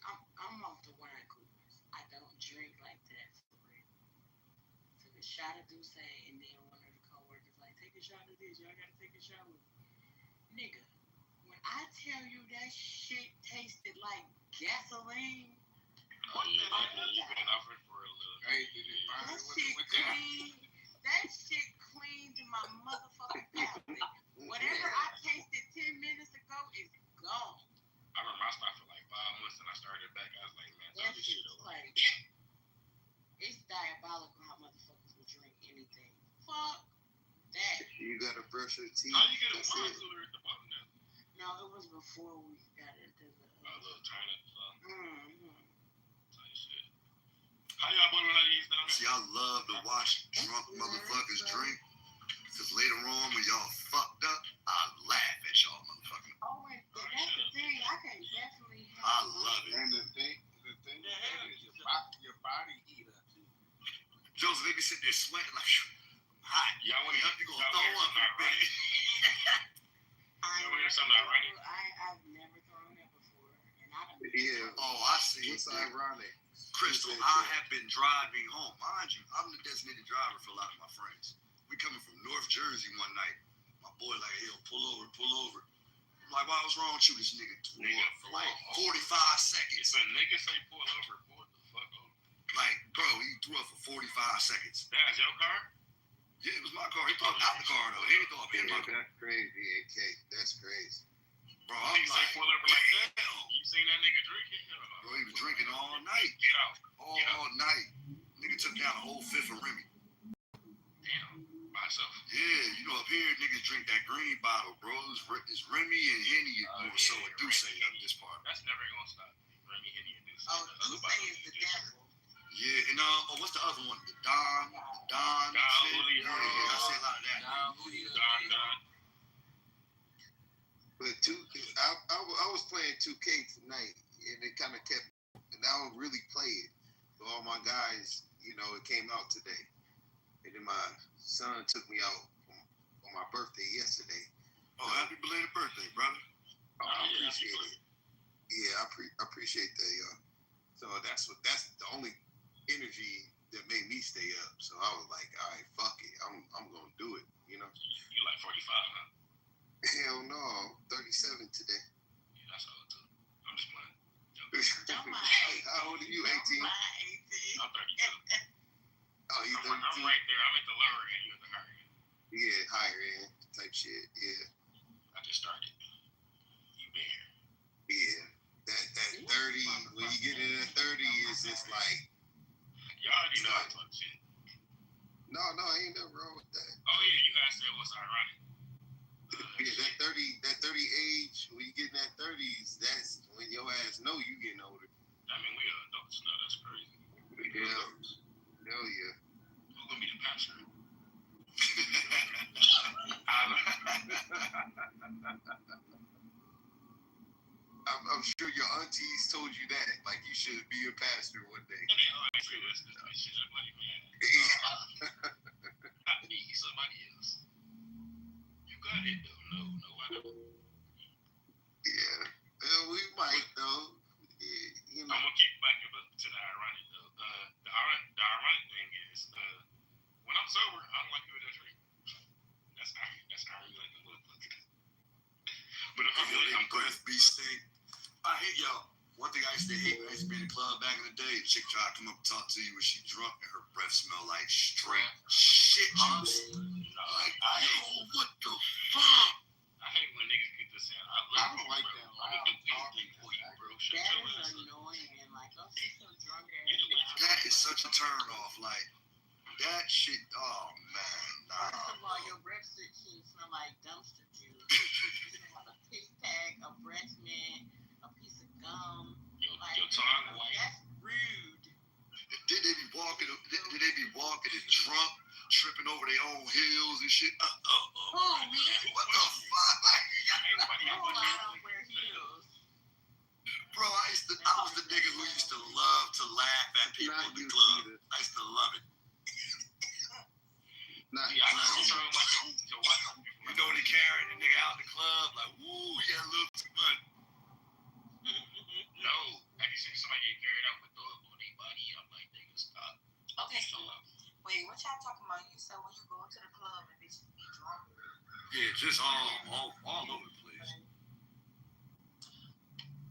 I'm off the wine coolers. I don't drink like that for real. Took a shot of Douce, and then one of the coworkers like, take a shot of this. Y'all gotta take a shot with me. Nigga, when I tell you that shit tasted like gasoline. Oh yeah, you've been offered for a little. Hey, did you find That it? shit clean. That shit cleaned my motherfucking palate. Whatever I tasted 10 minutes ago is gone. I remember I stopped for like 5 months and I started back. I was like, man, That throw this shit shit's away. like, it's diabolical how motherfuckers will drink anything. Fuck that. You gotta brush your teeth. How you get a That's wine it. cooler at the bottom now? No, it was before we got into the. A little turnip. Type shit. How y'all bottle ladies down there? See, I love to watch drunk motherfuckers drink. Because later on, when y'all fucked up, I laugh at y'all motherfuckers. Oh, and that's the thing. I can definitely have. I love it. And the thing is your body heat up too. Joseph, they be sitting there sweating like, hot. Y'all want to You gonna throw up in a minute. Y'all want to hear something ironic? I've never thrown up before, and I don't. Yeah. Oh, I see. What's ironic? Crystal, I have been driving home. Mind you, I'm the designated driver for a lot of my friends. We coming from North Jersey one night. My boy like, hey, pull over. I'm like, why was wrong with you? This nigga threw up for like 45 seconds. If a nigga say pull over, pull the fuck over. Like, bro, he threw up for 45 seconds. That's your car? Yeah, it was my car. He threw it out the car, though. He didn't throw it in my car. That's crazy, AK. That's crazy. Bro, I'm like, pull up like that. You seen that nigga drinking? Bro, he was drinking all night. Get out. All night. Nigga took down a whole fifth of Remy. Damn. By himself. Yeah, you know, up here, niggas drink that green bottle, bro. It's Remy and Henny more so a Douce up this part. That's never gonna stop. Remy, Henny, and Douce. Oh, Douce is the devil. Yeah, and what's the other one? The Don shit. Yeah, I say a lot of that. Don. But I was playing 2K tonight, and it kind of kept, and I don't really play it. So all my guys, you know, it came out today. And then my son took me out on my birthday yesterday. Oh, happy belated birthday, brother. Oh, I appreciate it. Yeah, I appreciate that, y'all. So that's the only energy that made me stay up. So I was like, all right, fuck it. I'm gonna do it, you know. You like 45, huh? Hell no, 37 today. Yeah, that's all too. I'm just playing. How old are you? 18? I'm 32. Oh, you 32? I'm right there. I'm at the lower end. You at the higher end. Yeah, higher end type shit. Yeah. I just started. You been here. Yeah. That 30, when you get in at 30, it's just like. Y'all already know I talk shit. No, ain't nothing wrong with that. Oh yeah, you guys said what's ironic. Yeah, that 30 age, when you get in that 30s, that's when your ass know you getting older. I mean, we are adults now. That's crazy. We adults. Hell yeah. Who's gonna be the pastor? I'm sure your aunties told you that, like you should be a pastor one day. I say this shit. I'm like, man. I need somebody else. You got it though. No, I don't. Yeah. Well, we might though. Yeah, you know. I'm gonna keep backing up to the ironic though. The ironic thing is, when I'm sober, I don't like people that drink. That's irony like a motherfucker. But if I'm really, I'm breath be stink. I hate y'all. One thing I used to hate when I used to be in the club back in the day, a chick tried to come up and talk to you when she drunk and her breath smelled like straight shit juice. Like, what the fuck? I hate when niggas get this in. I don't like that. I'm gonna do anything for you, bro. Shut your ass up. Annoying. Like, I'm so drunk. That is such a turn off. Like, that shit, oh man, nah. First of all, your breath should smell like dumpster juice. You have a tic tac, a breath mint, a piece of gum. Your tongue white. That's rude. Did they be walking and drunk, tripping over their own heels and shit? Oh, man. What the fuck? Like, I don't wear heels. bro, I was the nigga who used to love to laugh at people in the club. I used to love it. You know they carrying the nigga out in the club, like, woo, he had a little too much. No. Have you seen somebody get carried out with dog on their body? I'm like, nigga, stop. Okay, so wait, what y'all talking about? You said when you go to the club and bitches be drunk. Yeah, just all over the place.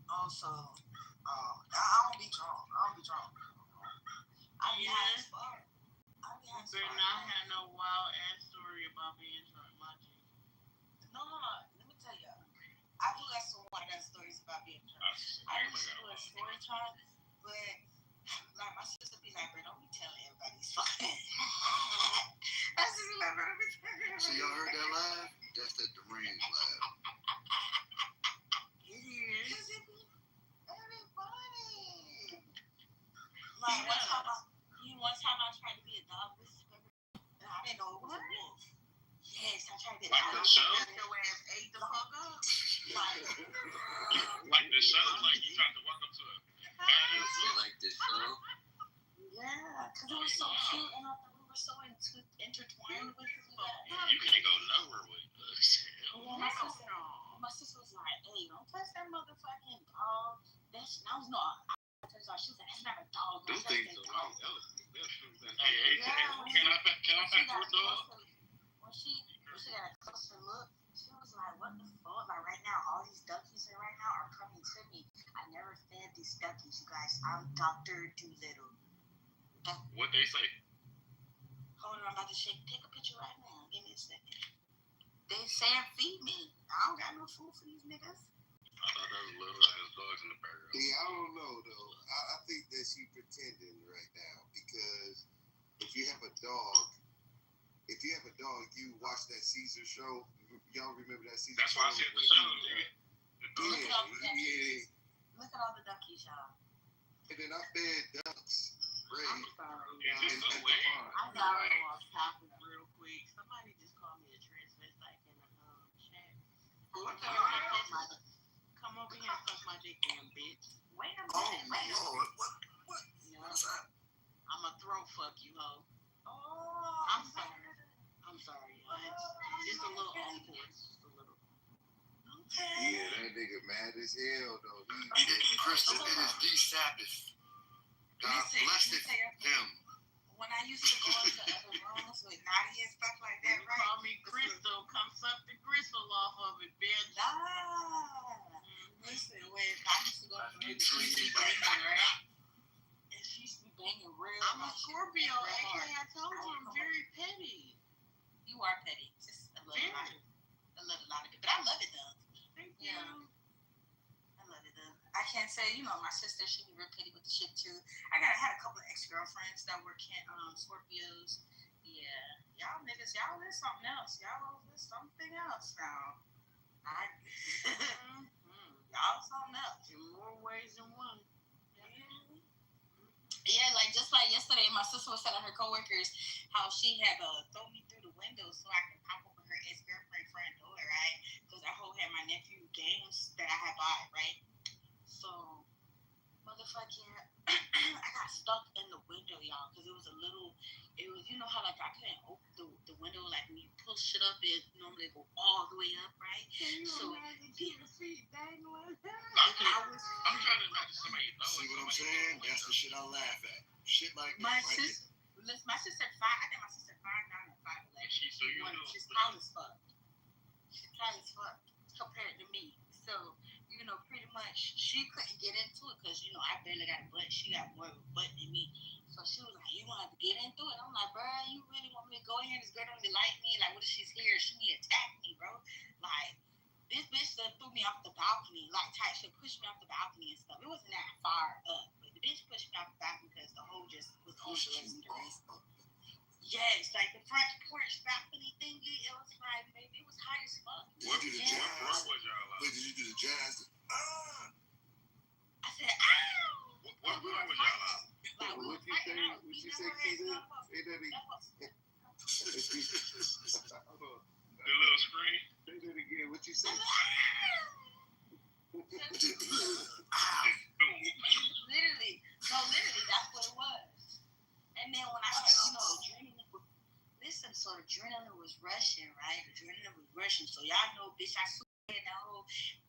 Also, I don't be drunk. I be high as fuck. You better not have no wild ass story about being drunk, my G. No. Let me tell y'all. I do got some wild ass stories about being drunk. I used to do a story time, but like my sister be like, bro, don't be telling everybody it's fun. I just be like, bro, don't be telling everybody. So y'all heard that laugh? That's that deranged laugh. It is. Cause it be funny. Like one time I tried to be a dog whisperer, and I didn't know it was a wolf. Yes, I tried to be a like dog the show? whisperer. Your ass ate the fuck up. Like the show? Like you tried to walk up to a like this show? Yeah, because it was so cute, and I thought we were so intertwined with each other. You can't go nowhere with us. Yeah, my sister was like, hey, don't touch that motherfucking dog. That's no. She was like, that's not a dog. Those things are like Hey, can I pet your dog? When she got a closer look, she was like, what the fuck? Like right now, all these duckies right now are coming to me. I never fed these duckies, you guys. I'm Dr. Doolittle. What they say? Hold on, I'm about to take a picture right now. Give me a second. They saying feed me. I don't got no food for these niggas. I thought that was little ass dogs in the background. Yeah, I don't know though. I think that she pretending right now because if you have a dog, you watch that Caesar show. Y'all remember that Caesar That's show? why I said the shows. Look at all the duckies. Look at all the duckies, y'all. And then I fed ducks. Ray. I'm sorry, Is this y'all. the way? I got off topic real quick. Somebody just called me a transvestite in the chat. Come over here and suck my dick, damn bitch. Wait a minute. Lord, what? What's up? I'ma throat fuck you, hoe. Oh, I'm sorry, y'all. It's just a little awkward. Just a little. Yeah, that nigga mad as hell though. Crystal, it is the Sabbath. God bless it. Him. When I used to go into other rooms with Nadia and stuff like that, right? Call me Crystal. Come suck the gristle off of it, bitch. Listen, when I used to go to the room, she used to be banging, right? And she used to be banging real. I'm a Scorpio, aka I told you I'm very petty. You are petty. Just a little lot. I love a lot of it, but I love it though. Thank you. I love it though. I can't say, my sister, she be real petty with the shit too. I had a couple of ex-girlfriends that were Scorpios. Yeah, y'all niggas, y'all live something else. Y'all live something else now. Y'all something else. In more ways than one. Yeah, just like yesterday, my sister was telling her coworkers how she had thrown me through the window so I could pop open her ex-girlfriend front door, right? Because that hoe had my nephew games that I had bought, right? So, motherfucking, I got stuck in the window, y'all, because it was how I couldn't open the window, like when you push it up, it normally go all the way up, right? So, your feet dangling? I'm trying to imagine somebody. See what I'm saying? That's the shit I laugh at. Shit like that. My sister 5. I think my sister 5'9" or 5'11". She's tall as fuck. She's tall as fuck compared to me. So, pretty much she couldn't get into it because, I barely got a butt. She got more of a butt than me. So she was like, you gonna have to get into it. I'm like, bro, you really want me to go in here? This girl don't really like me. Like, what if she's here? She need to attack me, bro. Like, this bitch threw me off the balcony. Like, she pushed me off the balcony and stuff. It wasn't that far up, but the bitch pushed me off the balcony because the hole just was on the rest. Yes, like the front porch balcony thingy. It was like, baby, it was high as fuck. What did you do? What was y'all like? Wait, did you do the jazz? I said, ow! What was y'all like? Like, What you say, Keita? Say that again. Hold on. The little screen? Say that again. What you say? Literally, that's what it was. And then when I had, adrenaline was rushing, right? Adrenaline was rushing. So y'all know, bitch, I in that whole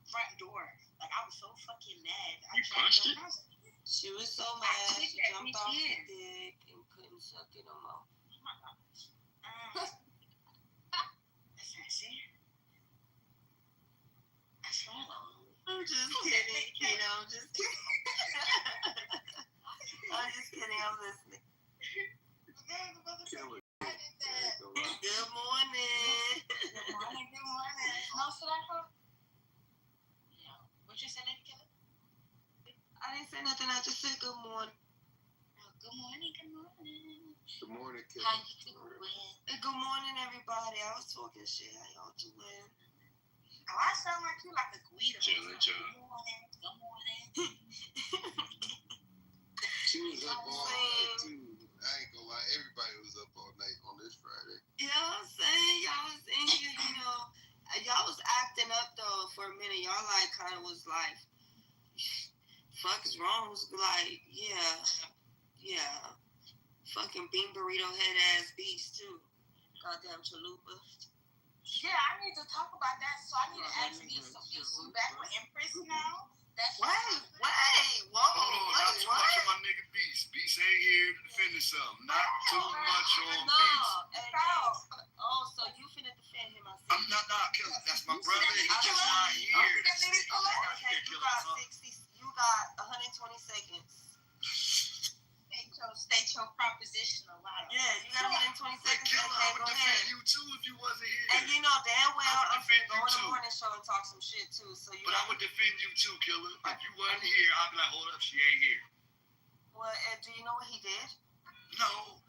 front door. Like, I was so fucking mad. You punched it? She was so mad. She jumped off the dick and couldn't suck it no more. Oh my gosh. That's not shit. That's wrong. I'm just kidding, I'm just kidding. I'm just kidding, I'm listening. Good morning. Good morning. No, should I go? Yeah. What you say, Lady Killer? I didn't say nothing, I just said good morning. Oh, good morning. Good morning, Killer. How you doing? Good morning, everybody. I was talking shit. How y'all doing? Oh, I sound like you like a Guido. Chilling. Good morning. She was up all night, too. I ain't gonna lie. Everybody was up all night on this Friday. You know what I'm saying? Y'all was in here, y'all was acting up, though, for a minute. Y'all, kind of was like, fuck is wrong? Was like, yeah. Fucking bean burrito head ass beast, too. Goddamn chalupa. Yeah, I need to talk about that. So I need to ask you some back for Empress now. Wait. Whoa. Not too much on my nigga Beast. Beast ain't here to defend himself. Not too much on Beast. Oh, so you finna defend him? I'm not Killer. That's my brother. He's just not here. You got 120 seconds. State your proposition. position a lot of. Yeah, you gotta within 20 seconds. Killer, I would Go defend ahead. you too if you wasn't here. And you know damn well I'm defend gonna go you on the too. morning show and talk some shit too. So you. But I would defend you too, Killer. If you wasn't here, I'd be like, hold up, she ain't here. Well, and do you know what he did? No.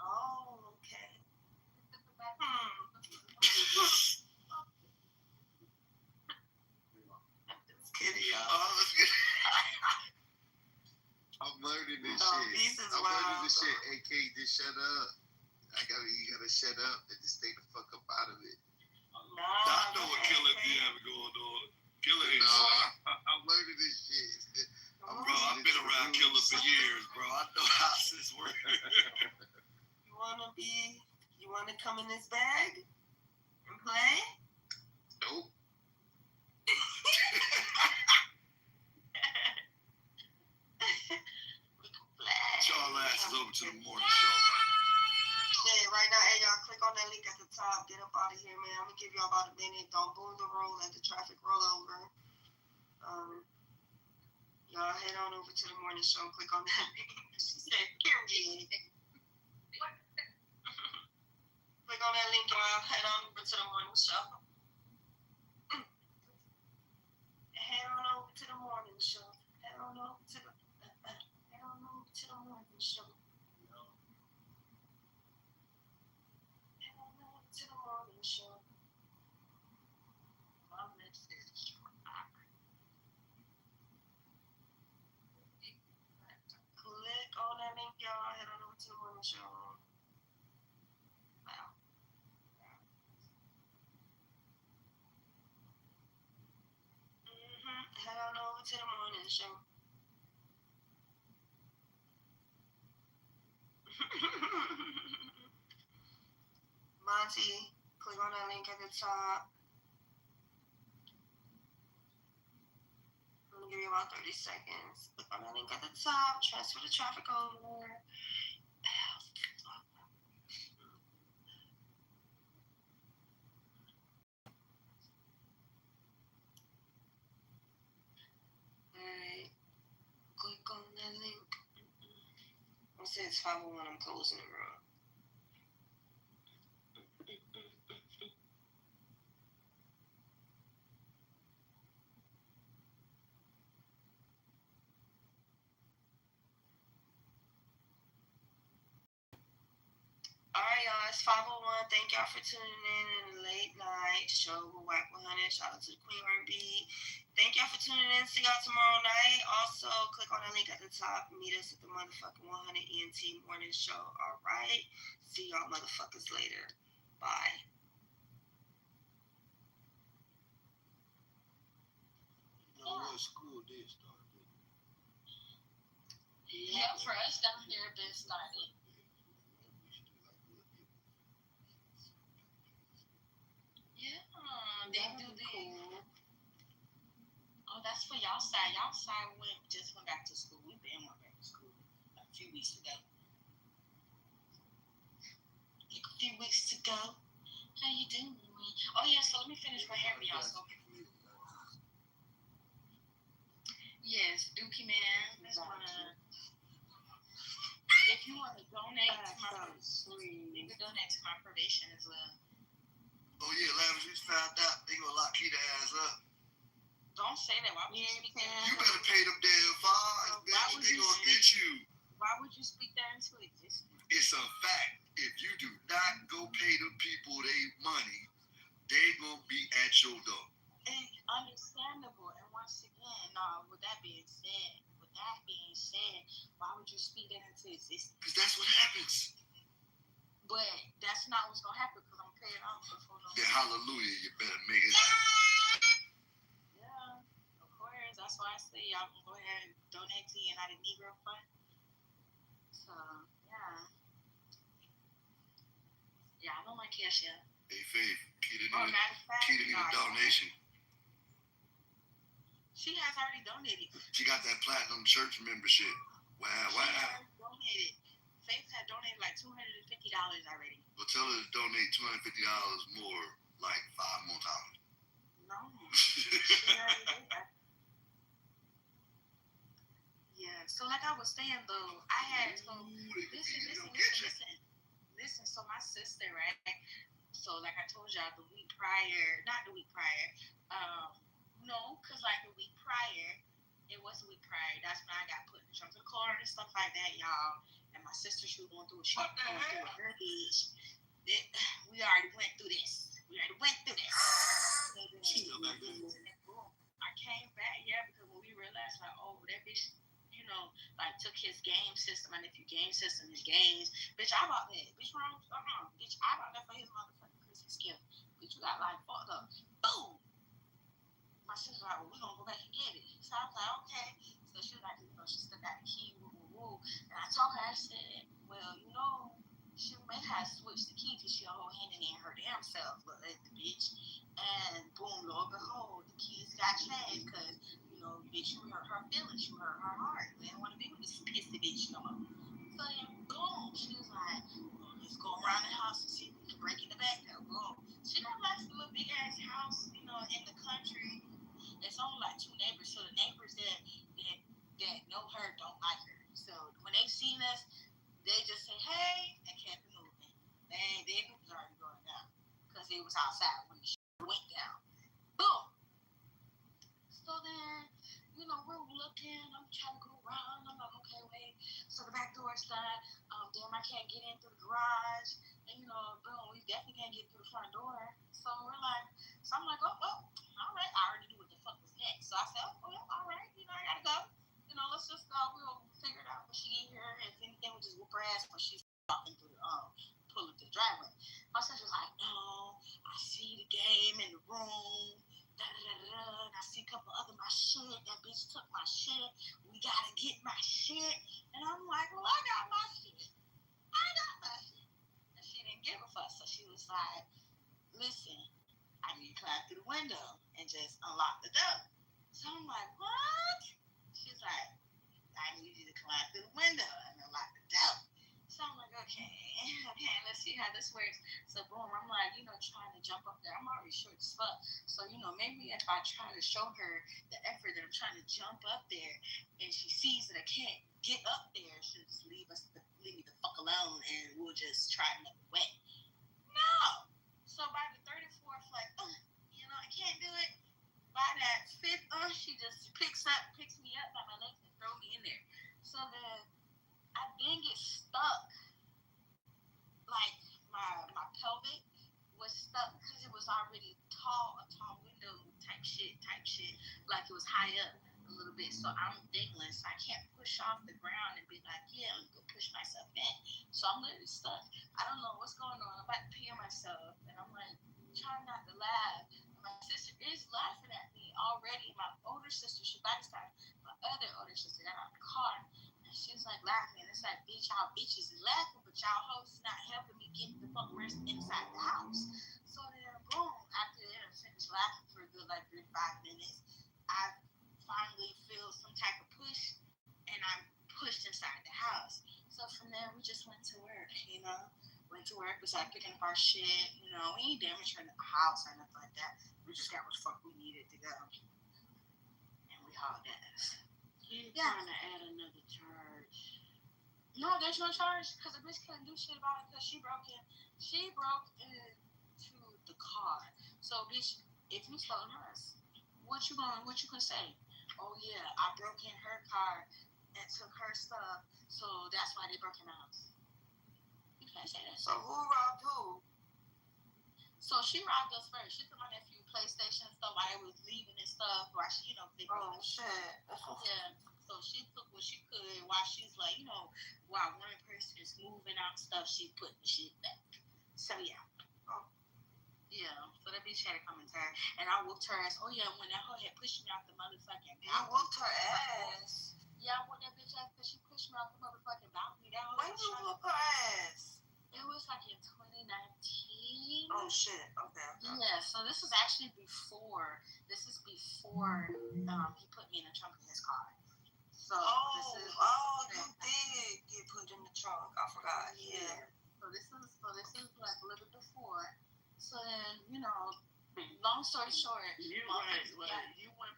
Oh, okay. Kitty, I'm learning this shit. I'm learning this shit. AK, just shut up. You gotta shut up and just stay the fuck up out of it. I know what Killer be having going on. Killer is. I'm learning this shit. Bro, I've been around Killer for years, bro. I know how this works. You wanna come in this bag and play? Nope. Y'all asses over to the morning show, man. Yeah, right now, hey, y'all click on that link at the top. Get up out of here, man. I'm gonna give y'all about a minute. Don't boom the roll. Let the traffic roll over. Y'all head on over to the morning show and click on that link. She said, period. Click on that link, y'all. Head on over to the morning show. Head on over to the morning show. Head on over to the morning show. Head on over to the morning show. My message. Click on that link, y'all. Head on over to the morning show. Wow. Head on over to the morning show. Monty, click on that link at the top. I'm gonna give you about 30 seconds. Click on that link at the top. Transfer the traffic over. Alright. Click on that link. I said it's 5:01. I'm closing the room. Alright, y'all, it's 5:01. Thank y'all for tuning in the late night show with Whack 100. Shout out to the Queen R&B. Thank y'all for tuning in. See y'all tomorrow night. Also, click on the link at the top. Meet us at the motherfucking 100 ENT morning show. Alright? See y'all motherfuckers later. Bye. You know what? School did start. Yeah, for us down here, it been started. Yeah, they do the. Oh, that's for y'all side. Y'all side just went back to school. We been went back to school a few weeks ago. Like a few weeks ago. How you doing? Oh yeah, so let me finish my hair for y'all. So. Yes, Dookie Man. If you want to donate to my you can donate to my probation as well. Oh yeah, Lavish, we found out they gonna lock Keita ass up. Don't say that. Why would you speak that? You better pay them damn fines, bitch. They gonna get you. Why would you speak that into existence? It's a fact. If you do not go pay the people their money, they gonna be at your door. And understandable. And once again, with that being said, why would you speak that into existence? Because that's what happens. But that's not what's gonna happen because I'm paying off before no. Yeah, hallelujah. You better make it. Yeah, of course. That's why I say y'all can go ahead and donate to United Negro Fund. So yeah. Yeah, I know my cash app. Hey, Faith, Keita no, need a donation. She has already donated. She got that platinum church membership. Wow. She has donated. Faith had donated like $250 already. Well, tell her to donate $250 more, like 5 more times. No. She already did that. Yeah. So like I was saying though, I had listen. So my sister, right? So like I told y'all the week prior, not the week prior, no, cause like the week prior, it was a week prior. That's when I got put in the trunk of the car and stuff like that, y'all. And my sister, she was going through what she was going through with her age. We already went through this. She's still back there. I came back, yeah, because when we realized, like, oh, that bitch, you know, like took his game system, and if your game system is games, bitch, I bought that. Bitch, wrong? Bitch, I bought that for his motherfucking Christmas gift. Bitch, you got like fucked up. Boom. My sister's like, well, we're gonna go back and get it. So I was like, okay. So she was like, you know, she still got the key, woo. And I told her, I said, well, you know, she may have switched the key because she a whole hand in her damn self, look at the bitch. And boom, lo and behold, the keys got changed because, you know, bitch, you hurt her feelings, you hurt her heart. We didn't want to be with this pissy bitch no more. So then, boom, she was like, well, let's go around the house and see if we can break in the back door. Boom. She got like a little big ass house, you know, in the country. It's only like 2 neighbors, so the neighbors that know her don't like her. So when they seen us, they just say, hey, and kept it moving. They knew it was already going down because it was outside when the shit went down. Boom. So then, you know, we're looking. I'm trying to go around. I'm like, okay, wait. So the back door is done. Damn, I can't get in through the garage. And, you know, boom, we definitely can't get through the front door. So I'm like, oh, all right. I already knew what the fuck was next. So I said, oh, well, all right. You know, I got to go. You know, let's just go. We'll figure it out when she get here. If anything, we'll just whoop her ass when she's walking through pull up to the driveway. My sister's like, no, I see the game in the room. And I see a couple other my shit. That bitch took my shit. We gotta get my shit. And I'm like, well, I got my shit. And she didn't give a fuck. So she was like, listen, I need to climb through the window and just unlock the door. So I'm like, what? She's like, I need you to climb through the window and unlock the door. So I'm like, okay, let's see how this works. So boom, I'm like, you know, trying to jump up there. I'm already short as fuck. So, you know, maybe if I try to show her the effort that I'm trying to jump up there and she sees that I can't get up there, she'll just leave me the fuck alone and we'll just try another way. No. So by the 3rd or 4th, like, you know, I can't do it. By that 5th, she just picks me up by my legs and throw me in there. So then I then get stuck. Like my pelvic was stuck because it was already a tall window type shit. Like it was high up a little bit. So I'm dangling, so I can't push off the ground and be like, yeah, I'm gonna push myself in. So I'm literally stuck. I don't know what's going on. I'm about to pee on myself, and I'm like trying not to laugh. My sister is laughing at me already. My older sister, by this time, my other older sister got out of the car. And she's like laughing. And it's like, bitch, y'all bitches is laughing, but y'all hoes is not helping me get the fuck rest inside the house. So then, boom, after I finished laughing for a good like 35 minutes, I finally feel some type of push, and I'm pushed inside the house. So from there, we just went to work, you know. Went to work, we started picking up our shit, you know. We ain't damaged the house or nothing like that. We just got what the fuck we needed to go. And we hauled ass. He's trying to add another charge. No, there's no charge because the bitch couldn't do shit about it because she broke into the car. So bitch, if you tell us, what you gonna say? Oh yeah, I broke in her car and took her stuff, so that's why they broke in the house. You can't say that. So who robbed who? So she robbed us first. She took my nephew PlayStation and stuff while they was leaving and stuff. While she, you know, shit. Yeah. So she took what she could while she's like, you know, while one person is moving out stuff, she put the shit back. So yeah. Yeah. So that bitch had to come and turn, and I whooped her ass. Oh yeah, when that hoe had pushed me out the motherfucking balcony. You whooped her ass. Yeah, I whooped that bitch ass because she pushed me out the motherfucking balcony. When you whoop her ass? It was like in 2019. Oh shit. Okay. Yeah, so this is actually before. He put me in the trunk of his car. So you did get put in the trunk. I forgot. Yeah. So this is like a little bit before. So then, you know, long story short, You went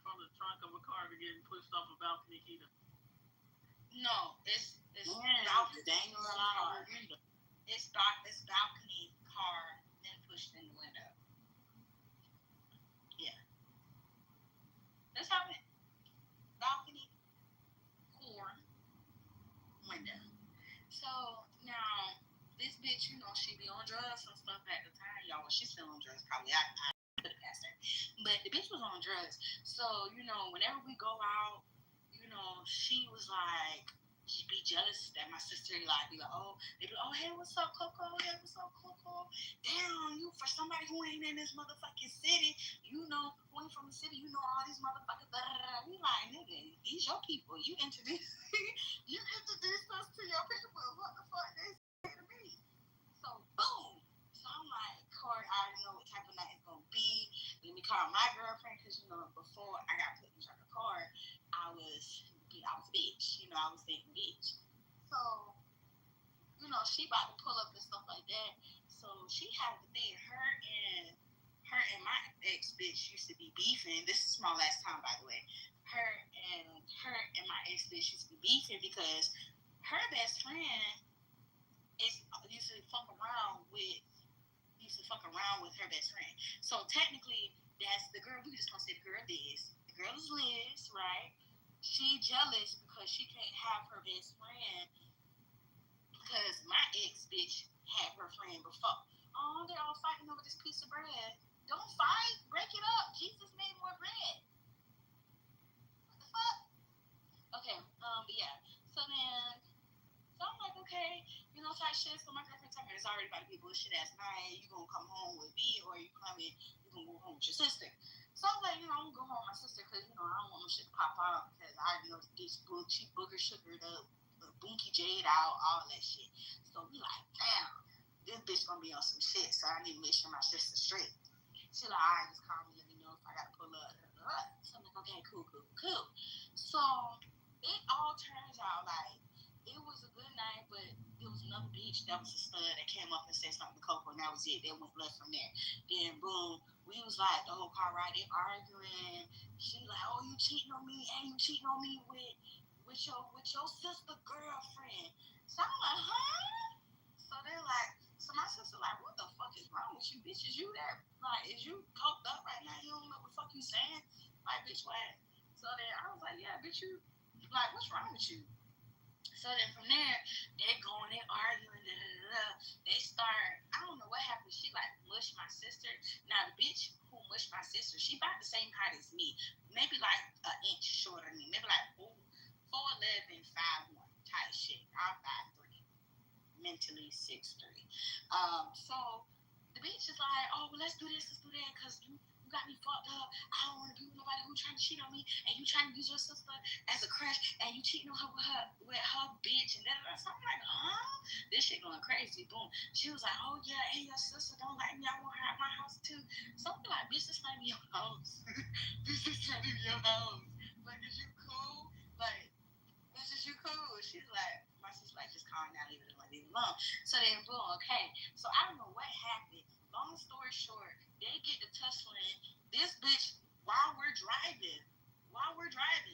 from the trunk of a car to getting pushed off a balcony, Keita. No, it's Daniel car. It's balcony car, then pushed in the window. Yeah. That's how it. Balcony, core, window. So now this bitch, you know, she be on drugs and stuff at the time, y'all. Well, she's still on drugs, probably. I could have passed her, but the bitch was on drugs. So you know, whenever we go out, you know, she was like, she'd be jealous that my sister like be like, oh, they be like, oh, hey, what's up, Coco? Hey, what's up, Coco? Damn, you for somebody who ain't in this motherfucking city, you know, who ain't from the city, you know all these motherfuckers. We like, nigga, these your people. You introduce us to your people. What the fuck they say to me? So boom. So I'm like, Corey, I already know what type of night it's gonna be. Let me call my girlfriend because you know before I got put in the car, I was a bitch. You know, I was dating bitch. So, you know, she about to pull up and stuff like that. So she had the thing. Her and my ex bitch used to be beefing. This is my last time, by the way. Her and my ex bitch used to be beefing because her best friend used to fuck around with her best friend. So technically, that's the girl. We just gonna say the girl is. The girl is Liz, right? She jealous because she can't have her best friend because my ex bitch had her friend before. Oh, they're all fighting over this piece of bread. Don't fight. Break it up. Jesus made more bread. What the fuck? Okay. But yeah. So I'm like, okay, you know, type shit. So my girlfriend told me it's already about to be bullshit ass night. You gonna come home with me or you gonna go home with your sister. So I was like, you know, I'm gonna go home with my sister because, you know, I don't want no shit to pop out because I already know this bitch, she booger sugared up, bunky jade out, all that shit. So we like, damn, this bitch gonna be on some shit. So I need to make sure my sister's straight. She like, all right, just call me, let me know if I gotta pull up. So I'm like, okay, cool. So it all turns out like it was a good night, but there was another bitch that was a stud that came up and said something to Coco, and that was it. They went left from there. Then boom, we was like the whole car ride, they arguing. She like, oh, you cheating on me, and you cheating on me with your sister girlfriend. So I'm like, huh? So they're like, so my sister like, what the fuck is wrong with you, bitch? Is you there? Like, is you coked up right now? You don't know what the fuck you saying? Like, bitch, what? So then I was like, yeah, bitch, you like, what's wrong with you? So then from there, they arguing, They start, I don't know what happened. She like mushed my sister. Now the bitch who mushed my sister, she about the same height as me. Maybe like an inch shorter than me. Maybe like 4'11", 5'1" type shit. I'm 5'3", mentally 6'3". So the bitch is like, oh, well, let's do this, because you got me fucked up. I don't want to be with nobody who trying to cheat on me, and you trying to use your sister as a crush, and you cheating on her with her bitch, and da-da-da. So I'm like, this shit going crazy. Boom. She was like, oh yeah, and your sister don't like me. I want her at my house too. So I'm like, bitch, this might be your house. This is trying to be your house. Like, is you cool? Like, bitch, is you cool? She's like, my sister's like, just calm down, leave it alone. So then, boom, okay. So I don't know what happened. Long story short, they get to tussling. This bitch, while we're driving,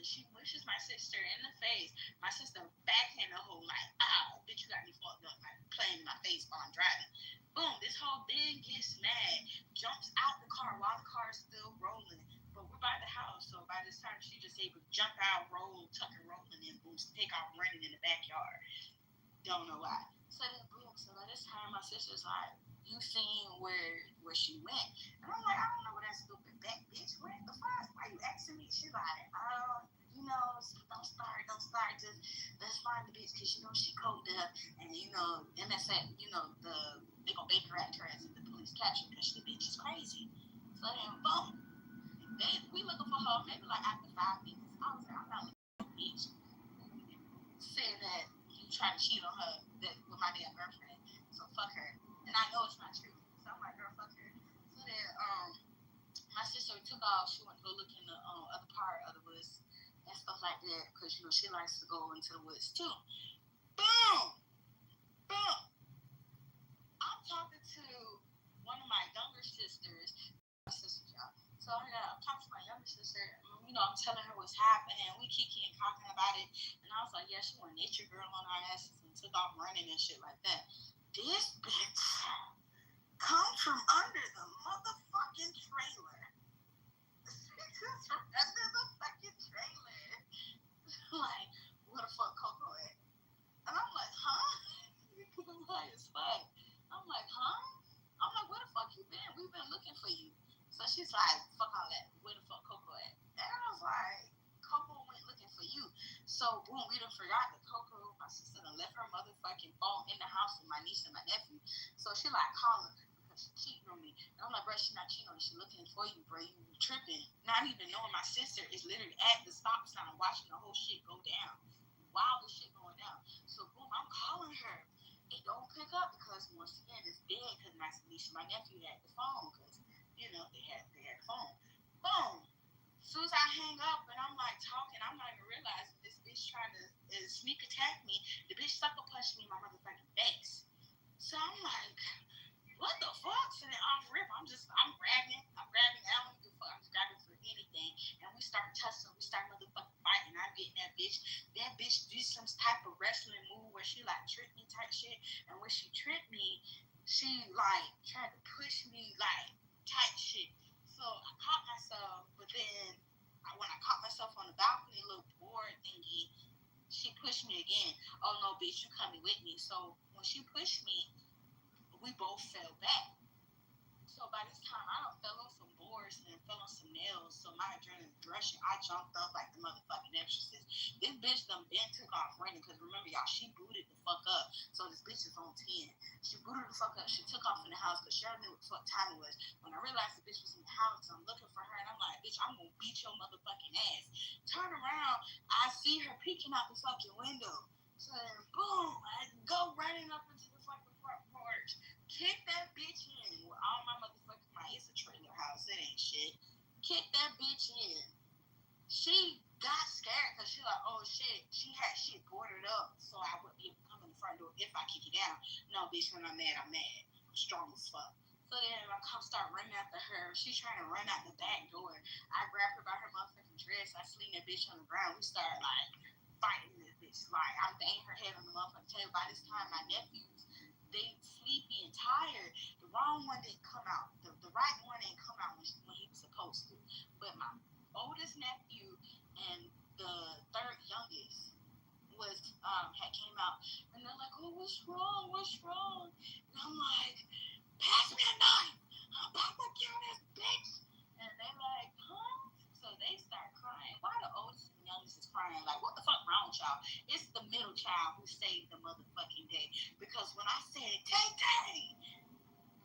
she mushes my sister in the face. My sister backhand the whole like, bitch, you got me fucked up, like playing in my face while I'm driving. Boom, this whole thing gets mad, jumps out the car while the car's still rolling. But we're by the house, so by this time she just able to jump out, roll, tuck and roll, and then boom, take off running in the backyard. Don't know why. So then boom, so by this time my sister's like, you seen where she went? And I'm like, I don't know where that stupid back bitch went. The fuck? Why you asking me? She's like, you know, don't start. Just let's find the bitch because you know she coked up, and you know, MSF, you know, they gonna Baker Act her ass if the police catch her because the bitch is crazy. So then boom, we looking for her maybe like after 5 minutes. I was like, I'm not looking for a bitch saying that you trying to cheat on her with my damn girlfriend. So fuck her. And I know it's not true. So I'm like, girl, fuck her. So then, my sister took off. She went to go look in the other part of the woods and stuff like that because, you know, she likes to go into the woods too. Boom! I'm talking to one of my younger sisters. Y'all. So So I'm talking to my younger sister. You know, I'm telling her what's happening. We kicking and talking about it. And I was like, yeah, she went nature girl on our asses and took off running and shit like that. This bitch come from under the motherfucking trailer. She just from under the fucking trailer. Like, where the fuck Coco at? And I'm like, huh? I'm like, as fuck. I'm like, huh? I'm like, where the fuck you been? We've been looking for you. So she's like, fuck all that. Where the fuck Coco at? And I was like, Coco went looking for you. So boom, we done forgot that Coco, my sister, done left her motherfucking phone in the house with my niece and my nephew. So she like calling because she cheating on me. And I'm like, bro, she not cheating on me. She looking for you, bro. You tripping. Not even knowing my sister is literally at the stop sign watching the whole shit go down. While the shit going down. So boom, I'm calling her. It don't pick up because once again it's dead because my niece and my nephew had the phone because you know they had the phone. Boom. As soon as I hang up and I'm like talking, I'm not even realizing this bitch trying to sneak attack me. The bitch sucker punched me in my motherfucking face. So I'm like, what the fuck? So then off rip, I'm grabbing. I don't give a fuck. I'm just grabbing for anything. And we start tussling. We start motherfucking fighting. I'm getting that bitch. That bitch do some type of wrestling move where she like tripped me type shit. And when she tripped me, she like tried to push me like type shit. So I caught myself, but then when I caught myself on the balcony, little board thingy, she pushed me again. Oh no, bitch, you coming with me. So when she pushed me, we both fell back. So by this time, I done fell on some boards and fell on some nails. So my adrenaline rushing. I jumped up like the motherfucking exorcist. This bitch done took off running because remember, y'all, she booted the fuck up. So this bitch is on 10. She booted the fuck up. She took off in the house because she already knew what the fuck time it was. When I realized the bitch was in the house, I'm looking for her and I'm like, bitch, I'm gonna beat your motherfucking ass. Turn around, I see her peeking out the fucking window. So then, boom, I go running up into the fucking front porch. Kick that bitch in with all my motherfucking it's a trailer house, it ain't shit. Kick that bitch in. She got scared because she like, oh shit, she had shit boarded up so I wouldn't be able to come in the front door if I kick it down. No, bitch, when I'm mad, I'm mad. I'm strong as fuck. So then I come start running after her. She's trying to run out the back door. I grab her by her motherfucking dress. I sling that bitch on the ground. We start like fighting this bitch. Like I'm banging her head on the motherfucking table. By this time, my nephews, they sleepy and tired. The wrong one didn't come out. The right one didn't come out when he was supposed to. But my oldest nephew and the third youngest had came out and they're like, oh, what's wrong? What's wrong? And I'm like, pass me a knife. I'm about to kill this bitch. And they're like, huh? So they start crying. Why the oldest and youngest is crying? Like, what the fuck wrong with y'all? It's the middle child who saved the motherfucking day. Because when I said, Tay,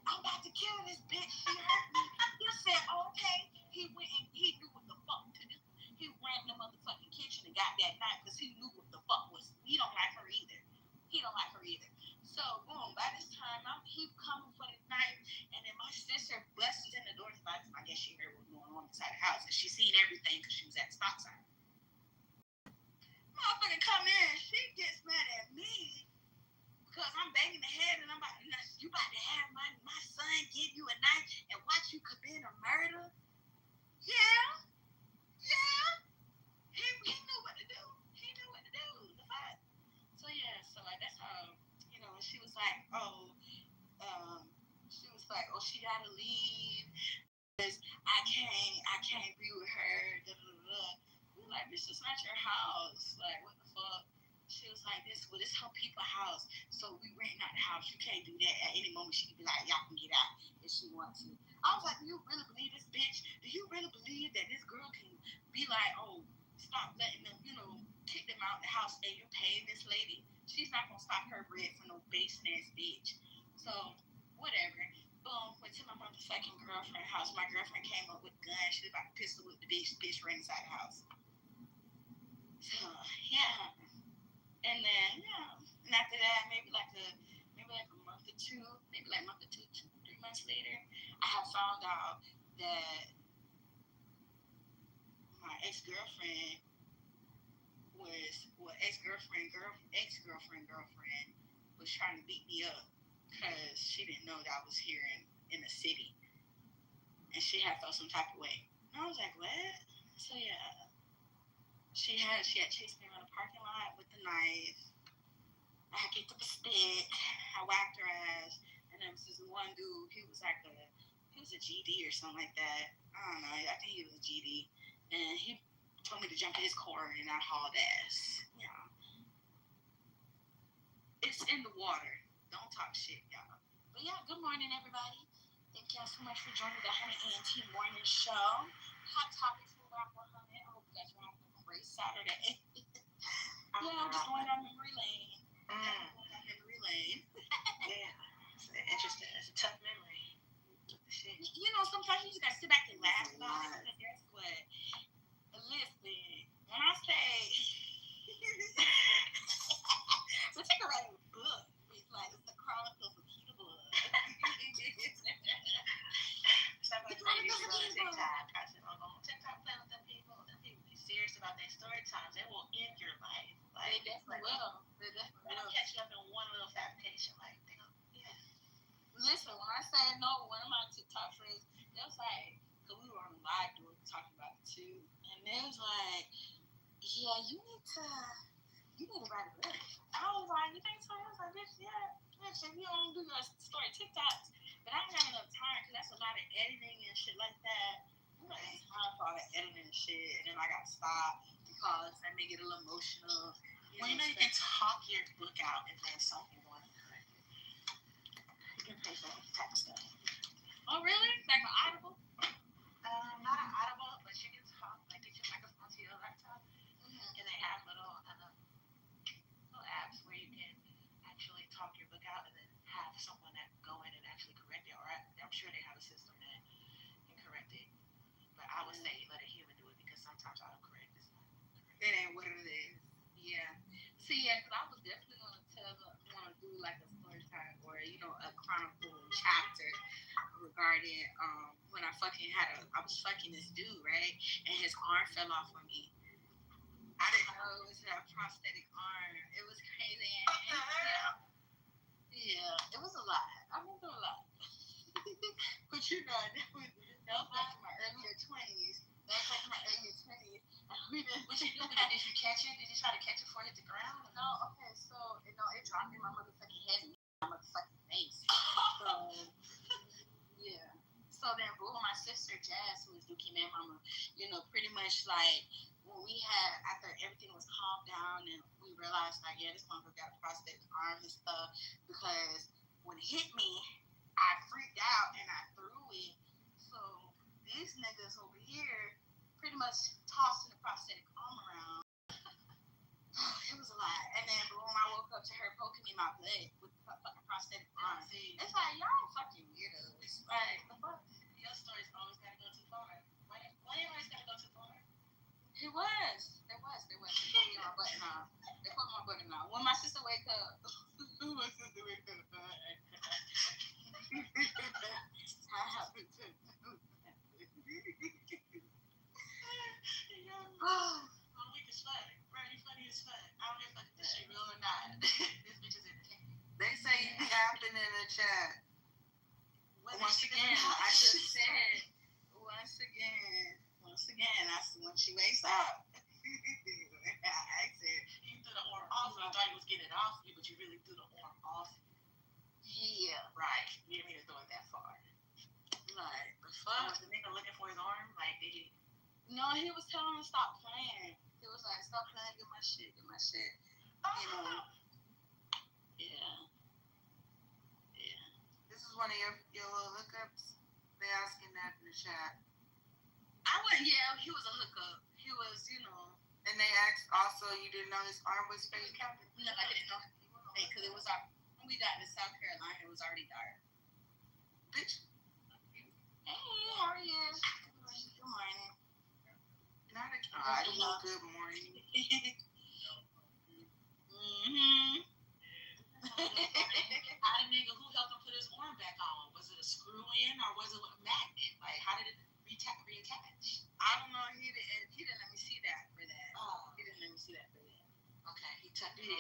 I'm about to kill this bitch, she hurt me. He said, okay. He went and he knew what the fuck to do. He ran in the motherfucking kitchen and got that knife because he knew what the fuck was. He don't like her either. So, boom, by this time, he coming for the knife, and then my sister busts in the door. By the time I guess she heard what was going on inside the house, and she seen everything because she was at the stop sign. Motherfucker come in, she gets mad at me because I'm banging the head, and I'm about, you about to have my son give you a knife and watch you commit a murder? Yeah. He knew what to do. The fuck. So yeah, so like that's how, she was like, she gotta leave because I can't be with her. Da, da, da. We like, this is not your house. Like, what the fuck? She was like, this her people's house. So we renting out the house. You can't do that. At any moment she could be like, y'all can get out if she wants to. I was like, do you really believe this bitch? Do you really believe that this girl can be like, oh, stop letting them, kick them out of the house and you're paying this lady? She's not gonna stop her bread for no basement ass bitch. So, whatever. Boom, went to my motherfucking girlfriend's house. My girlfriend came up with a gun. She was about to pistol whip the bitch. Bitch ran inside the house. So, yeah. And then, and after that, maybe like a month or two, 3 months later, I have found out that my ex-girlfriend was trying to beat me up because she didn't know that I was here in the city. And she had felt some type of way. I was like, what? So yeah, she had chased me around the parking lot with the knife. I had picked up a stick. I whacked her ass, and then this one dude. He was a GD or something like that. I don't know. I think he was a GD, and he told me to jump in his car, and I hauled ass. Yeah, it's in the water. Don't talk shit, y'all. But yeah, good morning, everybody. Thank y'all so much for joining the Honey ANT Morning Show. Hot topics for Rock 100. I hope you guys are having a great Saturday. Yeah, I'm just going down memory lane. Yeah, it's interesting. It's a tough memory. Shit. You know, sometimes you just gotta sit back and laugh about it. Because guess what? Listen, when I say, let's take a write a book. It's like it's the Chronicles of Kitover. Somebody used to go to TikTok. I said, "Oh, go on TikTok, play with them people. Them people be serious about their story times. They will end your life. Like, they definitely will. They'll catch you up in one little fabrication. Like, they go, yeah." Listen, when I say no, one of my TikTok friends, they was like, because we were on the live doing talking about it too, and they was like, yeah, you need to write a book. I was like, you think so? I was like, bitch, if you don't do your story TikToks, but I ain't got enough time because that's a lot of editing and shit like that. I ain't time for all that editing and shit, and then I got to stop because I may get a little emotional. Well, you know, you can talk your book out and then something going on. You can pay for that type of stuff. Oh, really? Like an Audible? Not an Audible, but you can talk. Like, get your microphone to your laptop, and they have little apps where you can actually talk your book out and then have someone that go in and actually correct it. Or I'm sure they have a system that can correct it. But I would say let a human do it because sometimes autocorrect is not correct. It ain't what it is. Yeah. See, yeah, because I was definitely want to do like a story time or, you know, a chronicle chapter regarding when I was fucking this dude, right? And his arm fell off on me. I didn't know it was a prosthetic arm. It was crazy. Yeah, it was a lot. I've been through a lot. But you know, that was like in my earlier 20s. What you do with it? Did you catch it? Did you try to catch it before it hit the ground? No, okay, so, it dropped in my motherfucking head and my motherfucking face. So, yeah. So then, boom, my sister Jazz, who is Dookie Man Mama, pretty much like, when we had, after everything was calmed down and we realized, like, yeah, this motherfucker got a prosthetic arm and stuff, because when it hit me, I freaked out and I threw it. So these niggas over here pretty much tossing the prosthetic arm around. It was a lot. And then boom, I woke up to her poking me in my butt with the fucking prosthetic arm. It's like, y'all fucking weirdos. Like, the fuck? Your stories always gotta go too far. Why you always gotta go too far? It was. They put me on my button off. When my sister wake up, I'm weak as fuck. Bro, you funny as fuck. I don't give a fuck if this shit real or not. This bitch is entertaining. They say you tapping in the chat. Once again, I just said, once again, when she wakes up, I said, you threw the arm off. I thought you was getting it off you, but you really threw the arm off. Yeah, right. You didn't mean to throw it that far. Like, the fuck? Was the nigga looking for his arm? Like, did he? No, he was telling him to stop playing. He was like, stop playing, get my shit. You know. Yeah. This is one of your little hookups. They asking that in the chat. Yeah, he was a hookup. He was, And they asked also, you didn't know his arm was fake? No, I didn't know. Because it was when we got to South Carolina, it was already dark. Bitch. Hey, how are you? Good morning. Not a good morning. How the nigga who helped him put his arm back on? Was it a screw in or was it a magnet? Like, how did it reattach? I don't know. He didn't let me see that for that. Oh. He didn't let me see that for that. Okay, he tucked it in.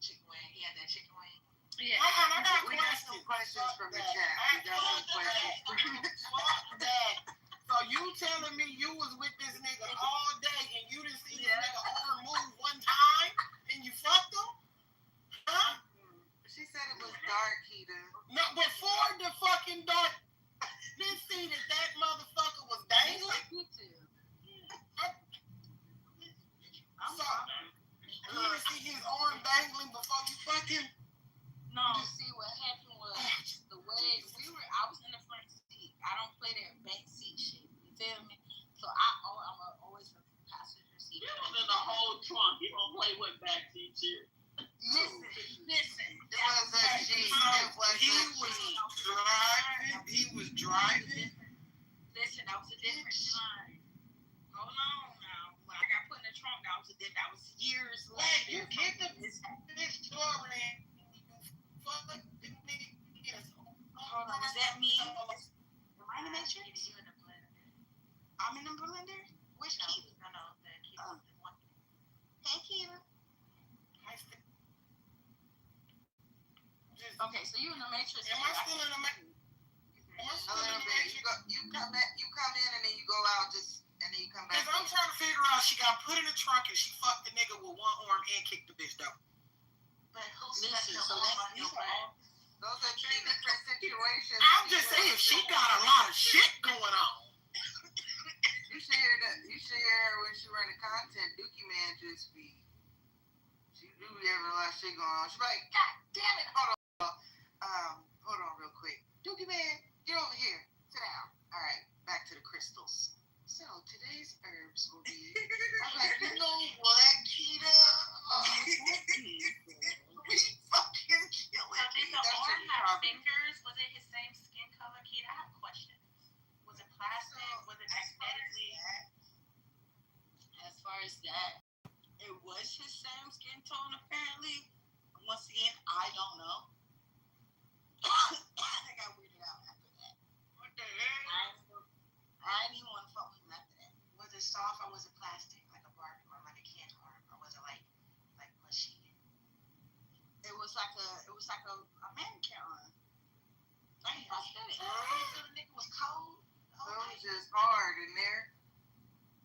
Chicken wing. He had that chicken wing. Yeah. I got questions from the chat. We got some questions. So you telling me you was with this nigga all day and you didn't see this nigga arm move one time and you fucked him? Huh? She said it was dark, Keita. No, before the fucking dark, didn't see that motherfucker was dangling. I'm sorry. You didn't see his arm dangling before you fucking. No. You see what happened was the way I was in the front seat. I don't play that back seat shit. You feel me? So I'm always in the passenger seat. You was in the whole trunk. You don't play with back seat shit. Listen. He was driving. Listen, that was a different time. Hold on now. When I got put in the trunk, that was years later. You kicked the bitch door in. Hold on, is that me? Am I in the Matrix? You in the blender. I'm in the blender? Which Keita? No, the Keita. Hey, Keita. Okay, so you in the Matrix. Am I still in the Matrix? A little bit. You come in and then you go out and then you come back. Because I'm trying to figure out she got put in the trunk and she fucked the nigga with one arm and kicked the bitch down. But listen, so those are three different situations. I'm just saying she got a lot of shit going on. You should hear her when she running content. Dookie Man just be. She do have a lot of shit going on. She's like, God damn it! Hold on real quick. Dookie Man, get over here. Sit down. All right, back to the crystals. So today's herbs will be. I'm like, you know what, Keita? We fucking kill it. So did the arm have fingers? Was it his same skin color, Keita? I have questions. Was it plastic? Was it magnetically? As far as that, it was his same skin tone apparently. Once again, I don't know. I got weirded out after that. What the hell? I didn't even want to fuck with him after that. Was it soft or was it plastic, like a Barbie arm, like a Ken arm, or was it like mushy? It was like a mannequin arm. Like prosthetic. The nigga was cold. So it was just hard in there.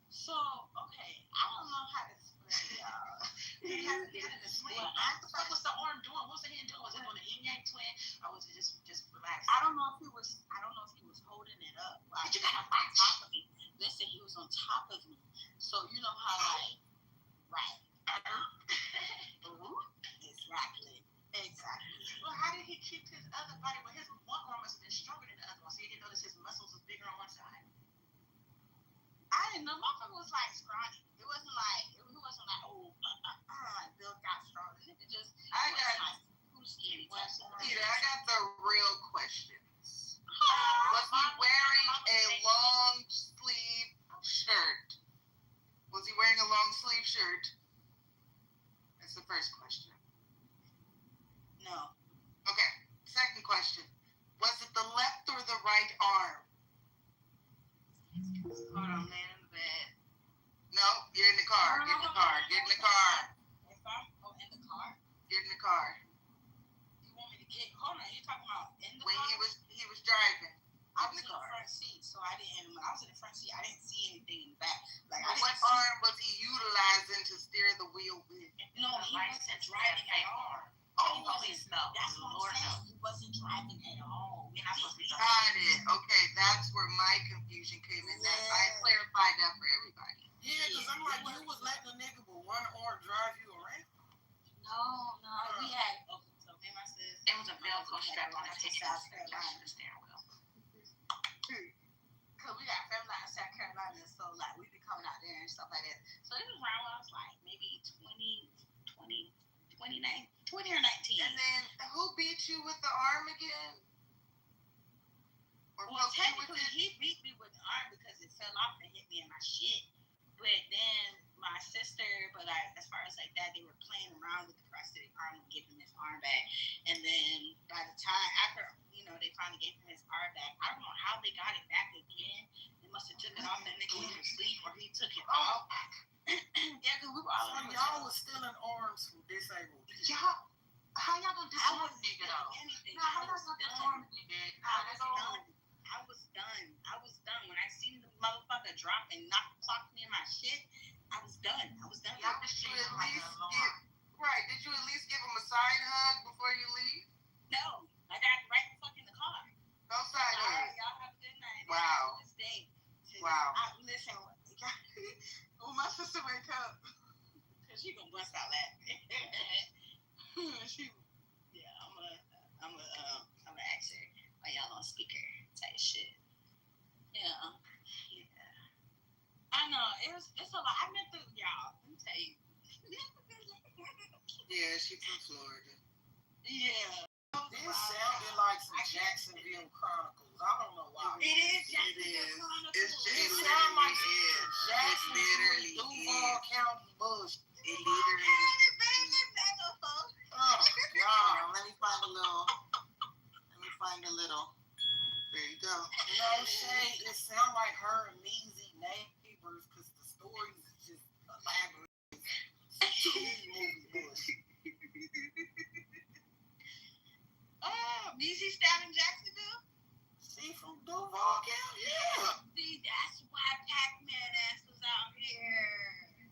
So okay, I don't know how to explain y'all. He had to get in the swing. What the fuck was the arm doing? What was the hand doing? Was it doing an yin-yang twin, or was it just relaxed? I don't know if he was holding it up. Like, he was on top of me. Listen, he was on top of me. So you know how right. Exactly. Well, how did he keep his other body? Well, his one arm must have been stronger than the other one, so he didn't notice his muscles was bigger on one side. I didn't know. Motherfucker was like scrawny. It wasn't like built out strong. It just Keita, I got the real questions. Was he wearing a long sleeve shirt? Was he wearing a long sleeve shirt? That's the first question. No. Okay. Second question. Was it the left or the right arm? Hold on, man, in the bed. No, you're in the car. Get in the car. Get in the car. If I'm in the car? Get in the car. You want me to get? Hold on, you talking about in the when car? He was driving. I was in the front seat, so I didn't. When I was in the front seat, I didn't see anything in the back. Like, what arm was he utilizing to steer the wheel with? No, he wasn't driving at all. Oh, that's what I'm saying. He wasn't driving at all. We're not supposed to be driving. Got it. Okay, that's where my confusion came in. That I clarified that for everybody. Yeah, because I'm like, you was letting a nigga with one arm drive you around? No. We had. Okay, so me and my sis. It was a Velcro strap on the South Carolina steering wheel. Because we got family out in South Carolina, so like we be coming out there and stuff like that. So this was around when I was like maybe 20 or 19. And then who beat you with the arm again? Or well, technically he beat me with the arm because it fell off and hit me in my shit. But then my sister, but like as far as like that, they were playing around with the prosthetic arm and giving him his arm back. And then by the time after they finally gave him his arm back, I don't know how they got it back again. They must have took it off that nigga with his sleeve, or he took it off. Yeah, because we were all so y'all was stealing arms from disabled. Y'all, how y'all gonna disarm a nigga though? How y'all gonna disarm a nigga? I was done. When I seen the motherfucker drop and clock me in my shit, I was done. Yeah, did you at least give him a side hug before you leave? No, I got right the fuck in the car. No side hug. All right, y'all have a good night. Wow. This day. Wow. Listen, when my sister wake up, cause she gonna bust out laughing. I'm gonna ask her, are y'all on speaker type shit? Yeah. I know it's a lot. I meant to y'all. Let me tell you. Yeah, she from Florida. Yeah. This sounded like some Jacksonville Chronicles. I don't know why. It is Jacksonville Chronicles. It sounds like Jacksonville, Duval County bullshit. It literally. Oh God! Let me find a little. There you go. No shade. It sounds like her and Measy neighbors because the stories is just elaborate. Movie bullshit. Measy down in Jacksonville? She from Duval County? Yeah. See, that's why Pac-Man ass was out here.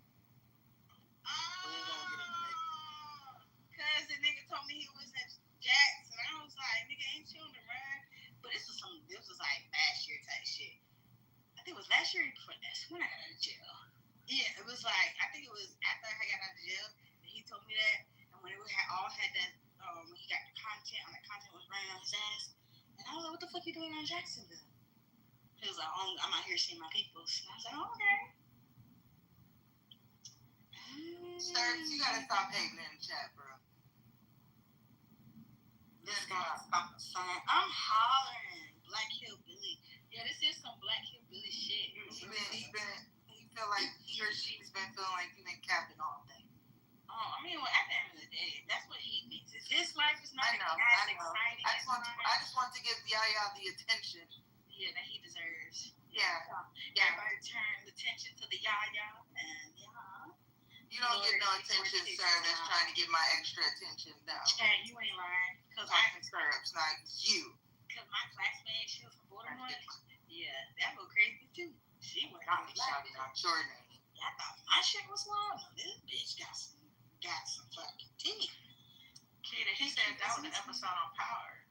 Cause the nigga told me he was in Jackson. I was like, nigga, ain't you on the run? But this was like last year type shit. I think it was last year or before that. When I got out of jail. Yeah, it was like, I think it was after I got out of jail. And he told me that. And when we all had that, when he got the content, the content was running on his ass. And I was like, what the fuck you doing in Jacksonville? He was like, oh, I'm out here seeing my peoples. And I was like, oh, okay. Sir, you gotta stop hating in the chat, bro. This guy stop saying, I'm hollering. Black Hillbilly. Yeah, this is some Black Hillbilly shit. He feel like he or she's been feeling like you've been capping all day. Oh, I mean, well, at the end of the day, that's what he thinks. If his life is not as exciting I just want to give Yaya the attention. Yeah, that he deserves. Yeah. Everybody turn attention to the Yaya, and you don't get no attention, sir. That's trying to get my extra attention. No. Hey, you ain't lying. Cause I'm syrups, not you. Cause my classmate, she was from Baltimore. Yeah, that go crazy too. She went out shouting out your name. Yeah, I thought my shit was wild. This bitch got some fucking teeth. Kid, he said that was an episode on Power.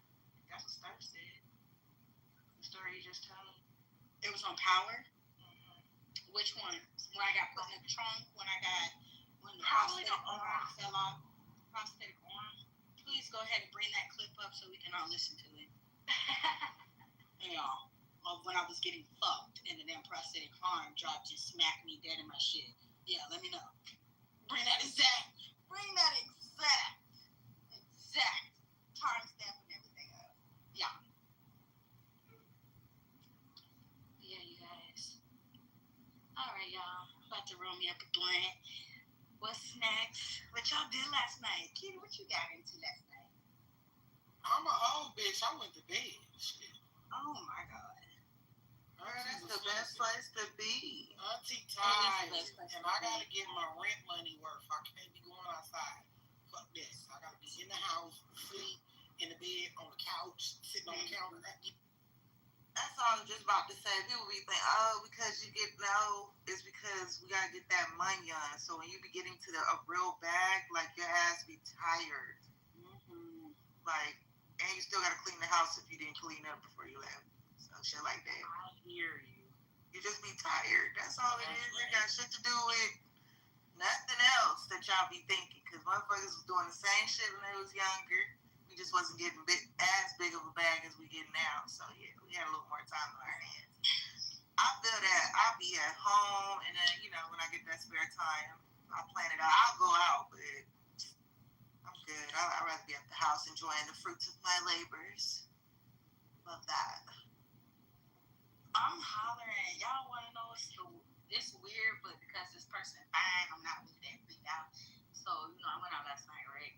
That's what Steph said. The story you just told me. It was on Power? Mm-hmm. Which one? When I got put in the trunk? When the prosthetic arm fell off? Prosthetic arm? Please go ahead and bring that clip up so we can all listen to it. Yeah. When I was getting fucked and the damn prosthetic arm dropped and smacked me dead in my shit. Yeah, let me know. Bring that exact timestamp and everything up. Yeah. Yeah, you guys. Alright, y'all. About to roll me up a blunt. What's next? What y'all did last night? Kitty, what you got into last night? I'm an old bitch. I went to bed. Shit. Oh my God. That's the best place to be. Auntie tired, and I gotta get my rent money worth. I can't be going outside. Fuck this. I gotta be in the house, sleep in the bed, on the couch, sitting on the counter. That's all I was just about to say. People be thinking, oh, because you get it's because we gotta get that money on. So when you be getting to a real bag, like your ass be tired. Mm-hmm. Like, and you still gotta clean the house if you didn't clean up before you left. So shit like that. I hear you. You just be tired. That's all it is. It got shit to do with nothing else that y'all be thinking. Because motherfuckers was doing the same shit when they was younger. We just wasn't getting as big of a bag as we get now. So yeah, we had a little more time on our hands. I feel that I'll be at home, and then when I get that spare time, I'll plan it out. I'll go out, but I'm good. I'd rather be at the house enjoying the fruits of my labors. Love that. I'm hollering. Y'all want to know it's weird, but because this person fine, I'm not really that big out. So, I went out last night, right?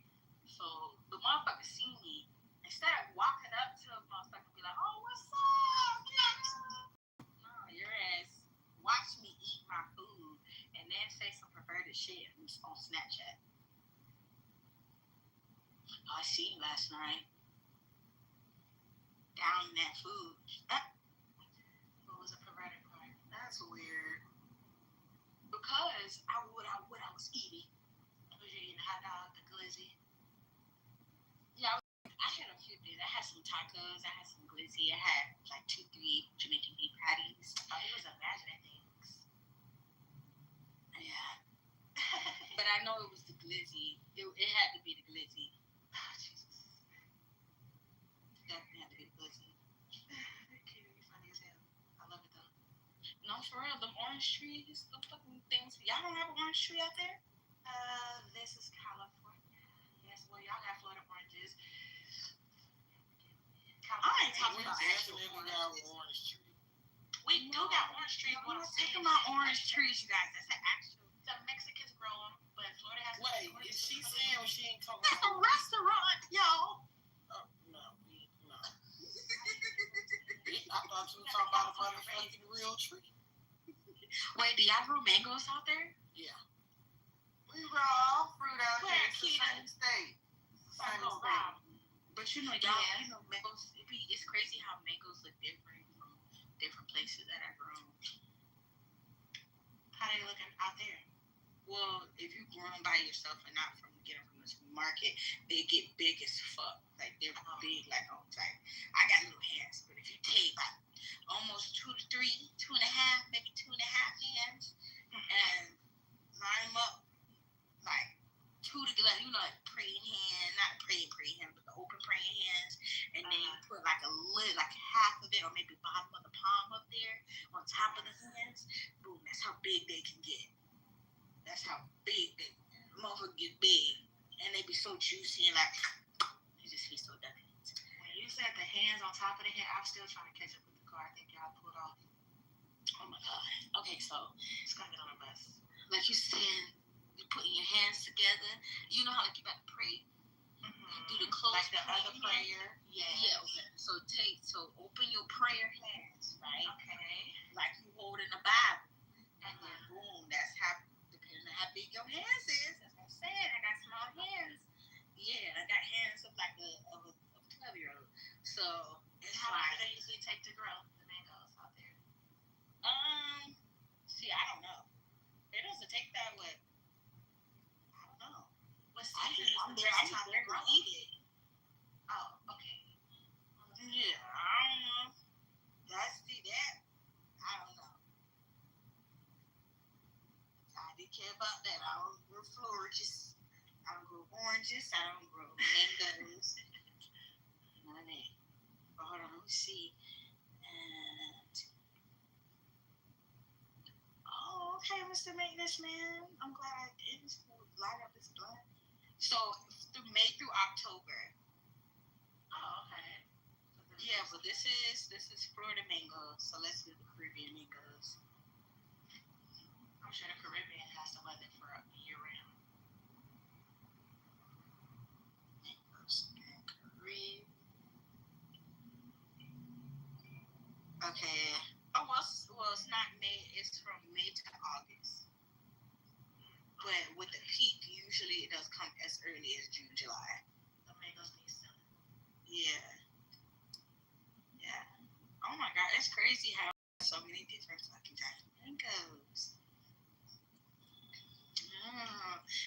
So, the motherfucker see me. Instead of walking up to a motherfucker and be like, oh, what's up? No, your ass watch me eat my food and then say some perverted shit on Snapchat. I seen you last night. Down in that food. That's weird. Because I was eating. I was eating hot dog, the glizzy. Yeah, I had a few things. I had some tacos. I had some glizzy. I had like 2-3 Jamaican beef patties. Oh, he was imagining things. Yeah. But I know it was the glizzy. It had to be the glizzy. Oh, Jesus. Definitely had to be the glizzy. You're funny as hell. I love it though. No, for real, them orange trees, the fucking things. Y'all don't have an orange tree out there? This is California. Yes, well, y'all got Florida oranges. I ain't talking about actual orange tree. We do got orange trees. We're not talking about orange trees, you guys. That's an actual. The Mexicans grow them, but Florida has. Wait, is she saying when she ain't talking about? That's a restaurant, yo. Oh no, no. I thought you were talking about a motherfucking real tree. Wait, do y'all grow mangoes out there? Yeah. We grow all fruit out here. It's the same state. But you know, y'all, you know, mangoes. It's crazy how mangoes look different from different places that are grown. How they looking out there? Well, if you grow them by yourself and not get them from the supermarket, they get big as fuck. Like they're big, like on like I got little hands, but if you take like almost 2 to 3, 2.5, maybe 2.5 hands, and line them up like 2 together, you know, like praying hand, not praying hand, but the open praying hands, and then you put like a lid, like half of it, or maybe bottom of the palm up there on top of the hands. Boom, that's how big they can get. That's how big they motherfuckers get big, and they be so juicy and like you just be so delicate. When you said the hands on top of the head, I'm still trying to catch up with the car. I think y'all pulled off. Oh my god. Okay, so it's gonna get on the bus. Like you said, you putting your hands together. You know how like you got to pray. Do the close like the other prayer. Yeah. Yeah. Okay. So open your prayer hands, right? Okay. Like you holding a Bible, and then boom, that's how. Depending on how big your hands is, that's what I'm saying. I got small hands. Yeah, I got hands of like a 12-year-old. So it's how long do they usually take to grow the mangoes out there? See, I don't know. It doesn't take that way. I don't know. What season is the best time to grow? Eat it. Oh, okay. Yeah, I don't know. That's that. I don't know. I didn't care about that. I don't grow oranges. I don't grow oranges. I don't grow mangoes. None of that. But hold on, let me see. And okay, Mr. Maintenance Man. I'm glad I didn't light up this blunt. So through May through October. Oh, okay. Yeah, but this is Florida mangoes. So let's do the Caribbean mangoes. I'm sure the Caribbean has the weather for year round. Mangoes in Caribbean. Okay. Oh, well, it's not May. It's from May to August. But with the peak, usually it does come as early as June, July. The mangoes need sun. Yeah. Yeah. Oh my God, it's crazy how so many different fucking types of mangoes.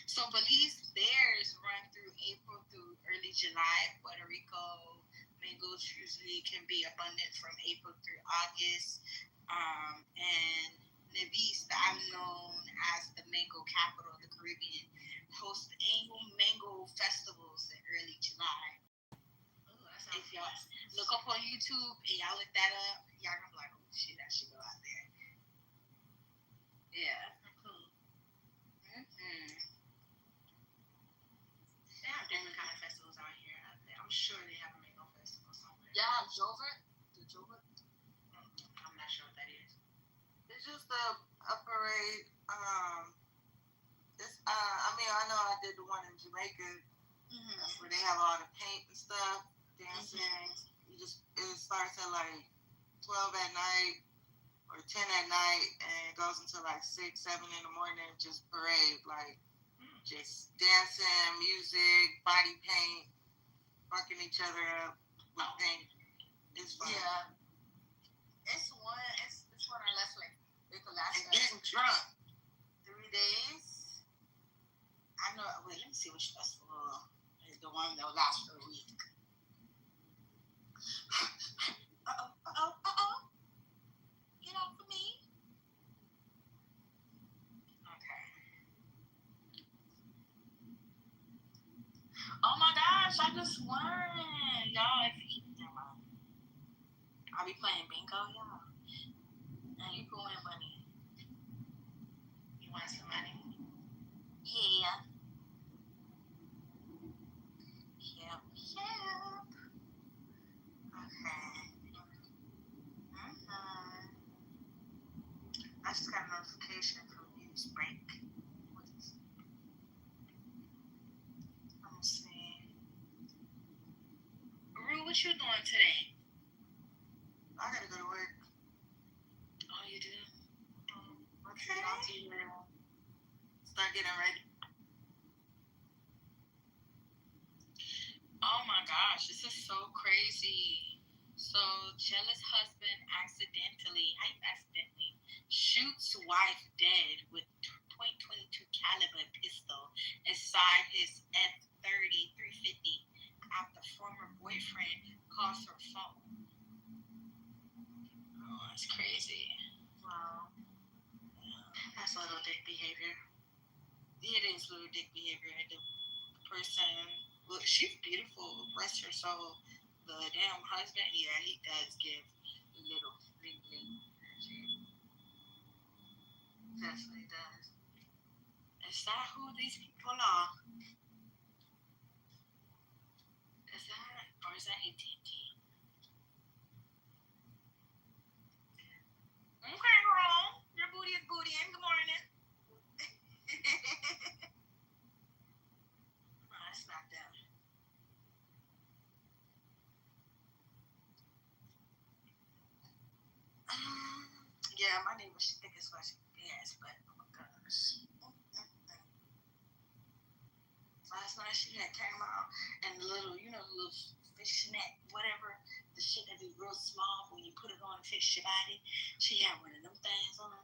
So Belize bears run through April through early July. Puerto Rico mangoes usually can be abundant from April through August. And Nevis, the island known as the mango capital of the Caribbean, hosts annual mango festivals in early July. If y'all look up on YouTube and y'all look that up, y'all gonna be like, oh shit, I should go out there. Yeah. Cool. They have different kind of festivals out here. I'm sure they have a mango festival somewhere. Y'all have Jover? The Jover? I'm not sure what that is. It's just a parade. It's I know I did the one in Jamaica. That's where they have all the paint and stuff, dancing. It starts at like 12 at night or 10 at night, and it goes until like 6, 7 in the morning. Just parade, like just dancing, music, body paint, fucking each other up with paint. It's fun. Yeah. It's one I left like And getting drunk. 3 days. I know. Wait, let me see which festival is the one that will last for a week. Get off of me. Okay. Oh my gosh, I just won. Y'all, I'll be playing bingo, y'all. And you can win money. You want some money? Yeah. Yep. Okay. I just got a notification from News Break. Let me see. Rue, what you doing today? I gotta go to work. Oh, you do? Okay. Start getting ready. Oh my gosh, this is so crazy. So, jealous husband accidentally shoots wife dead with .22 caliber pistol inside his F-30 350 after former boyfriend calls her phone. Oh, that's crazy. Wow. That's little dick behavior. It is little dick behavior. The person, look, she's beautiful, bless her soul. The damn husband, yeah, he does give little bling bling. Definitely does. Is that who these people are? Is that, or is that AT&T? Okay, girl. Your booty is bootying. Good morning. No, it's not them. Yeah, my neighbor, she think it's what she has, but oh my gosh. Last night she had came out and the little, you know, the little fishnet, whatever, the shit that be real small when you put it on and fix your body. She had one of them things on.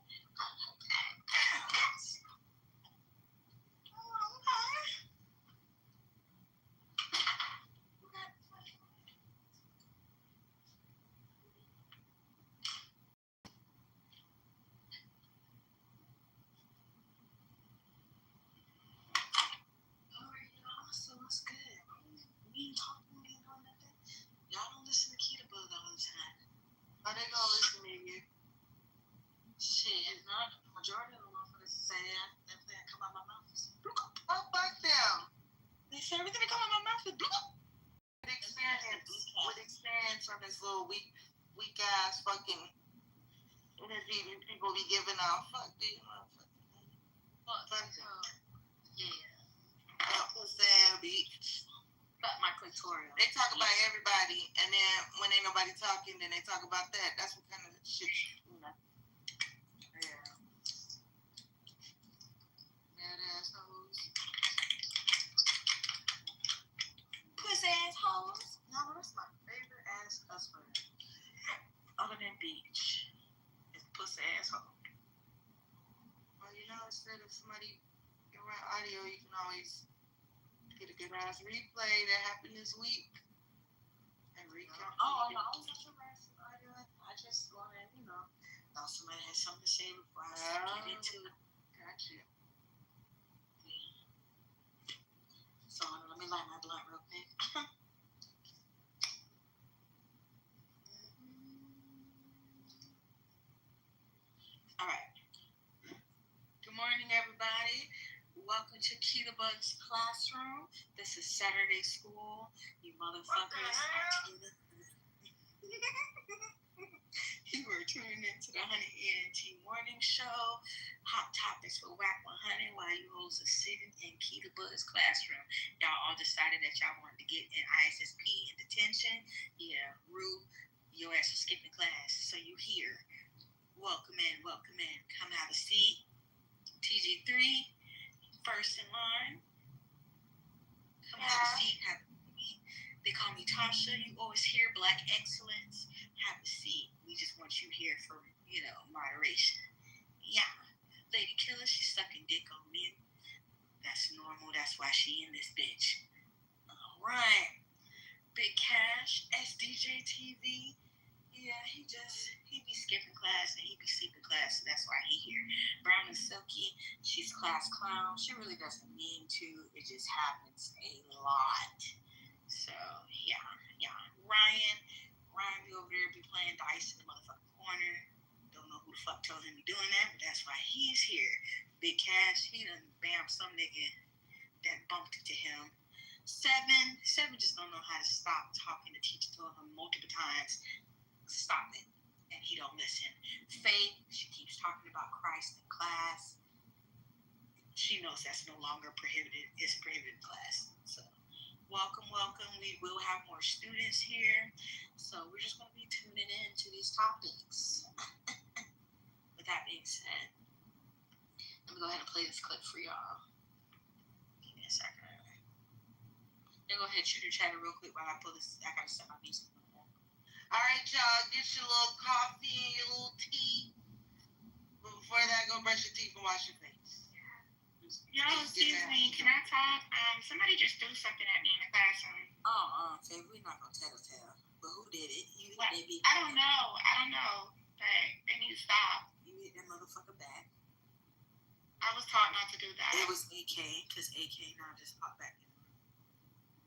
So what's good? We ain't talking, we ain't doing nothing. Y'all don't listen to Kitover all the time. Are they gonna listen to you? Shit, not the majority of them motherfuckers say that everything that come out my mouth is oh, fuck them. They say everything that come out my mouth is with experience from this little weak ass fucking energy people be giving out. Fuck these motherfuckers. Fuck them. Yeah. Bitch. Fuck my clitoris. They talk about everybody, and then when ain't nobody talking, then they talk about that. That's what kind of shit. Yeah. Mad assholes. Puss assholes. No, that's my favorite ass cuss word. Other than bitch. It's puss asshole. Well, you know, instead of somebody around audio, you can always get a good ass replay that happened this week. And recap. Oh, no, I was not your ass audio. I just wanted, you know, thought somebody had something to say before I get into it. Gotcha. So let me light my blunt real quick. All right. Good morning, everybody. Welcome to Kitover's classroom. This is Saturday school. You motherfuckers you are tuning into the Honey ENT Morning Show. Hot topics with Whack 100 while you hoes are sitting in Kitover's classroom. Y'all all decided that y'all wanted to get in ISSP in detention. Yeah, Rue, your ass was skipping class. So you here. Welcome in. Come have a seat. TG3, first in line. Come have a seat. They call me Tasha. You always hear Black Excellence. Have a seat. We just want you here for, you know, moderation. yeah. Lady Killer, she's sucking dick on men. That's normal. That's why she in this bitch. All right. Big Cash, SDJ TV. Yeah, he be skipping class and he be sleeping class, so that's why he here. Brown and Silky, she's class clown. She really doesn't mean to. It just happens a lot. So yeah. Ryan be over there be playing dice in the motherfucking corner. Don't know who the fuck told him to be doing that, but that's why he's here. Big Cash, he done bammed some nigga that bumped into him. Seven just don't know how to stop talking. The teacher told him multiple times, stop it, and he don't listen. Faith, she keeps talking about Christ in class. She knows that's no longer prohibited. It's prohibited class. So welcome. We will have more students here. So we're just going to be tuning in to these topics. With that being said, let me go ahead and play this clip for y'all. Give me a second. Then go ahead and shoot your chatter real quick while I pull this. I got to set my music. All right, y'all, get your little coffee and your little tea. But before that, go brush your teeth and wash your face. Yo, excuse me, can I talk? Somebody just threw something at me in the classroom. Okay, we're not gonna tell. But who did it? You, what? maybe. I don't know. But they need to stop. You hit that motherfucker back. I was taught not to do that. It was AK, because AK now just popped back in the room.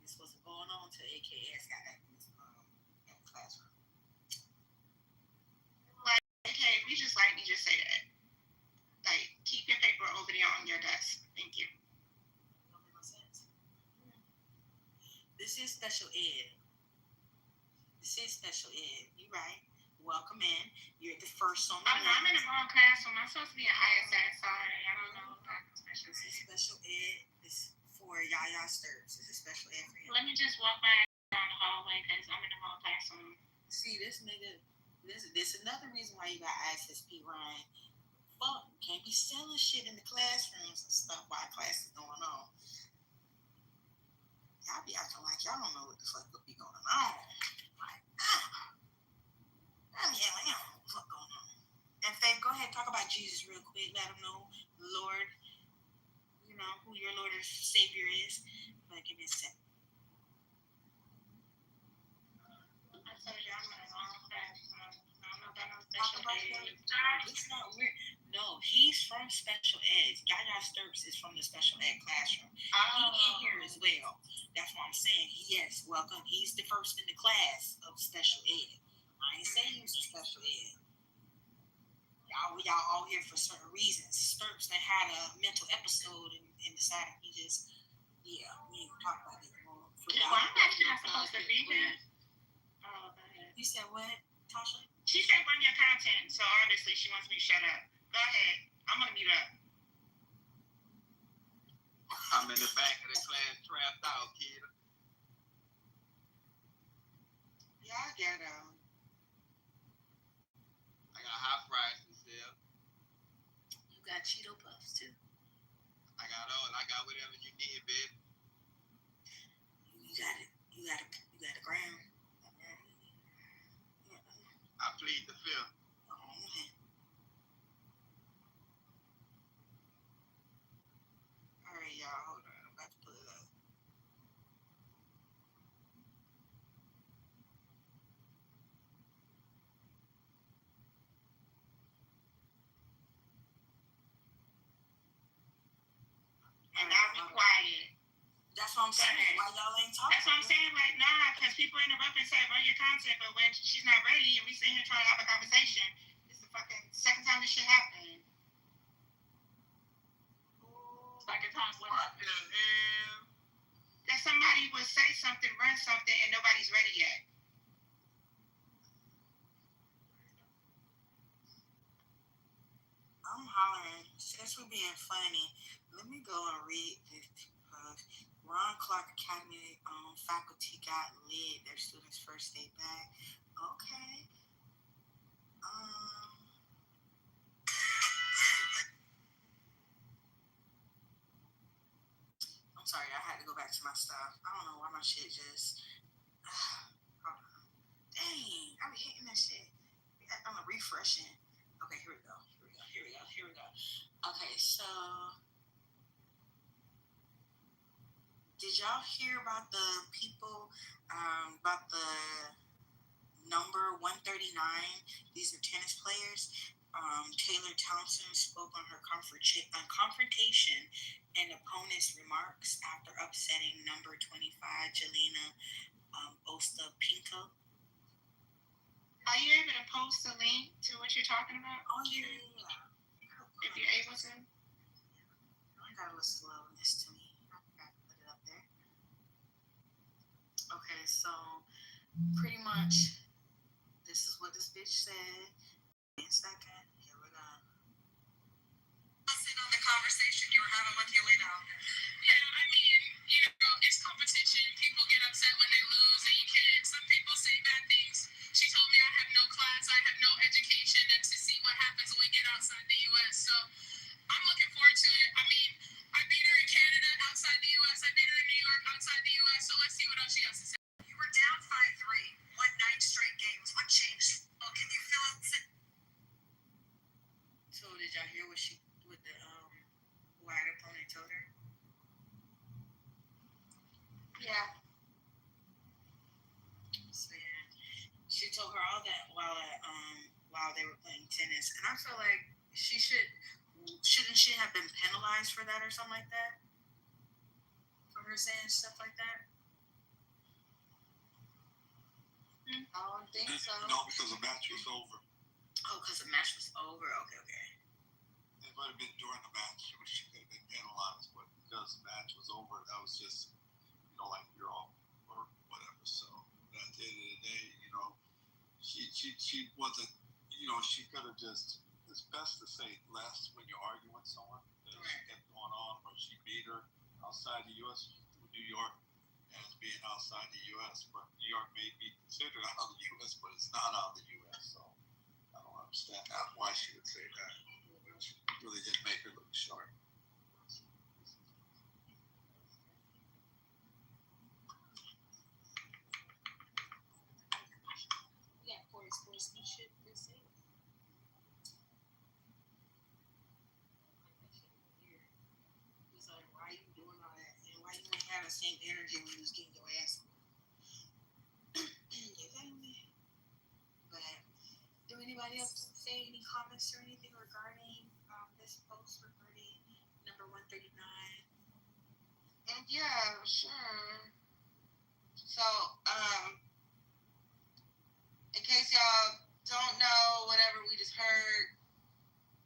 This wasn't going on until AKS got back in this classroom. Like, okay, we just like me just say that. Like, keep your paper over there on your desk. Thank you. Don't make no sense. This is special ed. You right. Welcome in. You're the first on the list. I'm in the wrong classroom. I'm supposed to be in ISS. Sorry, I don't know. This is special ed. This for Yaya Sturps. This is special ed for him. Let me just walk my ass down the hallway because I'm in the wrong classroom. See, this nigga. This another reason why you got ISSP, Ryan. Fuck, can't be selling shit in the classrooms and stuff while class is going on. Y'all be acting like y'all don't know what the fuck be going on. Like, I don't know what the fuck going on. And Faith, go ahead, talk about Jesus real quick. Let them know, Lord, you know, who your Lord and Savior is. But give me a second. I told you I'm in the wrong classroom. I don't know about no Talk special about ed. It's not weird. No, he's from special ed. Yaya Sturps is from the special ed classroom. He in here as well. That's what I'm saying. Yes, welcome. He's the first in the class of special ed. I ain't saying he was in special ed. Y'all all here for certain reasons. Sturps that had a mental episode and decided he just, we ain't gonna talk about it anymore. Well, I'm actually not supposed to be here. Oh, go ahead. You said what, Tasha? She said run your content, so obviously she wants me to shut up. Go ahead. I'm gonna mute up. I'm in the back of the class trapped out, kid. Y'all get I got hot fries to sell. You got Cheeto Puffs too. I got whatever you need, babe. You got it. You got a ground. I plead the fifth. All right, y'all. Hold on. I'm about to pull it up. And I'll be quiet. That's what I'm saying. Why y'all ain't talking? That's what I'm saying. Like, nah, because people interrupt and say run your content, but when she's not ready and we sit here trying to have a conversation, it's the fucking second time this shit happened. Second time what? That somebody would say something, run something, and nobody's ready yet. I'm hollering. Since we're being funny, let me go and read this. Ron Clark Academy faculty got lit. Their students' first day back. Okay. I'm sorry, I had to go back to my stuff. I don't know why my shit just. Dang, I be hitting that shit. I'm refreshing. Okay, here we go. Here we go. Okay, so did y'all hear about the people, about the number 139? These are tennis players. Taylor Townsend spoke on her confrontation and opponent's remarks after upsetting number 25, Jelena Ostapinko. Are you able to post a link to what you're talking about? Oh, yeah. If you're able to. I got a little slowness to me. I forgot to put it up there. Okay, so pretty much this is what this bitch said. In a second. Here we go. On the conversation you were having with Yelena. Yeah, I mean, it's competition. People get upset when they lose, and you can't. Some people say bad things. She told me I have no class, I have no education, and to see what happens when we get outside the U.S. So I'm looking forward to it. I mean, I beat her in Canada outside the U.S. I beat her in New York outside the U.S. So let's see what else she has to say. You were down 5-3, won 9 straight games. What changed? Oh, can you feel it? So did y'all hear what the white opponent told her? Yeah. So yeah, she told her all that while they were playing tennis, and I feel like shouldn't she have been penalized for that or something like that? For her saying stuff like that? I don't think so. No, because the match was over. Oh, because the match was over. Okay. It might have been during the match. She could have been penalized, but because the match was over, that was just, like you're off or whatever. So at the end of the day, she wasn't, she could have just, it's best to say less when you're arguing with someone. That she kept going on, but she beat her outside the U.S. through New York as being outside the U.S. But New York may be considered out of the U.S., but it's not out of the U.S. So I don't understand why she would say that. She really didn't make her look sharp. Yeah, for sportsmanship, they say. He's like, why are you doing all that? And why you ain't have the same energy when you was getting your ass whooped? You feel me? But do anybody else say any comments or anything regarding this post regarding number 139? Yeah, sure. So, in case y'all don't know, whatever we just heard,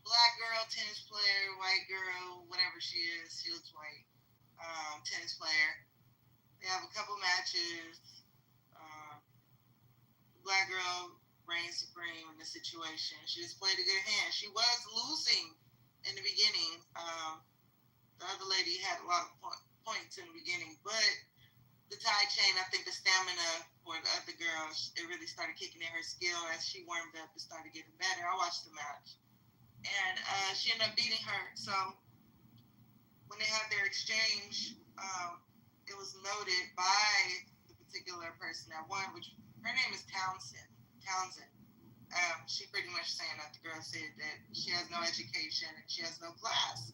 black girl, tennis player, white girl, whatever she is, she looks white, tennis player. They have a couple matches. The black girl reigns supreme in this situation. She just played a good hand. She was losing in the beginning. The other lady had a lot of points in the beginning, but the tie chain, I think the stamina for the other girls, it really started kicking in her skill as she warmed up and started getting better. I watched the match, and she ended up beating her. So when they had their exchange, it was noted by the particular person that won, which her name is Townsend. She pretty much saying that the girl said that she has no education and she has no class.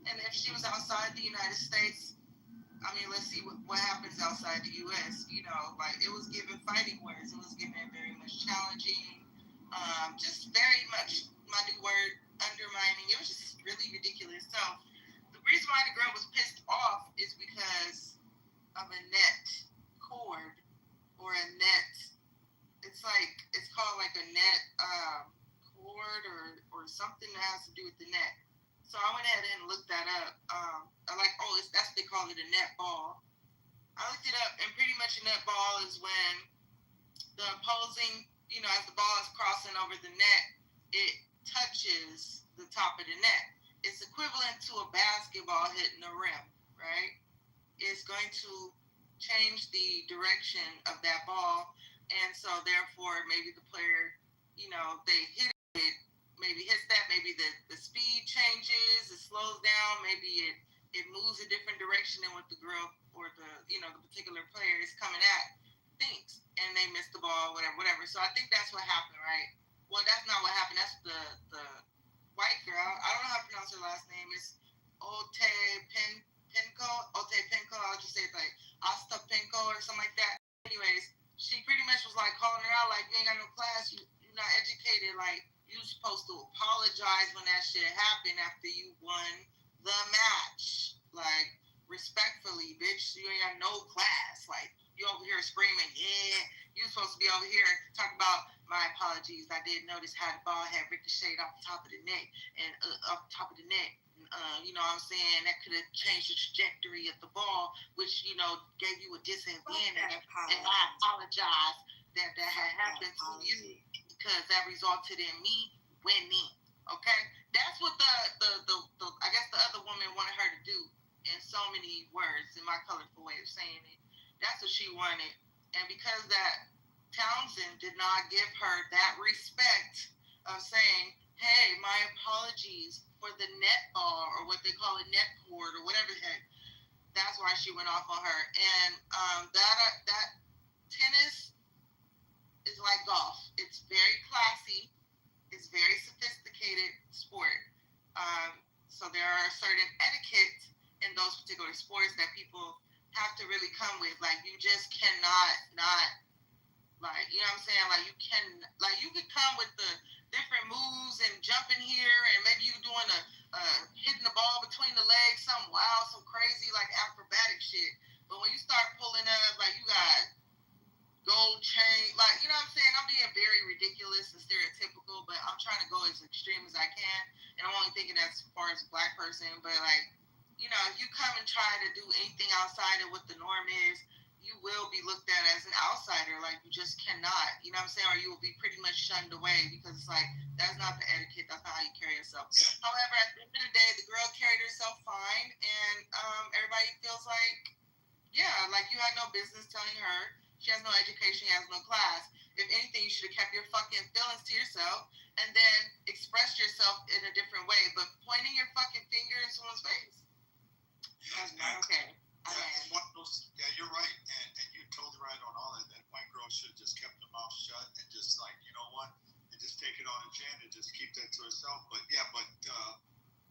And if she was outside the United States, I mean, let's see what happens outside the U.S. It was given fighting words. It was given very much challenging, just very much, my new word, undermining. It was just really ridiculous. So the reason why the girl was pissed off is because of a net cord or a net. It's called like a net cord or something that has to do with the net. So I went ahead and looked that up. That's what they call it, a net ball. I looked it up, and pretty much a net ball is when the opposing, as the ball is crossing over the net, it touches the top of the net. It's equivalent to a basketball hitting the rim, right? It's going to change the direction of that ball, and so therefore maybe the player, they hit it, maybe hits that, maybe the speed changes, it slows down, maybe it moves a different direction than what the girl or the particular player is coming at thinks, and they miss the ball, whatever. So I think that's what happened, right? Well, that's not what happened. That's the white girl. I don't know how to pronounce her last name. It's Penco. I'll just say it like Asta Penco or something like that. Anyways, she pretty much was like calling her out like, you ain't got no class, you're not educated, like you supposed to apologize when that shit happened after you won the match. Like, respectfully, bitch, you ain't got no class. Like, you over here screaming, yeah, you're supposed to be over here talking about my apologies. I didn't notice how the ball had ricocheted off the top of the net and off the top of the net. You know what I'm saying? That could have changed the trajectory of the ball, which, you know, gave you a disadvantage. And I apologize that had happened to you because that resulted in me winning. Okay? That's what the I guess the other woman wanted her to do in so many words, in my colorful way of saying it. That's what she wanted. And because that Townsend did not give her that respect of saying, hey, my apologies for the net ball, or what they call it, net cord, or whatever the heck. That's why she went off on her. And that tennis is like golf. It's very classy. It's very sophisticated sport. So there are certain etiquette in those particular sports that people have to really come with. Like, you just cannot not, like, you know what I'm saying? Like, you could come with the different moves and jumping here, and maybe you doing hitting the ball between the legs, something wild, some crazy, like, acrobatic shit. But when you start pulling up, like, you got gold chain, like, you know what I'm saying? I'm being very ridiculous and stereotypical, but I'm trying to go as extreme as I can. And I'm only thinking as far as a black person, but, like, you know, if you come and try to do anything outside of what the norm is, you will be looked at as an outsider. Like, you just cannot, you know what I'm saying? Or you will be pretty much shunned away, because it's like, that's not the etiquette. That's not how you carry yourself. However, at the end of the day, the girl carried herself fine, and everybody feels like, yeah, like, you had no business telling her. She has no education, she has no class. If anything, you should have kept your fucking feelings to yourself and then expressed yourself in a different way. But pointing your fucking finger in someone's face, that's not okay. Yeah, you're right, and you're totally right on all that. That white girl should have just kept her mouth shut and just, like, you know what, and just take it on the chin and just keep that to herself. But yeah,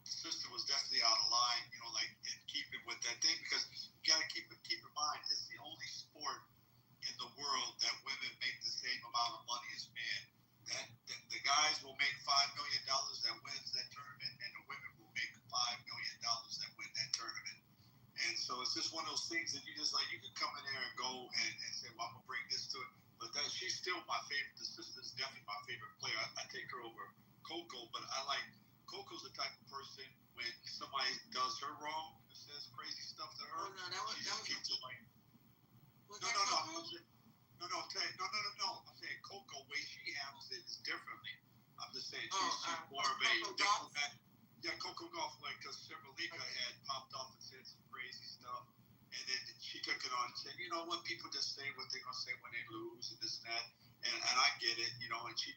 sister was definitely out of line, you know, like, in keeping with that thing, because you gotta keep in mind, it's the only sport in the world that women make the same amount of money as men. That the guys will make $5 million that wins that tournament, and the women will make $5 million that win that tournament. And so it's just one of those things that you just, like, you can come in there and go and say, well, I'm gonna bring this to it. But she's still my favorite. The sister's definitely my favorite player. I take her over Coco, but I like Coco's the type of person, when somebody does her wrong and says crazy stuff to her, she just keeps it like. No. I'm saying Coco, way she handles it is differently. I'm just saying she's more of a diplomat. Yeah, Coco Golf, like, because Serbalika had popped off and said some crazy stuff, and then she took it on and said, you know what, people just say what they're gonna say when they lose and this and that, and I get it, you know. And she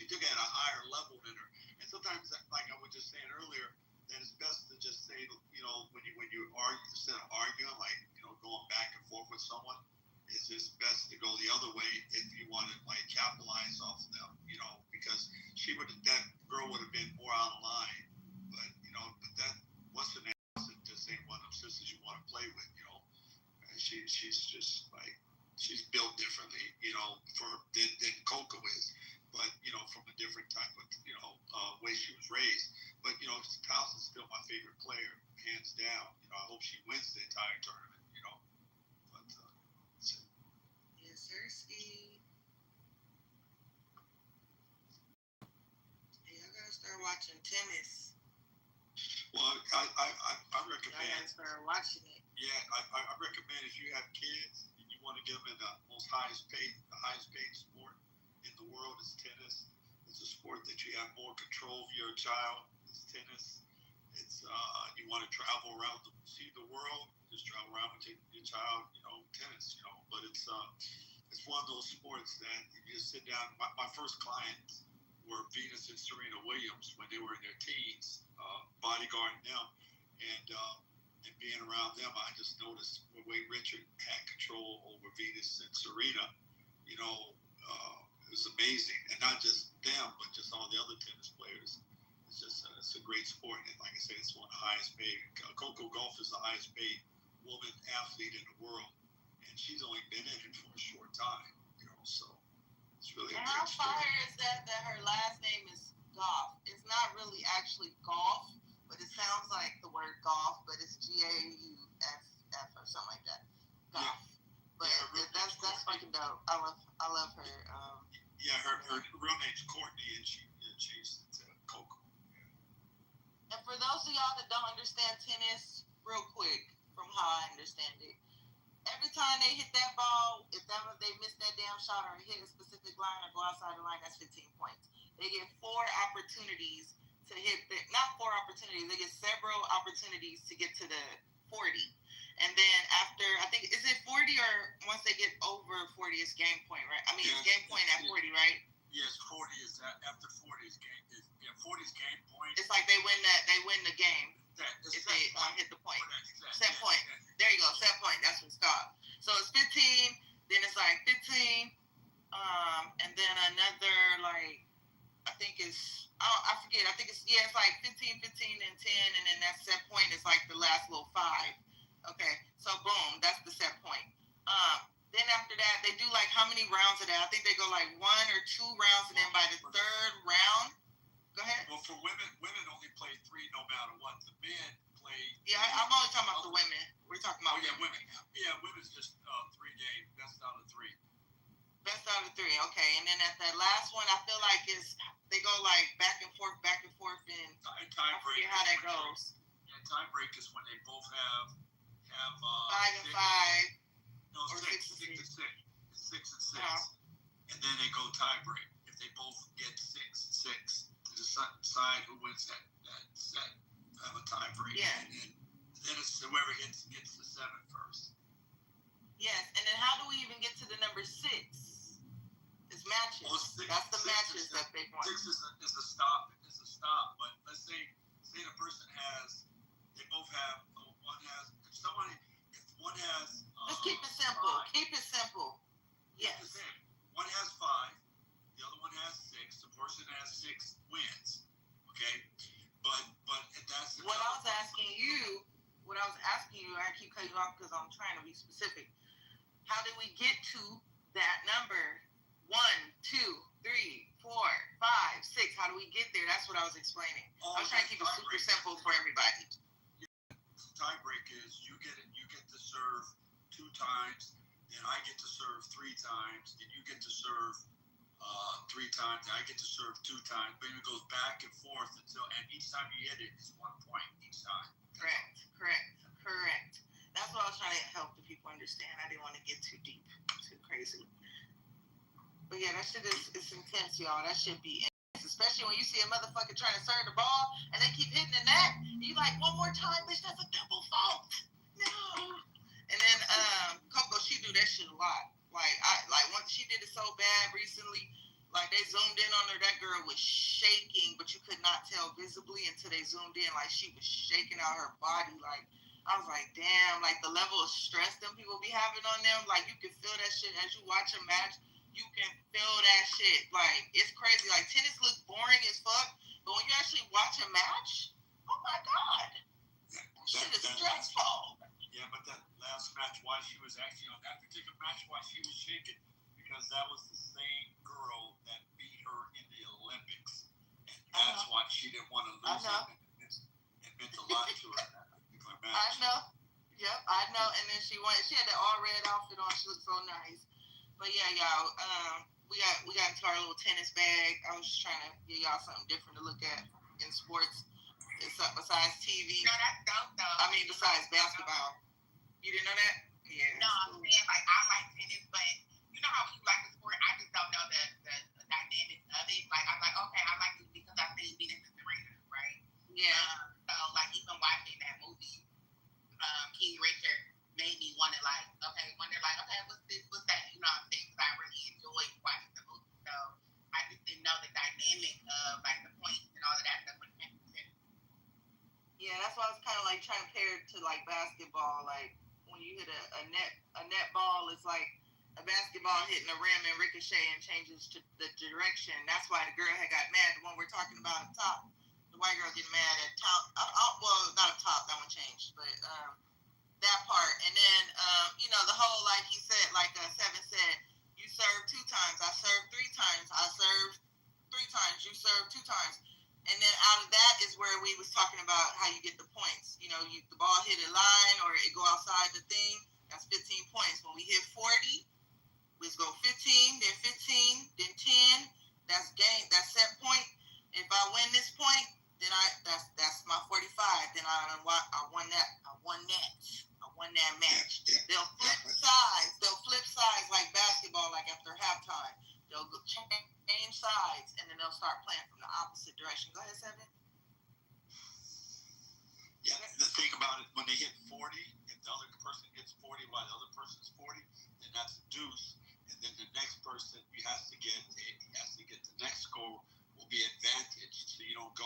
took it at a higher level than her. And sometimes, like I was just saying earlier, that it's best to just say, you know, when you argue, instead of arguing, like, you know, going back and forth with someone, it's just best to go the other way if you want to, like, capitalize off of them, you know, because that girl would have been more out of line. But, you know, that wasn't just ain't one of them sisters you want to play with, you know. And she's just, like, she's built differently, you know, than Coco is. But, you know, from a different type of, you know, way she was raised. But, you know, Townsend's still my favorite player, hands down. You know, I hope she wins the entire tournament, you know. But, yes, sir, Ski. Yeah, I gotta start watching tennis. Well, I recommend. I gotta start watching it. Yeah, I recommend, if you have kids and you want to get them in the highest paid sport in the world is tennis. It's a sport that you have more control of your child. It's tennis. It's you want to travel around see the world, just travel around with your child, you know, tennis, you know. But it's one of those sports that you just sit down. My first clients were Venus and Serena Williams when they were in their teens, bodyguarding them, and being around them, I just noticed the way Richard had control over Venus and Serena. You know, it was amazing, and not just them, but just all the other tennis players. it's a great sport, and like I said, it's one of the highest paid. Coco Gauff is the highest paid woman athlete in the world, and she's only been in it for a short time, so it's really And a how great sport. fire is that her last name is Goff? It's not really actually golf, but it sounds like the word golf, but it's Gauff or something like that. Goff. Yeah. But that's fucking dope. I love her. Her real name's Courtney, and she changed it to Coco. And for those of y'all that don't understand tennis, real quick, from how I understand it, every time they hit that ball, if they miss that damn shot or hit a specific line or go outside the line, that's 15 points. They get 4 opportunities to hit not 4 opportunities, they get several opportunities to get to the 40. And then after, I think, is it 40 or once they get over 40, it's game point, right? I mean, it's game point at 40, right? Yes, 40 is after 40 is game. 40 is game point. It's like they win the game if they hit the point. Set point. There you go, set point. That's what it's called. So it's 15. Then it's like 15. And then another I think it's I forget. I think it's like 15, 15, and 10, and then that set point is like the last little 5. Okay, so boom, that's the set point. Then after that, they do like how many rounds of that? I think they go like 1 or 2 rounds, and then by the 3rd round, go ahead. Well, for women only play 3 no matter what. The men play. Yeah, I'm only talking about the women. We're talking about women. Yeah, women's just 3 games. Best out of 3. Best out of 3. Okay, and then at that last one, I feel like they go like back and forth, and time break. How that goes. Yeah, time break is when they both have 5 and 5. No, or 6 and 6. 6 and 6. And then they go tie break. If they both get 6 and 6 to decide who wins that set, have a tie break. Yeah. And then it's whoever gets the 7 first. Yes, and then how do we even get to the number 6? It's matches. Well, That's the matches that they want. 6 is a stop. It's a stop. But let's say the person they both have. If one has. Let's keep it simple. 5, keep it simple. Yes. One has 5. The other one has 6. The person that has 6 wins. Okay. But that's what I was asking you. I keep cutting you off because I'm trying to be specific. How did we get to that number? 1, 2, 3, 4, 5, 6. How do we get there? That's what I was explaining. I was trying to keep it super simple for everybody. Tie break is you get to serve 2 times, then I get to serve 3 times, then you get to serve 3 times, and I get to serve 2 times. But it goes back and forth and each time you hit it, it's 1 point each time. Correct. That's what I was trying to help the people understand. I didn't want to get too deep, too crazy. But yeah, that shit is intense, y'all. That should be intense. Especially when you see a motherfucker trying to serve the ball and they keep hitting the net. You like, one more time, bitch, that's a double fault. No. And then Coco, she do that shit a lot. Like once she did it so bad recently, like they zoomed in on her, that girl was shaking, but you could not tell visibly until they zoomed in. Like she was shaking out her body. Like I was like, damn, like the level of stress them people be having on them, like you can feel that shit as you watch a match. You can feel that shit. Like, it's crazy. Like, tennis looks boring as fuck, but when you actually watch a match, oh my God. Shit is stressful. Yeah, but that last match, why she was actually on that particular match, why she was shaking, because that was the same girl that beat her in the Olympics. And that's why she didn't want to lose it. It meant a lot to her, that particular match. I know. Yep, I know. And then she had that all red outfit on. She looked so nice. But yeah, y'all, we got into our little tennis bag. I was just trying to give y'all something different to look at in sports. It's besides TV. No, that's dope though. I mean, besides basketball. You didn't know that? Yeah. No, I'm saying like I like tennis, but you know how you like the sport. I just don't know the dynamics of it. Like I'm like, okay, I like it because I've seen Venus and Serena, right? Yeah. So like even watching that movie, King Richard made me wonder like, okay, what's this, what's that? You know what I'm saying? Because I really enjoyed watching the movie. So I just didn't know the dynamic of like the points and all of that stuff when it came to tennis. Yeah, that's why I was kind of like trying to compare it to like basketball. Like when you hit a net ball, it's like a basketball hitting a rim and ricochet and changes to the direction. That's why the girl had got mad. The one we're talking about up top, the white girl getting mad at top. Well, not a top. That one changed, but that part. And then the whole, like he said, like Seven said, you serve 2 times. I serve 3 times. I serve 3 times. You serve 2 times. And then out of that is where we was talking about how you get the points. The ball hit a line or it go outside the thing. That's 15 points. When we hit 40, we just go 15, then 15, then 10. That's game. That's set point. If I win this point, then that's my 45. Then I won that. I won that match. They'll flip sides like basketball, like after halftime. They'll change sides, and then they'll start playing from the opposite direction. Go ahead, Seven. Yeah, the thing about it, when they hit 40, if the other person hits 40 while the other person's 40, then that's a deuce. And then the next person has to get the next score will be advantaged. So you don't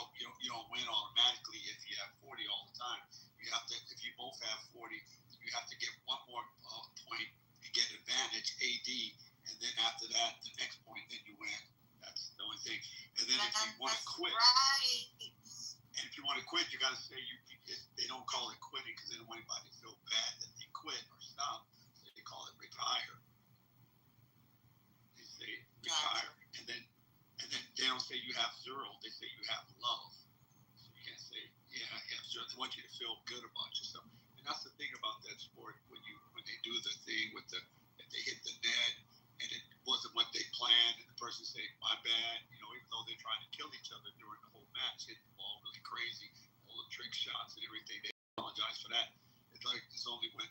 win automatically if you have 40 all the time. You have to, if you both have 40, you have to get one more point to get advantage, AD, and then after that, the next point, then you win. That's the only thing. And then if you want to quit, right. And if you want to quit, you got to say they don't call it quitting because they don't want anybody to feel bad that they quit or stop. So they call it retire. They say retire, and then they don't say you have 0. They say you have love. So you can't say I have 0. They want you to feel good about yourself. And that's the thing about that sport when they do the thing with if they hit the net and it wasn't what they planned, and the person say my bad, even though they're trying to kill each other during the whole match, hitting the ball really crazy, all the trick shots and everything, they apologize for that. It's like it's only when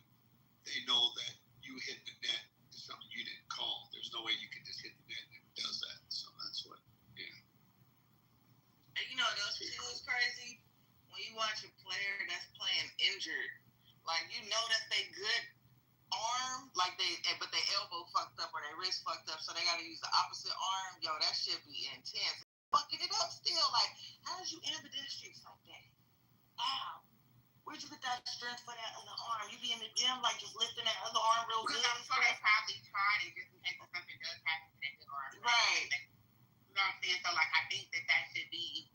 they know that you hit the net is something you didn't call. There's no way you can just hit the net and it does that. So that's what, And those two is crazy. When you watch a player that's playing injured, like that they good arm, but they elbow fucked up or their wrist fucked up, so they got to use the opposite arm. Yo, that shit be intense. Fucking it up still. Like, how did you ambidextrous like that? Wow. Where'd you get that strength for that other arm? You be in the gym, like, just lifting that other arm real good? I'm sure they probably tried it just in case if something does happen to that good arm. Right. You know what I'm saying? So, like, I think that should be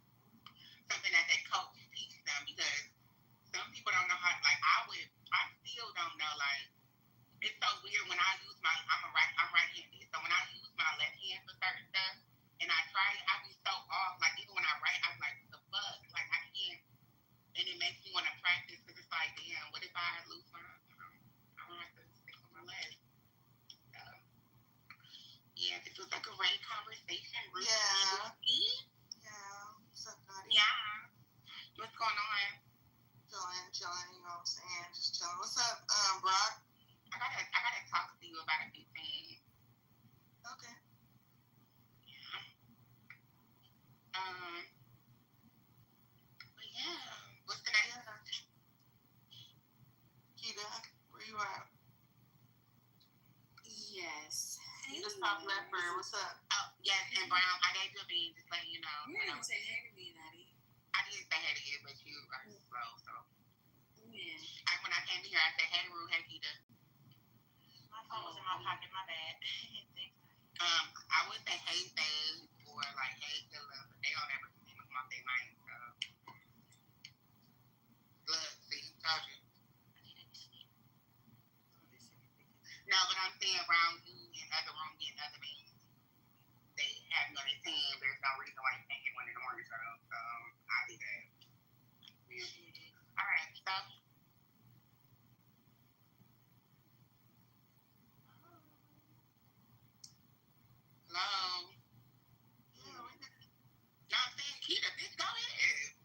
something that they coach teach them because some people don't know how, like, I still don't know, like, it's so weird when I use I'm right-handed. So when I use my left hand for certain stuff and I try it, I be so off. Like, even when I write, I'm like, the fuck? Like, I can't. And it makes me want to practice because it's like, damn, what if I lose my, I don't have to stick with my leg. Yeah, this was a great conversation. Ruth. Yeah. Yeah. What's up, buddy? Yeah. What's going on? Chilling, you know what I'm saying? Just chilling. What's up, Brock? I gotta talk to you about a few things. Okay. Yeah. But yeah. What's the next? Kita, where you at? Yes. You just top leopard. What's up? Oh, yes, and Brown, I gave you a bean, just letting you know. You didn't say hey to me, Natty. I didn't say hey to you, but you are slow, so. Yeah. When I came here, I said, hey, Rue, hey, Kita. My phone was in my pocket, my bad. I would say hey, Faye, or like hey, Philip, but they don't ever even come off their mind, so. Look, see, told you. No, but I'm saying around you and other room getting other means. They have no team. There's no reason why you can't get one in the morning, so I'll do that. All right, so. Hello. No, I'm saying Kita, bitch, go ahead.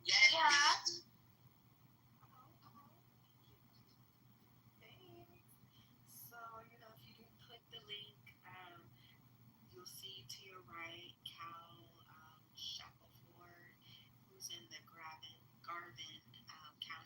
Yes, bitch. So, if you click the link, you'll see to your right Cal Shackleford, who's in the Garvin County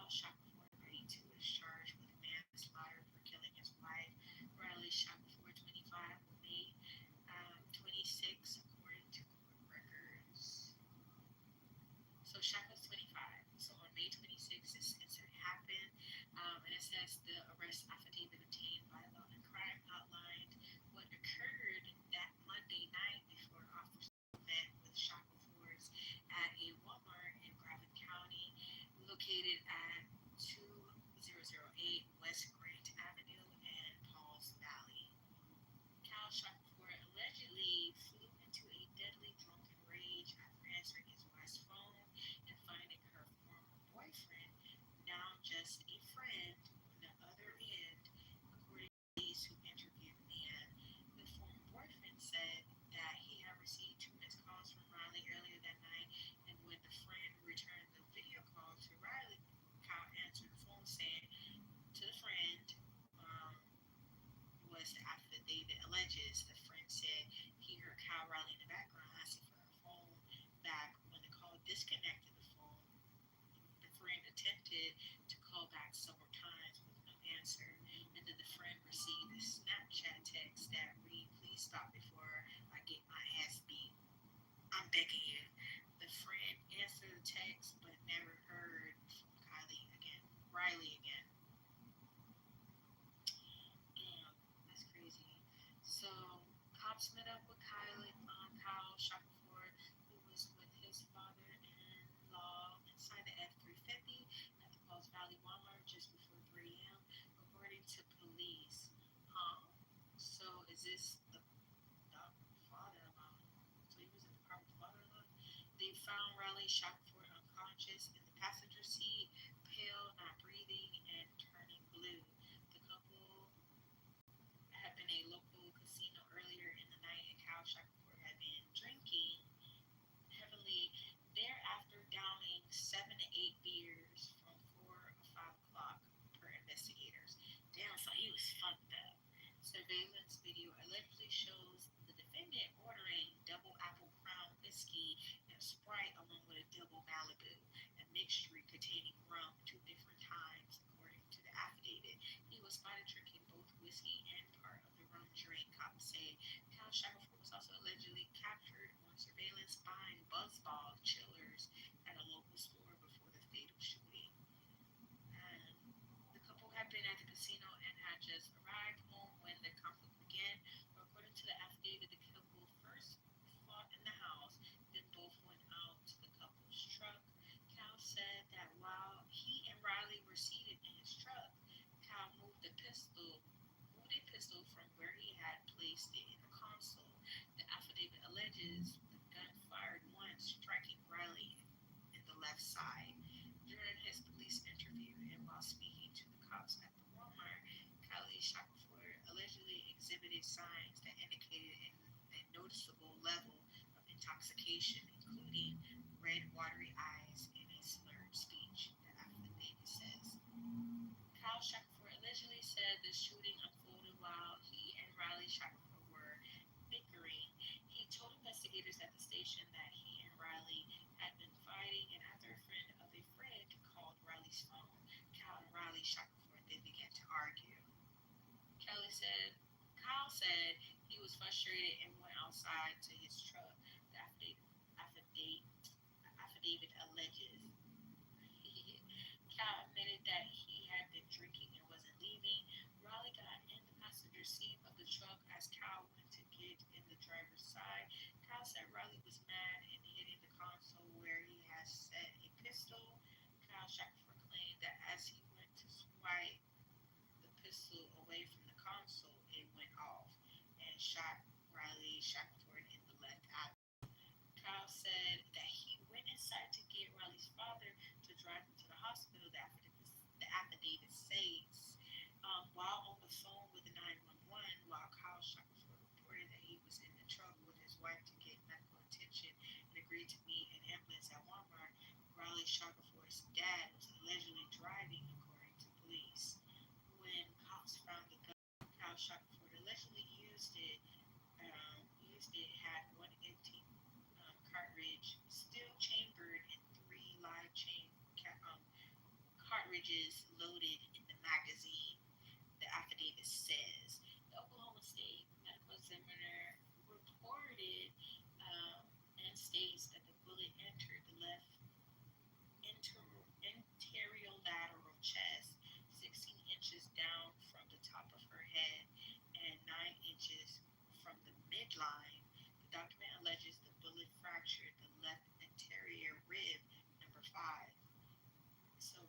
Kyle Shackelford, 32, is charged with manslaughter for killing his wife. Riley Shackelford, 25, on May 26, according to court records. So Shackle's 25. So on May 26, this incident happened, and it says the arrest affidavit obtained by Law and Crime outlined what occurred that Monday night before officers met with Shackelford's at a Walmart in Grafton County, located at 2008 West Grant Avenue in Pauls Valley. Kyle Shackelford allegedly flew into a deadly drunken rage after answering his wife's phone and finding her former boyfriend, now just a friend, on the other end, according to police who interviewed the man. The former boyfriend said that he had received 2 missed calls from Riley earlier that night, and when the friend returned the video call to Riley, Kyle answered the phone saying to the friend, was the affidavit alleges. The friend said he heard Kyle Riley in the background asking for her phone back. When the call disconnected the phone, the friend attempted to call back several times with no answer. And then the friend received a Snapchat text that read, "Please stop before I get my ass beat. I'm begging you." The friend answered the text but never heard from Riley again. That's crazy. So cops met up with Kyle Shackelford, who was with his father-in-law inside the F-350 at the Pauls Valley Walmart just before 3 a.m., according to police. So is this the father-in-law? So he was in the car with the father-in-law? They found Riley Shackelford unconscious in the passenger seat, pale, not breathing, and turning blue. The couple had been a local casino earlier in the night, and Kyle Shackelford had been drinking heavily thereafter, downing 7 to 8 beers from 4 or 5 o'clock per investigators. Damn, so he was fucked up. Surveillance video allegedly shows the defendant ordering double apple crown whiskey and Sprite along with a double Malibu, a mixture containing rum 2 different times, according to the affidavit. He was spotted drinking both whiskey and part of the rum drink, cops say. Kyle Shackelford was also allegedly captured on surveillance buying Buzzball chillers at a local store before the fatal shooting. And the couple had been at the casino and had just arrived home when the conflict began. According to the affidavit, the couple first fought in the house, then both went out to the couple's truck. Kyle said that while he and Riley were seated in his truck, Kyle moved a pistol from where he had placed it in the console. The affidavit alleges the gun fired once, striking Riley in the left side. During his police interview and while speaking to the cops at the Walmart, Kyle Shackelford allegedly exhibited signs that indicated a noticeable level of intoxication, including red, watery eyes and a slurred speech, the affidavit says. Kyle Shackelford allegedly said the shooting unfolded while he and Riley Shackelford were bickering. He told investigators at the station that he and Riley had been fighting, and after a friend of a friend called Riley's phone, Kyle and Riley Shackelford then began to argue. Kyle said he was frustrated and went outside to his truck. The affidavit alleges. Kyle admitted that he had been drinking and wasn't leaving. Riley got in the passenger seat of the truck as Kyle went to get in the driver's side. Kyle said Riley was mad and hitting the console where he had set a pistol. Kyle Shackelford claimed that as he went to swipe the pistol away from the console, it went off and shot Riley Shackelford in the left eye. Kyle said that he went inside to get Riley's father to drive him to the hospital, the affidavit says. While on the phone with 911, while Kyle Shackelford reported that he was in the truck with his wife to get medical attention and agreed to meet an ambulance at Walmart, Riley Shackelford's dad was allegedly driving, according to police. When cops found the gun Kyle Shackelford allegedly used it had 1 empty cartridge still chambered in 3 live cartridges loaded in the magazine. The affidavit says the Oklahoma State Medical Examiner reported and states that the bullet entered the left anterolateral chest, 16 inches down from the top of her head and 9 inches from the midline. The document alleges the bullet fractured the left anterior rib, number 5. So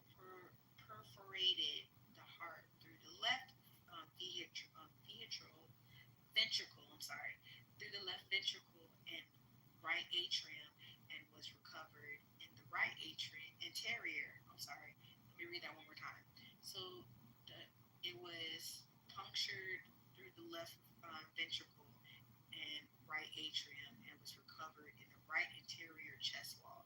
perforated the heart through the left through the left ventricle and right atrium, and was recovered in the right anterior. Let me read that one more time. So it was punctured through the left ventricle and right atrium, and was recovered in the right anterior chest wall.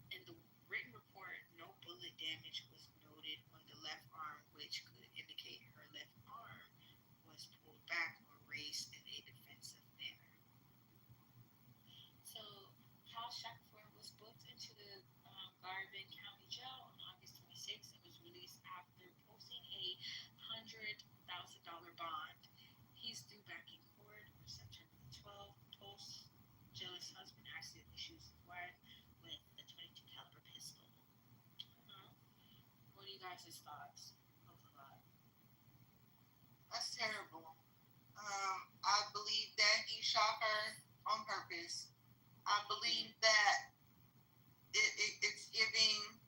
In the written report, no bullet damage was noted on the left arm, which could indicate her left arm was pulled back or raised in a defensive manner. So, Hal Shackelford was booked into the Garvin County Jail on August 26th and was released after posting a $100,000 bond. He's due back in court on September 12th. Post-jealous husband accidentally shoots his wife with a .22 caliber pistol. What are you guys' thoughts? That's terrible. I believe that he shot her on purpose. I believe that it's giving,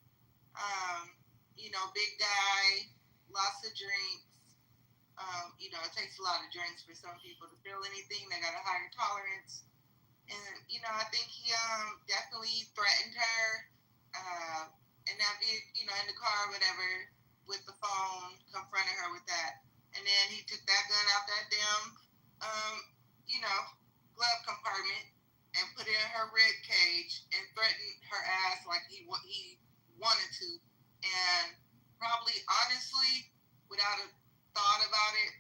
big guy, lots of drinks. It takes a lot of drinks for some people to feel anything. They got a higher tolerance. And, I think he definitely threatened her in that in the car or whatever, with the phone, confronted her with that. And then he took that gun out that damn, glove compartment and put it in her rib cage and threatened her ass like he wanted to. And probably, honestly, without a thought about it,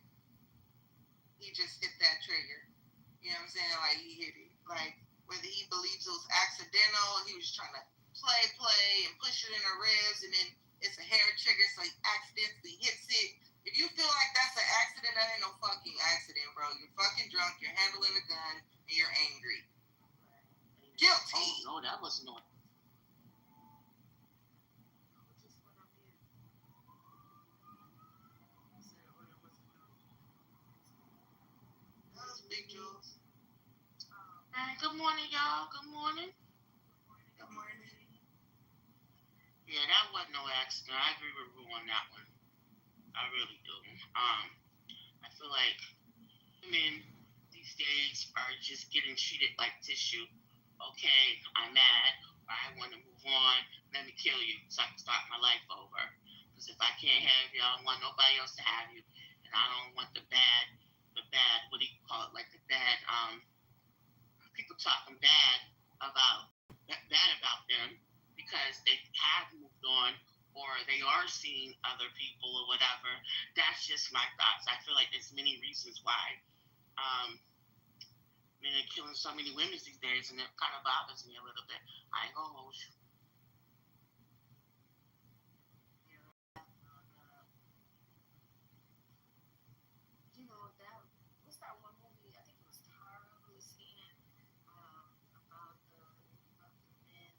he just hit that trigger. You know what I'm saying? Like, he hit it. Like, whether he believes it was accidental, he was trying to play and push it in her ribs, and then it's a hair trigger, so he accidentally hits it. If you feel like that's an accident, that ain't no fucking accident, bro. You're fucking drunk, you're handling a gun, and you're angry. Guilty. Oh, no, that was not. That was big Jules. Good morning, y'all. Good morning. Good morning. Yeah, that wasn't no accident. I agree with Rue on that one. I really do. I feel like women these days are just getting treated like tissue. Okay, I'm mad, or I want to move on. Let me kill you so I can start my life over. Because if I can't have you, I don't want nobody else to have you. And I don't want the bad, what do you call it? Like the bad, people talking bad about them because they have moved on, or they are seeing other people or whatever. That's just my thoughts. I feel like there's many reasons why men are killing so many women these days, and it kind of bothers me a little bit. I ain't gonna hold you. What's that one movie? I think it was Tara who was saying about the men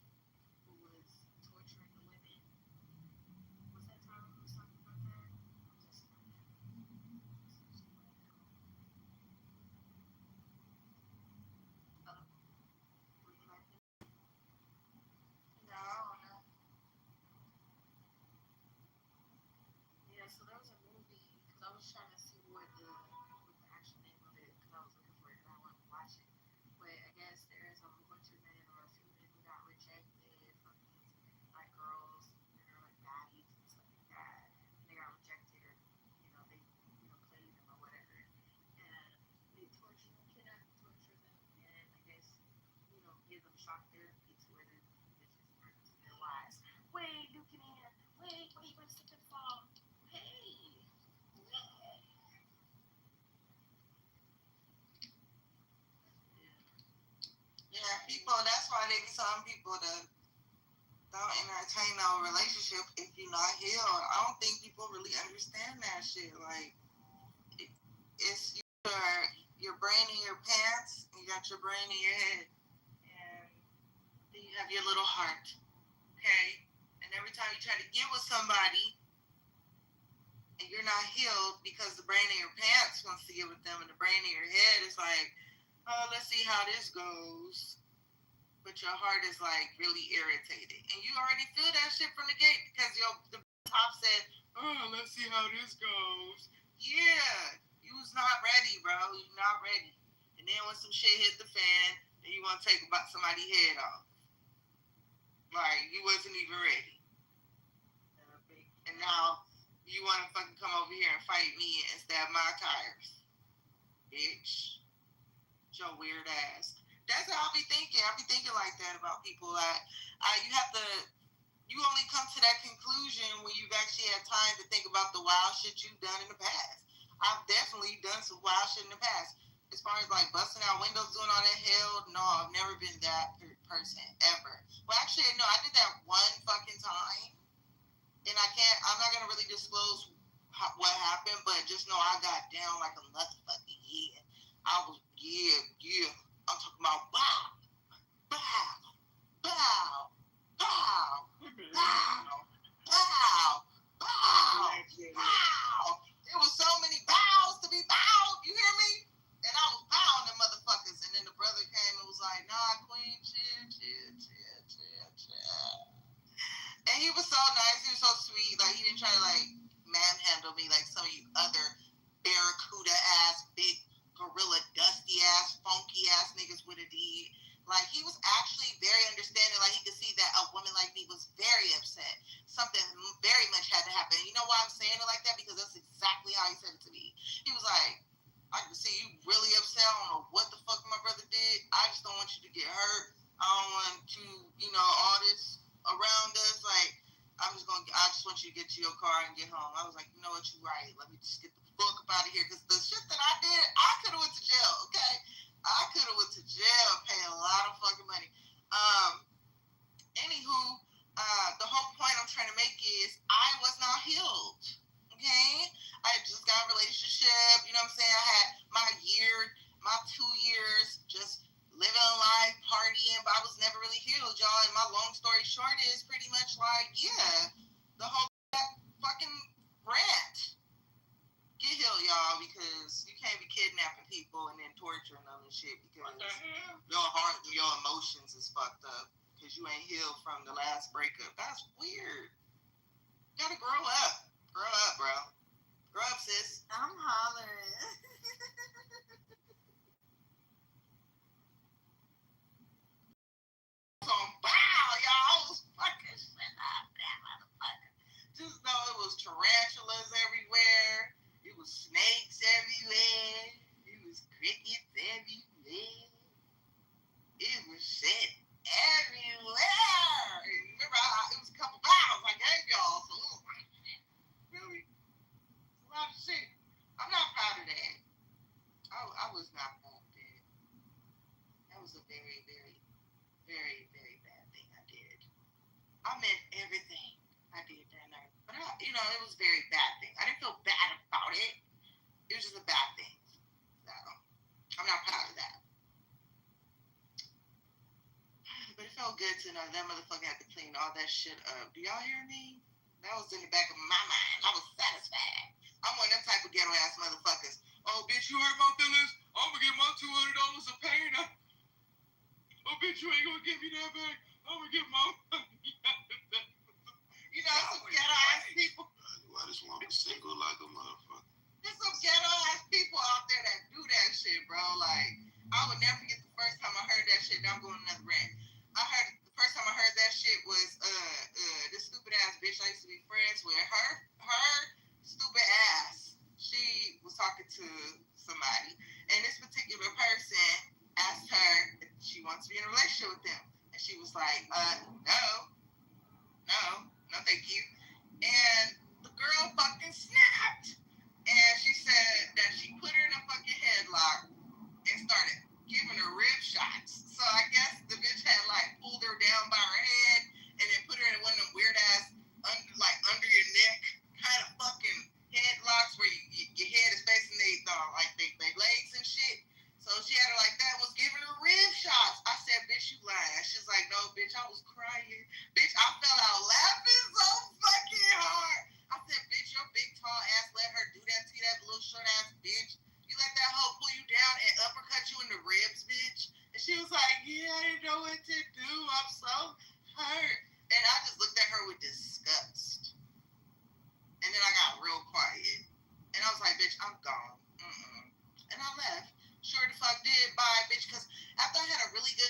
who was torturing the women. Was that Tara who was talking about that? So there was a movie, because I was trying to see what the actual name of it, because I was looking for it and I wanted to watch it. But I guess there's a whole bunch of men, or a few men, who got rejected from these like girls, and they're like baddies and stuff like that. And they got rejected, or they played them or whatever. And they torture them, kidnap and torture them, and I guess give them shock therapy to where these bitches turn into their wives. Wait, you can hear. Wait, you gonna slip and fall? Yeah, people, that's why they be telling people to don't entertain no relationship if you're not healed. I don't think people really understand that shit. Like, it's your brain in your pants, you got your brain in your head, and then you have your little heart, okay? And every time you try to get with somebody, and you're not healed because the brain in your pants wants to get with them, and the brain in your head is like, oh, let's see how this goes. But your heart is like really irritated, and you already feel that shit from the gate because the top said, oh, let's see how this goes. Yeah, you was not ready, bro. You not ready. And then when some shit hit the fan, then you want to take somebody's head off. Like, you wasn't even ready. And now you want to fucking come over here and fight me and stab my tires. Bitch. Your weird ass. That's how I be thinking. I be thinking like that about people. You only come to that conclusion when you've actually had time to think about the wild shit you've done in the past. I've definitely done some wild shit in the past. As far as like busting out windows, doing all that hell, no, I've never been that person ever. Well, actually, no, I did that one fucking time, and I'm not gonna really disclose what happened, but just know I got down like a motherfucking yeah. Yeah. I'm talking about bow, bow, bow, bow, bow, bow, bow, bow. There was so many bows to be bowed, you hear me? And I was bowing them motherfuckers. And then the brother came and was like, nah, queen, chill. And he was so nice. He was so sweet. Like, he didn't try to, like, manhandle me like some of you other barracuda-ass, big gorilla, dusty-ass, funky-ass niggas would have did. Like, he was actually very understanding. Like, he could see that a woman like me was very upset. Something very much had to happen. You know why I'm saying it like that? Because that's exactly how he said it to me. He was like, I can see you really upset. I don't know what the fuck my brother did. I just don't want you to get hurt. I don't want you, all this around us. Like, I just want you to get to your car and get home. I was like, you know what, you're right. Let me just get the fuck up out of here. Because the shit that I did, I could have went to jail, okay? I could have went to jail, paid a lot of fucking money. Anywho, the whole point I'm trying to make is I was not healed, okay? I just got a relationship, you know what I'm saying? I had my 2 years just living life, partying, but I was never really healed, y'all. And my long story short is pretty much like, yeah, the whole fucking rant. Get healed, y'all, because you can't be kidnapping people and then torturing them and shit because your heart and your emotions is fucked up because you ain't healed from the last breakup. That's weird. You gotta grow up. Grow up, bro. Grow up, sis. I'm hollering. Wow, y'all was fucking shit up, that motherfucker. Just know it was tarantulas everywhere. It was snakes everywhere. It was crickets everywhere. It was shit everywhere. And remember, it was a couple bottles I gave y'all, so it was like, really? It's a lot of shit. I'm not proud of that. I was not proud of that. That was a very, very, very, very bad thing I did. I meant everything I did that night. But, it was a very bad thing. I didn't feel bad about it. It was just a bad thing. So, I'm not proud of that. But it felt good to know that motherfucker had to clean all that shit up. Do y'all hear me? That was in the back of my mind. I was satisfied. I'm one of them type of ghetto-ass motherfuckers. Oh, bitch, you hurt my feelings? I'm gonna get my $200 of pain. Oh, bitch, you ain't gonna give me that back. I'm gonna get my some ghetto-ass people. I just want to single like a motherfucker. There's some ghetto-ass people out there that do that shit, bro. Like, I would never forget the first time I heard that shit. Now I'm going another rant. The first time I heard that shit was this stupid ass bitch I used to be friends with. Her stupid ass. She was talking to somebody, and this particular person asked her if she wants to be in a relationship with them, and she was like, no, thank you. And the girl fucking snapped, and she said that she put her in a fucking headlock and started giving her rib shots. So I guess the bitch had like pulled her down by her head and then put her in a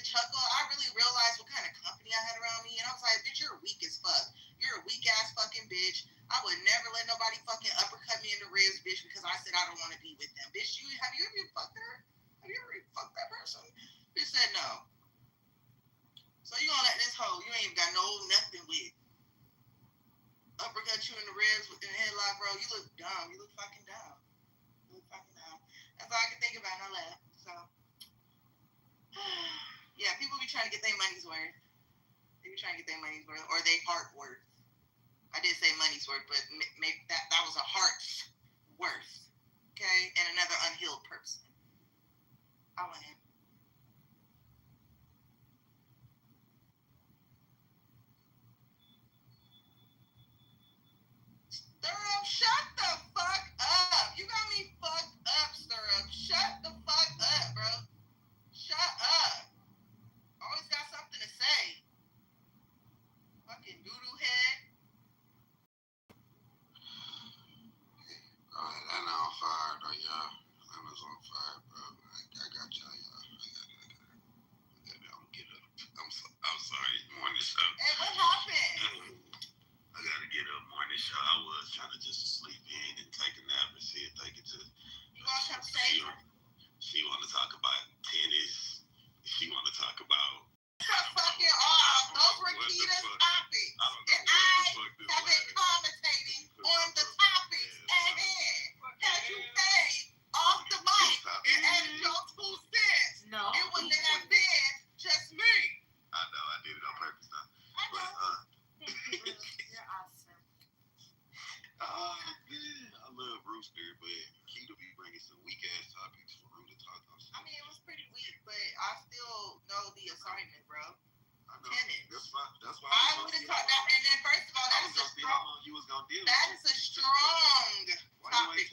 chuckle, I really realized what kind of company I had around me, and I was like, bitch, you're weak as fuck. You're a weak ass fucking bitch. I would never let nobody fucking uppercut me in the ribs, bitch, because I said I don't want to be with them. Bitch, have you ever fucked her? Have you ever fucked that person? Bitch said no. So you gonna let this hoe you ain't got no nothing with uppercut you in the ribs within the headlock, bro? You look dumb. You look fucking dumb. You look fucking dumb. That's all I can think about, and I laugh. So yeah, people be trying to get their money's worth. They be trying to get their money's worth or their heart worth. I did say money's worth, but maybe that was a heart's worth. Okay, and another unhealed person. I went in. Stirrup, shut the fuck up. You got me fucked up, Stirrup. Shut the fuck up, bro. Shut up. Always got something to say. Fucking doodoo head. Atlanta on fire, though, y'all. Atlanta's on fire, bro. I got y'all. I'm get up. I'm sorry, morning show. Hey, what happened? I gotta get up morning show. I was trying to just sleep in and take a nap and see if they could just. You gonna come stay? She want to talk about tennis. She want to talk about. Fucking off. Those were Kita's topics. And I have been commentating on the topics at hand. Had you stayed off the mic and added your 2 cents, No. it wouldn't have been just me. I know, I did it on purpose, though. I know. You're awesome. I love Rooster, but Kita be bringing some weak ass topics for Roo to talk on. I mean, it was pretty weak, but I still know the assignment, bro. I know. Tennis. That's why I would have taught that. And then, first of all, I was gonna see how long you was gonna deal with that is a strong topic.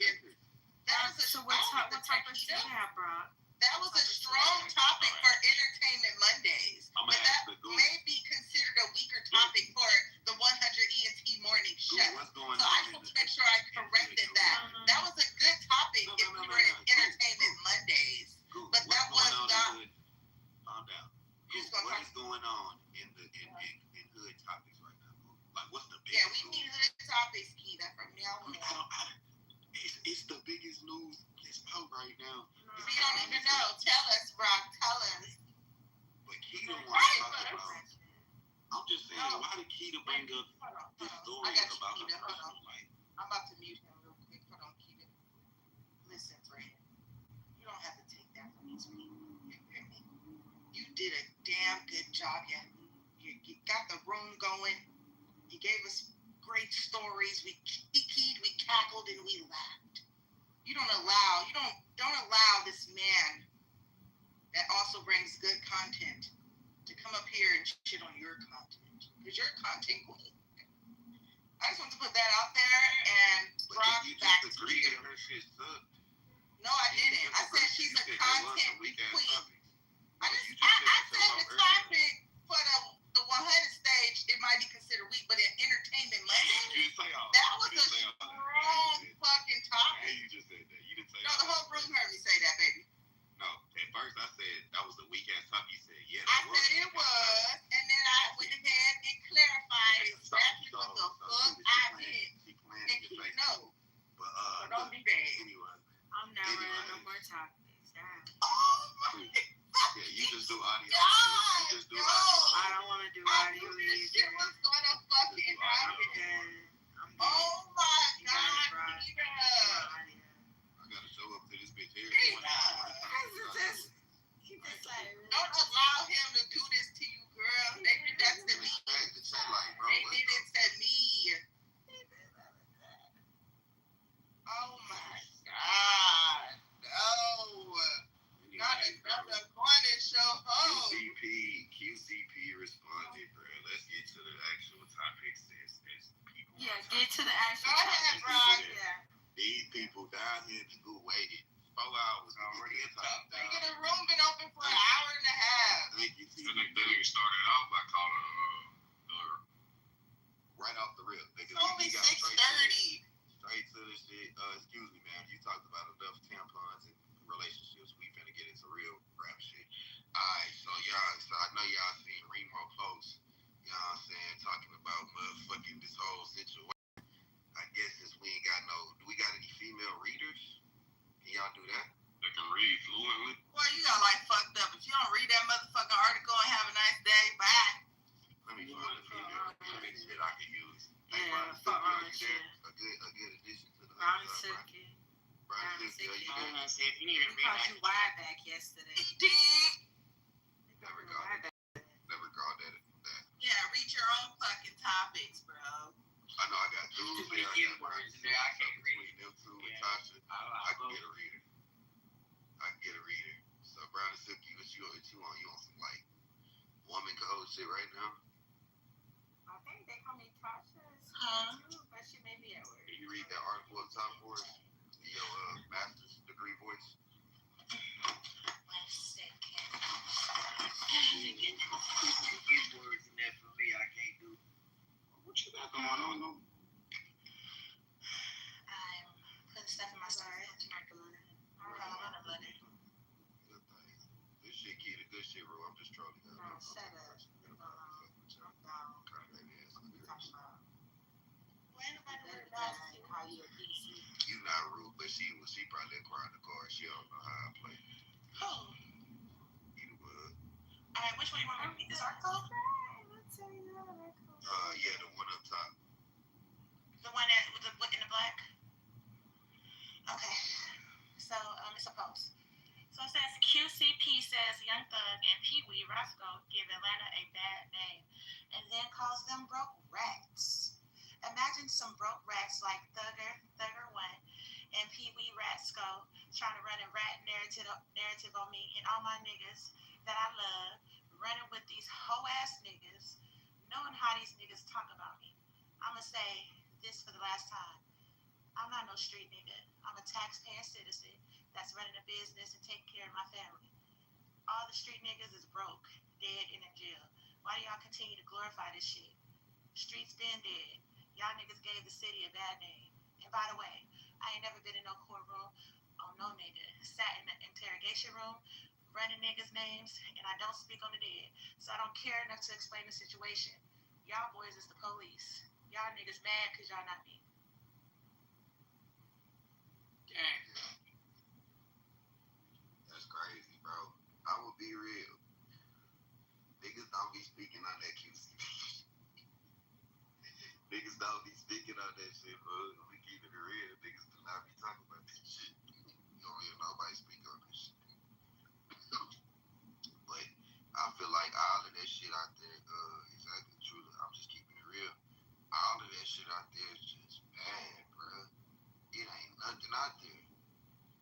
So what topics do you have, Brock? That was a strong topic for Entertainment Mondays. I'm But gonna that ask the Google. may be considered a weaker topic for the 100 ENT morning show. What's going So I on? just want to make sure I corrected that. That was a good topic if we were in Entertainment Mondays. Google, But that was not. Calm down. What is going on in hood topics right now? Like, what's the biggest? Yeah, we need hood topics, Keita, from now on. It's the biggest news that's out right now. We don't even know. Tell us, Brock. Tell us. But Keita wants to talk about. I'm just saying, why did Keita bring up this story about her personal life? I'm about to mute him real quick. Hold on, Keita. Listen, friend. You don't have to take that from these people. You hear me? You did a damn good job. You got the room going. You gave us great stories. We kikied, we cackled, and we laughed. You don't allow this man that also brings good content to come up here and shit on your content. Because you're a content queen. I just want to put that out there and Brock back to you. Her shit sucked. No, I didn't. I said she's a content queen. I said the topic for the 100 stage, it might be considered weak, but in Entertainment Monday, that was a strong fucking topic. You just said that. You didn't say no, the whole room heard me say that, baby. No, at first I said that was a weak ass topic. You said, yeah. I said it was, and then I went ahead and clarified exactly what the fuck I did. And you know. But don't be bad. Anyway. I'm not running no more topics. Oh my yeah, you just do audio. God, you just do audio. I don't want to do audio either. This shit was gonna fucking happen. I'm Oh my God, Keita. I gotta show up to this bitch here. Don't allow him to do this to you, girl. They did that to me. They did it to me. Oh my God. No. Not another morning show home. QCP responded, bro. Let's get to the actual topics. Yeah, get to the actual topics. Go ahead, Brock. know y'all seen Remo post, you know what I'm saying, talking about motherfucking this whole situation. I guess since we ain't got do we got any female readers? Can y'all do that? They can read fluently. Boy, you got like fucked up. If you don't read that motherfucking article and have a nice day, bye. Let me find a female reader that I can use. Yeah, fuck wrong with you. A good addition to the Brownie Silky. Brownie Silky, you there? If you need to read called you wide back yesterday. He did. Never called that. Yeah, read your own fucking topics, bro. I know I got dudes there. I got words in there. I can't read them two with Tasha. I can get a reader. So Brownie Silky, what you on? You on some like woman code shit right now? I think they call me Tasha. Too, but she may be at work. Can you read that article up top for us? Your master's degree voice. 1 second. Get words in there for me. I can't do. What you got going on? I'm putting stuff in my storage. I don't have a lot of blood. This shit, kid, a good shit, bro. I'm just trolling. No, shut up. You not rude, but she probably cry in the car. She don't know how I play. Who? You would. Alright, which one you want me to read this article? Yeah, the one up top. The one that with the in the black? Okay. So, it's a post. So it says QCP says Young Thug and Pee Wee Roscoe give Atlanta a bad name and then calls them broke rats. Imagine some broke rats like Thugger 1 and Pee Wee Roscoe trying to run a rat narrative on me and all my niggas that I love, running with these hoe ass niggas, knowing how these niggas talk about me. I'ma say this for the last time. I'm not no street nigga. I'm a taxpaying citizen that's running a business and taking care of my family. All the street niggas is broke, dead, and in jail. Why do y'all continue to glorify this shit? Streets been dead. Y'all niggas gave the city a bad name. And by the way, I ain't never been in no courtroom on no nigga. Sat in the interrogation room, running niggas' names, and I don't speak on the dead. So I don't care enough to explain the situation. Y'all boys is the police. Y'all niggas mad because y'all not me. Dang. That's crazy, bro. I will be real. Niggas don't be speaking on that QC. Niggas don't be speaking on that shit, bro. We keep it real. Niggas do not be talking about this shit. You don't hear nobody speak on this shit. But I feel like all of that shit out there, exactly true. I'm just keeping it real. All of that shit out there is just bad, bro. It ain't nothing out there.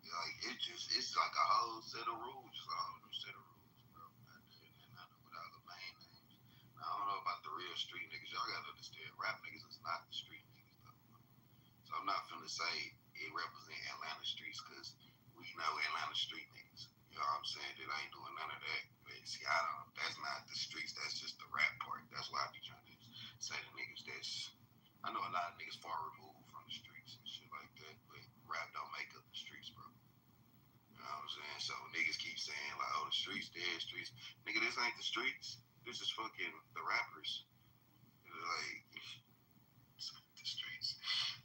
Like, it's like a whole set of rules. Just a whole new set of rules, bro. And nothing without the main names. Now, I don't know about the real street niggas. Y'all gotta understand, rap niggas is not the street niggas, though. So I'm not finna say it represent Atlanta streets, because we know Atlanta street niggas. You know what I'm saying? That ain't doing none of that. But see, that's not the streets. That's just the rap part. That's why I be trying to say the niggas I know a lot of niggas far removed from the streets and shit like that, but rap don't make up the streets, bro. You know what I'm saying? So niggas keep saying like, oh, the streets, dead streets. Nigga, this ain't the streets. This is fucking the rappers. Like, the streets.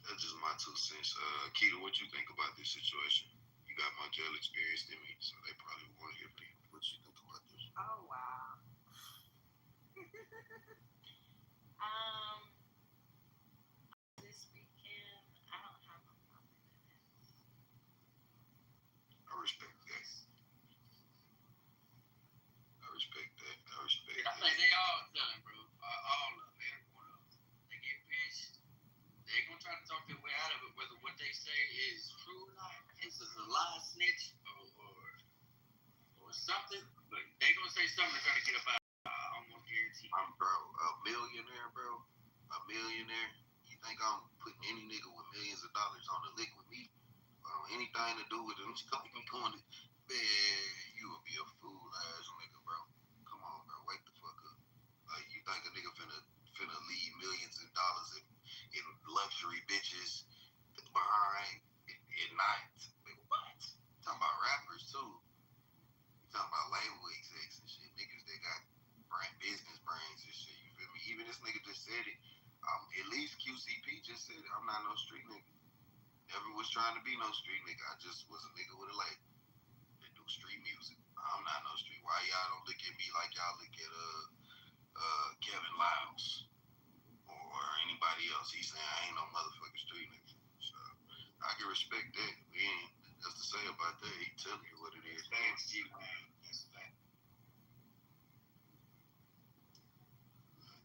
That's just my 2 cents. Keita, what you think about this situation? You got more jail experience than me, so they probably want to hear from you. What you think about this? Oh, wow. This weekend, I don't have no problem with it. I respect that. I think they all done, bro. All of them. Every one of them. They get pinched. They gonna try to talk their way out of it, whether what they say is true or not. Is it a lie, snitch, or something? But they gonna say something to try to get up out. I'm gonna guarantee. Bro, a millionaire, bro. A millionaire. You think I'm putting any nigga with millions of dollars on the lick with me? Anything to do with them? Man, you would be a fool ass nigga, bro. Come on, bro. Wake the fuck up. Like, you think a nigga finna leave millions of dollars in luxury bitches behind at night? Like, what? Talking about rappers too. You talking about label execs and shit. Niggas that got was trying to be no street nigga. I just was a nigga with a label. They do street music. I'm not no street. Why y'all don't look at me like y'all look at Kevin Lyles or anybody else? He's saying I ain't no motherfucking street nigga. So I can respect that. We ain't nothing to say about that. He telling you what it is. Thanks, you, man. That's that.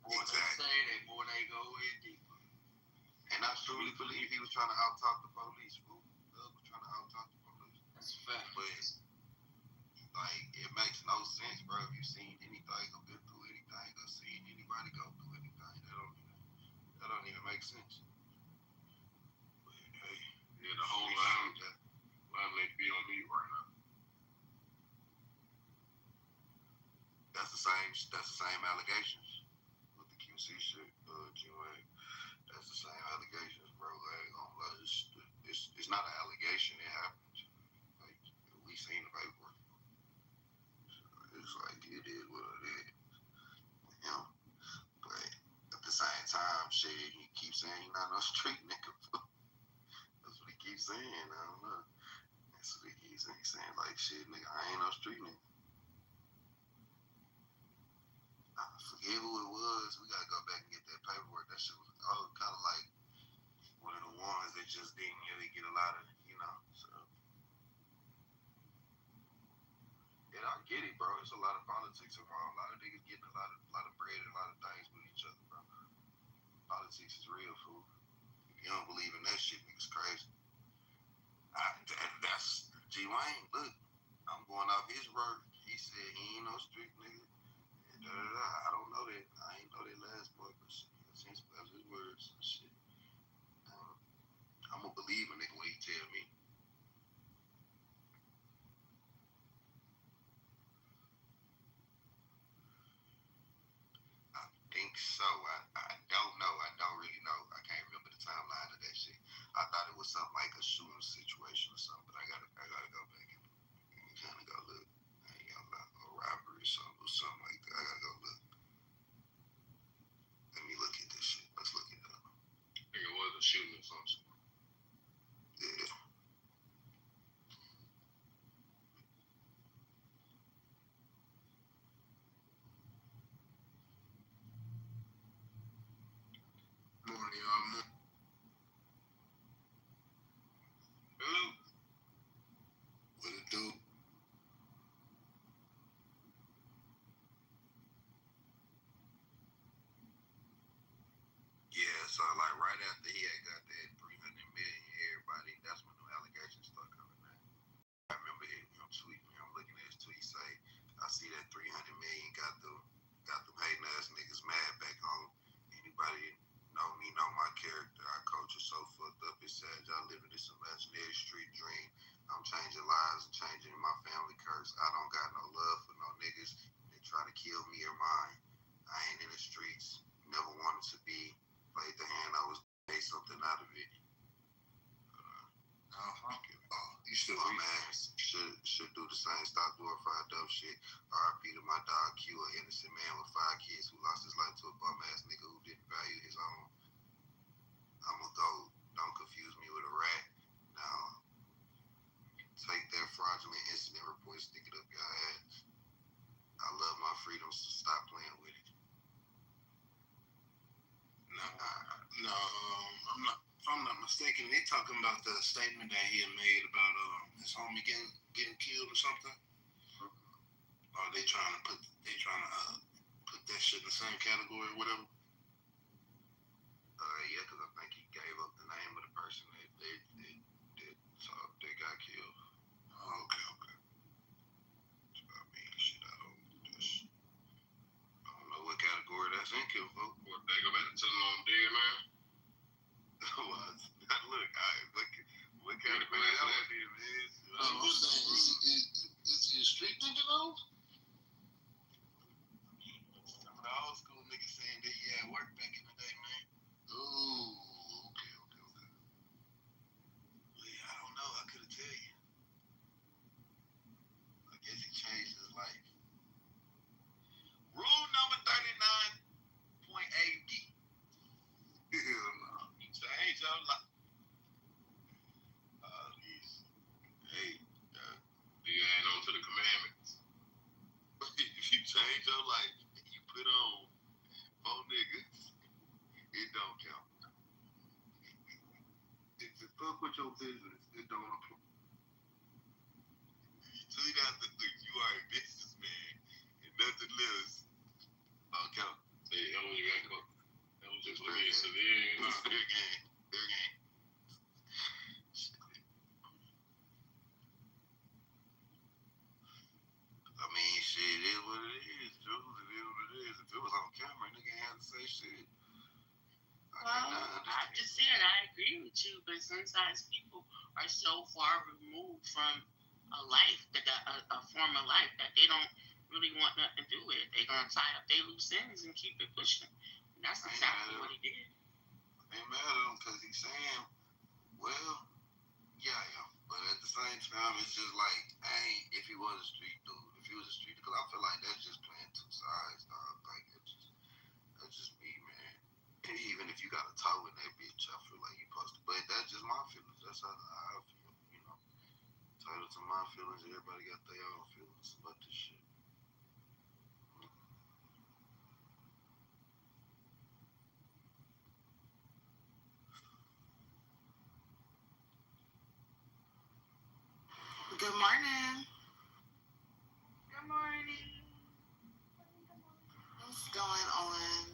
More they say, the more they go in deeper. And I truly believe he was trying to out-talk the police, fool. Doug was trying to out-talk the police. That's a fact. But, like, it makes no sense, bro. If you've seen anything or been through anything or seen anybody go through anything, that don't even make sense. But, hey, yeah, the whole line may be on me right now. That's the same allegations with the QC shit, G-Wayne. That's the same allegations, bro. Like, it's not an allegation. It happened. Like, we seen the paperwork. So it's like, it is what it is. You know? But at the same time, shit, he keeps saying he's not no street nigga. That's what he keeps saying. I don't know. That's what he keeps saying. He's saying, like, shit, nigga, I ain't no street nigga. I forget who it was. We gotta go back and get that paperwork. That shit was kind of like one of the ones that just didn't really get a lot of, you know. So yeah, I get it, bro. It's a lot of politics involved. A lot of niggas getting a lot of bread and a lot of things with each other, bro. Politics is real, fool. If you don't believe in that shit, niggas crazy. That's G-Wayne. Look, I'm going off his word. He said he ain't no street nigga. I don't know that. I ain't know that last part, but shit, since that's his words, shit. I'm gonna believe a nigga when he tell me. I think so. I don't know. I don't really know. I can't remember the timeline of that shit. I thought it was something like a shooting situation or something, but I gotta go back and kind of go look. I ain't gonna lie, a robbery or something like that. I gotta go look. Let me look at this shit. Let's look it up. I think it was a shooting or something. Yeah. Morning, y'all. Hello. What it do? Yeah, so like right after he had got that 300 million, everybody, that's when the allegations started coming out. I remember him tweeting. I'm looking at his tweet say, I see that 300 million got them hating ass niggas mad back home. Anybody know me, know my character. Our culture so fucked up, it's sad. Y'all living this imaginary street dream. I'm changing lives and changing my family curse. I don't got no love for no niggas. They try to kill me or mine. I ain't in the streets. Never wanted to be. Played the hand I was made something out of it. You still my man should do the same. Stop glorifying dumb shit. R.I.P. to my dog Q, an innocent man with 5 kids who lost his life to a bum ass nigga who didn't value his own. I'm a goat. Don't confuse me with a rat. Now take that fraudulent incident report, stick it up your ass. I love my freedom, so stop playing with it. No, if I'm not mistaken, they talking about the statement that he had made about his homie getting killed or something. Or they trying to put that shit in the same category or whatever. Yeah, because I think he gave up the name of the person that got killed. Oh, okay. So, I mean, shit, I don't know what category that's in, Kim. What, they go back and tell them I'm dead, man? Look, what category that one is? I'm saying, is he a street nigga though? Some of the old school niggas saying that he had work back in the day, man. Oh, okay. have to do. You are a businessman and nothing less. Okay. Hey, that was just to be severe. Fair game. I mean, shit, it is what it is, Drew. It is what it is. If it was on camera, nigga ain't have to say shit. I just said I agree with you, but sometimes people are so far removed from a life, a form of life, that they don't really want nothing to do with it. They're gonna tie up their loose ends and keep it pushing. And that's exactly what he did. I ain't mad at him because he's saying, well, yeah, but at the same time, it's just like, if he was a street dude, because I feel like that's just playing two sides, dog. Like, that's just me, man. Even if you got a toe in that bitch, I feel like you supposed to. But that's just my feelings. That's how I feel, you know. Entitled to my feelings. Everybody got their own feelings about this shit. Good morning. Good morning. What's going on?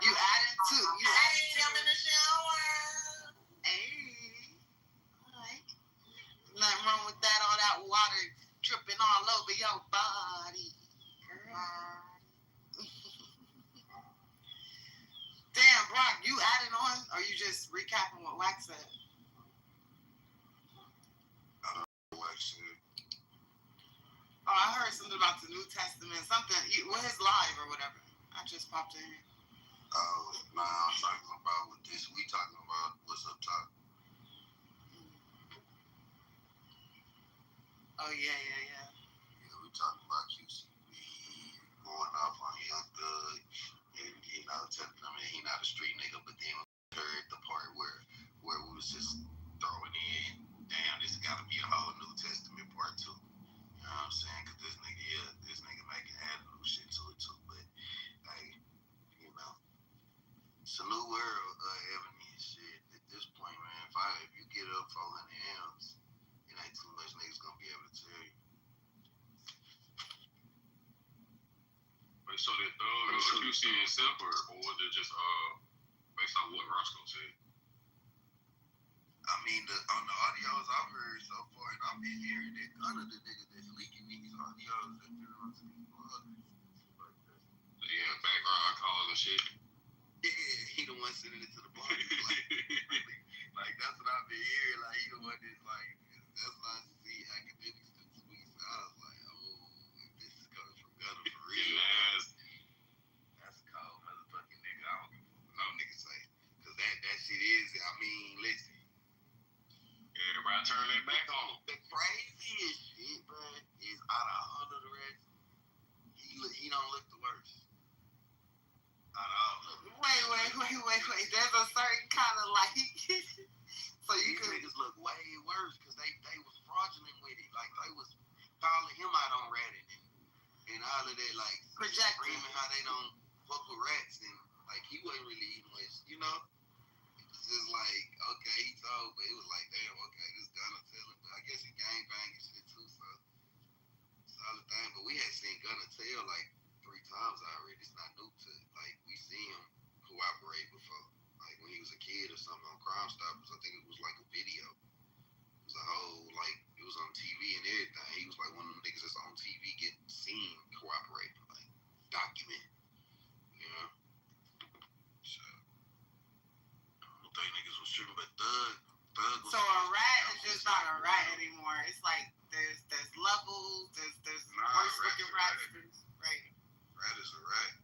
You added to. I'm in the shower. Hey. All right. Nothing wrong with that. All that water dripping all over your body. Damn, Brock, you added on, or you just recapping what Wax said? Wax said. Oh, I heard something about the New Testament. Something with his live or whatever. I just popped in. Oh, nah, I'm talking about with this. We talking about what's up top. Oh, yeah. Yeah, we talking about QCB going off on Young Thug. And, you know, he not a street nigga, but then we heard the part where we was just throwing in, damn, this got to be a whole New Testament part too. You know what I'm saying? Because this nigga making add new shit to it too. But, hey, you know, it's a new world, Ebony and shit. At this point, man, if you get up 400 M's, it ain't too much niggas gonna be able to tell you. Wait, so that QC itself, or was it just based on what Roscoe said? I mean, on the audios I've heard so far, and I've been hearing that none of the niggas that's leaking these audios that been on to these blogs. Yeah, background calls and shit. Yeah, he the one sending it to the blog. Like that's what I've been hearing. Like he the one that's like, that's not to see academics to tweet. So I was like, oh, this is coming from Gunner for real. That's a cold motherfucking nigga. I don't give a fuck no nigga say. Cause that shit is, I mean, listen. Everybody turn their back on him. The craziest shit, bro, is out of all of the rest, he don't look the worst. Out of all of them. Wait. There's a certain kind of like. So you These niggas look way worse because they was fraudulent with it. Like they was calling him out on Reddit and all of that, like projecting how they don't fuck with rats, and like he wasn't really eating much, you know. Just like, okay, he told, but it was like, damn, okay, this Gunna tell him. But I guess he gangbang and shit too, so solid thing. But we had seen Gunna tell like 3 times already. It's not new to like we seen him cooperate before. Like when he was a kid or something on Crime Stoppers, I think it was like a video. It was a whole like it was on TV and everything. He was like one of them niggas that's on TV getting seen cooperating, like document. You know? So niggas was tripping, but Thug was. So a rat is just not a rat anymore. It's like there's levels, there's worse looking rats, right? Rat is a rat.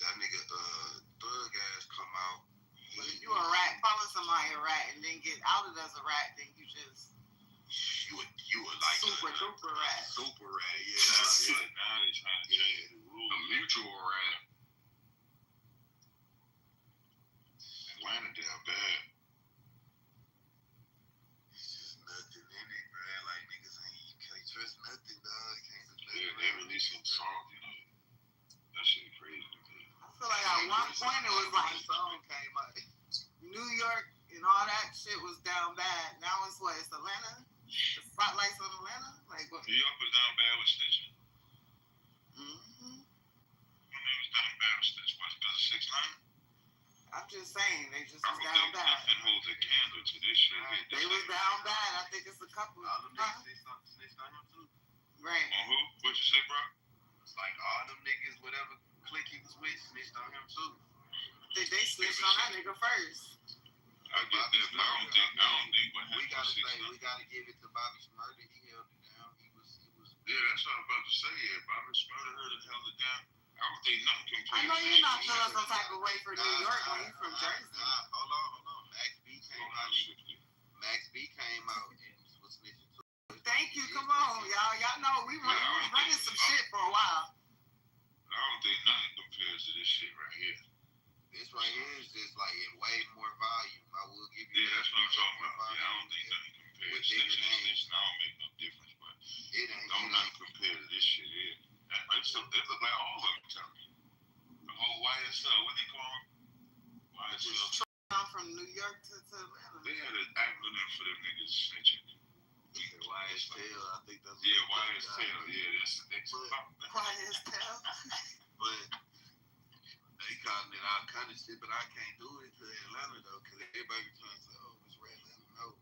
That nigga Thug ass come out. But if you a rat, calling somebody a rat and then get outed as a rat, then you just you were like super duper rat. Super rat, yeah. Now he's trying to change the rules. A mutual rat. Atlanta down bad. It's just nothing in it, man. Like niggas you can't trust nothing, dog. Can't do nothing. Yeah, they released some songs, you know. That shit crazy. I feel like at one point it was like song came out. New York and all that shit was down bad. Now it's what? It's Atlanta? The spotlight's on Atlanta? Like what? You up or down bad with snitching? Mm-hmm. When they was down bad with snitching, was because of 6ix9ine? I'm just saying, they just I was don't down think bad. nothing holds a candle to this shit. They was down bad. I think it's a couple. All them niggas snitched on him too. Right. On who? What you say, bro? It's like all them niggas, whatever clique he was with, snitched on him too. They snitched on that nigga first. I get that, but I don't think what happened. We gotta give it to Bobby Shmurda. He held it down. He was. Yeah, that's what I'm about to say. Yeah, Bobby Shmurda held it down. I don't think nothing compares. I know you're not feeling some type of way for New York when you from Jersey. Hold on. Max B came out and was snitching too. Thank you. Come on, y'all. Y'all know we running some shit for a while. I don't think nothing compares to this shit right here. This right here is just like in way more volume. I will give you. Yeah, that's what I'm talking about. Yeah, I don't think nothing compares. Snitching don't make no difference, but it ain't. Don't not compare to this shit here. They look like all of them, tell me. The whole YSL, what they call them? YSL. From New York to Atlanta. They had an acronym for them niggas snitching. YSL, I think that's. Yeah, YSL. Yeah, that's the next one. YSL. But they calling it all kind of shit, but I can't do it to Atlanta though, because everybody trying to say, oh, it's Red Atlanta.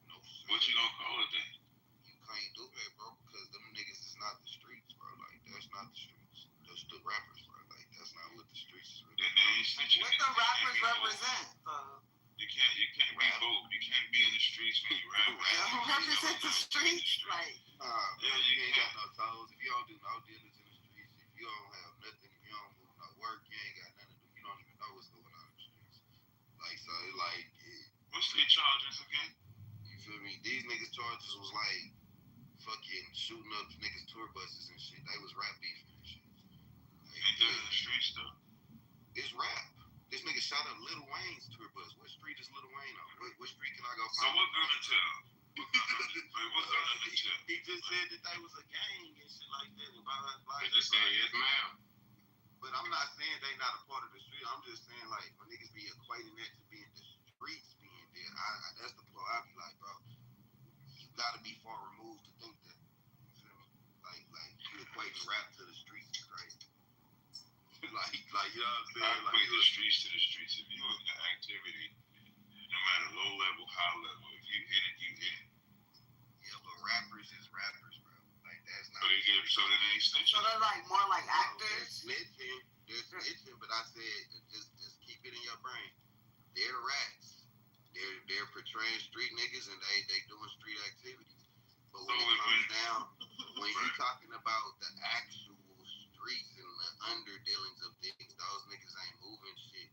No. What you gonna call it then? You can't do that, bro, because them niggas is not the streets, bro. Like, that's not the streets. Those the rappers, bro. Like, that's not what the streets is. Then they ain't snitching. What the rappers represent? You can't be both. You can't be in the streets when you rap. Who represent the streets? Like, you ain't got no toes. If you don't do no dealings in the streets, if you don't have nothing, if you don't move no work, you ain't got nothing to do. You don't even know what's going on in the streets. Like, so it like. What's their charges again? You feel me? These niggas' charges was like fucking shooting up niggas' tour buses and shit. They was rap beefing and shit. Ain't that in the streets though? It's rap. This nigga shot up Lil Wayne's tour bus. What street is Lil Wayne on? What street can I go find? So what gonna tell? What gonna tell? He just said that they was a gang and shit like that. They just say yes, ma'am. But I'm not saying they not a part of the street. I'm just saying like when niggas be equating that to being the streets being there. That's the part I be like, bro. You gotta be far removed to think that. You feel me? Like you equating rap to the streets is crazy. like you know what I'm saying? I equate the streets to the streets. If you in the activity, no matter low level, high level, if you hit it, you hit it. Yeah, but rappers is rappers, bro. Like that's not. So they ain't snitching. So they're like more like actors. They're snitching, but I said just keep it in your brain. They're rats. They're portraying street niggas and they doing street activities. But when it comes down, when you're talking about the actual streets and the underdealings of things, those niggas ain't moving shit.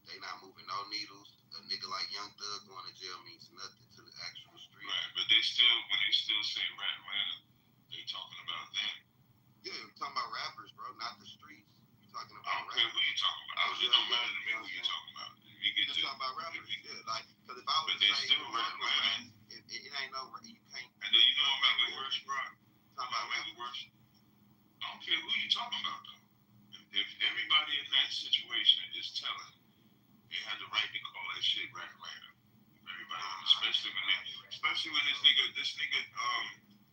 They not moving no needles. A nigga like Young Thug going to jail means nothing to the actual street. Right, but when they still say rap Atlanta, they talking about them. Yeah, we're talking about rappers, bro, not the streets. You're talking about I don't care who you talking about. It don't matter to me who you talking about. If you get just talking about rappers, yeah. Like, because if I was but they still rap Atlanta. It ain't no, you can't. And then you know what make it worse, bro? Talking about make it worse. I don't care who you talking about, though. If everybody in that situation is telling, they had the right to call that shit rap Atlanta. Everybody, especially when this nigga,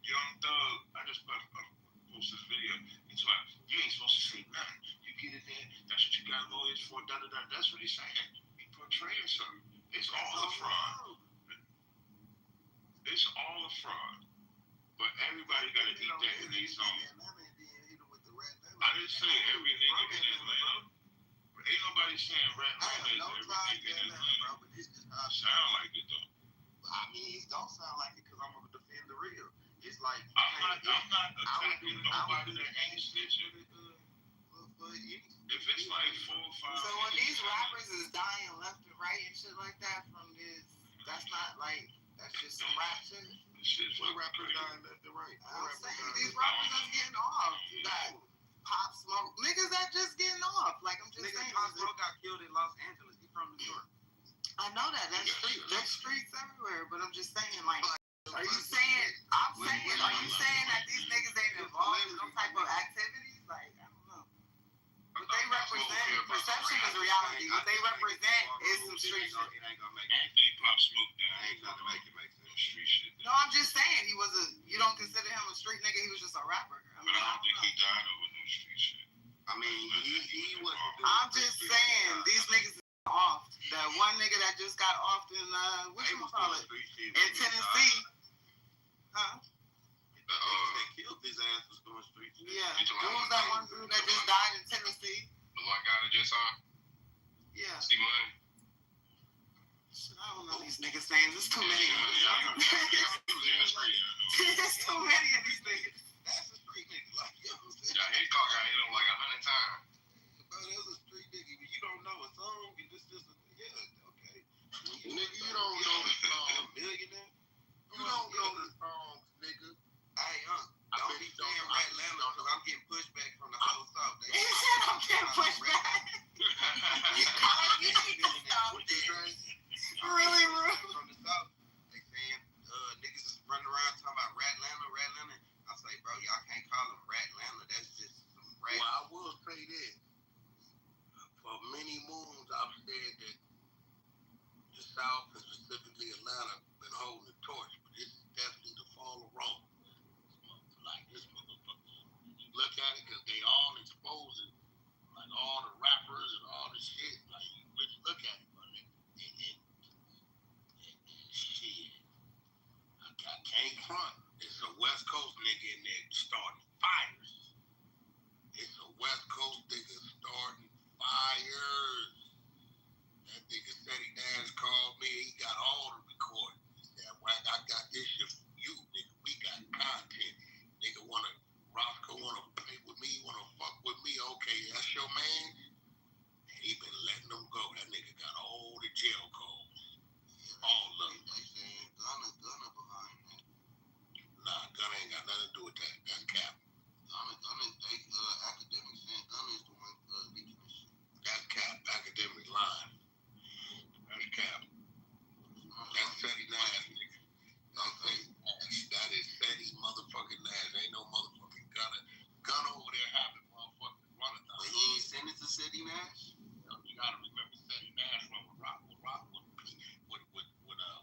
Young Thug, I just posted this video. He's like, you ain't supposed to say nothing. You get it there, that's what you got lawyers for, da-da-da. That's what he's saying. He portraying something. It's all a fraud. It's all a fraud. But everybody got to eat that in their zone. I didn't say every nigga in Atlanta. But ain't nobody saying rap Atlanta is every nigga in Atlanta. Sound like it though. I mean, it don't sound like it because I'm going to defend the real. It's like I'm not attacking nobody that ain't snitching. If it's like 4 or 5. So when these rappers is dying left and right and shit like that from this, that's not like, that's just some rap shit. What rappers dying left and right? I'm saying these rappers that's getting off. That Pop Smoke. Niggas that just getting off. Like I'm just saying. Pop Smoke got killed in Los Angeles. He's from New York. I know that. That's streets everywhere. But I'm just saying, like, are you saying, are you saying that these niggas ain't involved in no type of activities? Like, I don't know. What they represent, perception is reality. What they represent is some street shit. I don't think Pop Smoke that. I ain't gonna make it make some street shit. No, I'm just saying he was a street nigga. He was just a rapper. But I don't think he died over no street shit. I mean, he was. I'm just saying, these niggas is off. The one nigga that just got off in whatchamacallit, in Tennessee. Huh? They killed his ass was doing street shit. Yeah. Who was that one dude that just died in Tennessee? The white guy that just saw. Yeah. See money. I don't know these niggas' names. There's too many. There's too many of these niggas. That's a street nigga. Like, yo, Yeah, Hickok got hit him like 100 times. bro, that's a street nigga. But you don't know a song, and this just okay. Nigga, you don't know the song. Millionaire. You don't know the songs, nigga. Hey, don't be saying Rat Atlanta because I'm getting pushback from the whole South. He said I'm getting pushback. Really rude. From the South, they saying niggas is running around talking about Rat Atlanta. I say, bro, y'all can't call them Rat Atlanta. That's just some rat. Well, I will say this. For many moons, I've said that the South, and specifically Atlanta, been holding the torch, but this is definitely the fall of Rome. Like this motherfucker. You look at it because they all exposing, like all the rappers and all the shit. Like you really look at it, bro. And shit. I can't front. It's a West Coast nigga in there starting fires. It's a West Coast nigga starting fires. That nigga said he Nash called me. He got all the recordings. He said, "Wack, I got this shit from you, nigga. We got content. Nigga Roscoe wanna play with me, wanna fuck with me. Okay, that's your man." And he been letting them go. That nigga got all the jail calls. All of them. They saying Gunna behind that. Nah, Gunna ain't got nothing to do with that. That's cap. Academics saying Gunna is the one leaking this shit. That's cap. Academic line. That's cap. That's Fetty Nash, nigga. That is Fetty motherfucking Nash. Ain't no motherfucking Gunna over there having motherfucking run-a-thon. But he ain't sent it to Fetty Nash? You gotta remember Fetty Nash run with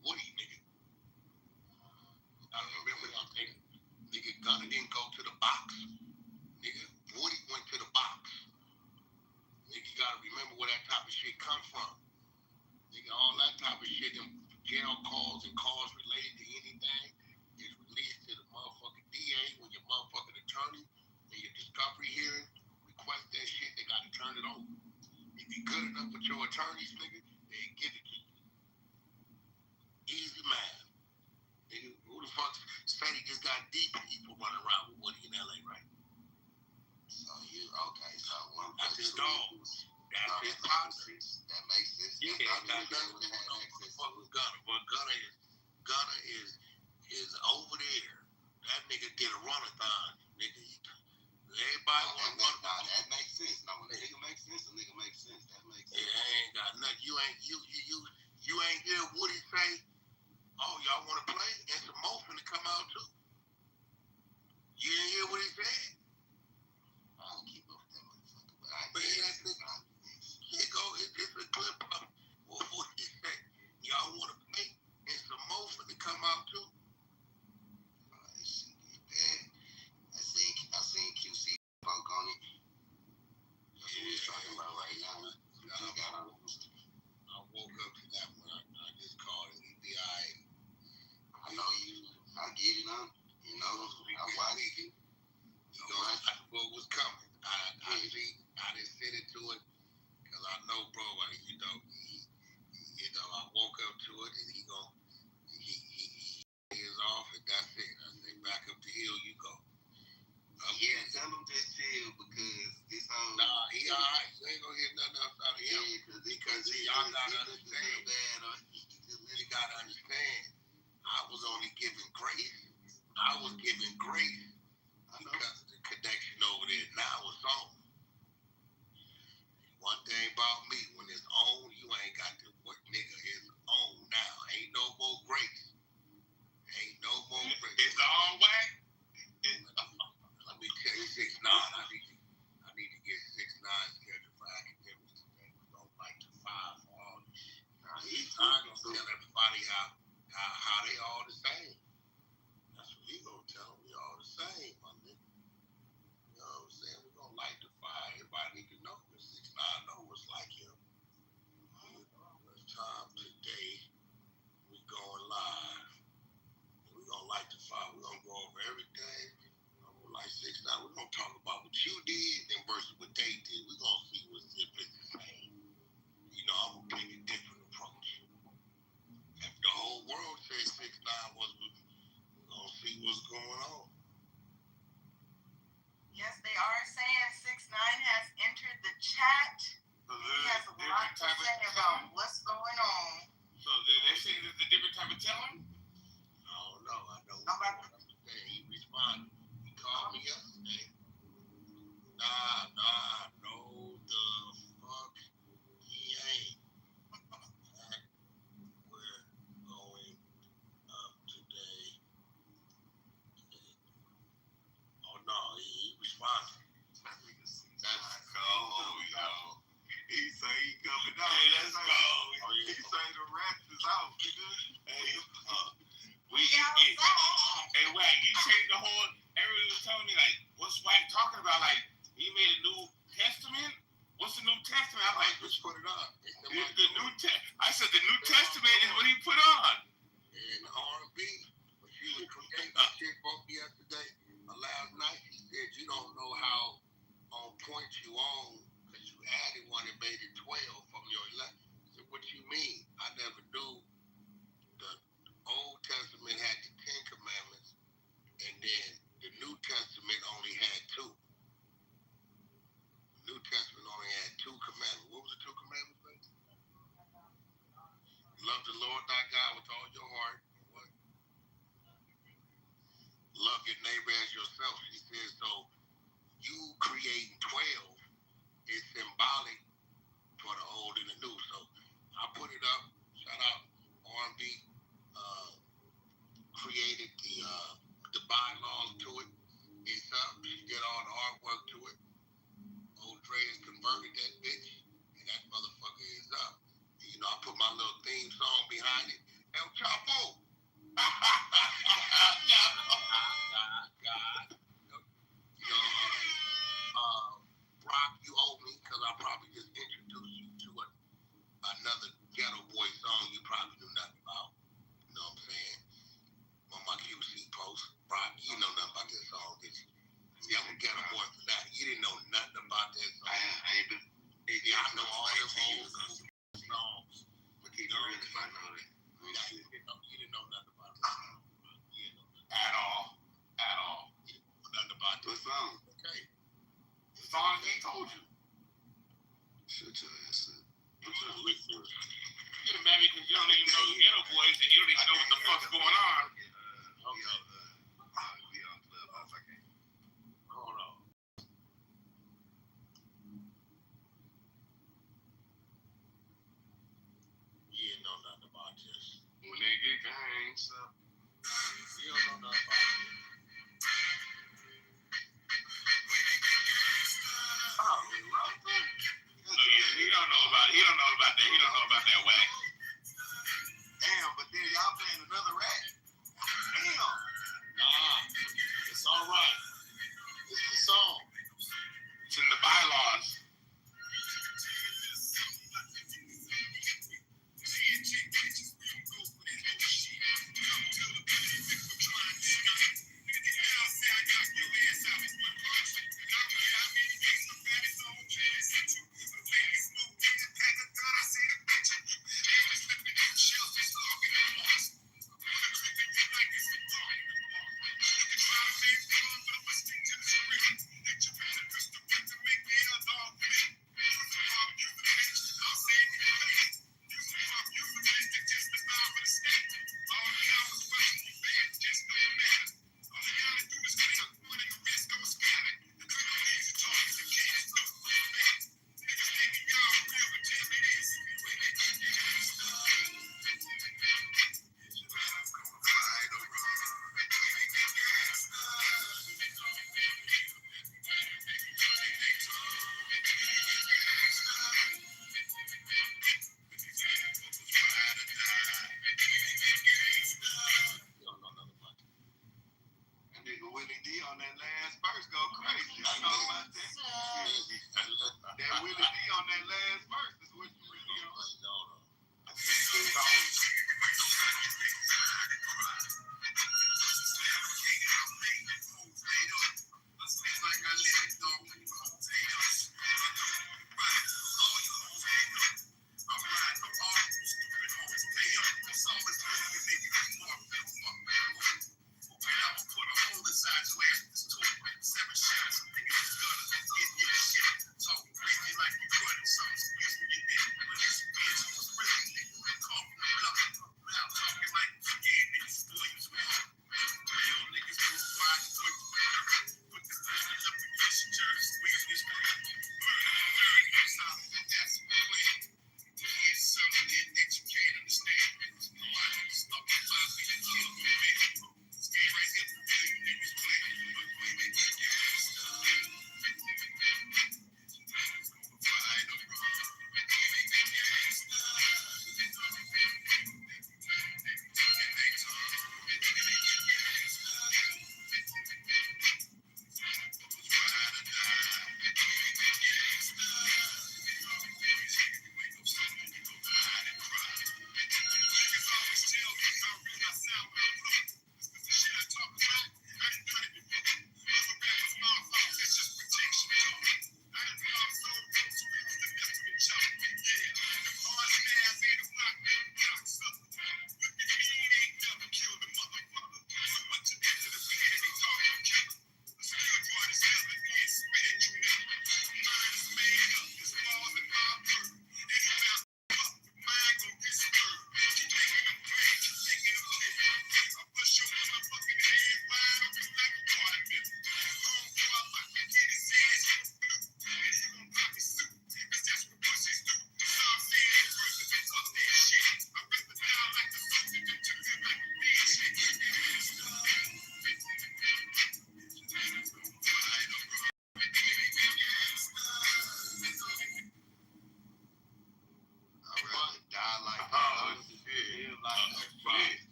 Woody, nigga. I remember that nigga Gunna didn't go to the box. Nigga, Woody went to the box. Nigga, you gotta remember where that type of shit come from. Nigga, all that type of shit, them jail calls and calls related to anything is released to the motherfucking DA when your motherfucking attorney and your discovery hearing request that shit, they gotta turn it over. If you good enough with your attorneys, nigga, they give it to you. Easy math. Nigga, who the fuck said he just got deep people running around with Woody in LA, right? So one that's his dog. That's his policies. That makes sense. Yeah, that's not nothing to do with Gunna. But Gunna is over there. That nigga did a run-a-thon. Nigga, everybody want to run. That makes sense. No, when a nigga makes sense, a nigga makes sense. That makes sense. Yeah, I ain't got nothing. You ain't hear Woody say, "Oh, y'all want to play?" And some more finna come out too. You didn't hear what he said? I don't keep up with that motherfucker, but Here go, it's just a clip of what he said. Y'all want to play? And some more finna come out too. This shit get bad. I seen QC spoke on it. That's what he's talking about right now. I woke up to that one. I just called it EBI. I know I get it on. I watch it. What was coming. I didn't fit into it because I know, bro. I woke up to it and he is off and that's it. I say back up the hill you go. Yeah, tell him just chill because this whole. Nah, he alright. You ain't gonna hear nothing else out of him. Yeah, because y'all gotta understand. You gotta understand. I was only giving grace. I was giving grace because of the connection over there. Now it's on. One thing about me, when it's on, you ain't got to work, nigga. It's on now. Ain't no more grace. Ain't no more grace. It's all whack. Let me tell you, 6ix9ine. I need to get 6ix9ine scheduled for academics today. We're going like to 5 for all this shit. He's trying to tell everybody how they all the same. That's what he gonna tell them. We all the same. said 6ix9ine was. We're gonna see what's going on. Yes, they are saying 6ix9ine has entered the chat. He has a lot to say about what's going on. So they say this is a different type of telling? I don't know. I know. He responded. He called me yesterday. Nah, no, the fuck he ain't. We're going up today. Oh no, he responded. Let's go, yo. He say he coming out. Hey, let's go. He say the rats is out, nigga. Hey, hey, Wack, you changed the whole. Everyone was telling me like, what's Wack talking about? Like, he made a New Testament. What's the New Testament? I'm like, just put it on. The New I said the New Testament is what he put on. And R&B, when she was creating that shit for me yesterday, last night, she said you don't know how on point you on because you added one and made it 12 from your 11. I said, what you mean? I never knew the Old Testament had the 10 commandments and then the New Testament only had 2. The New Testament only had 2 commandments. What was the 2 commandments, baby? Love the Lord thy God with all your heart. What? Love your neighbor as yourself. She said, so you creating 12 is symbolic for the old and the new. So I put it up. Shout out R&B. Created the bylaws to it. It's up. She did all the artwork to it. Old Dre has converted that bitch, and that motherfucker is up. You know, I put my little theme song behind it. El Chapo. Brock, you owe me because I probably just introduced you to another Ghetto Boy song you probably knew nothing about. You know what I'm saying? On my QC post, Brock, you know nothing about this song, did you? See, I'm a Ghetto Boy for that. You didn't know nothing about that song. I ain't been. Yeah, I know all them old songs. But you know, if I know that. You didn't know nothing about it. At all. You didn't know nothing about this song. Okay. The song he told you. Shut your ass up. You're mad because you don't even know the Ghetto Boys and you don't even know what the fuck's going on. Okay. Hold on. You didn't know nothing about this. When they get gangs up. You don't know nothing about this. He don't know about that. He don't know about that Wack. Damn, but then y'all playing another rap. Damn. Nah, it's all right. It's the song. It's in the bylaws.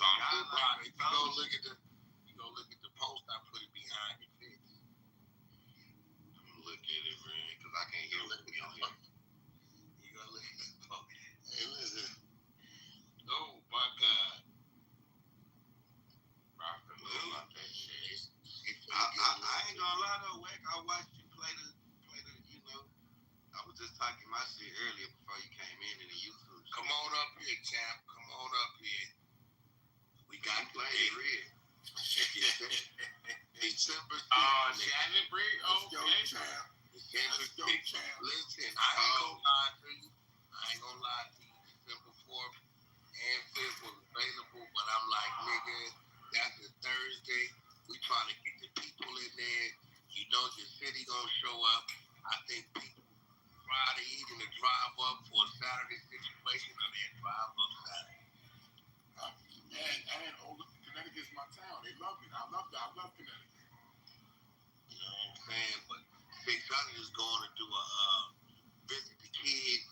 on. If you go look at the post, I put it behind the fence. Look at it, man, because I can't hear it. You gotta look at the post. Hey, listen. Oh my God. I ain't gonna lie though, Wack. I watched you play the, you know. I was just talking my shit earlier before you came in the YouTube. Come on up here, champ. Come on up here. We got to play red. December 6th. Shannon Brigg. Okay, champ. December 6th. Listen, I ain't gonna lie to you. December 4th and 5th was available, but I'm like, nigga, that's a Thursday. We trying to get the people in there. You know your city gonna show up. I think people Friday evening to drive up for a Saturday situation, and then drive up Saturday. And Connecticut's my town. They love it. I love Connecticut. You know what I'm saying? But 600 is going to do a visit the kids.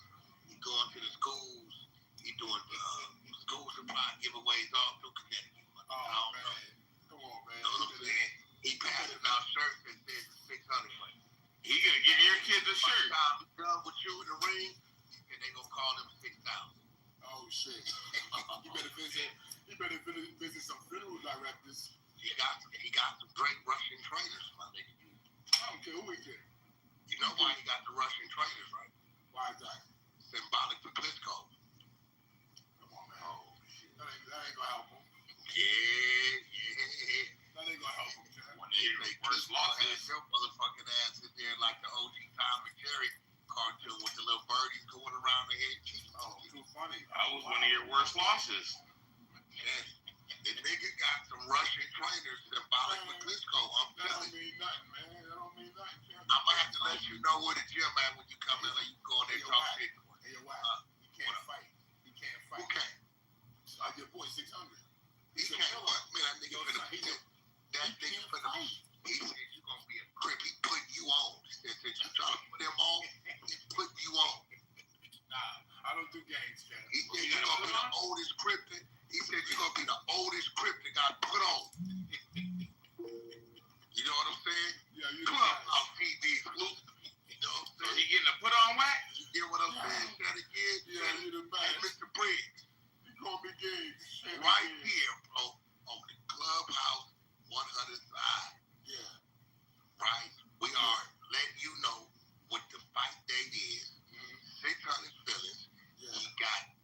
He's going to the schools. He's doing school supply giveaways all through Connecticut. But I don't know. Come on, man. You know what I'm saying? He passing out shirts that says 600. He gonna give your kids a shirt. By the time he's done with you in the ring, and they gonna call him 6,000. Oh shit! You better visit some funeral directors. He got some great Russian trainers, my nigga. I don't care who he get. You know why he got the Russian trainers, right? Why is that? Symbolic for Klitschko. Come on, man. Oh shit! That ain't gonna help him. Yeah. That ain't gonna help him. When they say Klitschko has your motherfucking ass in there like the OG Tom and Jerry cartoon with the little birdies going around the head. Oh, too funny. That was one of your worst losses. Yes. The nigga got some Russian trainers symbolic for Klitschko. I'm telling you. That don't mean nothing, man. That don't mean nothing. I'm gonna have to let you know where the gym at when you come in and you go in there and talk shit. Hey, yo, why? He can't fight. He can't fight. Who can't? Your boy 600. He can't what? Man, that nigga finna that nigga finna. He said you gonna be a crip. He putting you on. He said you trying to put him on. He putting you on. Nah, I don't do games, man. He said you gonna be the oldest crip. He said you gonna be the oldest crip that got put on. You know what I'm saying? Yeah, you Clubhouse TV exclusive. You know what I'm saying? He getting a put on wax? You get what I'm saying? Say that again. Yeah, you the best. Hey, Mr. Briggs. You call me Games. Right here, bro, on the Clubhouse 100 side. Yeah. Right? We are letting you know what the fight date is. 600 Phillies. Yeah. He got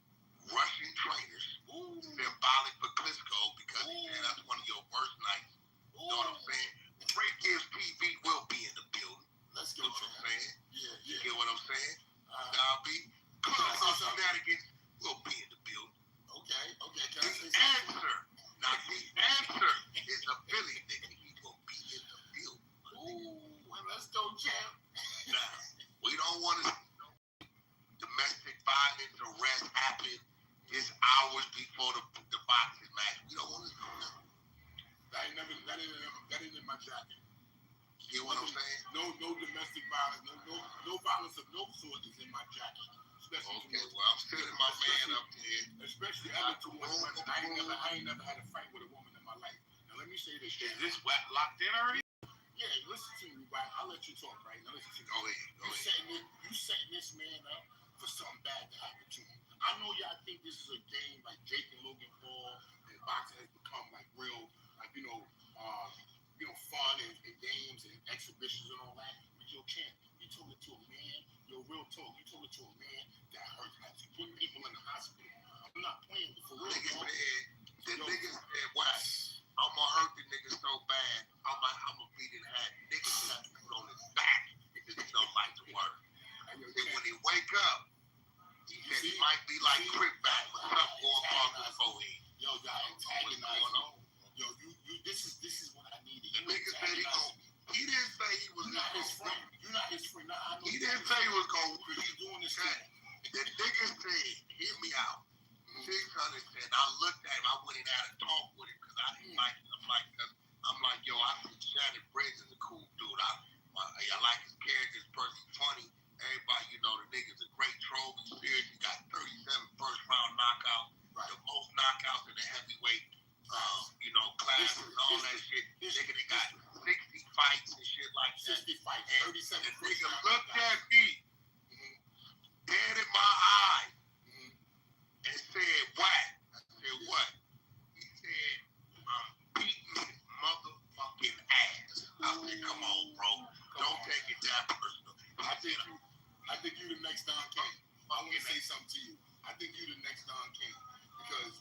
Russian trainers. Symbolic for Klitschko because he said that's one of your worst nights. You know what I'm saying? Great Gives TV will be in the building. Let's go, you know what I'm saying? Yeah. You get what I'm saying? I'll be Clubhouse Shenanigans will be in the building. Okay. Can I say The answer. Now the answer is a Philly nigga. He will be in the building. Ooh, well, let's go, champ. Now, we don't want to see no domestic violence arrest happen just hours before the boxing match. We don't want to do that. That ain't in my jacket. You get what I'm saying? No domestic violence. No violence of no sort is in my jacket. Okay, well, I'm sending my man up here. Especially other two women. I ain't never had a fight with a woman in my life. Now let me say this. Is this locked in already? Yeah, listen to me, right? I'll let you talk, right? Now listen to me. Go ahead. You setting this man up for something bad to happen to him. I know y'all think this is a game like Jake and Logan Paul, and boxing has become like real, like fun and games and exhibitions and all that. But yo, champ, you told it to a man. Yo, real talk. You told it to a man that hurts, like putting people in the hospital. I'm not playing for real. The nigga said, what? I'm gonna hurt the nigga so bad. I'm gonna beat it at niggas got to put on his back because he don't like to work. And when he wake up, he said he might be like Quick back with something going on before he. Yo, y'all antagonizing. Yo, this is what I needed. The nigga said he didn't say he was not his friend. You're not his friend. He didn't say he was gonna win. He's doing this thing. The nigga said, hear me out. 600 said, I looked at him, I went and had a talk with him because I didn't like him. I'm like, yo, I think Shannon Briggs is a cool dude. I like his character, his person, funny. Everybody, the nigga's a great trophy spirit. He got 37 first round knockouts, the most knockouts in the heavyweight 37 Nigga looked at me dead in my eye and said, "What?" I said, "What?" He said, "I'm beating his motherfucking ass." I said, "Come on, bro. Don't take it that personal." I think you the next Don King. I want to say something to you. I think you the next Don King because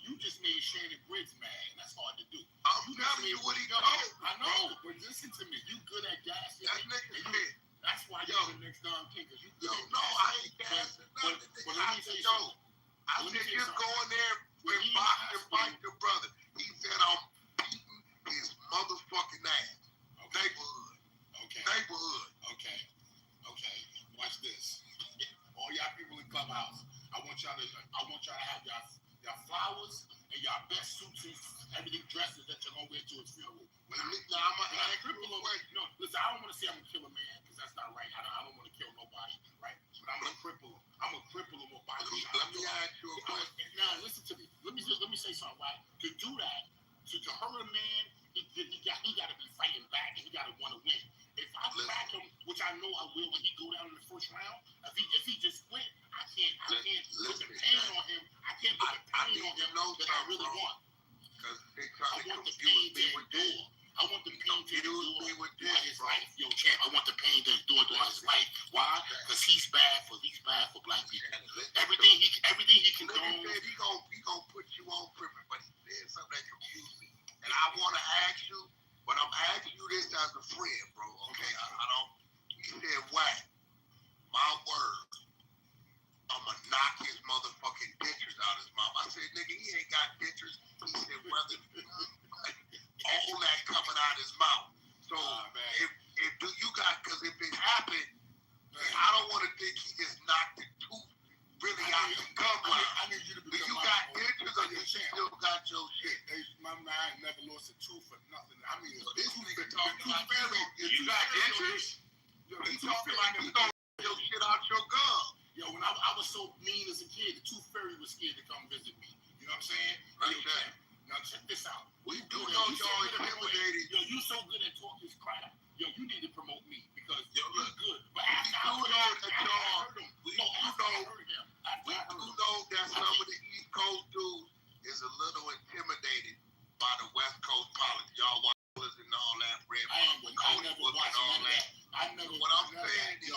you just made Shannon Briggs mad, and that's hard to do. I'm telling you what he told. I know, but listen to me. You good at gassing. That's why you're the next Don King. Cause you good at no, I ain't gassing nothing. But let me say something. I said, just go in there and box and fight the brother. He said, "I'm beating his motherfucking ass." Neighborhood. Okay. Watch this. All y'all people in Clubhouse, I want y'all to have y'all flowers and y'all best suits and everything dresses that you're gonna wear to his funeral. Listen, I don't want to say I'm gonna kill a man because that's not right. I don't want to kill nobody, right? But I'm gonna cripple him. I'm gonna cripple him with body shots. Let me ask you a question. Now listen to me. Let me say something, right? To do that, to hurt a man, he got to be fighting back and he got to want to win. If I back him, which I know I will when he go down in the first round, if he just quit, I can't put the pain on him. I can't put the pain on him that I really want. Because they try to confuse me with this. I want the pain to endure his life. Yo, champ, I want the pain to endure his life. Why? Because he's bad for black people. Everything he can do. He gonna put you on tripping, but he said something that confused me. And I want to ask you, but I'm asking you this as a friend, bro. Okay, I don't. He said, "What? My word, I'ma knock his motherfucking dentures out his mouth." I said, "Nigga, he ain't got dentures." He said, "Brother, all that coming out his mouth." So if do you got? Because if it happened, I don't want to think he just knocked the tooth really out the gum. I need you to be. Do you got dentures or you still got your shit? My mind never lost a tooth for nothing. I mean, this nigga talking like you got dentures? He talking like he gonna your shit out your gum. Yo, when I was so mean as a kid, the tooth fairy was scared to come visit me. You know what I'm saying? Now check this out. We do know y'all intimidated. Yo, you so good at talking crap. Yo, you need to promote me because yo, look good. But after I heard him, we do know that some of the East Coast dudes is a little intimidated by the West Coast politics. Y'all watch and all that red. I never watched all that. What I'm saying is,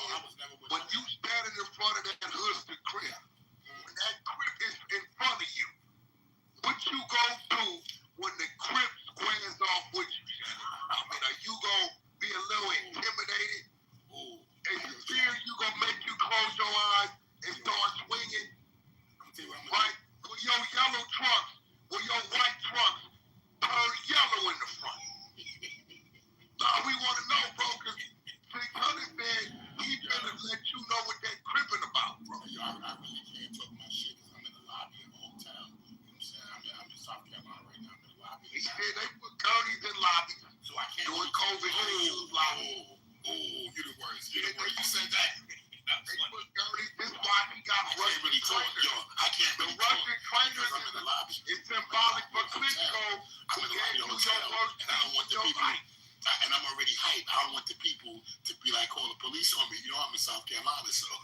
when you standing in front of that Hooster crib, when that crib is in front of you, what you gonna do when the crib squares off with you? I mean, are you gonna be a little intimidated? And you fear you gonna make you close your eyes and start swinging? Right? With your yellow trunks, with your white trunks, turn yellow in the front. Nah, we want to know, bro, because Big Honey said he's gonna let you know what they're cripping about, bro. Yo, I really can't talk my shit because I'm in the lobby of the hotel. You know what I'm saying? I'm in South Carolina right now. I'm in the lobby. He said they put counties in lobbies. So I can't. Doing COVID lobbies. You the worst. You said that. They put counties. This is why he got Russian really talk. Yo, I can't really talk. The Russian trainers I'm in the lobby. It's symbolic for Klitschko. I'm in the lobby of the hotel, and I don't want the people. And I'm already hyped. I don't want the people to be like, call the police on me. You know, I'm in South Carolina, so I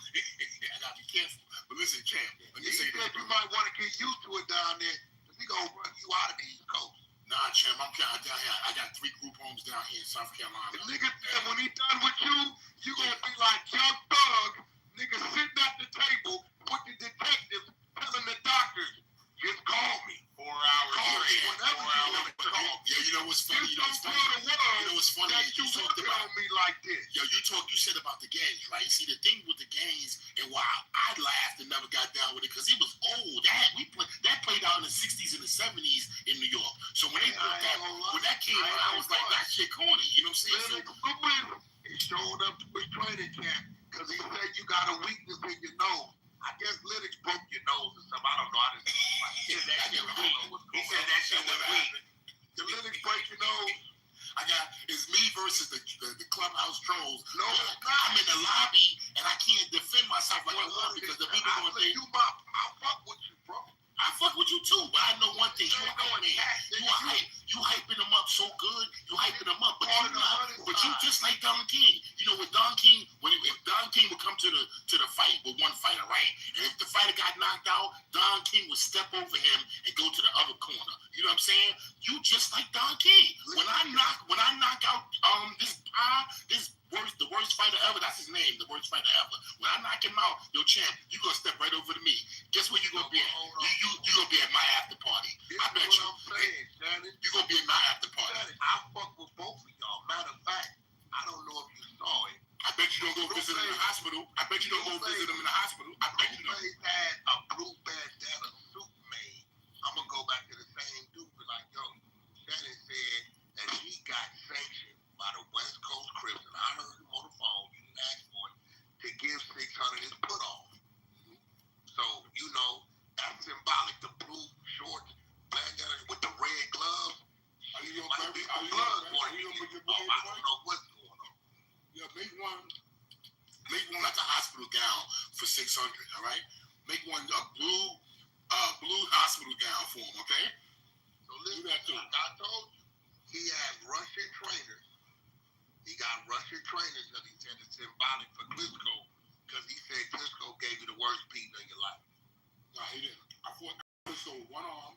gotta be careful. But listen, champ, let me say this. You might want to get used to it down there, because he gonna run you out of the East Coast. Nah, champ, I'm down here. I got 3 group homes down here in South Carolina. The nigga, when he done with you gonna be like Young Thug, nigga sitting at the table with the detectives telling the doctors, just call me. 4 hours. Whenever you want to call. Yeah, you know what's funny? You know what's funny? You talked about me like this. Yo, you said about the gangs, right? See, the thing with the gangs, and why I laughed and never got down with it, because it was old. That played out in the 60s and the 70s in New York. So when that came out, I was like, that shit corny. You know what I'm saying? He showed up to his training camp because he said you got a weakness in your nose. I guess Linux broke your nose or something. I don't know. He said that shit was weak. Did Linux break your nose? It's me versus the clubhouse trolls. No, I'm in the lobby and I can't defend myself like I want because the people going to think I fuck with you, bro. I fuck with you too, but I know one thing. You hyping them up so good. You hyping them up, but But you just like Don King. You know, with Don King, if Don King would come to the fight with one fighter, right? And if the fighter got knocked out, Don King would step over him and go to the other corner. You know what I'm saying? You just like Don King. When I knock out the worst fighter ever, that's his name, the worst fighter ever. When I knock him out, yo, champ, you gonna step right over to me. Guess where you gonna be at? You gonna be at my after party. I bet you. I'm saying, Shannon. You gonna be at my after party. Shannon, I fuck with both of y'all. Matter of fact, I don't know if you saw it. I bet you don't go visit him in the hospital. I bet you don't go visit him in the hospital. I bet you don't. Blueface had a blue bandana suit made. I'm gonna go back to the same dude, but like, yo, Shannon said that he got sanctioned by the West Coast Crips, and I heard him on the phone, you didn't ask for it, to give 600 his put off. So, you know, that's symbolic. The blue shorts, bandana with the red gloves. Are you gonna put your I don't know what's going on. Yeah, make one like a hospital gown for 600, all right? Make one a blue hospital gown for him, okay? So listen, like I told you, he had Russian trainers. He got Russian trainers because he said it's symbolic for Klitschko, because he said Klitschko gave you the worst beat of your life. No, he didn't. I fought Klitschko with one arm.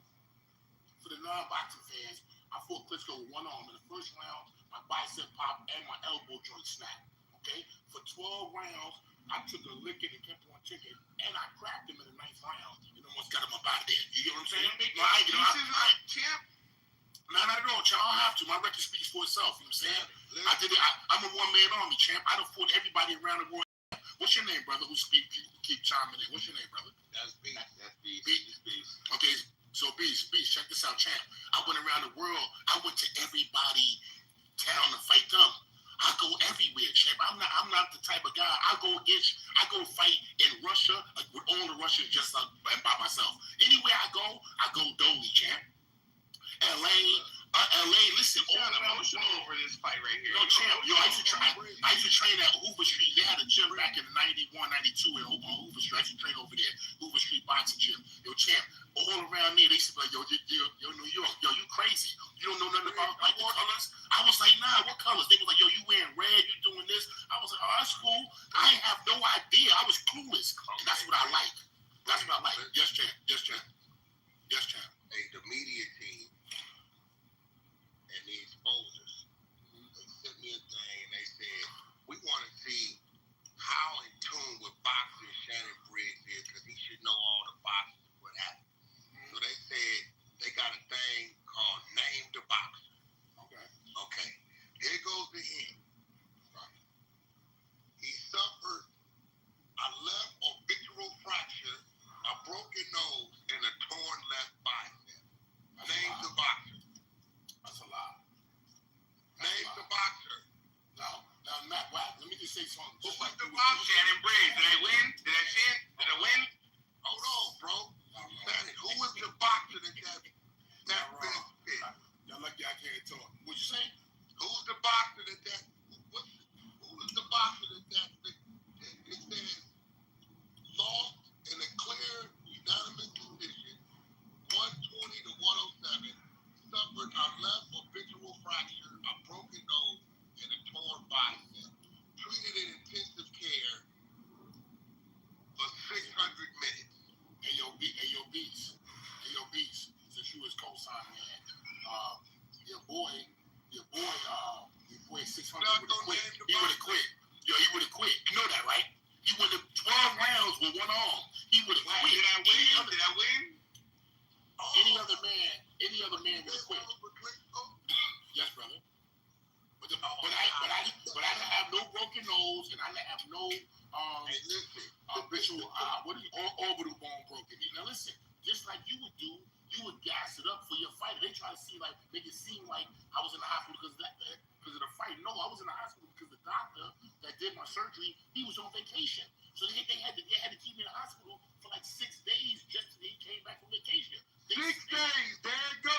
For the non-boxing fans, I fought Klitschko with one arm. In the first round, my bicep popped and my elbow joint snapped. Okay? For 12 rounds, I took a licking and kept on ticking, and I cracked him in the 9th round and almost got him up out of there. You get what I'm saying? No, I ain't champ. No, not at all, champ. I don't have to. My record speaks for itself. You know what I'm saying? I did it. I'm a one-man army, champ. I done fought everybody around the world. What's your name, brother? Who keep chiming in? What's your name, brother? That's Beast. Beast. Okay, so Beast, check this out, champ. I went around the world. I went to everybody town to fight them. I go everywhere, champ. I'm not the type of guy. I go fight in Russia with all the Russians just by myself. Anywhere I go dolly, champ. LA, listen, all emotional over this fight right here. No, champ, yo, I used to train at Hoover Street. They had a gym back in 91, 92 on Hoover Street. I used to train over there, Hoover Street Boxing Gym. Yo, champ, all around there, they used to be like, yo, New York, yo, you crazy. You don't know nothing about like the colors? I was like, nah, what colors? They were like, yo, you wearing red, you doing this. I was like, oh, that's cool. I ain't have no idea. I was clueless. And that's what I like. That's what I like. Yes, champ. Hey, the media team and the exposers, they sent me a thing and they said, we want to see how in tune with boxing Shannon Briggs is, because he should know all the boxers what happened. So they said they got a thing called Name the Boxer. Okay. Here goes the end. He suffered a left orbital fracture, a broken nose, and a torn left bicep. Name the boxer. That's a lot. Name the boxer. Now, Matt, let me just say something. Who was the boxer? Shannon Briggs. Did I win? Did I win? Hold on, bro. Shannon, who was the boxer that fit? Y'all lucky I can't talk. What'd you say? Who's the boxer that who was the boxer that it says lost in a clear unanimous decision, 120 to 107, suffered a left orbital fracture, a broken nose, and a torn bicep. Treated in intensive care for 600 minutes. Hey, yo, Beats. Since you was co-signing that, your boy, 600 would have quit. He would have quit. Yo, he would have quit. You know that, right? He would have 12 rounds with one arm. He would have quit. Did I win? Any other man would have quit. Yes, brother. But I didn't have no broken nose, and I didn't have no orbital bone broken. Now listen, just like you would do, you would gas it up for your fight. They try to make it seem like I was in the hospital because of the fight. No, I was in the hospital because the doctor that did my surgery, he was on vacation. So they had to keep me in the hospital for like 6 days just till he came back from vacation. 6 days, there you go.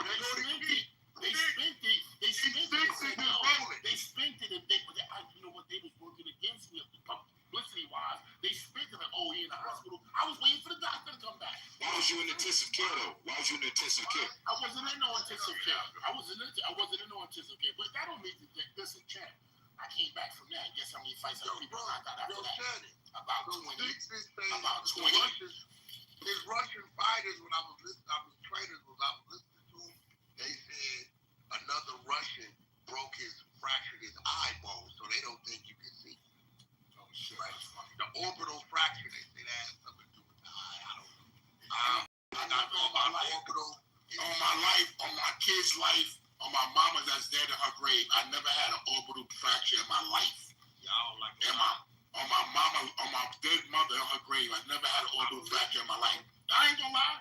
They spent it. They spent it. And you know what? They was working against me publicity-wise. They spent it like, oh, he in the hospital. I was waiting for the doctor to come back. Why was you in the intensive care though? Why was you in intensive care? I wasn't in no intensive care. I wasn't in no intensive care. But that don't mean to listen, champ. I came back from that. Guess how many fights I people I got after that? About 20. About 20. His Russian fighters, when I was trainers, I was listening to them, they said another Russian fractured his eyeball, so they don't think you can see. Oh, shit. Right. The orbital fracture, they say that has something to do with the eye. I don't know. I got all my orbital. On my life, on my kid's life, on my mama that's dead in her grave, I never had an orbital fracture in my life. Y'all like that. On my mama, on my dead mother in her grave, I never had an orbital fracture in my life. I ain't gonna lie.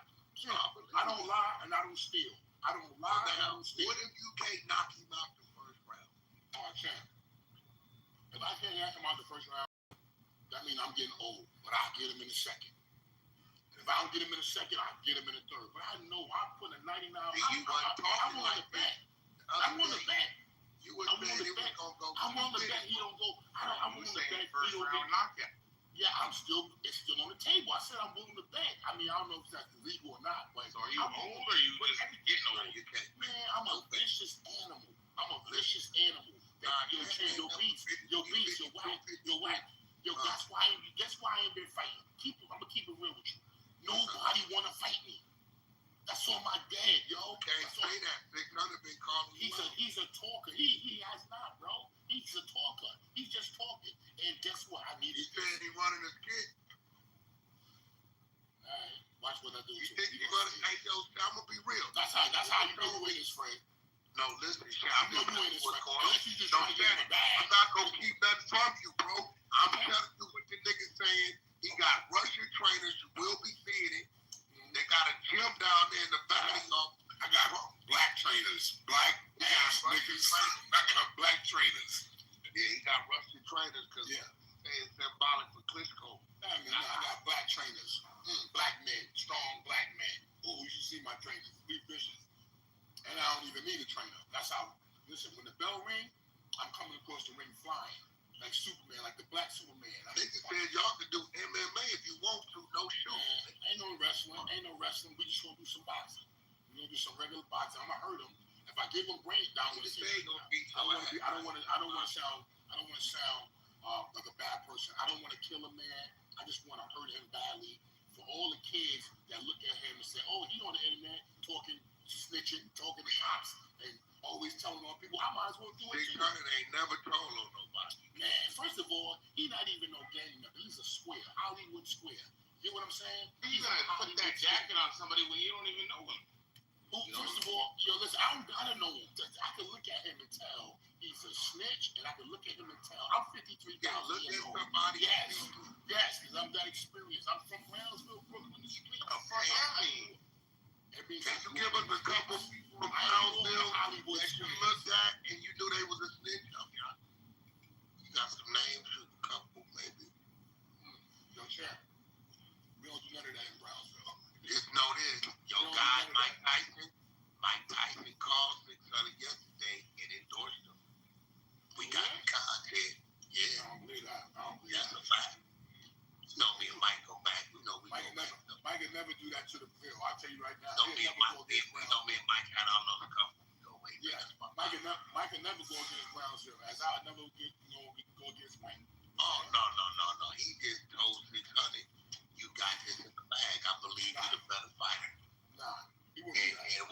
I don't lie and I don't steal. I don't lie and I don't steal. What if you can't knock him out the first round? Oh, I can't. If I can't knock him out the first round, that means I'm getting old. But I'll get him in the second. If I don't get him in the second, I'll get him in the third. But I know I'm putting a 99. I'm on the bet. I'm on the bet. You was saying he was gonna go. I'm on the bet he don't go. I'm on the bet first round knockout. Yeah, it's still on the table. I said I'm willing to bet. I mean, I don't know if that's legal or not, but so are you old or you just getting old? Man, I'm a vicious animal. Your beats, your whack. Yo, that's why I ain't been fighting. I'm gonna keep it real with you. Nobody wanna fight me. That's on my dad, yo. Can't say that. 600 been calling you. He's a talker. He has not, bro. He's a talker. He's just talking. And guess what? I needed. He said he running his kid. All right, watch what I do. You think you running? Hey, yo, I'm gonna be real. That's how you know who it is, Fred. No, listen, I know who it is, Fred. Unless you just trying to get my bag. I'm not gonna keep that from you, bro. I'm telling you what the nigga saying. He got Russian trainers. You will be seeing it. They got a gym down there in the valley. I got black trainers, black ass niggas. I got black trainers. Yeah, he got Russian trainers because it's symbolic for Klitschko. I got black trainers, black men, strong black men. Oh, you should see my trainers. We vicious, and I don't even need a trainer. That's how. Listen, when the bell ring, I'm coming across the ring flying. Like Superman, like the black Superman. Niggas said y'all can do MMA if you want to, no show. Ain't no wrestling. We just gonna do some boxing. We gonna do some regular boxing. I'm gonna hurt him. If I give him breakdown, I don't want to sound like a bad person. I don't want to kill a man. I just want to hurt him badly. For all the kids that look at him and say, "Oh, he on the internet talking, snitching, talking to cops, and always telling on people," I might as well do it. Big Turner ain't never told on nobody. Man, first of all, he not even no gang member. He's a square, Hollywood square. You know what I'm saying? He's gonna put that jacket on somebody when you don't even know him. First of all, listen, I don't know him. I can look at him and tell he's a snitch, and I can look at him and tell I'm 53,000 years old. Yes, because I'm that experienced. I'm from Brownsville, Brooklyn, the street. Can you give us a couple from Brownsville that you looked at and you knew they was a snitch? You got some names, a couple maybe. Yo, Champ, we don't do none of that in Brownsville. Just know this. Your guy, Mike Tyson called 600 yesterday and endorsed him. We got content. Yeah. I don't believe that. That's a fact. You know me and Mike go back. We know we Mike go back. Mike can never do that to the field. I'll tell you right now. Me and Mike had our little couple. Yeah, Mike can never go against Brownsville, as I never go against Mike. Oh, no. He just told 600, you got this in the bag. I believe you're the better fighter. Nah, he wouldn't do that. And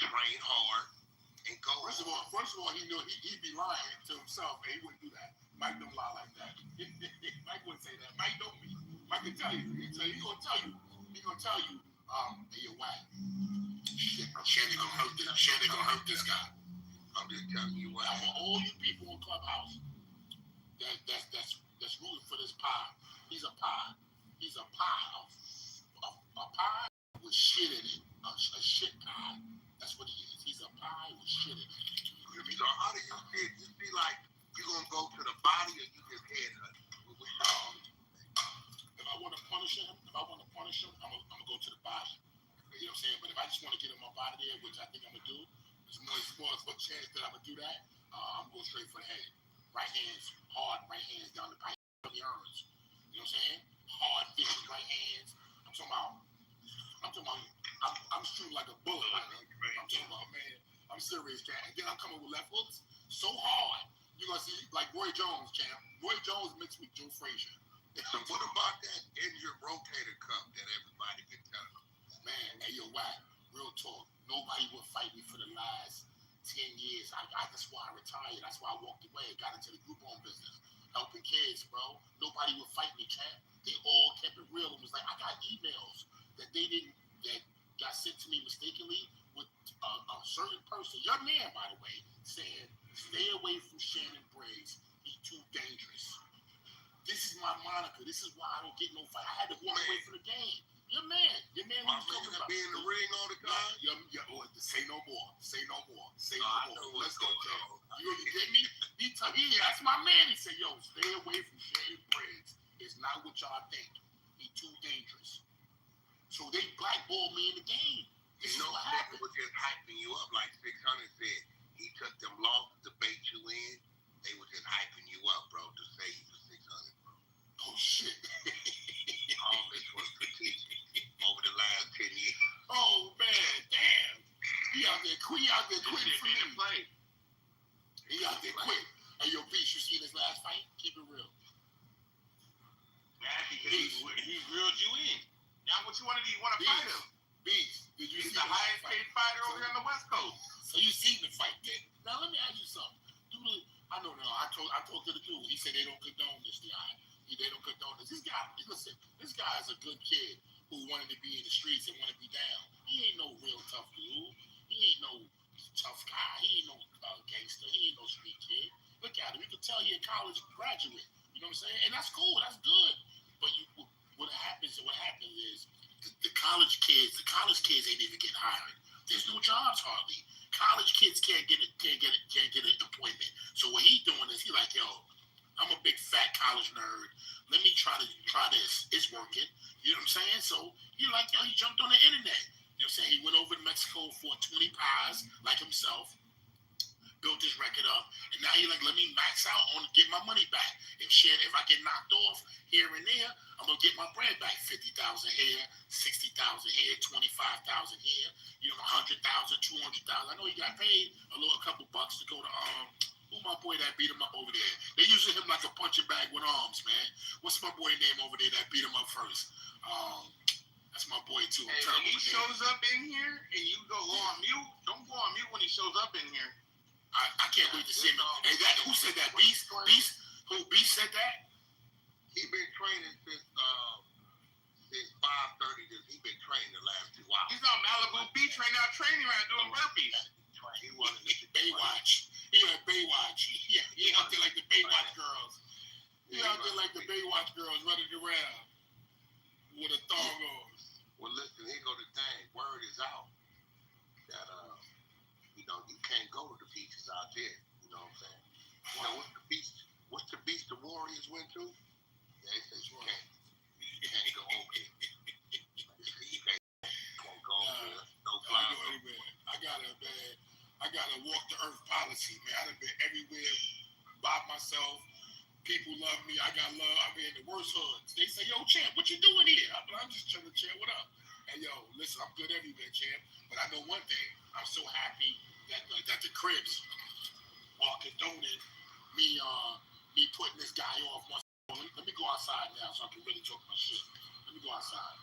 train hard and go. First of all, he knew he'd be lying to himself, and he wouldn't do that. Mike don't lie like that. Mike wouldn't say that. Mike don't be. Mike can tell you. He's gonna tell you, hey, you're whack. Shit, Shannon gonna hurt this guy. I'm just telling you what. For all you people in Clubhouse that's rooting for this pie, he's a pie. He's a pie. A pie with shit in it. A shit pie. That's what he is. He's a pie with shit in it. So how do you see it? You see like you gonna go to the body or you just head hunting? If I want to punish him, I'm gonna go to the body. You know what I'm saying? But if I just want to get him up out of there, which I think I'm gonna do, there's more chance that I'm gonna do that. I'm going straight for the head. Right hands, hard right hands down the pipe, the arms. You know what I'm saying? Hard, vicious right hands. I'm talking about I'm talking about, I'm shooting like a bullet. I'm talking about, man, I'm serious, champ. And then I'm coming with left hooks so hard. You're going to see, like Roy Jones, champ. Roy Jones mixed with Joe Frazier. So what about that injured rotator cuff that everybody been telling them? Man, hey, yo, whack. Real talk. Nobody would fight me for the last 10 years. That's why I retired. That's why I walked away and got into the group home business. Helping kids, bro. Nobody would fight me, champ. They all kept it real and was like, I got emails that got sent to me mistakenly with a certain person, young man, by the way, saying, stay away from Shannon Briggs. He's too dangerous. This is my moniker. This is why I don't get no fight. I had to walk away from the game. Your man My man that be in the ring all the time. Say no more. Say no more. Say no more. Let's go, champ. You get me? That's my man. He said, yo, stay away from Shannon Briggs. It's not what y'all think. He's too dangerous. So they blackballed me in the game. This is what happened. Was just hyping you up like 600 said. He took them losses to bait you in. They were just hyping you up, bro, to say you for 600, bro. Oh, shit. All this was strategic over the last 10 years. Oh, man, damn. He out there quitting for me. He out there quitting. Hey, yo, Beast, you seen his last fight? Keep it real. Yeah, because he reeled you in. Now what you want to do? You want to fight him? Beast, did you He's see the highest paid fighter over here on the West Coast. So you seen the fight, then? Now let me ask you something. I know. I talked to the dude. He said they don't condone this guy. They don't condone this. This guy, listen. This guy is a good kid who wanted to be in the streets and want to be down. He ain't no real tough dude. He ain't no tough guy. He ain't no gangster. He ain't no street kid. Look at him. You can tell he a college graduate. You know what I'm saying? And that's cool. That's good. But what happens is the college kids ain't even getting hired. There's no jobs hardly. College kids can't get an appointment. So what he doing is he like, yo, I'm a big fat college nerd. Let me try this. It's working. You know what I'm saying? So he like, yo, he jumped on the internet. You know what I'm saying? He went over to Mexico for 20 pies like himself. Built his record up, and now he like, let me max out on get my money back. And shit, if I get knocked off here and there, I'm gonna get my bread back. 50,000 here, 60,000 here, 25,000 here, 100,000, 200,000. I know he got paid a couple bucks to go to who my boy that beat him up over there. They using him like a punching bag with arms, man. What's my boy name over there that beat him up first? That's my boy too. Hey, when he shows up in here and you go on mute, don't go on mute when he shows up in here. I can't wait to see him. Hey, who said that? Beast? Who Beast said that? He been training since 5:30. He been training the last 2 hours. He's on Malibu Beach right now, training around doing burpees. He wanted to Baywatch. He had Baywatch. Yeah, he out there like the Baywatch girls. He out there like the Baywatch girls running around with a thong on. Well, listen, here go the thing. Word is out that you can't go to the beaches out there. You know what I'm saying? What's the beach the Warriors went to? They say you can't go over there. You can't go over there. No fly. I got a walk the earth policy, man. I've been everywhere by myself. People love me. I got love. I've been in the worst hoods. They say, yo, champ, what you doing here? I'm just chilling, champ. What up? And yo, listen, I'm good everywhere, champ. But I know one thing. I'm so happy that the Cribs are condoning me putting this guy off once. Let me go outside now so I can really talk my shit. Let me go outside.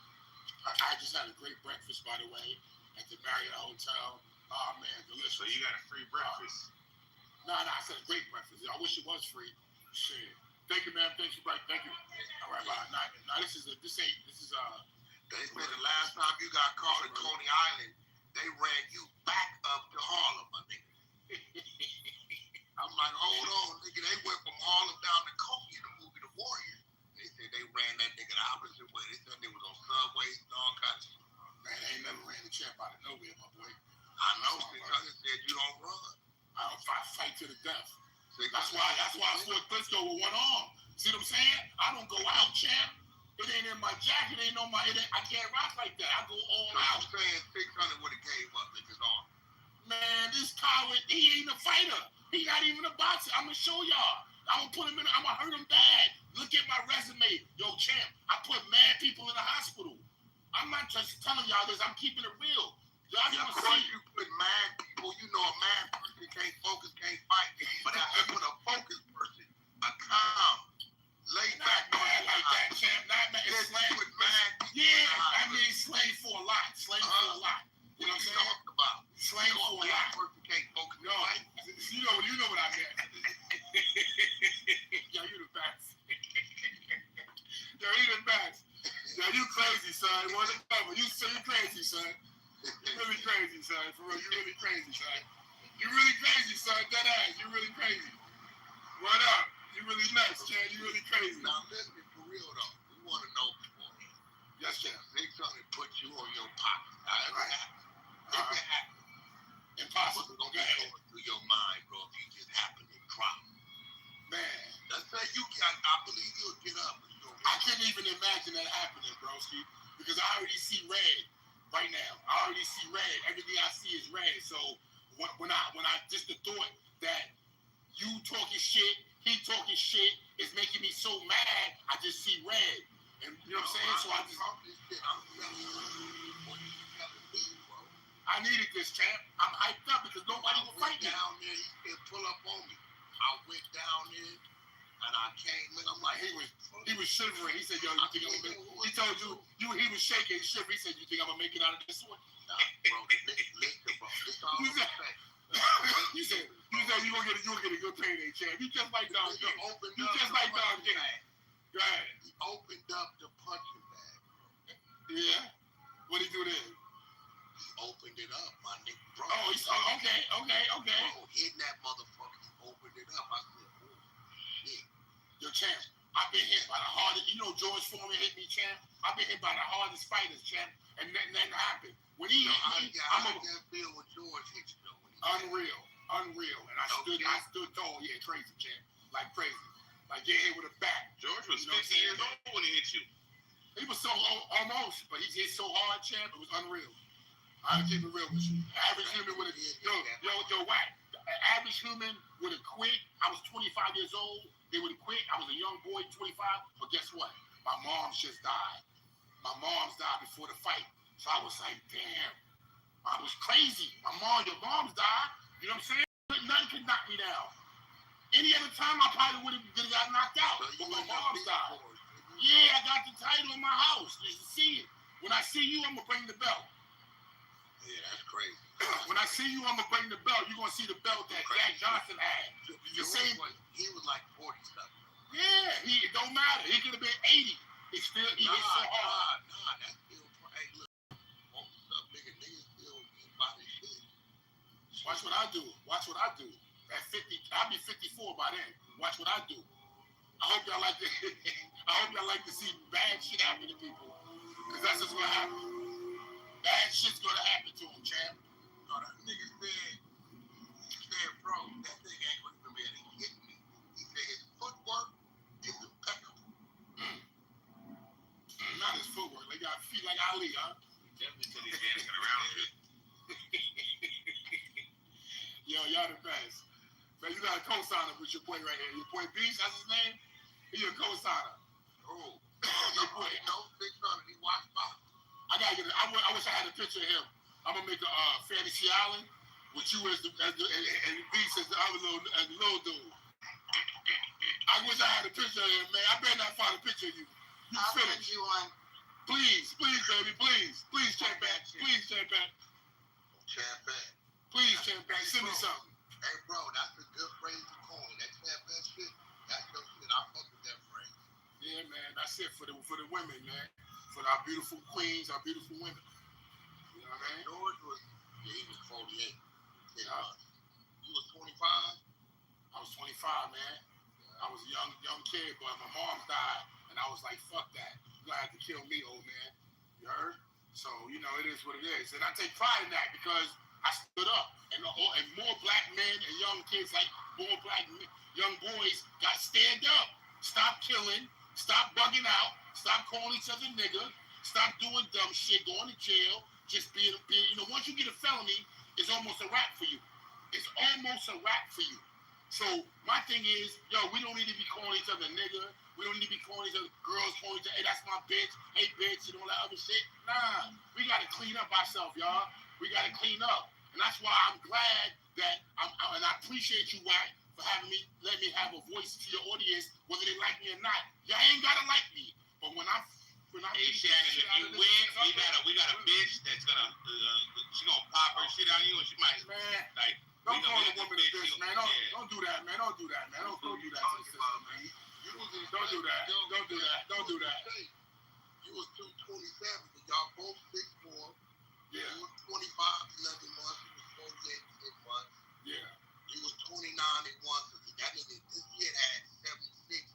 I just had a great breakfast, by the way, at the Marriott Hotel. Oh, man, delicious. So you got a free breakfast? No, I said a great breakfast. I wish it was free. Shit. Thank you, man. Thank you, Mike. Thank you. All right, bye. Nah, this is. They said the last time you got caught in Coney Island, they ran you back up to Harlem, my nigga. I'm like, hold on, nigga. They went from Harlem down to Coney in the movie The Warrior. They said they ran that nigga the opposite way. They said they was on subways and all kinds of shit. Man, I ain't never ran the champ out of nowhere, my boy. I know, because they said you don't run. I don't fight to the death. That's why I fought Crisco with one arm. See what I'm saying? I don't go out, champ. It ain't in my jacket. It ain't on my. I can't rock like that. I go all out. I'm saying 600 would have gave up in his arm. Man, this coward, he ain't a fighter. He not even a boxer. I'm gonna show y'all. I'm gonna put him in. I'm gonna hurt him bad. Look at my resume, yo, champ. I put mad people in the hospital. I'm not just telling y'all this. I'm keeping it real. Y'all Yeah, gonna of course see. you put mad people. You know a mad person can't focus, can't fight. But I put a focused person, a calm, laid back Mad like that, champ. Not mad. It's slang. with mad people. Yeah, I mean slang for a lot. Slang for a lot. You know what I'm saying? Talking about Slang you know, for a a mad lot. person can't focus. No, you know what I meant. Yo, you the best. Yo, you the best. Yo, you crazy, son. What the cover? You crazy, son. You really crazy, son. For real, you really crazy, son. You really crazy, son. Dead ass. You really crazy. What up? You really nuts, Chad. You really crazy. Now listen, for real though, we want to know beforehand. Yes, sir. Say something to put you on your pocket. However it happens. If it happens. Impossible. What's going to go through your mind, bro, if you just happen to drop? Man. Let's say you can. I believe you'll get up. I couldn't even imagine that happening, broski, because I already see red right now. I already see red. Everything I see is red. So when I just the thought that you talking shit, he talking shit is making me so mad. I just see red, and you know what I'm saying. So I just. I needed this, champ. I'm hyped up because nobody will fight me. Down there, he said, pull up on me. I went down there. And I came in, I'm like, he was shivering. He said, yo, you think I'm gonna make it? He told you, he was shaking, shivering. He said, you think I'm gonna make it out of this one? Nah, bro, listen, bro, this all I'm saying. You said you gonna get a good payday, champ. You just like Don King. You just like Don King. Go ahead. He opened up the punching bag, bro. Yeah? What'd he do then? He opened it up, my nigga, bro. Oh, okay. Bro, hitting that motherfucker, he opened it up. I said, oh, shit. Yo, champ, I've been hit by the hardest. You know George Foreman hit me, champ. I've been hit by the hardest fighters, champ, and nothing happened. When he hit me, I can't feel what George hit you though. Unreal. And I stood tall. Yeah, crazy, champ. Like crazy. Like get hit with a bat. George was 50 years old when he hit you. He was so almost, but he hit so hard, champ. It was unreal. I'll keep it real with you. Average human would have whack. Average human would have quit. I was 25 years old. They would have quit. I was a young boy, 25. But guess what? My mom just died. My mom's died before the fight. So I was like, damn. I was crazy. Your mom's died. You know what I'm saying? Nothing could knock me down. Any other time, I probably would have got knocked out. But my mom's died. Yeah, I got the title in my house. You see it. When I see you, I'm going to bring the belt. Yeah, that's crazy. When I see you, I'm going to bring the belt. You're going to see the belt that Jack Johnson had. He was like 40 something. Yeah, it don't matter. He could have been 80. He hit so hard. Nah, that's still, hey, look. What's up, nigga? Niggas still getting by this shit. Watch what I do. At 50, I'll be 54 by then. Watch what I do. I hope y'all like to see bad shit happen to people. Because that's what's going to happen. Bad shit's going to happen to them, champ. No, that nigga said, bro, that nigga ain't going to be able to hit me. He said his footwork is impeccable. Not his footwork. They got feet like Ali, huh? Definitely said he's dancing around it. Yo, y'all the best. Man, you got a co-signer with your boy right here. Your boy Beast, that's his name? He a co-signer. Oh. Your boy. No, 600. He watched box. I wish I had a picture of him. I'm gonna make a Fantasy Island with you as the Beast as the other little dude. I wish I had a picture of him, man. I better not find a picture of you. I'll send you one. Please, baby, please, champ back. Please, champ back. Please, champ back. Send me something. Hey, bro, that's a good phrase to coin. That champ back shit. That's your shit. I fuck with that phrase. Yeah, man. That's it for the women, man. For our beautiful queens, our beautiful women. You know what I mean? George was 48. Yeah. You was 25? I was 25, man. I was a young kid, but my mom died, and I was like, fuck that. You're gonna have to kill me, old man. You heard? So, you know, it is what it is. And I take pride in that because I stood up. And more black men and young kids, like more black young boys, got to stand up. Stop killing. Stop bugging out. Stop calling each other nigga. Stop doing dumb shit, going to jail. Just being, once you get a felony, it's almost a wrap for you. It's almost a wrap for you. So my thing is, yo, we don't need to be calling each other nigga. We don't need to be calling each other girls, calling each other, hey, that's my bitch, hey, bitch, and all that other shit. Nah, we got to clean up ourselves, y'all. We got to clean up. And that's why I'm glad that, and I appreciate you, Wack, for letting me have a voice to your audience, whether they like me or not. Y'all ain't got to like me. But when I hey, Shannon, if you win, we got a bitch that's gonna, she gonna pop her shit on you, and she might, man, like, don't call a woman a bitch, man. Don't do that, man. Don't do that, man. Don't do that to the sister, man. Don't do that. Don't do that. Don't do that. You was 227, and y'all both 6'4". Yeah. You was 25, 11 months. You was 48, 6 months. Yeah. You was 29 and 1. So that nigga, this kid had 76.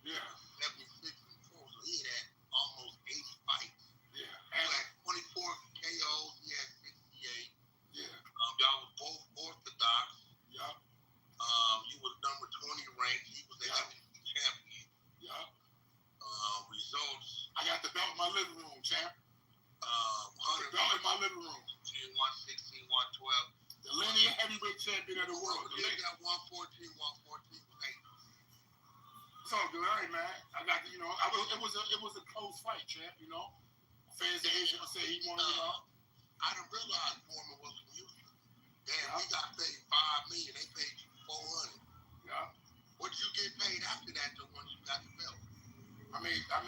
Yeah. 76 and 4. So he had almost 80 fights. Yeah. You had 24 KOs. He had 68. Yeah. Y'all was both orthodox. Yup. You was number 20 ranked. He was the heavyweight champion. Yup. Results. I got the belt in my living room, champ. 100 the belt in my living room. 116, 112. The linear heavyweight champion of the world. You got 114, 114 was 8. It's all good, all right, man. I got it was a close fight, champ. You know, fans of Asia say he won. I didn't realize Foreman was from Houston. Damn, we got paid $5 million. They paid you $400. Yeah. What did you get paid after that? When you got the belt? I made $2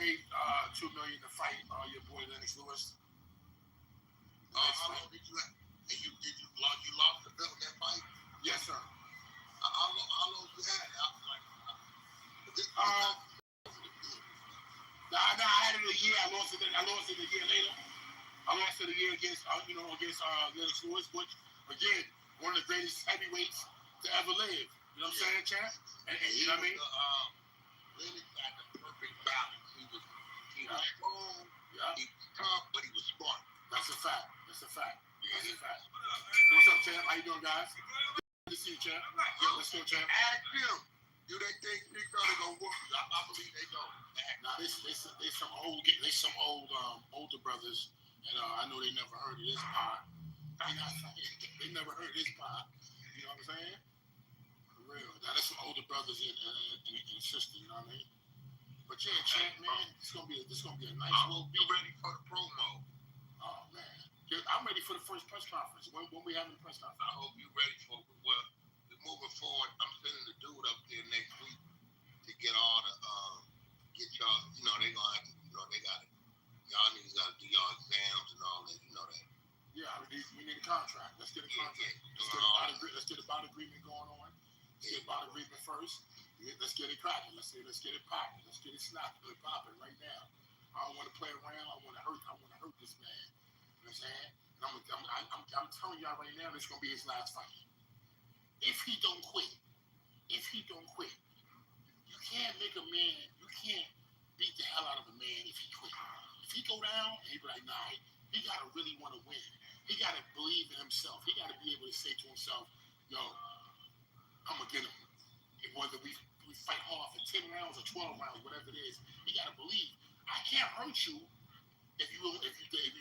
million to fight your boy Lennox Lewis. How long did you have? And you lost the belt in that fight? Yes, sir. How long you had it? I had it a year. I lost it a year later. I lost it a year against Lennox Lewis, which again, one of the greatest heavyweights to ever live. You know what I'm saying, champ? And you know what I mean? Lennox had the perfect balance. He was strong. Yeah. He was tough, but he was smart. That's a fact. That's a fact. Yeah. That's a fact. What's up, champ? How you doing, guys? Good to see you, champ. Yeah, let's go, champ. Ask them. Do they think Big Brother gonna whoop you? I believe they go. Nah, they some older brothers, and I know they never heard of this pod. They never heard of this pod. You know what I'm saying? For real. Now, there's some older brothers and sisters. You know what I mean? But yeah, champ, man, this gonna be a nice little beat. You ready for the promo? Oh man, I'm ready for the first press conference. When we having the press conference? I hope you're ready for it. Well, moving forward, I'm sending the dude up there next week to get all the get y'all. You know they gonna have to. You know they got it. Y'all niggas gotta do y'all exams and all that. You know that. Yeah, we need a contract. Let's get a contract. Let's get a bond agreement going on. Let's get a bond agreement first. Let's get it cracking. Let's get it popping. Let's get it snapping and popping right now. I don't want to play around. I want to hurt this man. You know what I'm saying? I'm telling y'all right now, this is gonna be his last fight. If he don't quit, you can't make a man. You can't beat the hell out of a man if he quit. If he go down, he be like, nah. He gotta really want to win. He gotta believe in himself. He gotta be able to say to himself, yo, I'm gonna get him. Whether we fight hard for 10 rounds or 12 rounds, whatever it is, he gotta believe. I can't hurt you if you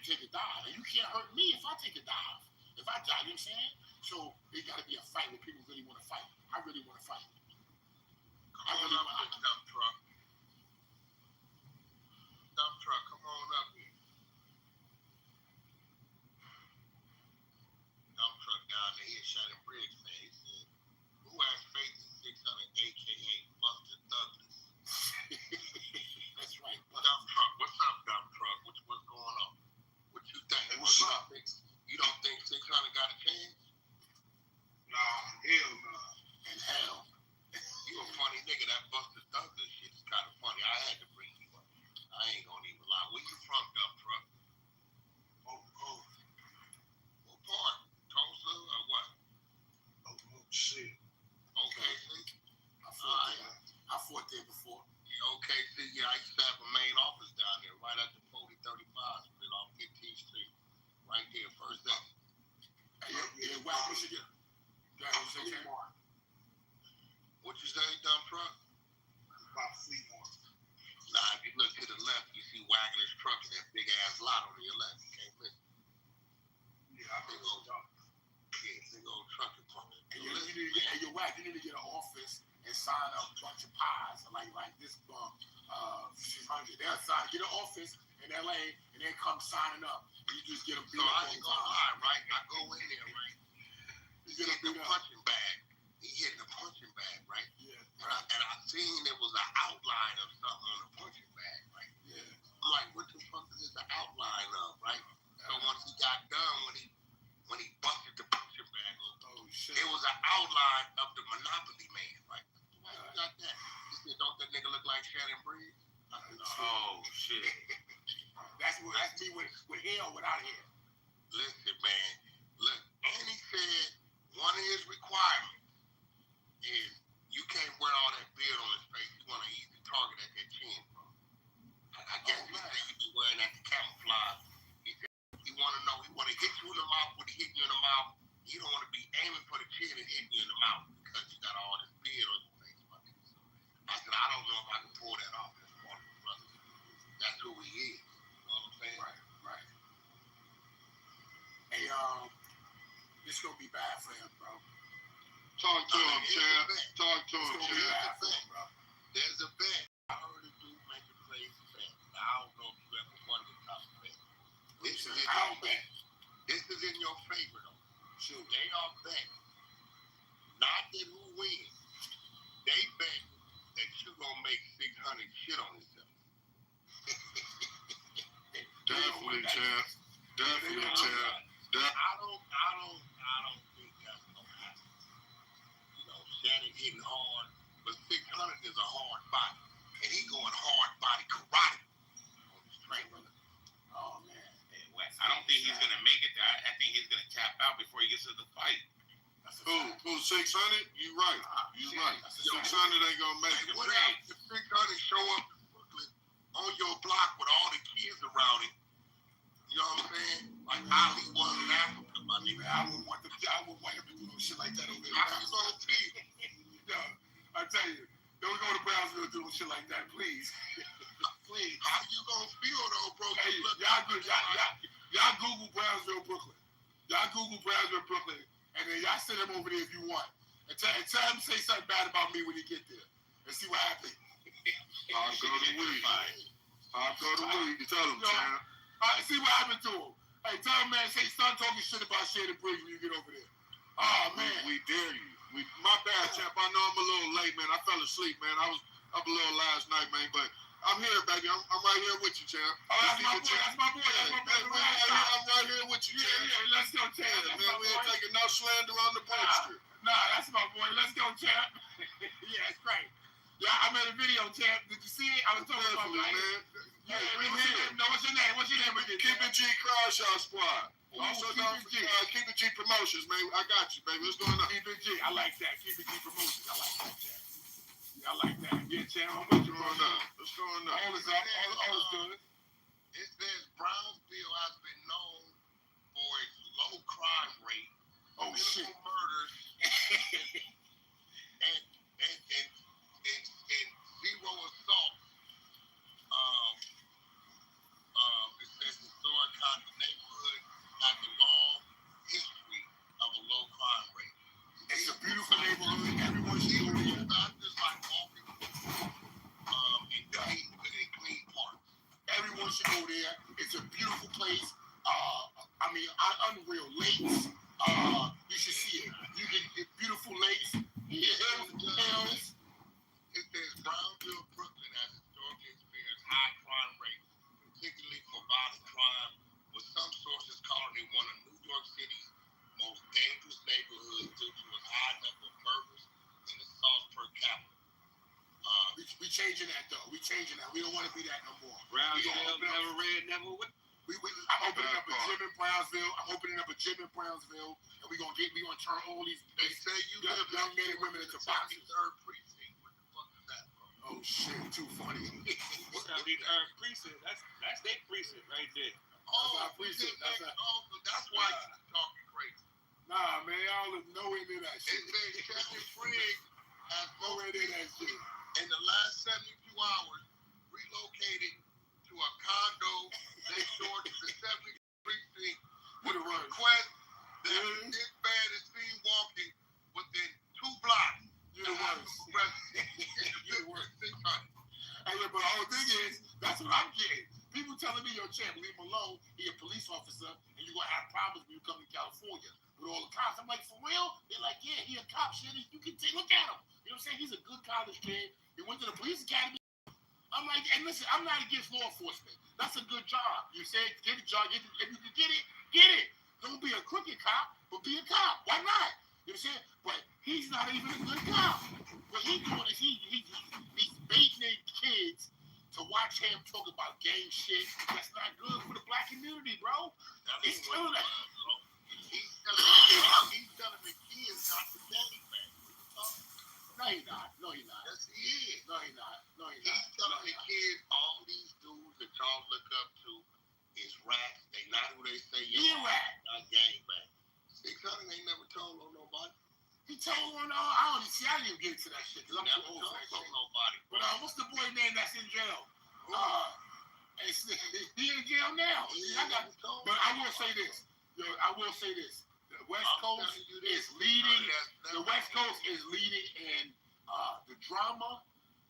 take a dive, and you can't hurt me if I take a dive. If I die, you know what I'm saying? So it gotta be a fight where people really want to fight. I really want to fight. Dump truck. Dump truck, come on up here. Dump truck down there, he Shannon Briggs man. He said, who has faith in 600, aka Buster Douglas? That's right. Dump truck, what's up, dump truck? What's going on? What you think? What's up? You don't think 600 got a chance? Nah, hell nah. And hell. You a funny nigga. That Buster Douglas shit's kind of funny. I had to bring you up. I ain't gonna even lie. Where you from, dump truck? Oh. What part? Tulsa or what? Oh, shit. Okay, see? I fought there before. Yeah, okay, see, yeah, I used to have a main office down there right at the 4035, split off 15th Street. Right there, first up. Yeah, wow, what's your What you say, dump truck? About Fleetmore. Nah, if you look to the left, you see Wagner's truck and that big ass lot on your left. You can't miss it. Yeah, big old trucking park. And your black, you need to get an office and sign up a bunch of pies. Like this 600. They'll sign, get an office in LA, and they come signing up. You just get them beat So up. I ain't gonna lie, right? I go in there, right? He hit the punching bag. He hit the punching bag, right? Yeah. And I seen there was an outline of something on the punching bag, right? Yeah. I'm like, what the fuck is this the outline of, right? So once he got done, when he busted the punching bag open, it was an outline of the Monopoly man, right? Why you got that? He said, don't that nigga look like Shannon Breeze? I said, Oh shit. That's me with hair or without hair. Listen, man. Look, and he said one of his requirements is you can't wear all that beard on his face. You want to easy target at that chin, bro. I guess he said you be wearing that to camouflage. He said he want to know, he want to hit you in the mouth when he hit you in the mouth. He don't want to be aiming for the chin and hitting you in the mouth because you got all this beard on your face, my nigga. So I said, I don't know if I can pull that off. That's one of the brothers. That's who he is. You know what I'm saying? Right. Hey, this gonna be bad for him, bro. Talk to him, champ. Talk to him, champ. There's a bet. I heard a dude make a crazy bet. I don't know if you ever won this type of bet. This is in your favor, though. Sure. They are betting. Not that who wins. They bet that you gonna make 600 shit on yourself. Definitely, champ. Definitely, champ. I don't think that's gonna happen. You know, Shannon hitting hard, but 600 is a hard body, and he going hard body karate on his train. Oh man, Hey, Wes, I don't think he's gonna make it. I think he's gonna tap out before he gets to the fight. Who 600? You right. You right. 600 ain't gonna make it. What if 600 show up in Brooklyn on your block with all the kids around him? You know what I'm saying? Like Ali was in Africa, my nigga. I would want him to do no shit like that over there. How you gonna feel? Yo, I tell you, don't go to Brownsville doing shit like that, please. Please. How you gonna feel though, bro? Hey, y'all Google Brownsville, Brooklyn. Y'all Google Brownsville, Brooklyn, and then y'all send him over there if you want. And tell him to say something bad about me when he get there. And see what happens. I'll go to weed. Tell him, champ. See what happened to him. Hey, tell him, man, start talking shit about Shannon Briggs when you get over there. Oh, man. We dare you. My bad, champ. I know I'm a little late, man. I fell asleep, man. I was up a little last night, man. But I'm here, baby. I'm right here with you, champ. Oh, that's my boy. I'm right here with you, champ. Yeah, let's go, champ. Yeah, man, we ain't taking no slander on the poster. Nah, that's my boy. Let's go, champ. Yeah, that's great. Yeah, I made a video, champ. Did you see it? I was talking about it, man. Yeah, what's your name? What's your name again? Keep it G Crowdshot Squad. Also known for Keep It G Promotions, man. I got you, baby. What's going on? Keep It G. I like that. Keep It G Promotions. I like that, champ. Yeah, I like that. Yeah, champ. I'm with you, bro. What's going on? All is up. All is good. It says Brownsville has been known for its low crime rate, minimal murders, and zero assault. It says historic Compton neighborhood has a long history of a low crime rate. It's a beautiful neighborhood. Everyone should go there. Factors like walking in clean parks. Everyone should go there. It's a beautiful place. Unreal lakes. You should see it. You get beautiful lakes. Hills. It says Brownsville, Brooklyn has historically experienced high crime rates, particularly for violent crime, with some sources calling it one of New York City's most dangerous neighborhoods due to its high number of murders and assaults per capita. We changing that though. We changing that. We don't want to be that no more. Brownsville, never read, never would. I'm opening up a gym in Brownsville. And we're gonna turn all these young men and women into boxers. 73rd precinct. What the fuck is that, bro? Oh shit, too funny. 73rd precinct. That's their precinct right there. Oh, that's precinct. That's why you're talking crazy. Nah, man, y'all no into that shit. It says Shannon Briggs has no into that shit. In the last 72 hours, relocated to a condo next door to the 70th precinct with a request that this man is seen walking within 2 blocks You're worth 600. Hey, but the whole thing is, that's what I'm getting. People telling me, yo, champ, leave him alone. He a police officer, and you're going to have problems when you come to California with all the cops. I'm like, for real? They're like, yeah, he a cop. Shit, you can take, look at him. You know what I'm saying? He's a good college kid. He went to the police academy. I'm like, and listen, I'm not against law enforcement. That's a good job. You say, get a job. If you can get it, get it. Don't be a crooked cop, but be a cop. Why not? You know what I'm saying? But he's not even a good cop. What he's doing is he's baiting in kids to watch him talk about gang shit. That's not good for the black community, bro. It's true. He's telling the kids not to gang bang. No, he's not. No, he's not. Yes, he is. No, he's not. No, he's not. He's telling the kids all these dudes that y'all look up to is rats. They not who they say you are. Not gang bang. 600 ain't never told on nobody. He told on I don't even get into that shit because I'm too old for that shit. Nobody. But what's the boy name that's in jail? He in jail now. But I will say this. The West Coast is leading. The West Coast is leading in the drama,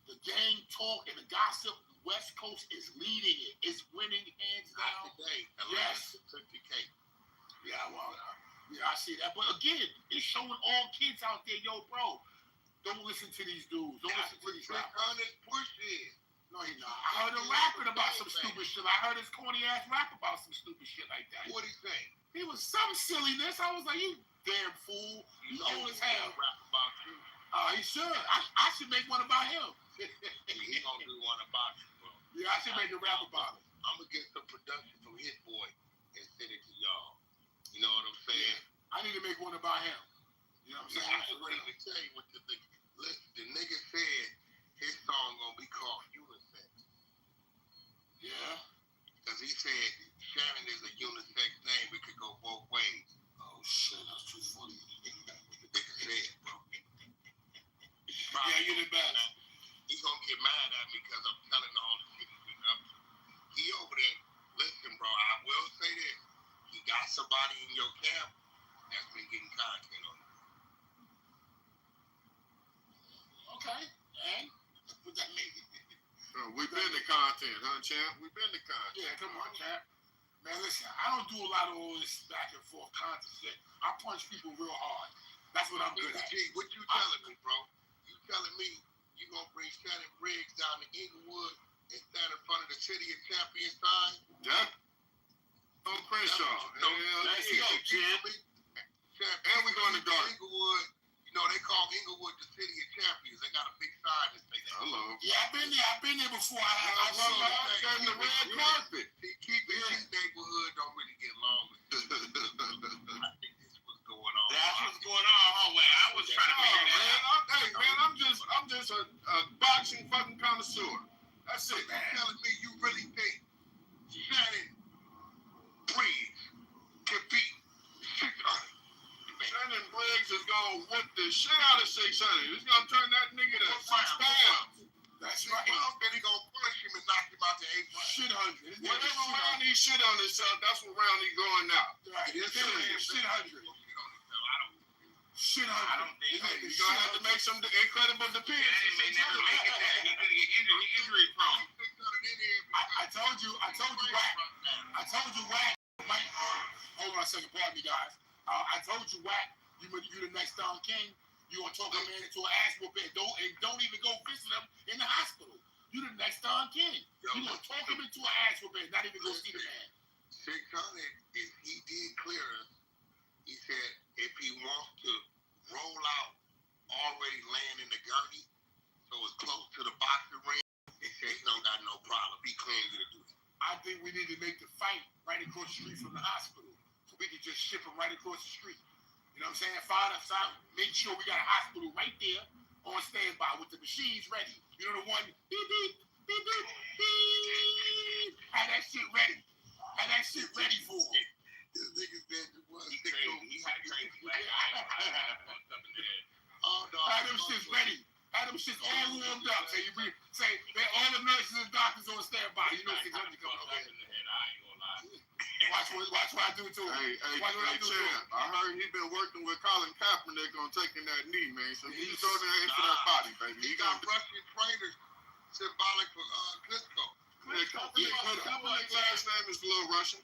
the gang talk, and the gossip. The West Coast is leading it. It's winning hands down. Yes. Yeah, well, yeah, I see that. But again, it's showing all kids out there, yo, bro, don't listen to these dudes. Don't listen to these rappers. No, he's not. I heard him rapping about some stupid shit. I heard his corny ass rap about some stupid shit like that. What'd he say? He was some silliness. I was like, you damn fool. You old as hell. Rap about you. He should. I should make one about him. He gonna do one about you, bro. Yeah, I should make a rap about him. I'm gonna get some production from Hit Boy and send it to y'all. You know what I'm saying? Yeah. I need to make one about him. You know what I'm saying? I ain't to tell you what the nigga. Listen, the nigga said his song gonna be called Unisex. Yeah. Because he said Shannon is a unisex name. It could go both ways. Oh shit, that's too funny. The nigga said, bro. Yeah, you're the best. He gonna get mad at me because I'm telling all the shit he's been up to. He over there. Listen, bro. I will say this. He got somebody in your camp that's been getting content on him. Okay. And what that mean? We've been the content, huh, champ? We've been the content. Yeah, come on, champ. Man, listen, I don't do a lot of all this back and forth content shit. I punch people real hard. That's what I'm good at. What you telling me, bro? You telling me you gonna bring Shannon Briggs down to Inglewood and stand in front of the City of Champions sign? Yeah. On Crenshaw. Let's go, champ. And we're going to Garden. Inglewood. You know, they call Inglewood the City of Champions. They got a big sign that say that. Hello. Yeah, I've been there before. I saw the red carpet. Keep this neighborhood don't really get along with this. I think this was going on. That's what's going on. Oh, well, I was trying to figure that out. Hey, man, I'm just a boxing fucking connoisseur. That's it, man. You're telling me you really think Shannon Briggs can beat 600? Shannon Briggs is going to whip the shit out of 600. He's going to turn that nigga to 6 pounds. That's right. Then he going to push him and knock him out to 800. Whatever round he shit on himself, that's what round he going now. Right. Shit 100. Shit 100. I don't think You're going to have to make some incredible depends. They may never make it there. He's going to get injured. He's injury prone. I told you, Wack. Hold on a second, pardon me, guys. I told you, Wack, you the next Don King. You gonna talk a man into an ass whooping and don't even go visit him in the hospital. You the next Don King. You gonna talk him into an ass whooping and not even go see the man. 600, if he did clear us, he said if he wants to roll out already laying in the gurney, so it's close to the boxing ring, he said he don't got no problem. He clears you to do it. I think we need to make the fight right across the street from the hospital. So we can just ship him right across the street. You know what I'm saying? Find us out, make sure we got a hospital right there on standby with the machines ready. You know the one, beep, beep, beep, beep, beep. Have that shit ready. Have that shit ready for him. This nigga said it was. He's crazy. He's crazy. Oh, no. Have them shits ready. Have them shits all warmed up. Say all the nurses and doctors on standby. You know 600 coming over. I ain't gonna lie. Why Watch what I do to him. Hey, Champ, I heard he been working with Colin Kaepernick on taking that knee, man. So you throw that into that body, baby. He got Russian traitors symbolic for Klitschko. Kaepernick's last name is Little Russian.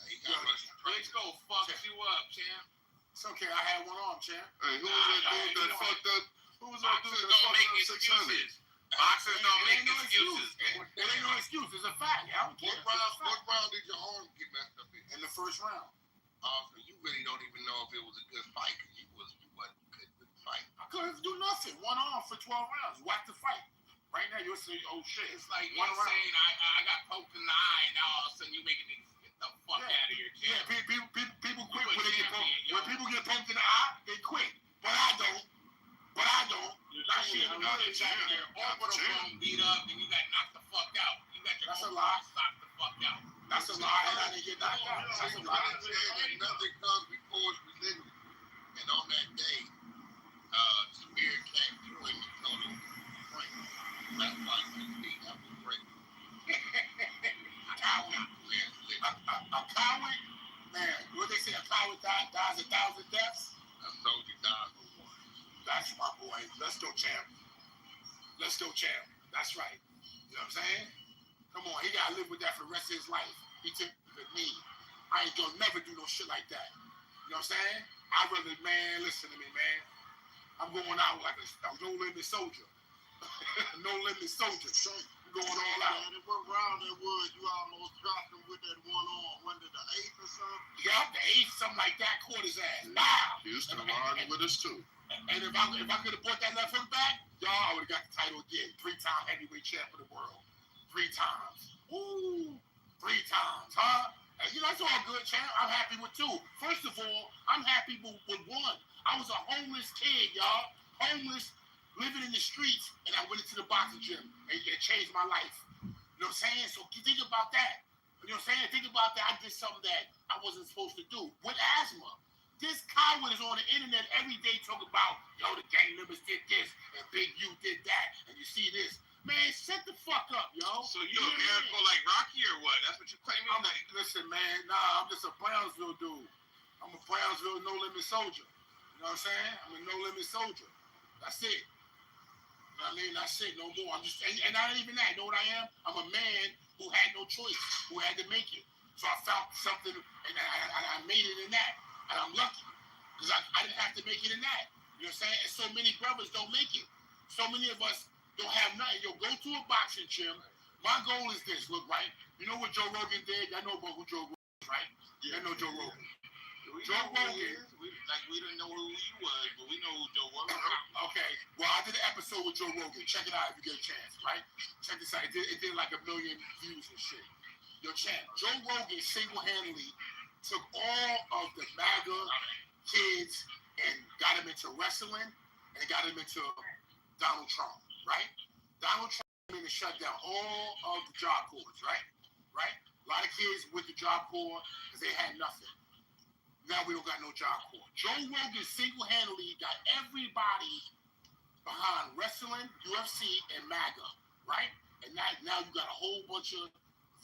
He got Russian traitors. Klitschko fucks you up, champ. It's okay. I had one arm, champ. Hey, who was that dude that fucked up? Who was that dude that Don't fucked make up 600? excuses. Boxers don't make excuses. It ain't no excuse. It's a fact. I don't care. What round did your arm get messed up in? In the first round. So you really don't even know if it was a good fight because you couldn't really fight. I couldn't do nothing. One arm for 12 rounds. Whack the fight. Right now, you'll say, oh shit. It's like you saying I got poked in the eye, and now all of a sudden you making niggas get the fuck out of here, champ. Yeah, people quit when they get poked. When people get poked in the eye, they quit. But I don't. That shit another champ. Your orbital bone beat up, and you got knocked the fuck out. You got your orbital knocked the fuck out. That's a lie, and I didn't get knocked out. That's a lie. Nothing comes before it's presented. And on that day, Samir came through and he told him, Frank, that's why you need that was great. A coward? Man, what they say, a coward dies 1,000 deaths? A soldier dies for one. That's my boy. Let's go, champ. That's right. You know what I'm saying? Come on, he gotta live with that for the rest of his life. He took the knee. I ain't gonna never do no shit like that. You know what I'm saying? I'd rather, man, listen to me, man. I'm going out like a no-limit soldier. No-limit soldier. I'm going all out. And what round it was, you almost dropped him with that one arm. When did the 8th or something? Yeah, the 8th, something like that, caught his ass. Now. Houston riding with us too. And if I could have brought that left hook back, y'all, I would have got the title again. 3-time heavyweight champ of the world. 3 times. Ooh, 3 times, huh? And, you know, that's all good, champ. I'm happy with 2. First of all, I'm happy with 1. I was a homeless kid, y'all. Homeless, living in the streets, and I went into the boxing gym, and it changed my life. You know what I'm saying? So think about that. You know what I'm saying? Think about that. I did something that I wasn't supposed to do with asthma. This coward is on the internet every day talking about, yo, the gang members did this, and Big U did that, and you see this. Man, shut the fuck up, yo. So you a miracle like Rocky or what? That's what you claiming? Listen, man, nah, I'm just a Brownsville dude. I'm a Brownsville no-limit soldier. You know what I'm saying? I'm a no-limit soldier. That's it. You know what I mean? That's it, no more. I'm just, and not even that. You know what I am? I'm a man who had no choice, who had to make it. So I found something, and I made it in that. And I'm lucky, because I didn't have to make it in that. You know what I'm saying? And so many brothers don't make it. So many of us don't have nothing. Yo, go to a boxing gym. My goal is this. Look, right? You know what Joe Rogan did? I know about who Joe Rogan is, right? Yeah. I know Joe Rogan. Joe Rogan. We didn't know who he was, but we know who Joe Rogan is. Okay. Well, I did an episode with Joe Rogan. Check it out if you get a chance, right? Check this out. It did like 1 million views and shit. Yo, champ, Joe Rogan single-handedly took all of the MAGA kids and got them into wrestling and got them into Donald Trump, right? Donald Trump came in and shut down all of the Job Corps, right? Right? A lot of kids with the Job Corps because they had nothing. Now we don't got no Job Corps. Joe Rogan single-handedly got everybody behind wrestling, UFC, and MAGA, right? And now you got a whole bunch of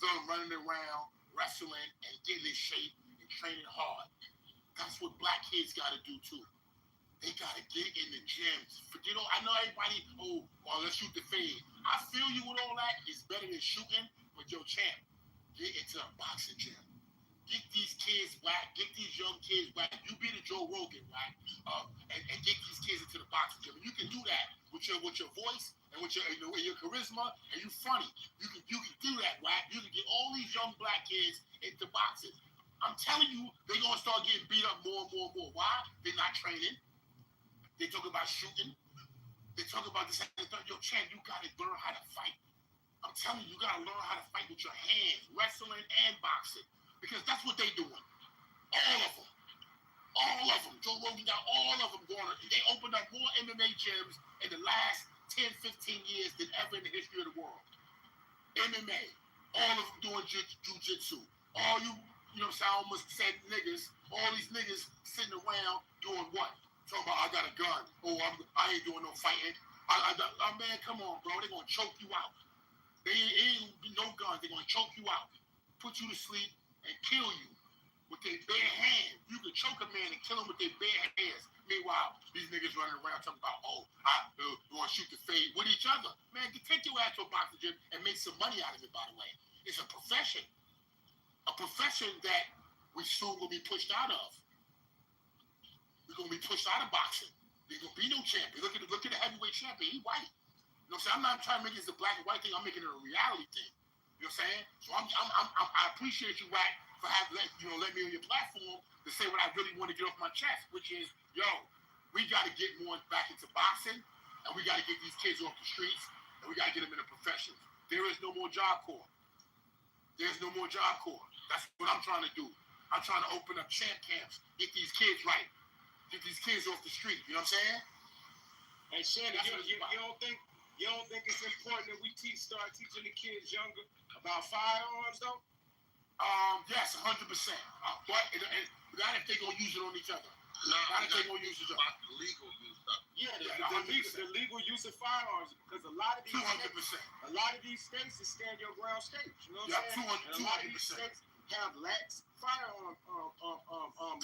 them running around, wrestling, and getting in shape and training hard. That's what black kids got to do too. They got to get in the gyms. Forget all. I know everybody. Let's shoot the fade. I feel you with all that. It's better than shooting. But yo, champ, get into a boxing gym. Get these kids whack. Get these young kids whack. You be the Joe Rogan, right? And get these kids into the boxing gym. And you can do that with your voice and with your charisma, and you funny. You can do that, right? You can get all these young black kids into boxing. I'm telling you, they're going to start getting beat up more and more and more. Why? They're not training. They talk about shooting. They talk about this. Yo, champ, you got to learn how to fight. I'm telling you, you got to learn how to fight with your hands, wrestling and boxing, because that's what they're doing. All of them. All of them. Joe Rogan got all of them going. They opened up more MMA gyms in the last 10, 15 years than ever in the history of the world. MMA. All of them doing jiu-jitsu. All you know what I'm saying, I almost said niggas, all these niggas sitting around doing what? Talking about, I got a gun. I ain't doing no fighting. Man, come on, bro. They're going to choke you out. They ain't no guns. They're going to choke you out, put you to sleep, and kill you with their bare hands. You can choke a man and kill him with their bare hands. Meanwhile, these niggas running around talking about, you want to shoot the fade with each other. Man, take your ass to a boxing gym and make some money out of it, by the way. It's a profession. A profession that we soon will be pushed out of. We're going to be pushed out of boxing. There's going to be no champion. Look at the heavyweight champion. He white. You know what I'm saying? I'm not trying to make this a black and white thing. I'm making it a reality thing. You know what I'm saying? So I appreciate you, Wack, for let me on your platform to say what I really want to get off my chest, which is, we got to get more back into boxing, and we got to get these kids off the streets, and we got to get them in the professions. There is no more Job Corps. There's no more Job Corps. That's what I'm trying to do. I'm trying to open up champ camps, get these kids right, get these kids off the street. You know what I'm saying? Hey, Shannon, you don't think it's important that we start teaching the kids younger about firearms, though? Yes, 100%. But not if they're going to use it on each other. Not if they're going to use it on the legal use of it. Yeah, the legal use of firearms, because a lot of these states is stand your ground states. You know what I'm saying? And a lot of these states have lax firearm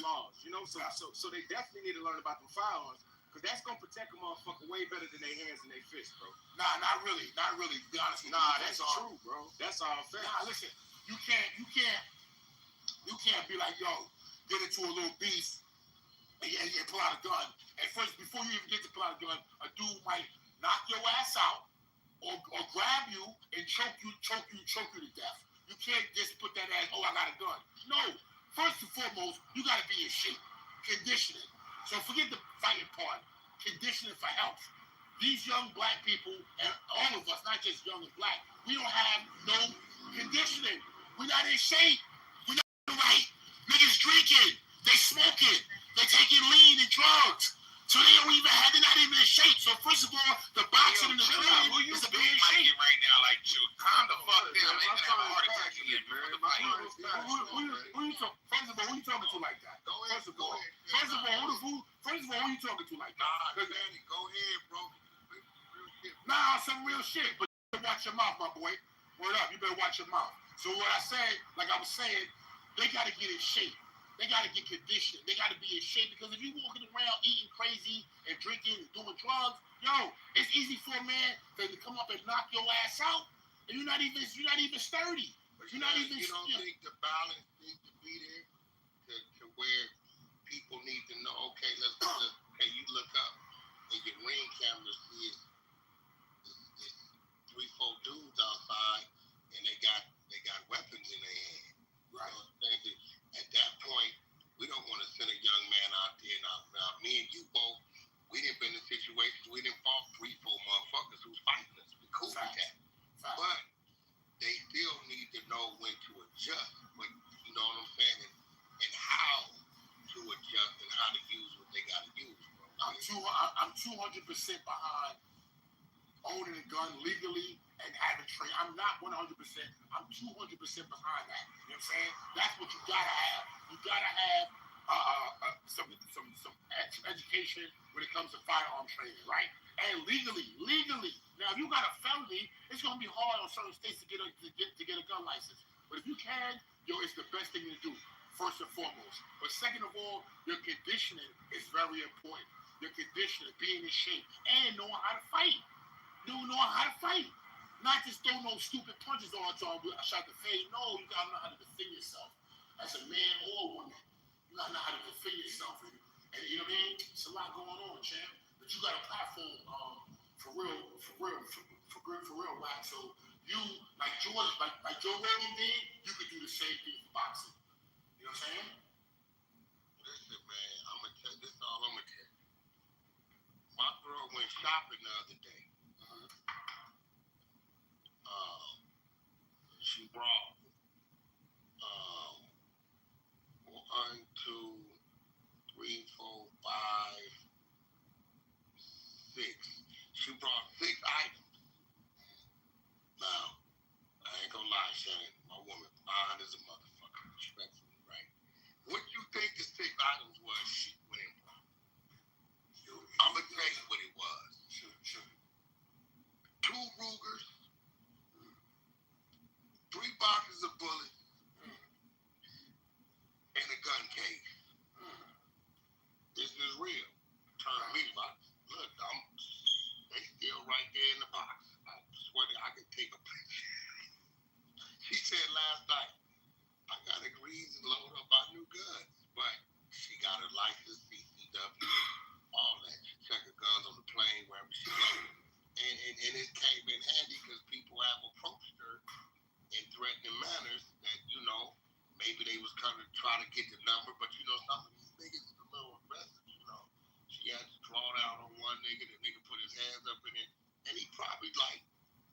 laws. You know, so they definitely need to learn about the firearms. Because that's going to protect a motherfucker way better than their hands and their fists, bro. Nah, not really. To be honest with you. Nah, that's true, bro. That's all fair. Nah, listen. You can't be like, get into a little beef and pull out a gun. And first, before you even get to pull out a gun, a dude might knock your ass out or grab you and choke you to death. You can't just put that as, I got a gun. No. First and foremost, you got to be in shape. Conditioning. So forget the fighting part. Conditioning for health. These young black people, and all of us, not just young and black, we don't have no conditioning. We're not in shape. We're not right. Niggas drinking. They smoking. They taking lean and drugs. So they're not even in shape. So first of all, the boxing and the training is to be in shape. Right now, like, calm the fuck down. They can have a heart attack again before the fight. Who you talking to like that? First of all, who you talking to like that? Go ahead, bro. Nah, some real shit. But you better watch your mouth, my boy. Word up, you better watch your mouth. So what I said, like I was saying, they got to get in shape. They got to get conditioned. They got to be in shape, because if you walking around eating crazy and drinking and doing drugs, it's easy for a man to come up and knock your ass out, and you're not even sturdy. You don't think the balance needs to be there to where people need to know? Okay, you look up and your ring cameras see it's 3-4 dudes outside, and they got weapons in their hand. Right. At that point, we don't want to send a young man out there. Now, me and you both, we didn't been in situations, we didn't fought 3-4 motherfuckers who's fighting us. We cool with that. But they still need to know when to adjust, you know what I'm saying, and how to adjust and how to use what they got to use, bro. I'm 200% behind owning a gun legally and having training. I'm not 100%. I'm 200% behind that. You know what I'm saying? That's what you gotta have. You gotta have some education when it comes to firearm training, right? And legally. Now, if you got a felony, it's gonna be hard on certain states to get a gun license. But if you can, it's the best thing to do. First and foremost. But second of all, your conditioning is very important. Your conditioning, being in shape, and knowing how to fight. Knowing how to fight. Not just throw no stupid punches all the time. I shot the fade. No, you gotta know how to defend yourself. As a man or a woman, you gotta know how to defend yourself. And you know what I mean? It's a lot going on, champ. But you got a platform for real, Wack. So you, like Jordan, like Joe Rogan did, you could do the same thing for boxing. You know what I'm saying? Listen, man, I'm gonna tell you, this is all I'm gonna tell you. My girl went shopping the other day. She brought 1, 2, 3, 4, 5, 6. She brought 6 items. Now, I ain't gonna lie, Shannon. My woman fine as a motherfucker, respectfully, right? What you think the 6 items was she went and brought? I'm gonna tell you what it was. Sure. 2 Rugers, 3 boxes license, CCW, all that. She checked her guns on the plane wherever she went. And it came in handy because people have approached her in threatening manners that, maybe they was coming to try to get the number, but some of these niggas is a little aggressive, She had to draw down on one nigga, the nigga put his hands up in it, and he probably like,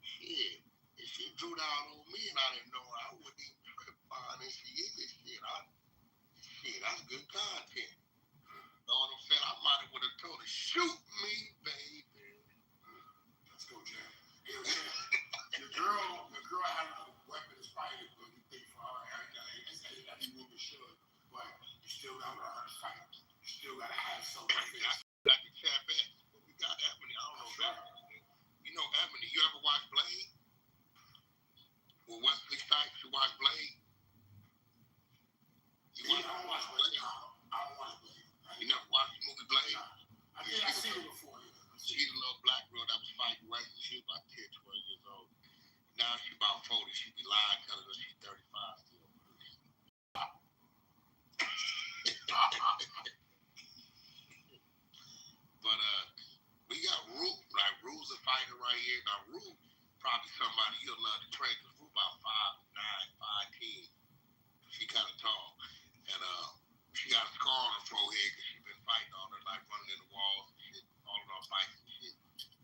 shit, if she drew down on me and I didn't know her, I wouldn't even trip fine and she is this shit. That's good content. Know what I'm saying? I might have would have told her, shoot me, baby. Let's go, Jay. Your girl has a weapon is fighting, but you think for her, every woman should, but you still gotta learn how to fight. You still gotta have something. Like the champion. But we got Ebony. I don't know Ebony. Ebony, you ever watch Blade? Well, Wesley Snipes, you watch Blade? I don't watch Blade. You never watched the movie Blade? I think I've seen it before. She's a little black girl that was fighting Wesley. She was about 10, 12 years old. Now she's about 40. She be lying, telling us she's 35 still. But we got Rue. Like Rue's a fighter right here. Now Rue, probably somebody you'll love to train because Rue about 5'9", 5'10". She kind of tall, and she got a scar on her forehead because she been fighting all her life, running in the walls and shit, falling off bikes and shit.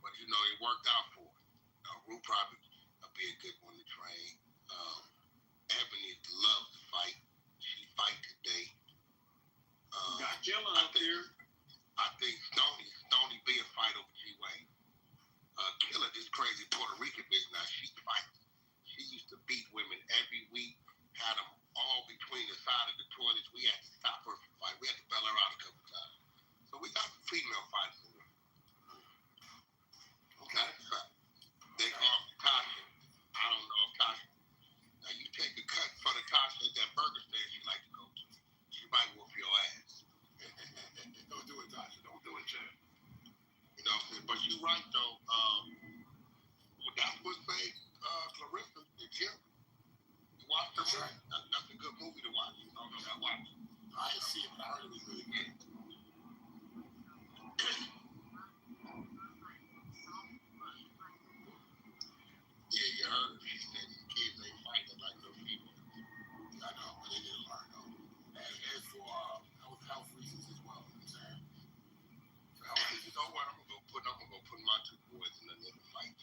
But it worked out for her. Rue probably will be a good one to train. Ebony loves to fight. She fight today. Got Killer up here. I think Stoney be a fight over G-Wayne. Killer, this crazy Puerto Rican bitch now, she fights. She used to beat women every week, had them all between the side of the toilets. We had to stop her from fight. We had to bail her out a couple times. So we got female fighters in there. Okay. They call me Tasha. I don't know if Tasha. Now you take a cut in front of Tasha at that burger stand she like to go to. She might whoop your ass. Don't do it, Tasha. Don't do it, Chad. But you're right though. That's what made Clarissa the gym. You watched the movie? That's a good movie to watch. I don't know if I watched it. I didn't see it, but I heard it was really good. Yeah, you heard. She said these kids ain't fighting like no females. I know, but they didn't learn though. And for health reasons as well. You know what I'm saying? For health reasons. You know what? I'm gonna go put my two boys in another fight.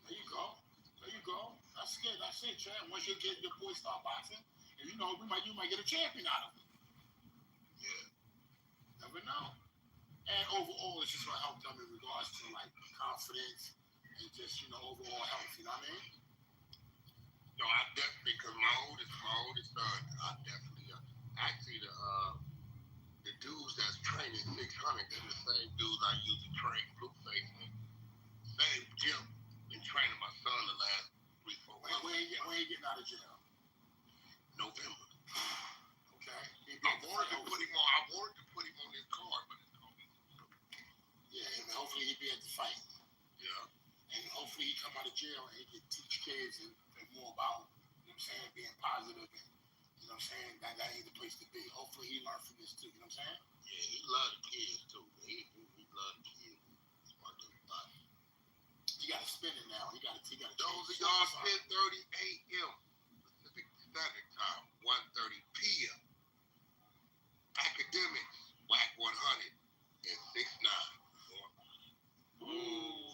There you go. That's good. That's it, Chad. Once your boys start boxing, and you might get a champion out of it. Yeah. Never know. And overall, it's just gonna help them in regards to like confidence and just overall health. You know what I mean? No, I definitely, because my oldest son, I definitely actually the dudes that's training 600, they're the same dudes I used to train Blueface in. Same gym. Been training my son the last 3-4 months. When you getting out of jail? November. Okay. I wanted to put him on this card, but it's gonna be. Yeah, and hopefully he'll be at the fight. Yeah. And hopefully he come out of jail and he can teach kids and more about, being positive and, what I'm saying, that ain't the place to be. Hopefully he learned from this too, you know what I'm saying? Yeah, he loved the kids too. He loved the kids. He got to spin it now. He got to. Those of y'all 10:30 a.m. Pacific Standard Time, 1:30 p.m. Academics, WAC 100 and 6'9". Ooh.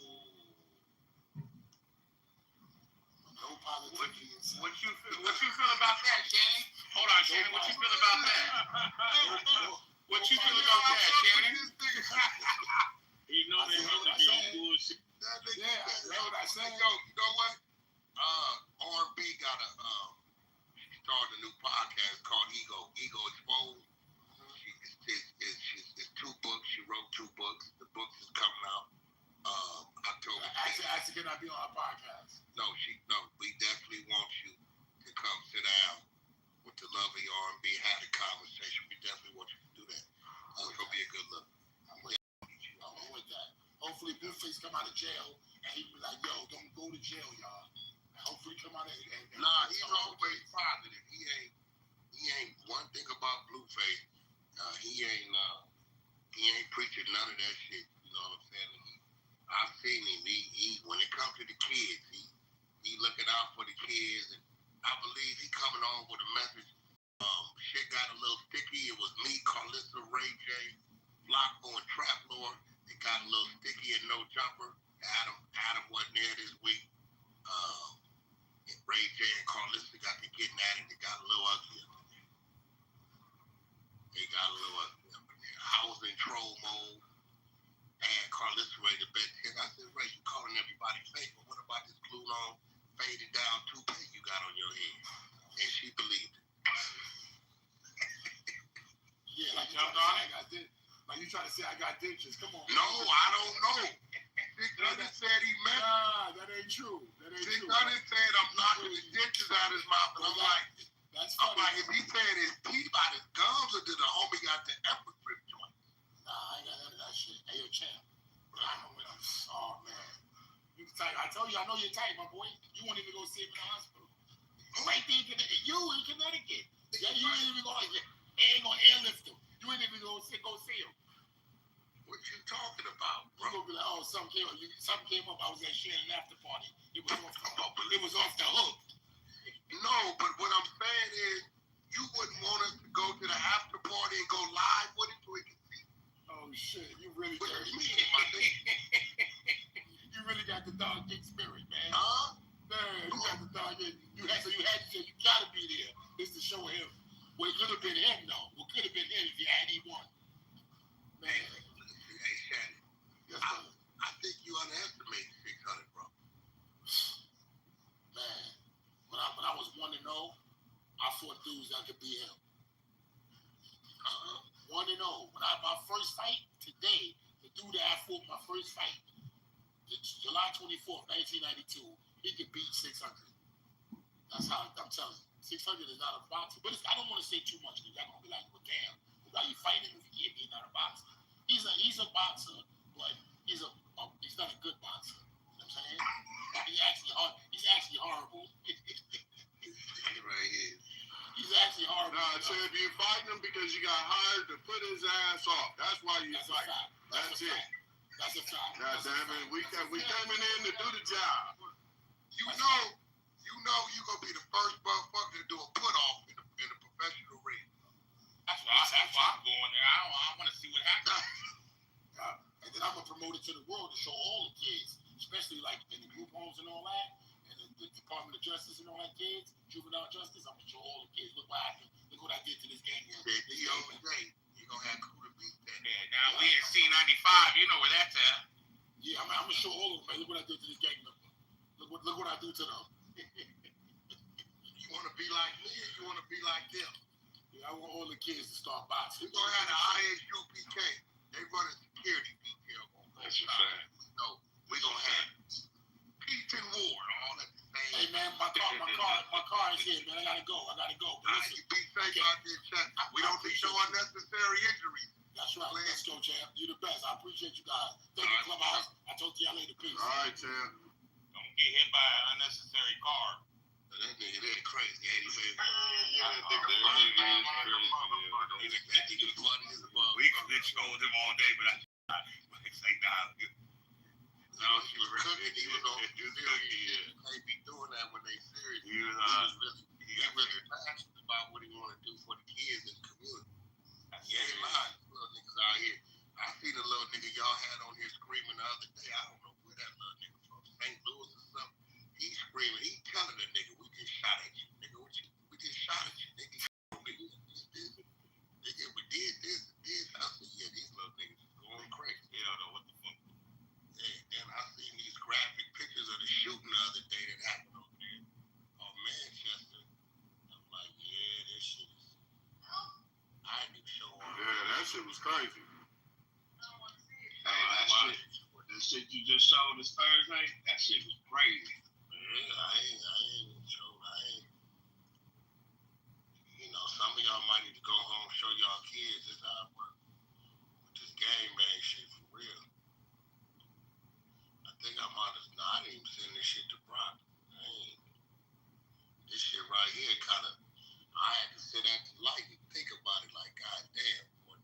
No positivity inside. What you feel about that, Shannon? Hold on, Shannon. What you feel about that? What you feel about that, Shannon? You know they want to be on bullshit. Yeah, that's what I said. Yo, you know what? R&B got started a new podcast called Ego Exposed. It's 2 books. She wrote 2 books. The books is coming out October. Actually, can I be on our podcast? No, we definitely want you to come sit down with the lovely R&B, have a conversation. We definitely want you to do that. It's gonna be a good look. I'm with that. Hopefully Blueface come out of jail and he be like, yo, don't go to jail, y'all. And hopefully come out and nah, he's always positive. He ain't one thing about Blueface he ain't preaching none of that shit. You know what I'm saying? I've seen him. He when it comes to the kids, he looking out for the kids, and I believe he coming on with a message. Shit got a little sticky. It was me, Carlissa, Ray J, Flocko, and Trap Lord. It got a little sticky and no jumper. Adam wasn't there this week. Ray J and Carlissa got to getting at it. It got a little ugly. I was in troll mode, and Carlissa ready to bet 10. I said, Ray, you calling everybody fake, but what about this glue on, faded down toupee you got on your head? And she believed it. Yeah, like you trying to say I got dentures. Come on. No, I don't know. Six Hundred said he meant it. Nah, that ain't true. Six Hundred said I'm knocking the dentures out his mouth, and I'm like, if he said his teeth out his gums, or did the homie got the upper grip joint? Nah, I ain't got none of that shit. Hey, yo, champ. Bro, I know when I'm. Oh man, you tight. I told you, I know you're tight, my boy. You won't even go see him in the hospital. Right there in Connecticut. You in Connecticut. Yeah, you ain't even going. Ain't gonna airlift him. You ain't even gonna go see him. What you talking about, bro? You gonna be like, oh, something came up. I was at Shannon after party. It was off the hook. No, but what I'm saying is, you wouldn't want us to go to the after party and go live with it so we can see. Oh shit, you really What dirty. you mean, my nigga? You really got the dog dick spirit, man. Huh? Man, you got the dog dick. You gotta be there. It's to show him. Well, it could have been him, though. What could have been him if he won. Man. Hey, Shannon. Yes, I think you underestimate 600, bro. Man, when I was 1-0, I fought dudes that could beat him. 1-0. When my first fight today, the dude that I fought my first fight, July 24th, 1992, he could beat 600. That's how I'm telling you. 600 is not a boxer. But I don't want to say too much because y'all going to be like, well, damn, why are you fighting if he's not a boxer? He's a boxer, but he's not a good boxer. You know what I'm saying? He's actually horrible. Right here. He's actually horrible. Nah, champ, you fighting him because you got hired to put his ass off. That's why you fight. That's it. That's a fact. God damn it, we coming in to do the job. You know you're gonna be the first motherfucker to do a put off in the professional ring. That's why I'm going there. I want to see what happens. And then I'm gonna promote it to the world to show all the kids, especially like in the group homes and all that, and the Department of Justice and all that kids, juvenile justice. I'm gonna show all the kids. Look what happened. Look what I did to this gang. You're gonna have Kuda beat that. Yeah, now we in C95. You know where that's at. Yeah, I'm gonna show all of them. Man, look what I did to this gang member. Look what I do to them. You want to be like me, or you want to be like them? Yeah, I want all the kids to start boxing. We're gonna have the ISU PK. They run a security detail on both sides. No, we're gonna have Pete and Ward all at the same. Hey man, my car is here, man. I gotta go. You be safe out there, Chuck. We don't need no unnecessary injuries. That's right. Let's go, champ. You the best. I appreciate you guys. Thank you, Clubhouse. I'll talk to y'all later. Peace. All right, champ. Don't get hit by an unnecessary car. That nigga, they're crazy, ain't he? We controlled him all day, but it's like, nah. No, he was cooking. He was on They be doing that when they serious. He really passionate about what he want to do for the kids in the community. He ain't lying. Little niggas out here. I seen a little nigga y'all had on here screaming the other day. I don't know where that little nigga from, St. Louis or something. He's screaming. He telling the nigga, we just shot at you, nigga. We just shot at you, nigga. Nigga, we did this. I said, yeah, these little niggas is going crazy. They don't know what the fuck. Yeah, then I seen these graphic pictures of the shooting the other day that happened over there on Manchester. I'm like, yeah, this shit is. I didn't show up. Yeah, that shit was crazy. That shit you just showed this Thursday, that shit was crazy. Yeah, I ain't. You know, some of y'all might need to go home, show y'all kids this how it works. With this gang bang shit for real. I think I might have. I didn't even send this shit to Brock. This shit right here kind of. I had to sit at the light and think about it. Like, goddamn, boy,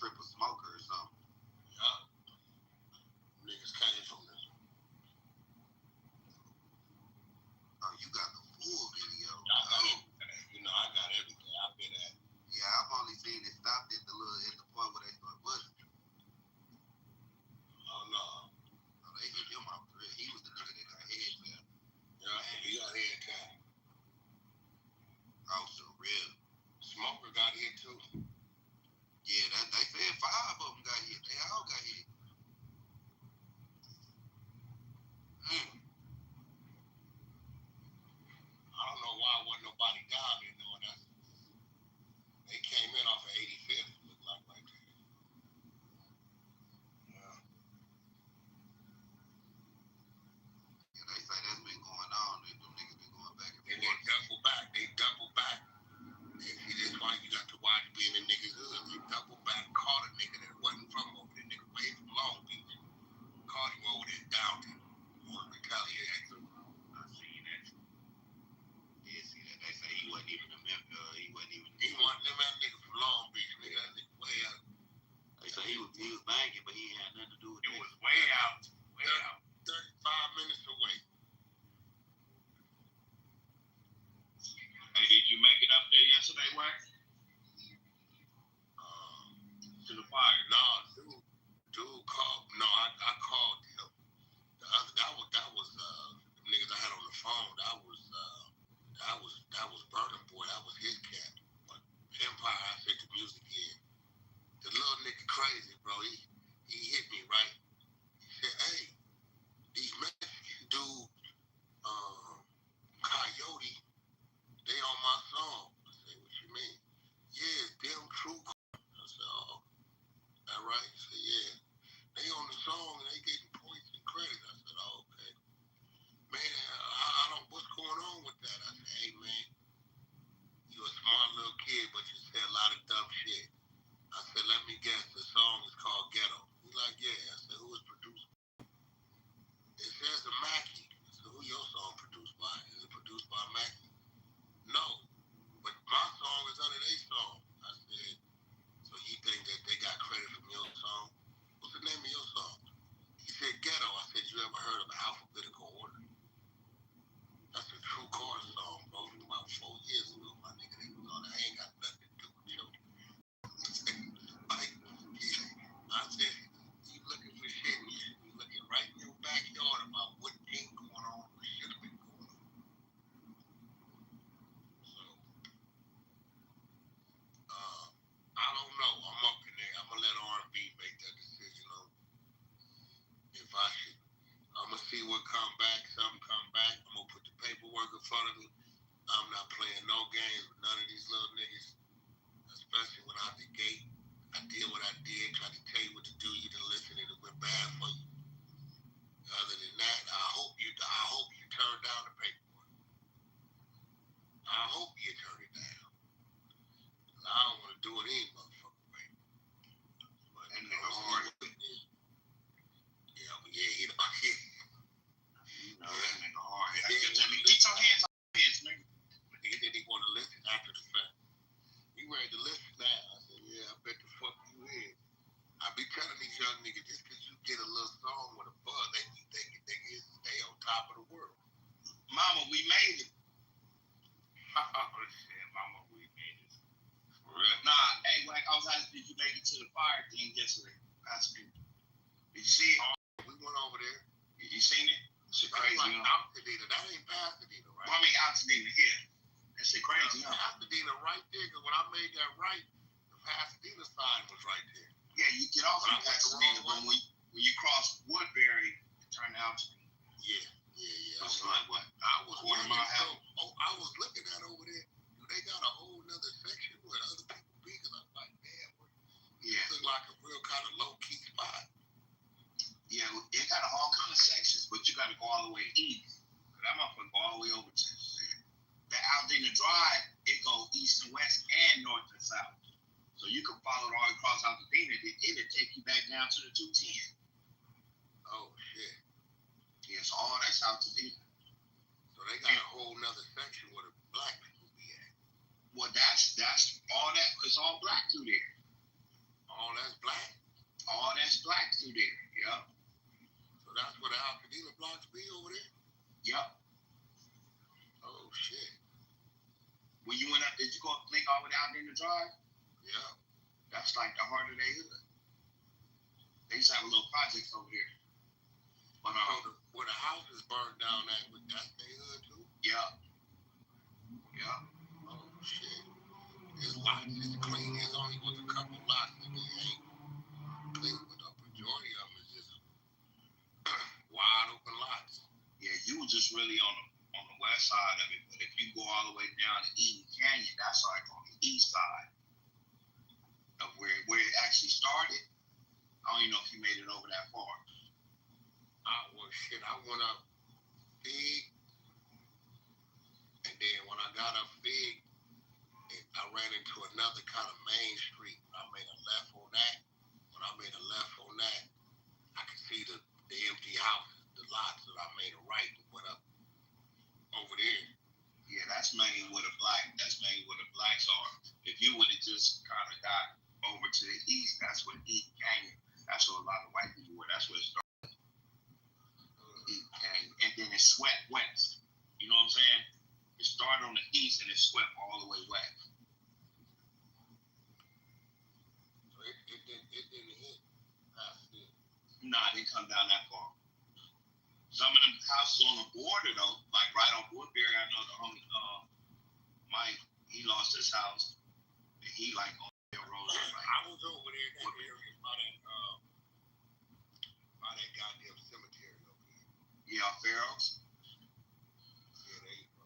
triple smoker or something. Yeah. Niggas came from this. Oh, you got the full video. You know, I got everything. I've been at. Yeah, I've only seen it stopped at the point where they started buzzing. Oh no. Oh, they hit him off the rip. He was the nigga that got head tapped. Yeah, he got head tapped. Oh, so real. Smoker got hit too. Yeah, they said 5 of them got hit. They all got hit. I don't know why wasn't nobody down there knowing that. They came in off of 85th, looked like right there. Yeah. Yeah, they say that's been going on. Them niggas been going back and forth. And they double back. And see, that's why you got to watch being in niggas' hood. They double back, caught a nigga that wasn't from over there. Nigga way from Long Beach. Caught him over there in Downton. Want to retaliate. I seen that. Yeah, see that. They say he wasn't even a member. He wasn't that nigga from Long Beach. Nigga, that nigga way out. They say he was banging, but he ain't had nothing to do with it. It was way out. 35 minutes away. Hey, did you make it up there yesterday, Wax? To the fire? Nah, dude called. No, I called him. That was the niggas I had on the phone. That was Burning Boy. That was his cat. But Empire, I said the music in. The little nigga crazy, bro. He hit me right. He said, "Hey, these Mexican dudes, Coyote, they on my song." I said, "What you mean?" "Yeah, them true." I said, "Oh, that right?" He said, "Yeah, they on the song and they getting points and credit." I said, "Oh, okay." "Man, I don't, what's going on with that?" I said, "Hey, man, you a smart little kid, but you say a lot of dumb shit." I said, "Let me guess, the song is called Ghetto." He like, "Yeah." I said, "Who is produced?" It says the Mackie. I said, "Who your song produced by? Is it produced by Mackie?" "No, but my song is under their song." I said, "So you think that they got credit from your song? What's the name of your song?" He said, "Ghetto." I said, "You ever heard of Alphabetical Order?" That's a True Car song, bro, from about 4 years ago, my nigga. They was on it. I ain't got nothing to do with you. Like, I said, you looking for shit, you should be looking right in your backyard about what ain't going on, what should have been going on. So, I don't know. I'm up in there. I'm going to let R&B make that decision on if I should. I'm going to see what come back. Something come back. I'm going to put the paperwork in front of me. I'm not playing no games with none of these little niggas, especially when out the gate. I did what I did, tried to tell you what to do. You didn't listen and it went bad for you. Other than that, I hope you turn down the paperwork. I hope you turn it down. I don't want to do it any motherfucking way. But that nigga hard. Yeah, you know, that nigga hard. Get your hands off his, nigga. Then he want to listen after the fact. He ready to listen now. I said, "Yeah, I bet the fuck you is." I be telling these young niggas, just because you get a little song with a buzz, they be thinking niggas they on top of the world. Mama, we made it. Oh shit, mama, we made it. For real? Nah, hey, Wack, I was asking, did you make it to the fire thing yesterday? Asking. Did you see it? We went over there. You seen it? Shit crazy, like huh? Altadena. That ain't Pasadena, right? I mean, Altadena, yeah. That shit crazy, huh? Pasadena right there, because when I made that right, the Pasadena sign was right there. Yeah, you get off of Pasadena, but when you cross Woodbury, you turn to Altadena. Yeah. That's like what? I was I was looking at over there. They got a whole nother section where other people be, because I'm like, damn, it look like a real kind of low-key spot. Yeah, it got all kind of sections, but you got to go all the way east. That motherfucker go all the way over to the Altadena Drive. It go east and west and north and south. So you can follow it all across Altadena. It'll take you back down to the 210. Oh, shit. Yeah, so all that's Altadena. So they got a whole nother section where the black people be at. Well, that's all that. It's all black through there. All that's black? All that's black through there, yep. So that's where the Altadena blocks be over there? Yep. Oh, shit. When you went up, did you go link over there out in the drive? Yeah. That's like the heart of their hood. They used to have a little project over there. But where the house is burned down at, with that neighborhood too? Yeah. Yeah. Oh shit. It's lots. It's clean. It's only was a couple lots that they ain't clean, but the majority of them is just wide open lots. Yeah, you were just really on the west side of it, but if you go all the way down to Eden Canyon, that's like on the east side of where it actually started. I don't even know if you made it over that far. I went up big, and then when I got up big, I ran into another kind of main street. I made a left on that. When I made a left on that, I could see the empty houses, the lots that I made a right and went up over there. Yeah, that's mainly where the blacks are. If you would have just kind of got over to the east, that's where Eden Canyon. That's where a lot of white people were. That's where it started. Eden Canyon. And then it swept west. You know what I'm saying? It started on the east and it swept all the way west. So it didn't hit past it. Nah, it didn't come down that far. Some of them houses on the border though, like right on Woodbury, I know the homie Mike, he lost his house. And he like on the road. I was over there in that area by that goddamn cemetery over there. Yeah, Pharaohs.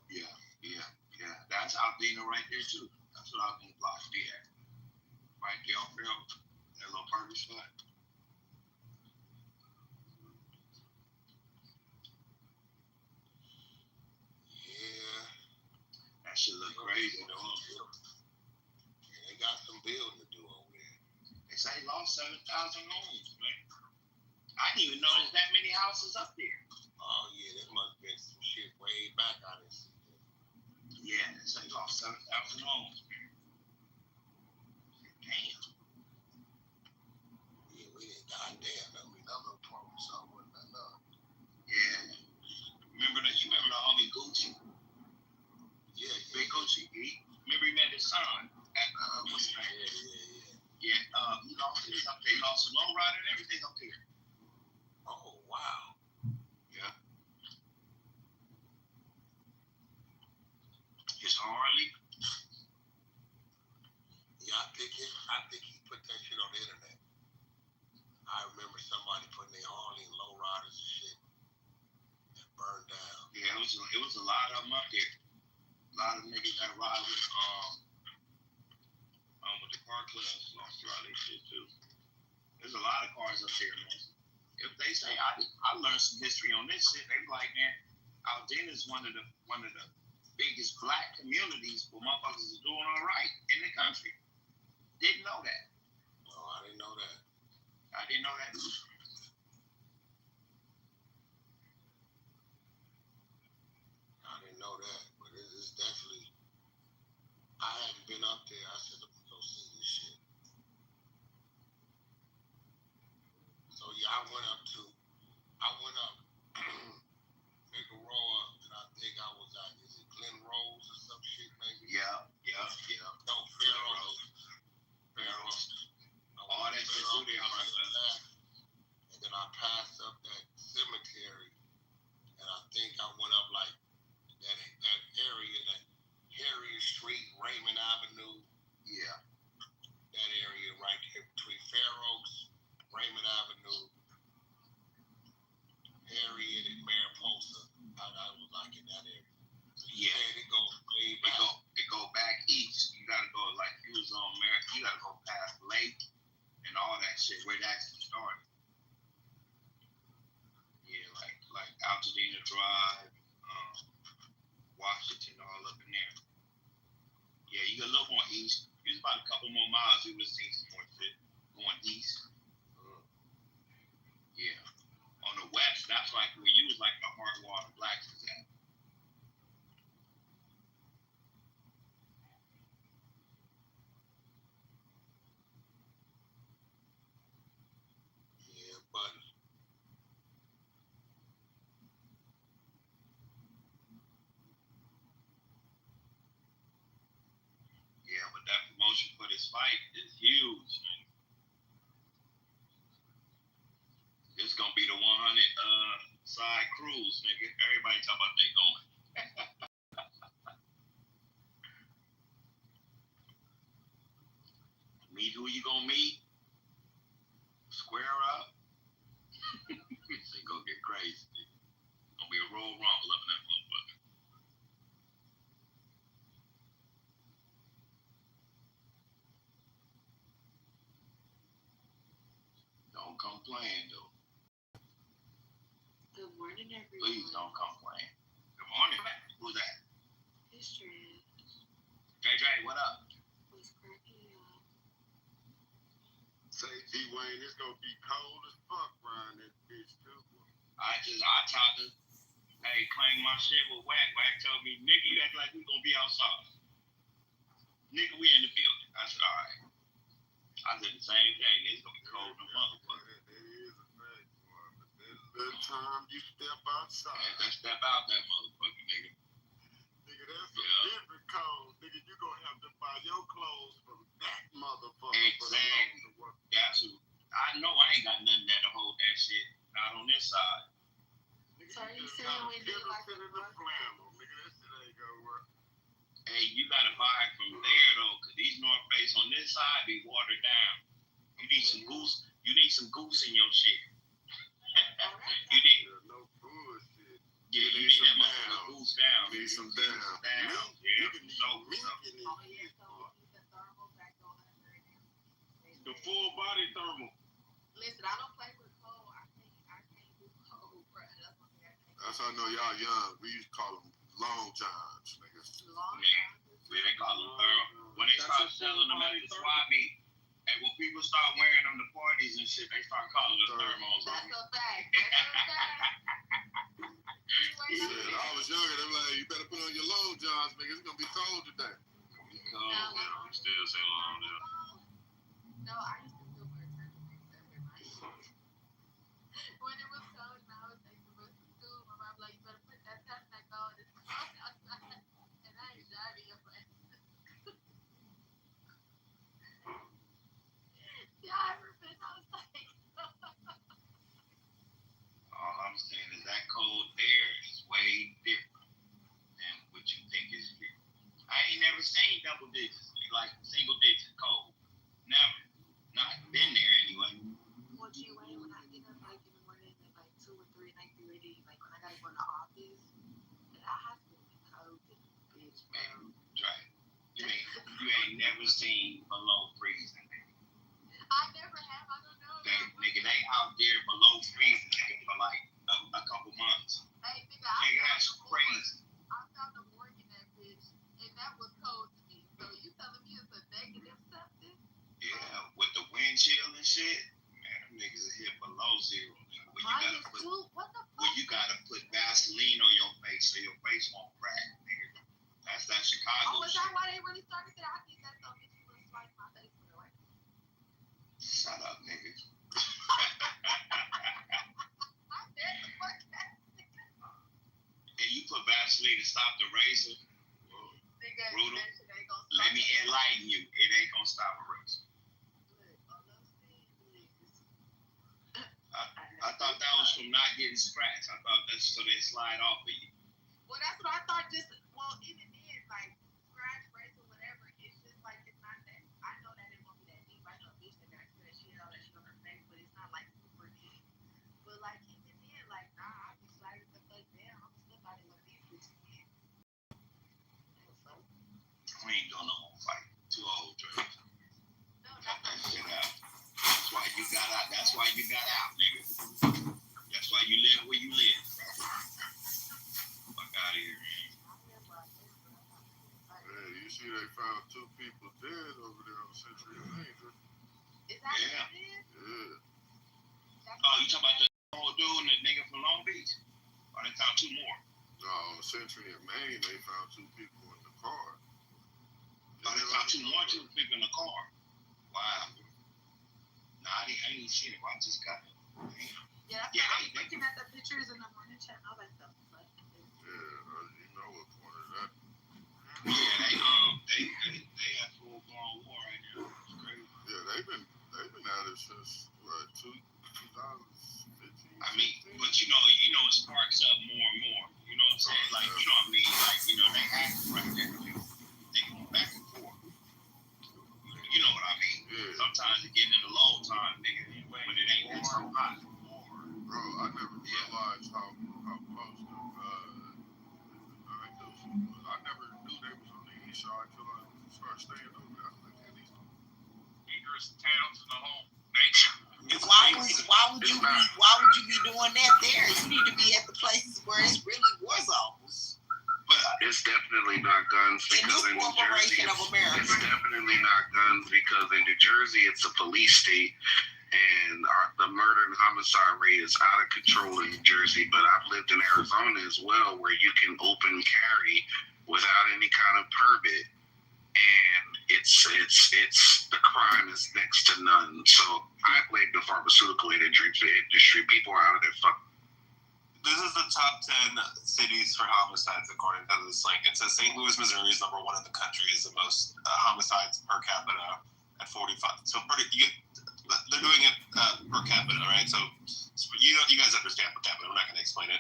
Yeah. That's Altadena right there too. That's what Altadena blocks be at. Right there on Pharaohs. That little burger spot. Yeah. That shit look crazy though. Yeah, they got some building to do over there. They say they lost 7,000 homes, man. I didn't even know there's that many houses up there. Oh yeah, there must have been some shit way back. I didn't see that. Yeah, they say they lost 7,000 homes. Damn. Yeah, we didn't goddamn. I mean, that little problem something wasn't enough. Yeah. Remember the homie Gucci? Yeah. Big Gucci. Remember he met his son at what's his name? Yeah. He lost his up there. He lost his low rider and everything up there. Oh wow. Yeah. His Harley. Yeah, I think he put that shit on the internet. I remember somebody putting their Harley and low riders and shit that burned down. Yeah, it was a lot of them up there. A lot of niggas that ride with the car clubs lost a lot of their shit too. There's a lot of cars up there, man. If they say I learned some history on this shit, they be like, man, Altadena is one of the biggest black communities where motherfuckers is doing all right in the country. Didn't know that. Oh, I didn't know that. I didn't know that either. I didn't know that, but it's definitely. I haven't been up there. I said, let me go see this shit. So yeah, I went up Figueroa, and I think I was at, is it Glen Rose or some shit maybe? Yeah. No, Pharaohs. All that shit through there. And then I passed up that cemetery, and I think I went up like that area, that Harriet Street, Raymond Avenue. Yeah. That area right here between Pharaohs, Raymond Avenue, Harriet and Mariposa. I was like in that area. Yeah. It goes way back. It go back east. You gotta go like you was on America. You gotta go past Lake and all that shit where it actually started. Yeah, like Altadena Drive, Washington, all up in there. Yeah, you got a little more east. It's about a couple more miles. You would see some more shit going east. Yeah. On the west, that's like where you was like the hard water blacks is at. promotion for this fight is huge, man. It's gonna be the 100 side cruise, nigga. Everybody talking about they going. Meet who you gonna meet? Square up. It's gonna get crazy. It's gonna be a roll rumble up in that motherfucker. Don't come playing though. Good morning, everyone. Please don't come playing. Good morning. Who's that? History. JJ, what up? What's cracking, y'all? Say, D-Wayne, it's gonna be cold as fuck around this bitch, too. I tried to, claim my shit with Wack. Wack told me, nigga, you act like we gonna be outside. Nigga, we in the building. I said, all right. I said the same thing. It's gonna be cold in the motherfucker. That is a fact, boy. But that time you step outside. Yeah, just step out that motherfucker, nigga. Nigga, that's a different cold. Nigga, you gonna have to buy your clothes from that motherfucker. Exactly. That's who. I know I ain't got nothing there to hold that shit. Not on this side. Nigga, So you saying we need like a flannel, nigga, that shit ain't gonna work. Hey, you gotta buy it from there though, cause these North Face on this side be watered down. You need some goose. You need some goose in your shit. You need no bullshit. Yeah, you need that motherfucker goose down. You need some down. Yeah, the full body thermal. Listen, I don't play with cold. I can't do cold, bro. That's one thing I can't. That's how I know y'all young. We used to call them long johns, niggas. Long johns. They call them thermal. When they start selling them at the swap meet, and when people start wearing them to parties and shit, they start calling them thermals. That's a fact. Shit, I was younger. They were like, you better put on your long johns, nigga. It's gonna be cold today. Yeah, we still say long johns. No, I used to still wear turtlenecks every night. When it was cold and I was taking the bus to school, my mom was like, you better put that turtleneck on. It's cold outside. And I ain't driving your friend. Yeah, I ever been outside. All I'm saying is that cold air is way different than what you think is here. I ain't never seen double digits, like single digit cold. Never. Not been there anyway. What you weigh when I get up like in the morning at like 2 or 3 and I get ready, like when I gotta go to the office, and I have to be cold as a bitch, bro. Right. You ain't never seen below freezing. I never have. I don't know. Nigga, they out there below freezing, nigga, for like a couple months. Hey, nigga, that's crazy. I found a morgue in that bitch, and that was cold to me. So you telling me it's a negative something? Yeah, with the wind chill and shit, man, them niggas are hit below zero. Nigga. What the fuck? Where you gotta put Vaseline on your face so your face won't crack, nigga. That's that Chicago is shit. that why they really started that? I think that's so bitches would slice my face with it. Shut up, nigga. And you put Vaseline to stop the razor. Brutal. Let me enlighten you. It ain't gonna stop a razor. I thought that was from not getting scratched. I thought that's so they slide off of you. Well, that's what I thought. Even then, like scratch, razor, whatever. It's just like it's not that. I know that it won't be that deep. I know a bitch that got that shit, all that shit on her face, but it's not like super deep. But like even then, like nah, I be sliding the fuck down. I'm still not in one of these bitches again. We ain't doing no more fight. Too old, Dre. No, cut that shit out. That's why you got out. That's why you got out, nigga. That's why you live where you live. Fuck out of here. Hey, you see they found 2 people dead over there on Century Lane. Is that what it is? Yeah. Oh, you talking about the old dude and the nigga from Long Beach? Or they found 2 more? No, Century and Maine, they found 2 people in the car. Oh, they found 2 more people in the car. Wow. Nah, I ain't seen it. I just got it. Yeah, I was looking at the pictures in the morning chat. I was like, the fuck? Yeah, you know what point is that? Yeah, they have full blown war right now. It's crazy. Yeah, they've been at it since what 2015. I mean, but you know, it sparks up more and more. You know what I'm saying? Like, you know what I mean? Like, they act right there. They go back and forth. You know what I mean? Yeah. Sometimes it get in the low time, nigga, when it ain't been so hot. Bro, I never realized how close I never knew they was on the east side until I started staying over there. Dangerous towns in the whole nation. Why would you be doing that there? You need to be at the places where it's really war zones. But it's definitely not guns because in New Jersey, it's definitely not guns because in New Jersey it's a police state, and the murder and homicide rate is out of control in New Jersey. But I've lived in Arizona as well, where you can open carry without any kind of permit, and it's the crime is next to none. So I blame the pharmaceutical industry. People are out of their fucking. This is the top 10 cities for homicides according to this link. It says St. Louis, Missouri is number 1 in the country, is the most homicides per capita at 45. So they're doing it per capita, right? So you guys understand per capita. I'm not going to explain it.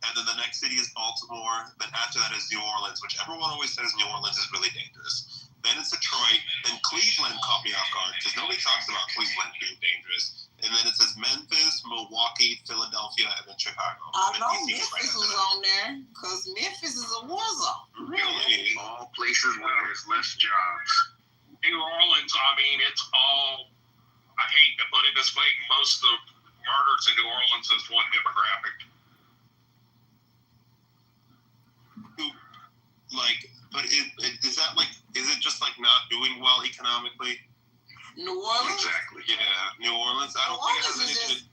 And then the next city is Baltimore. Then after that is New Orleans, which everyone always says New Orleans is really dangerous. Then it's Detroit. Then Cleveland caught me off guard because nobody talks about Cleveland being dangerous. And then it says Memphis, Milwaukee, Philadelphia, and then Chicago. I know Memphis was on there because Memphis is a war zone. Really? All places where there's less jobs. New Orleans, I mean, it's all, I hate to put it this way, most of the murders in New Orleans is one demographic. But is that is it just not doing well economically? New Orleans? Exactly. Yeah, New Orleans. I don't think it has anything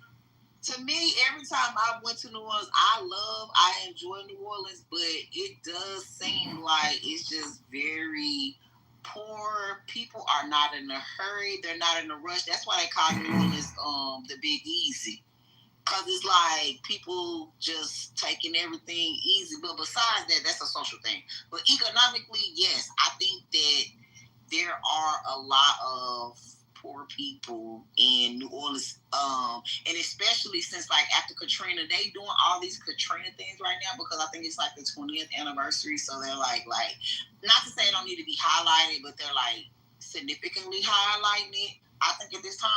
to me, every time I went to New Orleans, I enjoy New Orleans, but it does seem like it's just very poor. People are not in a hurry. They're not in a rush. That's why they call New Orleans the Big Easy. Because it's like people just taking everything easy. But besides that, that's a social thing. But economically, yes, I think that there are a lot of poor people in New Orleans, and especially since after Katrina, they doing all these Katrina things right now because I think it's the 20th anniversary. So they're not to say it don't need to be highlighted, but they're significantly highlighting it. I think at this time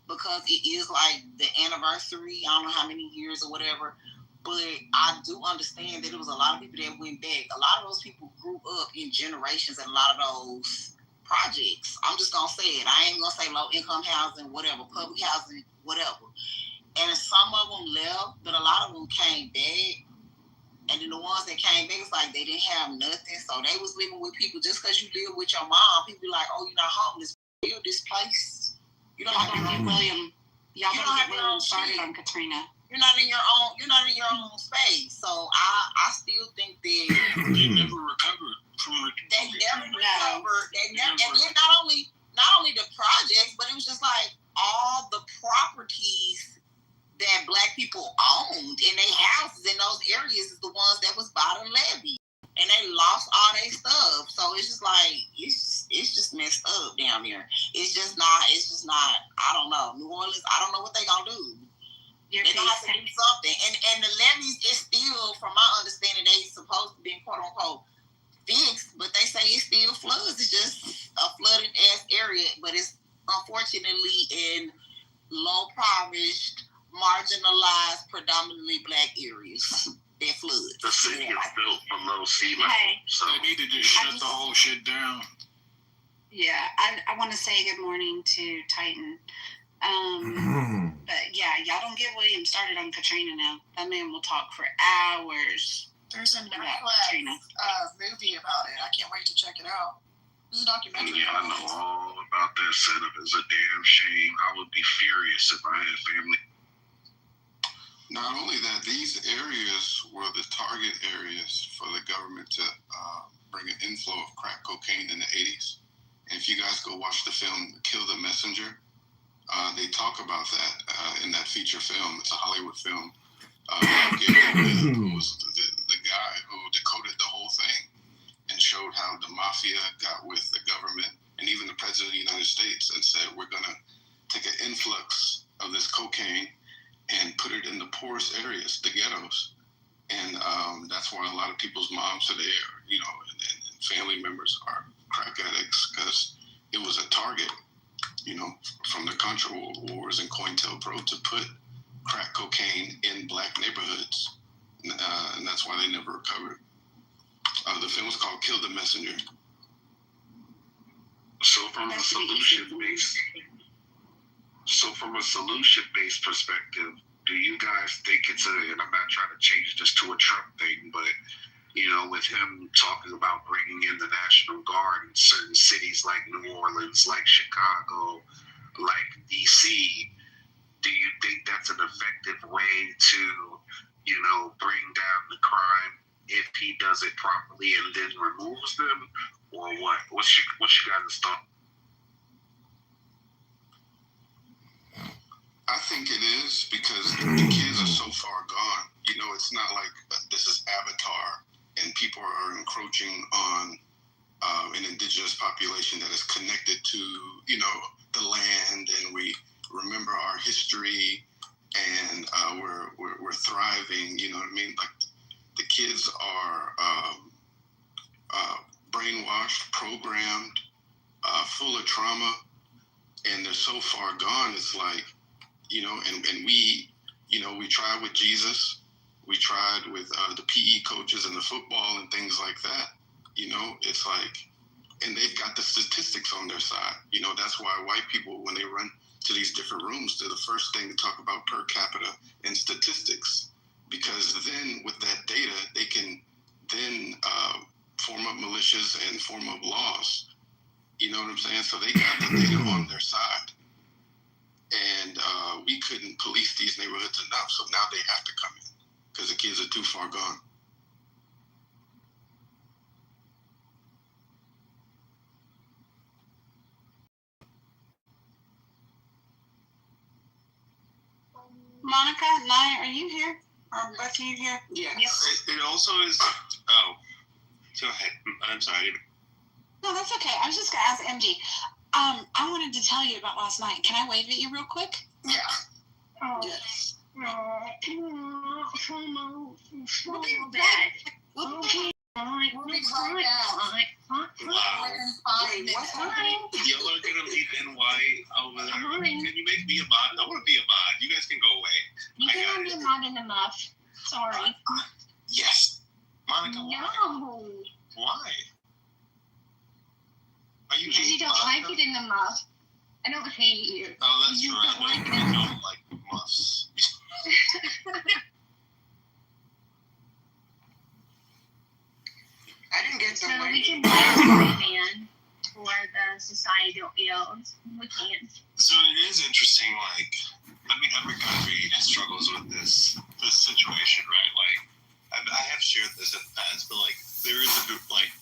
because it is the anniversary. I don't know how many years or whatever. But I do understand that it was a lot of people that went back. A lot of those people grew up in generations in a lot of those projects. I'm just going to say it. I ain't going to say low-income housing, whatever, public housing, whatever. And some of them left, but a lot of them came back. And then the ones that came back, it's they didn't have nothing. So they was living with people. Just because you live with your mom, people be oh, you're not homeless. Build this place. You don't have your own William. Y'all don't have your own started on Katrina. You're not in your own space. So I still think that they never recovered from it. They never recovered. They never, and then not only the projects, but it was just all the properties that Black people owned in their houses in those areas is the ones that was by the levee. And they lost all their stuff. So it's just it's just messed up down there. It's just not, I don't know. New Orleans, I don't know what they gonna do. They're gonna have to do something. And the levees is still, from my understanding, they supposed to be quote unquote fixed, but they say it still floods. It's just a flooded ass area, but it's unfortunately in low impoverished, marginalized, predominantly Black areas. That flood. The city is built below sea level, so they need to just shut the whole shit down. Yeah, I want to say good morning to Titan. But yeah, y'all don't get William started on Katrina now. That man will talk for hours. There's a Netflix movie about it. I can't wait to check it out. This is a documentary. Yeah, I know all about that setup. It's a damn shame. I would be furious if I had family. Not only that, these areas were the target areas for the government to bring an inflow of crack cocaine in the 80s. And if you guys go watch the film Kill the Messenger, they talk about that in that feature film. It's a Hollywood film. Who was the guy who decoded the whole thing and showed showed how the mafia got with the government and even the president of the United States and said, we're going to take an influx of this cocaine and put it in the poorest areas, the ghettos. And that's why a lot of people's moms are there, you know, and family members are crack addicts because it was a target, you know, from the Contra Wars and COINTELPRO to put crack cocaine in black neighborhoods. And that's why they never recovered. The film was called Kill the Messenger. So from a solution-based perspective, do you guys think it's and I'm not trying to change this to a Trump thing, but, you know, with him talking about bringing in the National Guard in certain cities like New Orleans, like Chicago, like D.C., do you think that's an effective way to, you know, bring down the crime if he does it properly and then removes them, or what? What's your guys' thought? I think it is because the kids are so far gone. You know, it's not like this is Avatar and people are encroaching on an indigenous population that is connected to, you know, the land, and we remember our history, and we're thriving. You know what I mean? Like the kids are brainwashed, programmed, full of trauma, and they're so far gone. It's like, you know, and we, you know, we tried with Jesus, we tried with the PE coaches and the football and things like that. You know, it's like, and they've got the statistics on their side. You know, that's why white people, when they run to these different rooms, they're the first thing to talk about per capita and statistics, because then with that data, they can then form up militias and form up laws. You know what I'm saying? So they got the data on their side. And we couldn't police these neighborhoods enough, so now they have to come in because the kids are too far gone. Monica, Naya, are you here? Are both of you here? Yes. It also is. Oh, go ahead. I'm sorry. No, that's okay. I was just going to ask MG. I wanted to tell you about last night. Can I wave at you real quick? Yeah. Oh. Yes. We'll be back. We'll be right now. Y'all are gonna leave NY over there. Can you make me a mod? I want to be a mod. You guys can go away. You can be a mod in the muff. Sorry. Yes. Monica. No. Why? Are you? Because you don't like it in the muff. I don't hate you. Oh, that's you true. I don't like muffs. I didn't get so we can buy a man for the societal ills. We can't. So it is interesting. Like, I mean, every country struggles with this situation, right? Like, I have shared this in the past, but like, there is a group like,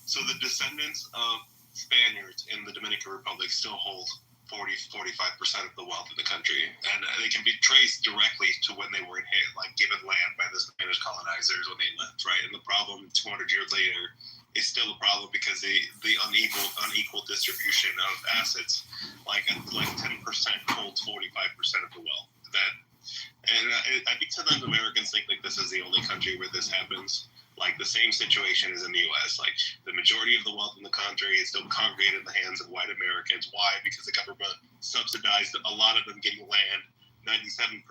so the descendants of Spaniards in the Dominican Republic still hold 45% of the wealth in the country, and they can be traced directly to when they were given land by the Spanish colonizers when they left, right? And the problem 200 years later is still a problem because the unequal distribution of assets, like 10% holds 45% of the wealth. I think sometimes Americans think like this is the only country where this happens. Like the same situation is in the U.S. Like the majority of the wealth in the country is still congregated in the hands of white Americans. Why? Because the government subsidized a lot of them getting land. 97%